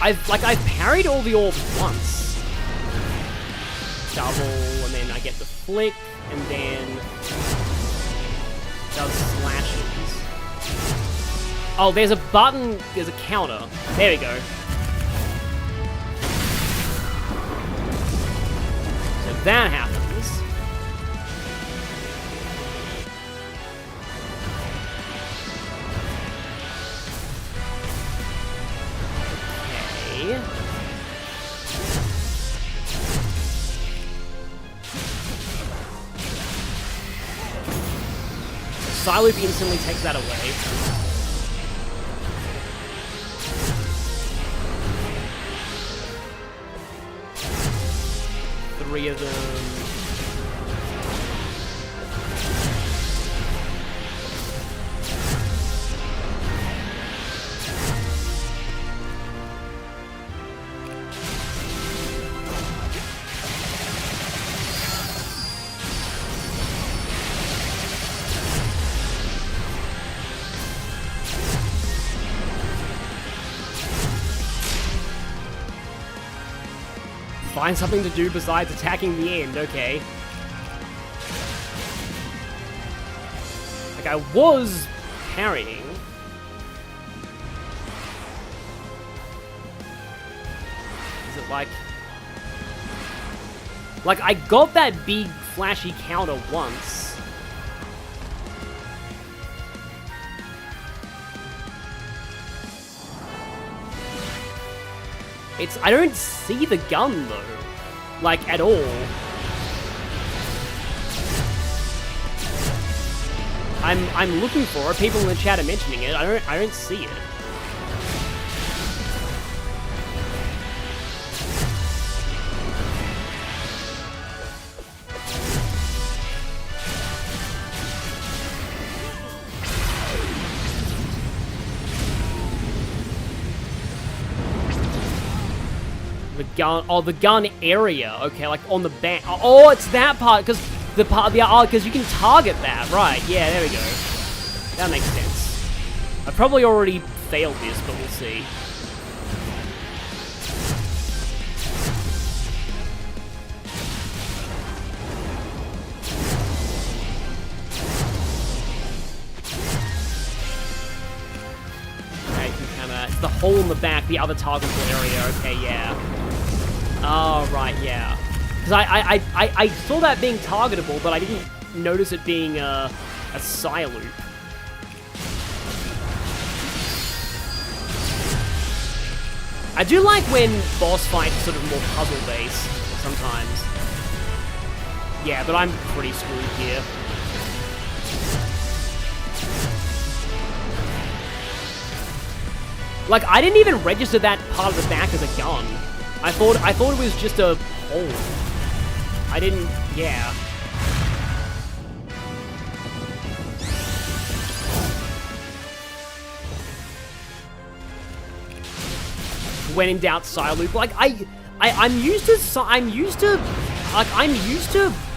I've parried all the orbs once. Double, and then I get the flick, and then does slashes. Oh, there's a button, there's a counter. There we go. So Psyloop instantly takes that away. Three of them. Find something to do besides attacking the end, okay. Like, I was parrying. Is it like... Like, I got that big flashy counter once. I don't see the gun, though. Like, at all. I'm looking for it. People in the chat are mentioning it. I don't see it. The gun, oh, the gun area, okay, like on the back. Oh, it's that part, because because you can target that, right? Yeah, there we go. That makes sense. I probably already failed this, but we'll see. Okay, you can kinda, it's the hole in the back, the other targetable area, okay, yeah. Oh, right, yeah. Because I saw that being targetable, but I didn't notice it being a Psyloop. I do like when boss fights are sort of more puzzle-based, sometimes. Yeah, but I'm pretty screwed here. Like, I didn't even register that part of the back as a gun. I thought it was just a hole. I didn't, yeah. When in doubt, Psyloop. Like I'm used to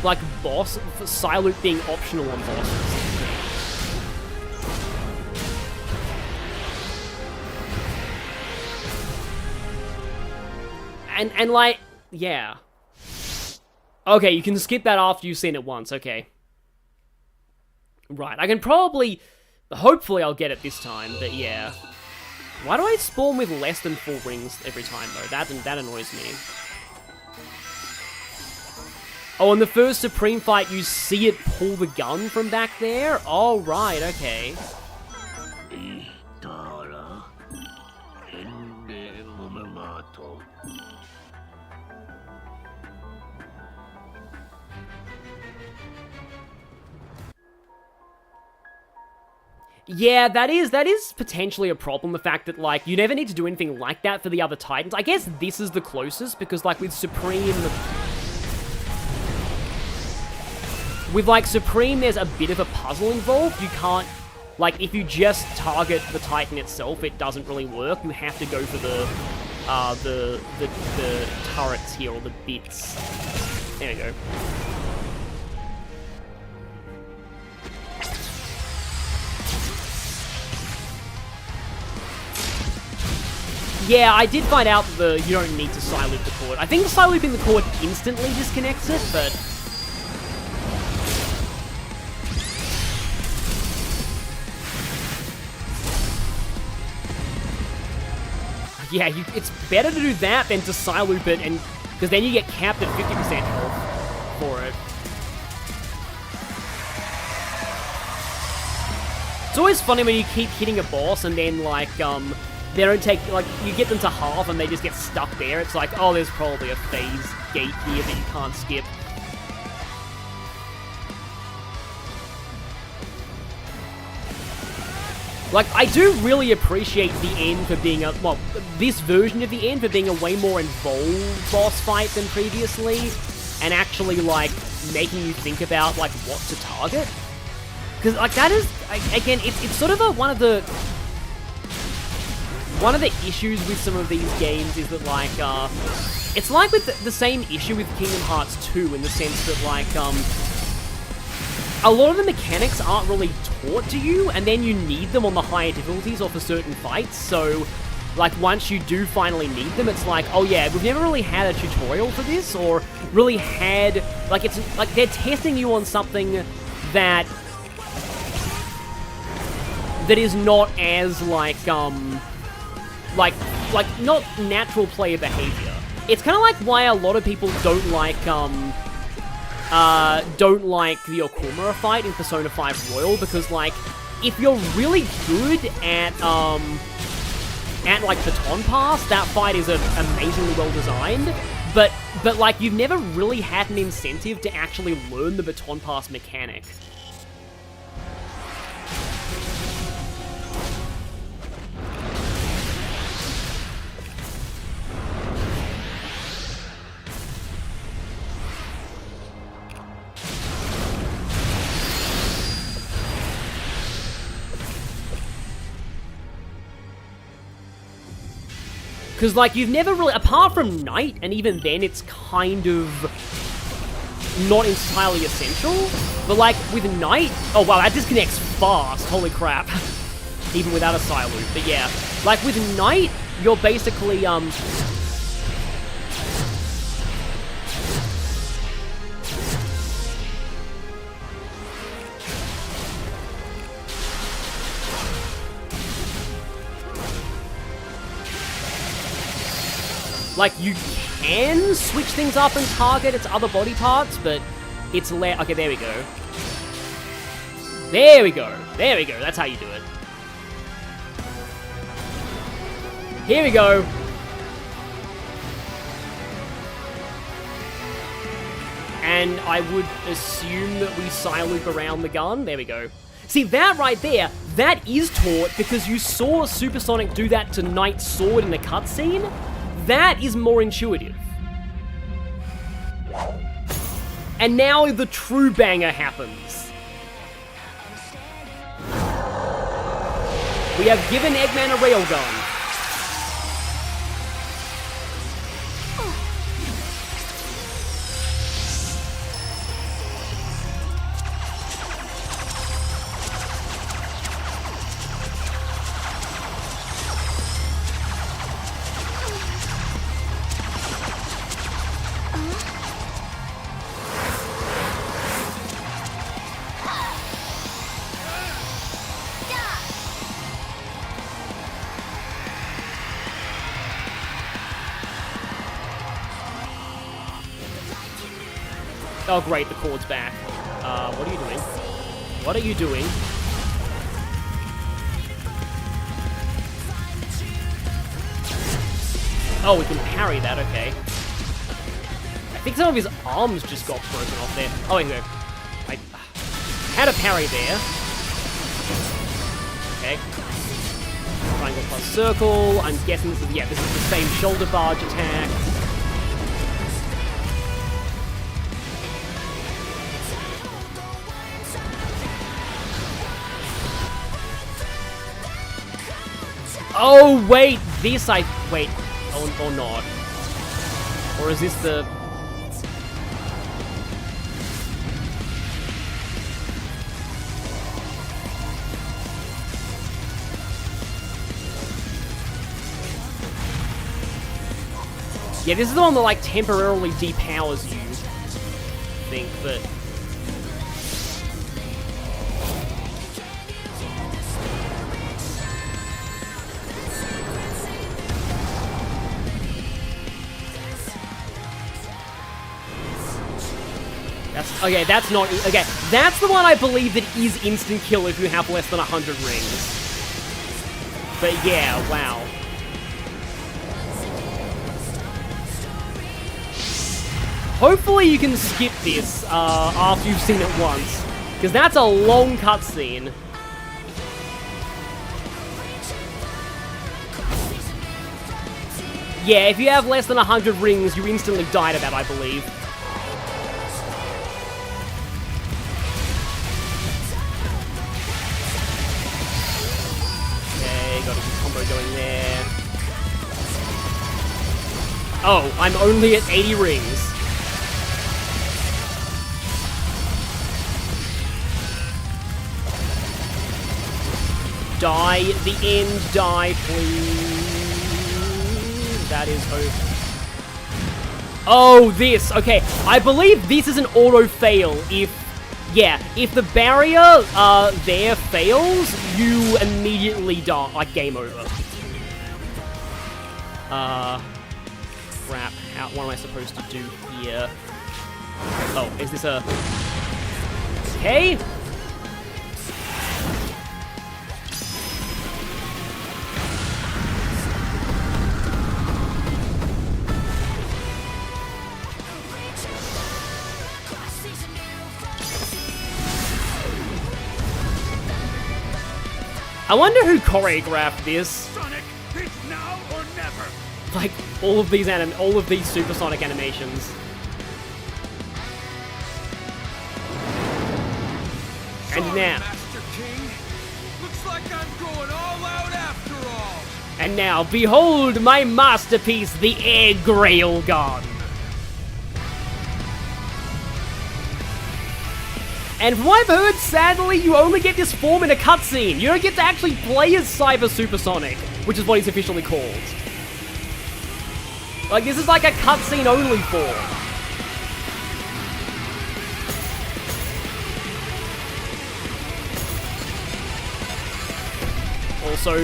like boss Psyloop being optional on bosses. And like, yeah. Okay, you can skip that after you've seen it once, okay. Right, I can probably... Hopefully I'll get it this time, but yeah. Why do I spawn with less than 4 rings every time, though? That annoys me. Oh, in the first Supreme fight, you see it pull the gun from back there? Oh, right, okay. Yeah, that is potentially a problem, the fact that, like, you never need to do anything like that for the other Titans. I guess this is the closest, because, like, with Supreme... With, like, Supreme, there's a bit of a puzzle involved. You can't... Like, if you just target the Titan itself, it doesn't really work. You have to go for the turrets here, or the bits. There we go. Yeah, I did find out that you don't need to Psyloop the cord. I think Psylooping the cord instantly disconnects it, but... Yeah, it's better to do that than to Psyloop it, and because then you get capped at 50% health for it. It's always funny when you keep hitting a boss and then, like, they don't take, like, you get them to half and they just get stuck there. It's like, oh, there's probably a phase gate here that you can't skip. Like, I do really appreciate the end for being a, well, this version of the end for being a way more involved boss fight than previously, and actually, like, making you think about, like, what to target. Because, like, that is, again, it's sort of one of the issues with some of these games is that, like, it's like with the same issue with Kingdom Hearts 2 in the sense that, like, a lot of the mechanics aren't really taught to you, and then you need them on the higher difficulties or for certain fights, so, like, once you do finally need them, it's like, oh yeah, we've never really had a tutorial for this, or really had, like, it's, like, they're testing you on something that is not as, like, not natural player behavior. It's kind of like why a lot of people don't like the Okumura fight in Persona 5 Royal, because, like, if you're really good at like, Baton Pass, that fight is amazingly well designed, but, like, you've never really had an incentive to actually learn the Baton Pass mechanic. Because, like, you've never really, apart from Night, and even then it's kind of not entirely essential, but, like, with Night, oh wow, that disconnects fast, holy crap, even without a side loop, but yeah, like, with Night, you're basically, like, you can switch things up and target its other body parts, but it's okay, there we go. There we go. There we go. That's how you do it. Here we go. And I would assume that we side loop around the gun. There we go. See, that right there, that is taught because you saw Supersonic do that to Knight's sword in the cutscene. That is more intuitive. And now the true banger happens. We have given Eggman a railgun. Oh great, the cord's back. What are you doing? What are you doing? Oh, we can parry that, okay. I think some of his arms just got broken off there. Oh, wait, wait. I had a parry there. Okay. Triangle plus circle. I'm guessing this is, yeah, this is the same shoulder barge attack. Oh, wait, this wait, or not. Or is this the... Yeah, this is the one that, like, temporarily depowers you, I think, but... Okay, that's not... Okay, that's the one I believe that is instant kill if you have less than 100 rings. But yeah, wow. Hopefully you can skip this after you've seen it once. Because that's a long cutscene. Yeah, if you have less than 100 rings, you instantly die to that, I believe. Okay, got a good combo going there. Oh, I'm only at 80 rings. Die, the end, die, please. That is hope. Oh, this. Okay, I believe this is an auto-fail if... Yeah, if the barrier there fails, you immediately die. Like, game over. Crap. What am I supposed to do here? Oh, is this a... Okay. I wonder who choreographed this. Sonic, it's now or never. Like all of these supersonic animations. And now, Master King. Looks like I'm going all out after all. and now, behold my masterpiece, the Air Grailgun. And from what I've heard, sadly, you only get this form in a cutscene. You don't get to actually play as Cyber Supersonic, which is what he's officially called. Like, this is like a cutscene only form. Also,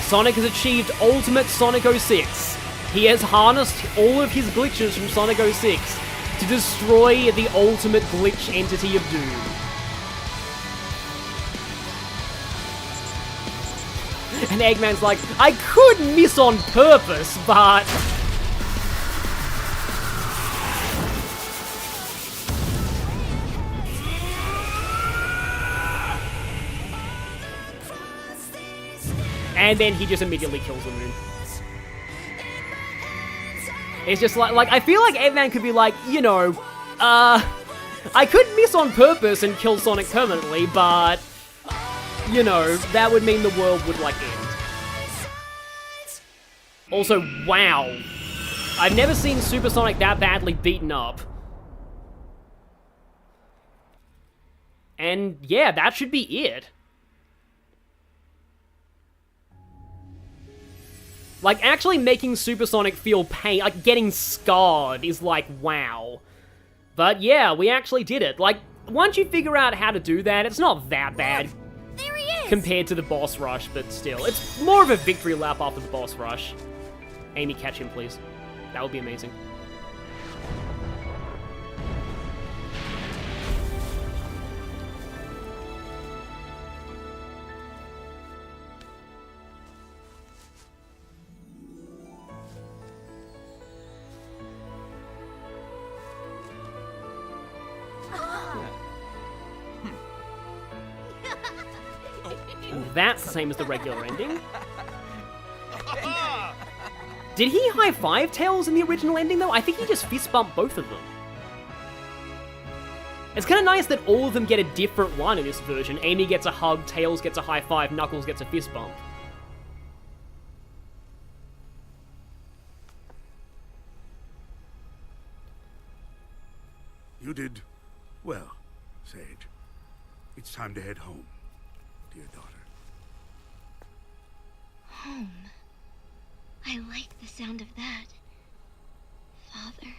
Sonic has achieved Ultimate Sonic 06. He has harnessed all of his glitches from Sonic 06 to destroy the ultimate glitch entity of Doom. And Eggman's like, I could miss on purpose, but... And then he just immediately kills the moon. It's just like I feel like Eggman could be like, you know, I could miss on purpose and kill Sonic permanently, but, you know, that would mean the world would, like, end. Also, wow. I've never seen Super Sonic that badly beaten up. And, yeah, that should be it. Like, actually making Super Sonic feel pain, like, getting scarred is like, wow. But yeah, we actually did it. Like, once you figure out how to do that, it's not that bad. There he is! Compared to the boss rush, but still. It's more of a victory lap after the boss rush. Amy, catch him, please. That would be amazing. That's the same as the regular ending. Did he high-five Tails in the original ending, though? I think he just fist-bumped both of them. It's kind of nice that all of them get a different one in this version. Amy gets a hug, Tails gets a high-five, Knuckles gets a fist-bump. You did well, Sage. It's time to head home, dear daughter. Home. I like the sound of that. Father.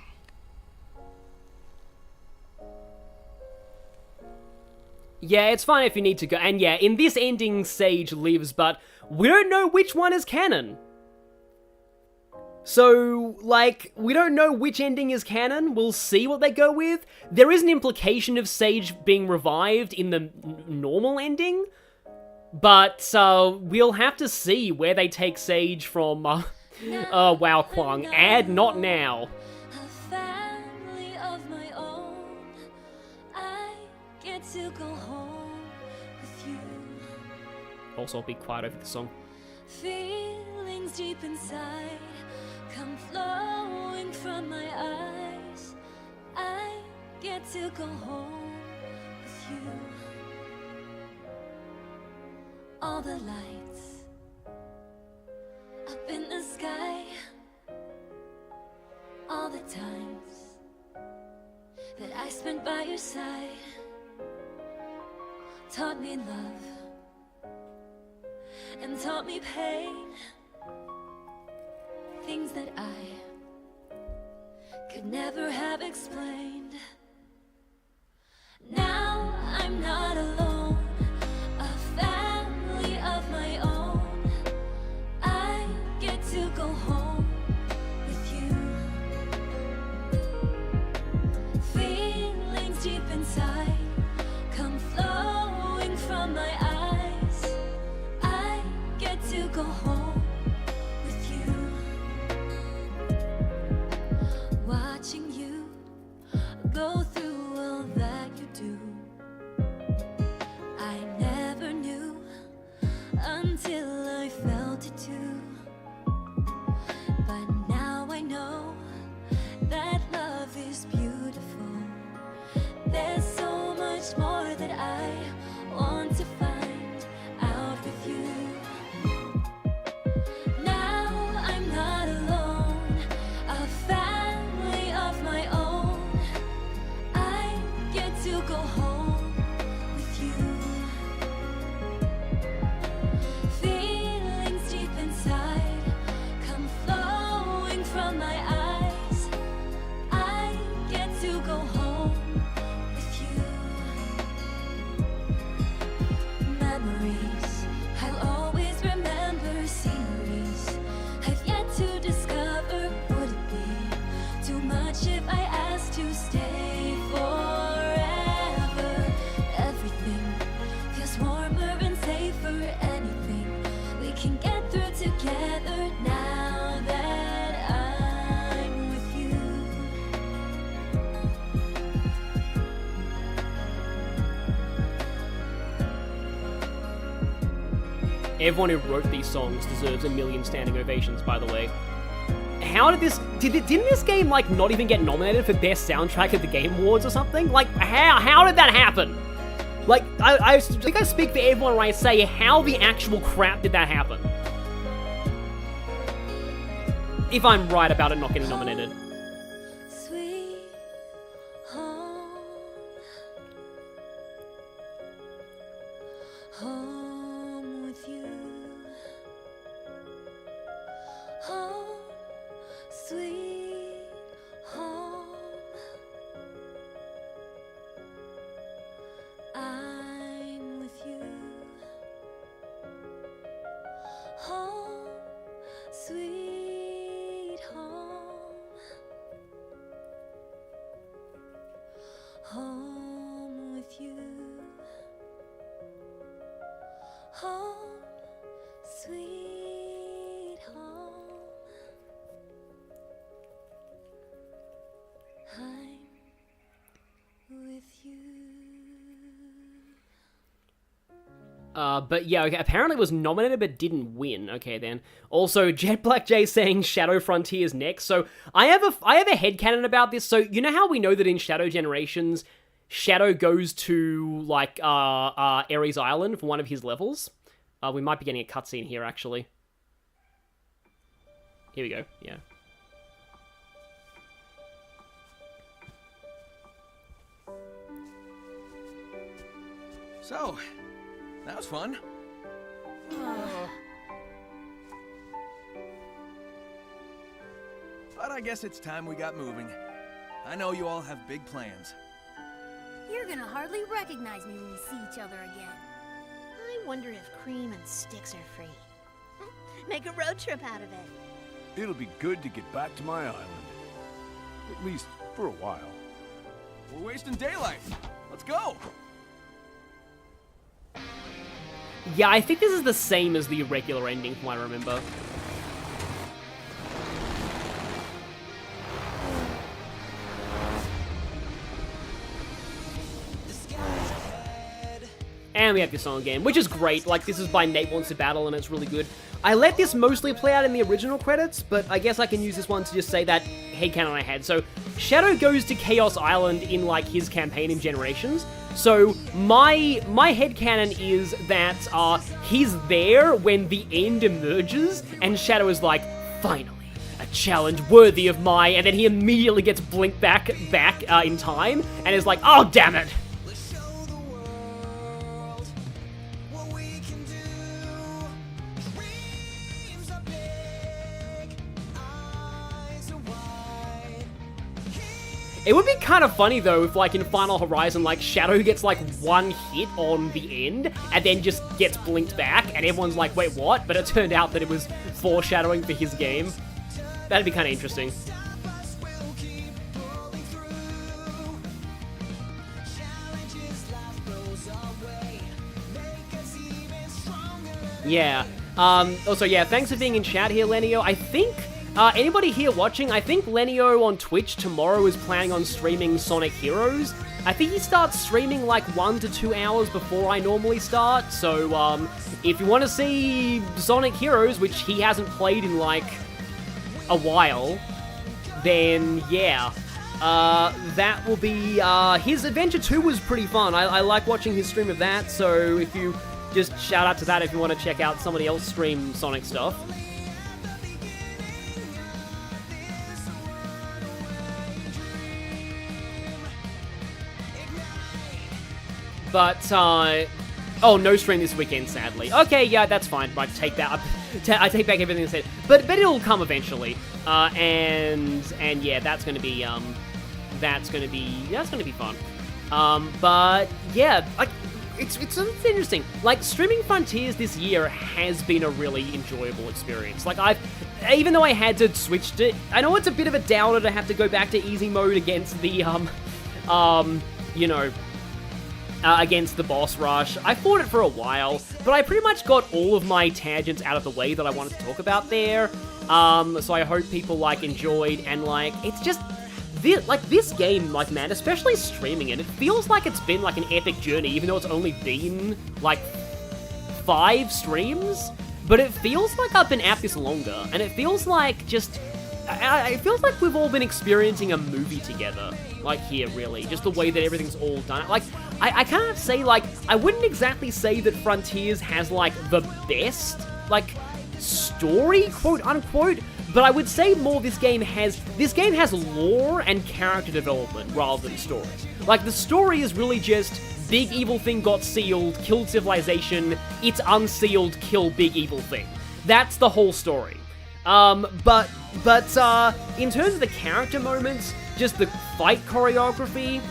Yeah, it's fine if you need to go. And yeah, in this ending, Sage lives, but we don't know which one is canon. So, like, we don't know which ending is canon. We'll see what they go with. There is an implication of Sage being revived in the normal ending, but we'll have to see where they take Sage from, Wow Kwang. Add not now. A family of my own. I get to go home with you. Also, I'll be quiet over the song. Feelings deep inside come flowing from my eyes. I get to go home with you. All the lights up in the sky, all the times that I spent by your side taught me love and taught me pain, things that I could never have explained. Now I'm not alone, a family of my own. I get to go home with you. Feelings deep inside come flowing from my eyes. I get to go home with you. Watching you go through all that you do, I never knew until I felt it too. But now I know that love is beautiful. There's so much more that I want to find out with you. Now I'm not alone, a family of my own. I get to go home with you. Feelings deep inside come flowing from my eyes. I get to go home with you. Memories I'll always remember, sceneries I've yet to discover. Would it be too much if I asked to stay forever? Everything feels warmer and safer. Anything we can get through together now that I'm with you. Everyone who wrote these songs deserves a million standing ovations, by the way. How did this... Didn't this game, like, not even get nominated for Best Soundtrack at the Game Awards or something? Like, how did that happen? Like, I think I speak for everyone when I say, how the actual crap did that happen? If I'm right about it not getting nominated. Sweet home, home with you. Home, sweet home. I'm with you. Home, sweet home. Home with you. Home, sweet home. I'm with you. But yeah, okay, apparently it was nominated but didn't win. Okay, then. Also, Jet Black J saying Shadow Frontier's next. So, I have a headcanon about this. So, you know how we know that in Shadow Generations, Shadow goes to, like, Ares Island for one of his levels? We might be getting a cutscene here, actually. Here we go, yeah. So, that was fun. But I guess it's time we got moving. I know you all have big plans. You're gonna hardly recognize me when we see each other again. I wonder if cream and sticks are free. Make a road trip out of it. It'll be good to get back to my island. At least for a while. We're wasting daylight. Let's go. Yeah, I think this is the same as the regular ending from what I remember. And we have this song game, which is great. Like, this is by Nate Wants to Battle, and it's really good. I let this mostly play out in the original credits, but I guess I can use this one to just say that headcanon I had. So, Shadow goes to Chaos Island in, like, his campaign in Generations. So, my headcanon is that, he's there when the end emerges, and Shadow is like, finally, a challenge worthy of my... And then he immediately gets blinked back in time, and is like, oh, damn it! It would be kind of funny, though, if, like, in Final Horizon, like, Shadow gets, like, one hit on the end, and then just gets blinked back, and everyone's like, wait, what? But it turned out that it was foreshadowing for his game. That'd be kind of interesting. Yeah. Also, yeah, thanks for being in chat here, Lenio. I think... anybody here watching, I think Lenio on Twitch tomorrow is planning on streaming Sonic Heroes. I think he starts streaming like 1 to 2 hours before I normally start, so if you want to see Sonic Heroes, which he hasn't played in like a while, then yeah, that will be, his Adventure 2 was pretty fun. I like watching his stream of that, so if you just shout out to that if you want to check out somebody else stream Sonic stuff. But, oh, no stream this weekend, sadly. Okay, yeah, that's fine. I take that. I take back everything I said. But it'll come eventually. And yeah, that's gonna be fun. But yeah, like, it's interesting. Like, streaming Frontiers this year has been a really enjoyable experience. Like, even though I had to switch to, I know it's a bit of a downer to have to go back to easy mode against the, you know, against the boss rush. I fought it for a while, but I pretty much got all of my tangents out of the way that I wanted to talk about there. So I hope people, like, enjoyed, and, like, it's just, this game, like, man, especially streaming it feels like it's been, like, an epic journey, even though it's only been, like, 5 streams, but it feels like I've been at this longer, and it feels like just... it feels like we've all been experiencing a movie together, like, here, really. Just the way that everything's all done. Like, I can't say, like, I wouldn't exactly say that Frontiers has, like, the best, like, story, quote-unquote, but I would say more this game has lore and character development rather than story. Like, the story is really just, big evil thing got sealed, killed civilization, it's unsealed, kill big evil thing. That's the whole story. But in terms of the character moments, just the fight choreography,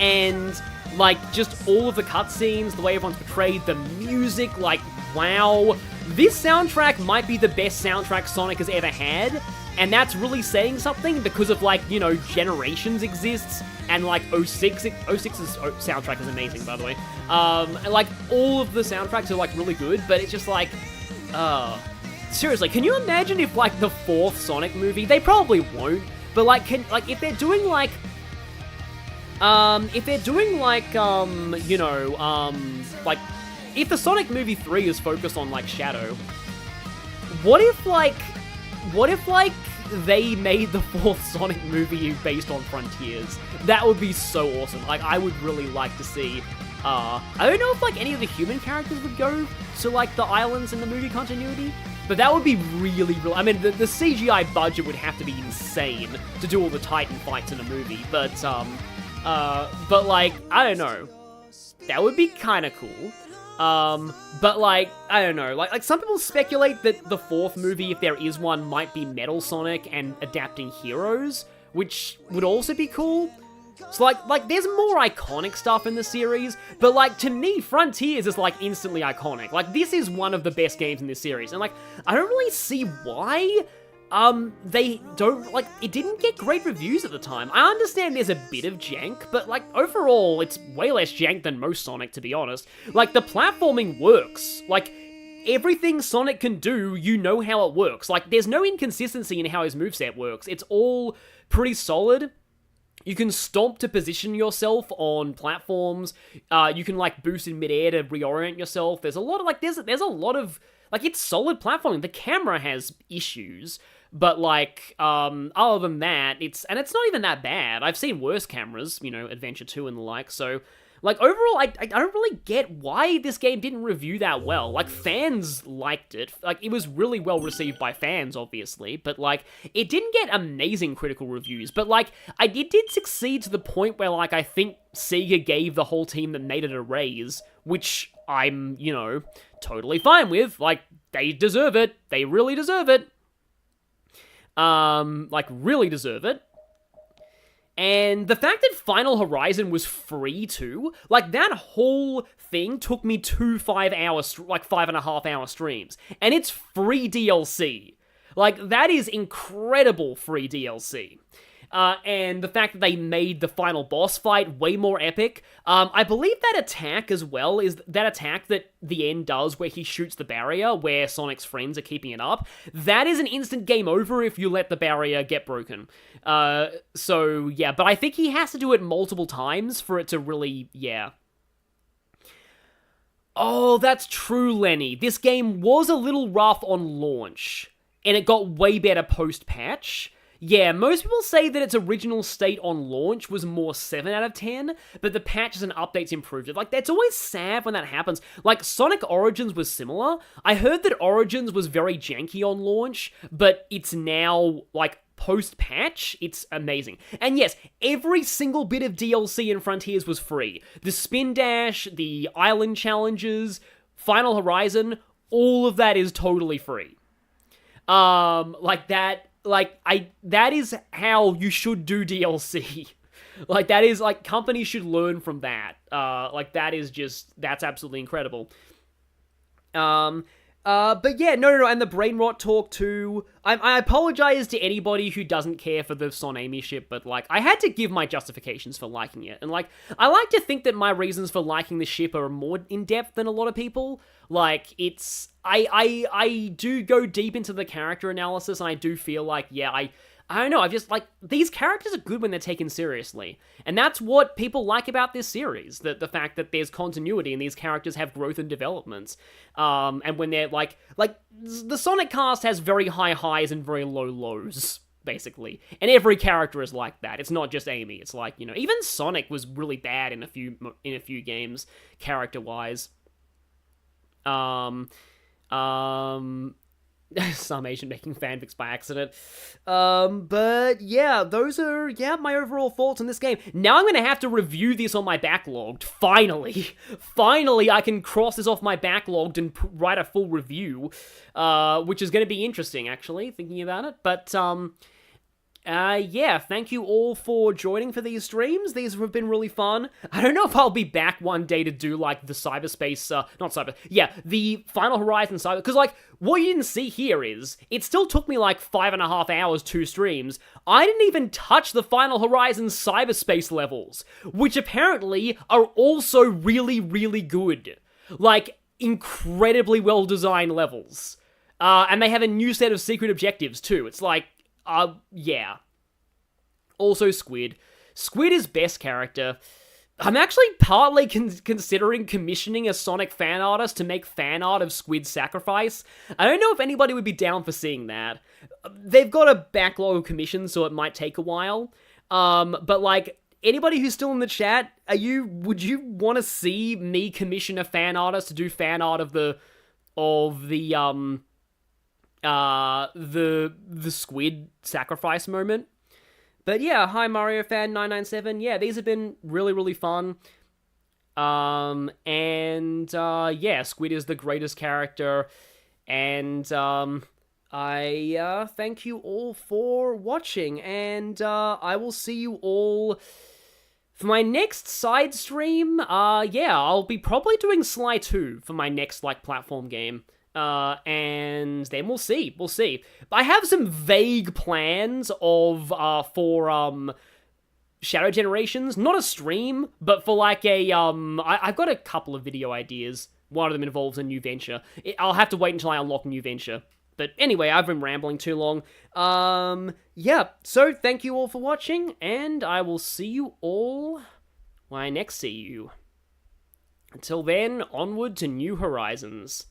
and, like, just all of the cutscenes, the way everyone's portrayed, the music, like, wow. This soundtrack might be the best soundtrack Sonic has ever had, and that's really saying something because of, like, you know, Generations exists, and, like, 06's soundtrack is amazing, by the way. And, like, all of the soundtracks are, like, really good, but it's just, like, seriously, can you imagine if, like, the 4th Sonic movie, they probably won't, but, like, if they're doing, like, you know, like, if the Sonic movie 3 is focused on, like, Shadow, what if, like, they made the 4th Sonic movie based on Frontiers? That would be so awesome. Like, I would really like to see, I don't know if, like, any of the human characters would go to, like, the islands in the movie continuity, but that would be really, I mean, the CGI budget would have to be insane to do all the Titan fights in a movie, but, like, I don't know. That would be kind of cool. But, like, I don't know. Like, some people speculate that the 4th movie, if there is one, might be Metal Sonic and adapting Heroes, which would also be cool. So, like, there's more iconic stuff in the series, but, like, to me, Frontiers is, like, instantly iconic. Like, this is one of the best games in this series, and, like, I don't really see why, they don't, like, it didn't get great reviews at the time. I understand there's a bit of jank, but, like, overall, it's way less jank than most Sonic, to be honest. Like, the platforming works. Like, everything Sonic can do, you know how it works. Like, there's no inconsistency in how his moveset works. It's all pretty solid. You can stomp to position yourself on platforms. You can like boost in midair to reorient yourself. There's a lot of like there's a lot of like it's solid platforming. The camera has issues, but like other than that, it's not even that bad. I've seen worse cameras, you know, Adventure 2 and the like. So like overall, I don't really get why this game didn't review that well. Like fans liked it. Like it was really well received by fans, obviously, but like it didn't get amazing critical reviews. But like it did succeed to the point where like I think Sega gave the whole team that made it a raise, which I'm, you know, totally fine with. Like they deserve it. They really deserve it. Like really deserve it. And the fact that Final Horizon was free too, like that whole thing took me 2 5.5 hour streams, and it's free DLC. Like that is incredible free DLC. And the fact that they made the final boss fight way more epic. I believe that attack as well is that attack that the end does where he shoots the barrier where Sonic's friends are keeping it up. That is an instant game over if you let the barrier get broken. So yeah, but I think he has to do it multiple times for it to really, yeah. Oh, that's true, Lenny. This game was a little rough on launch, and it got way better post-patch. Yeah, most people say that its original state on launch was more 7 out of 10, but the patches and updates improved it. Like, that's always sad when that happens. Like, Sonic Origins was similar. I heard that Origins was very janky on launch, but it's now, like, post-patch, it's amazing. And yes, every single bit of DLC in Frontiers was free. The Spin Dash, the Island Challenges, Final Horizon, all of that is totally free. That is how you should do DLC. Like, that is, like, companies should learn from that. That's absolutely incredible. But yeah, no, and the brain rot talk too. I apologize to anybody who doesn't care for the Son Amy ship, but like, I had to give my justifications for liking it, and like, I like to think that my reasons for liking the ship are more in depth than a lot of people. Like, I do go deep into the character analysis, and I do feel like, yeah, I don't know, I've just, like, these characters are good when they're taken seriously. And that's what people like about this series, the fact that there's continuity and these characters have growth and developments. And when they're, like, the Sonic cast has very high highs and very low lows, basically. And every character is like that. It's not just Amy. It's like, you know, even Sonic was really bad in a few games, character-wise. Some Asian making fanfics by accident. But yeah, those are, my overall thoughts on this game. Now I'm gonna have to review this on my backlog. Finally, I can cross this off my backlog and write a full review, which is gonna be interesting, actually, thinking about it. But, thank you all for joining for these streams. These have been really fun. I don't know if I'll be back one day to do, like, the the Final Horizon cyber, because, like, what you didn't see here is, it still took me, like, 5.5 hours, 2 streams. I didn't even touch the Final Horizon cyberspace levels, which apparently are also really, really good. Like, incredibly well-designed levels. And they have a new set of secret objectives, too. It's like, yeah. Also Squid. Squid is best character. I'm actually partly considering commissioning a Sonic fan artist to make fan art of Squid's sacrifice. I don't know if anybody would be down for seeing that. They've got a backlog of commissions, so it might take a while. But like, anybody who's still in the chat, would you want to see me commission a fan artist to do fan art of the Squid sacrifice moment? But yeah, hi Mario Fan 997. Yeah, these have been really, really fun. Squid is the greatest character. And I thank you all for watching, and I will see you all for my next side stream. I'll be probably doing Sly 2 for my next, like, platform game. And then we'll see. I have some vague plans for Shadow Generations, not a stream, but for like I've got a couple of video ideas. One of them involves a new venture. I'll have to wait until I unlock a new venture. But anyway, I've been rambling too long. Yeah, so thank you all for watching, and I will see you all when I next see you. Until then, onward to new horizons.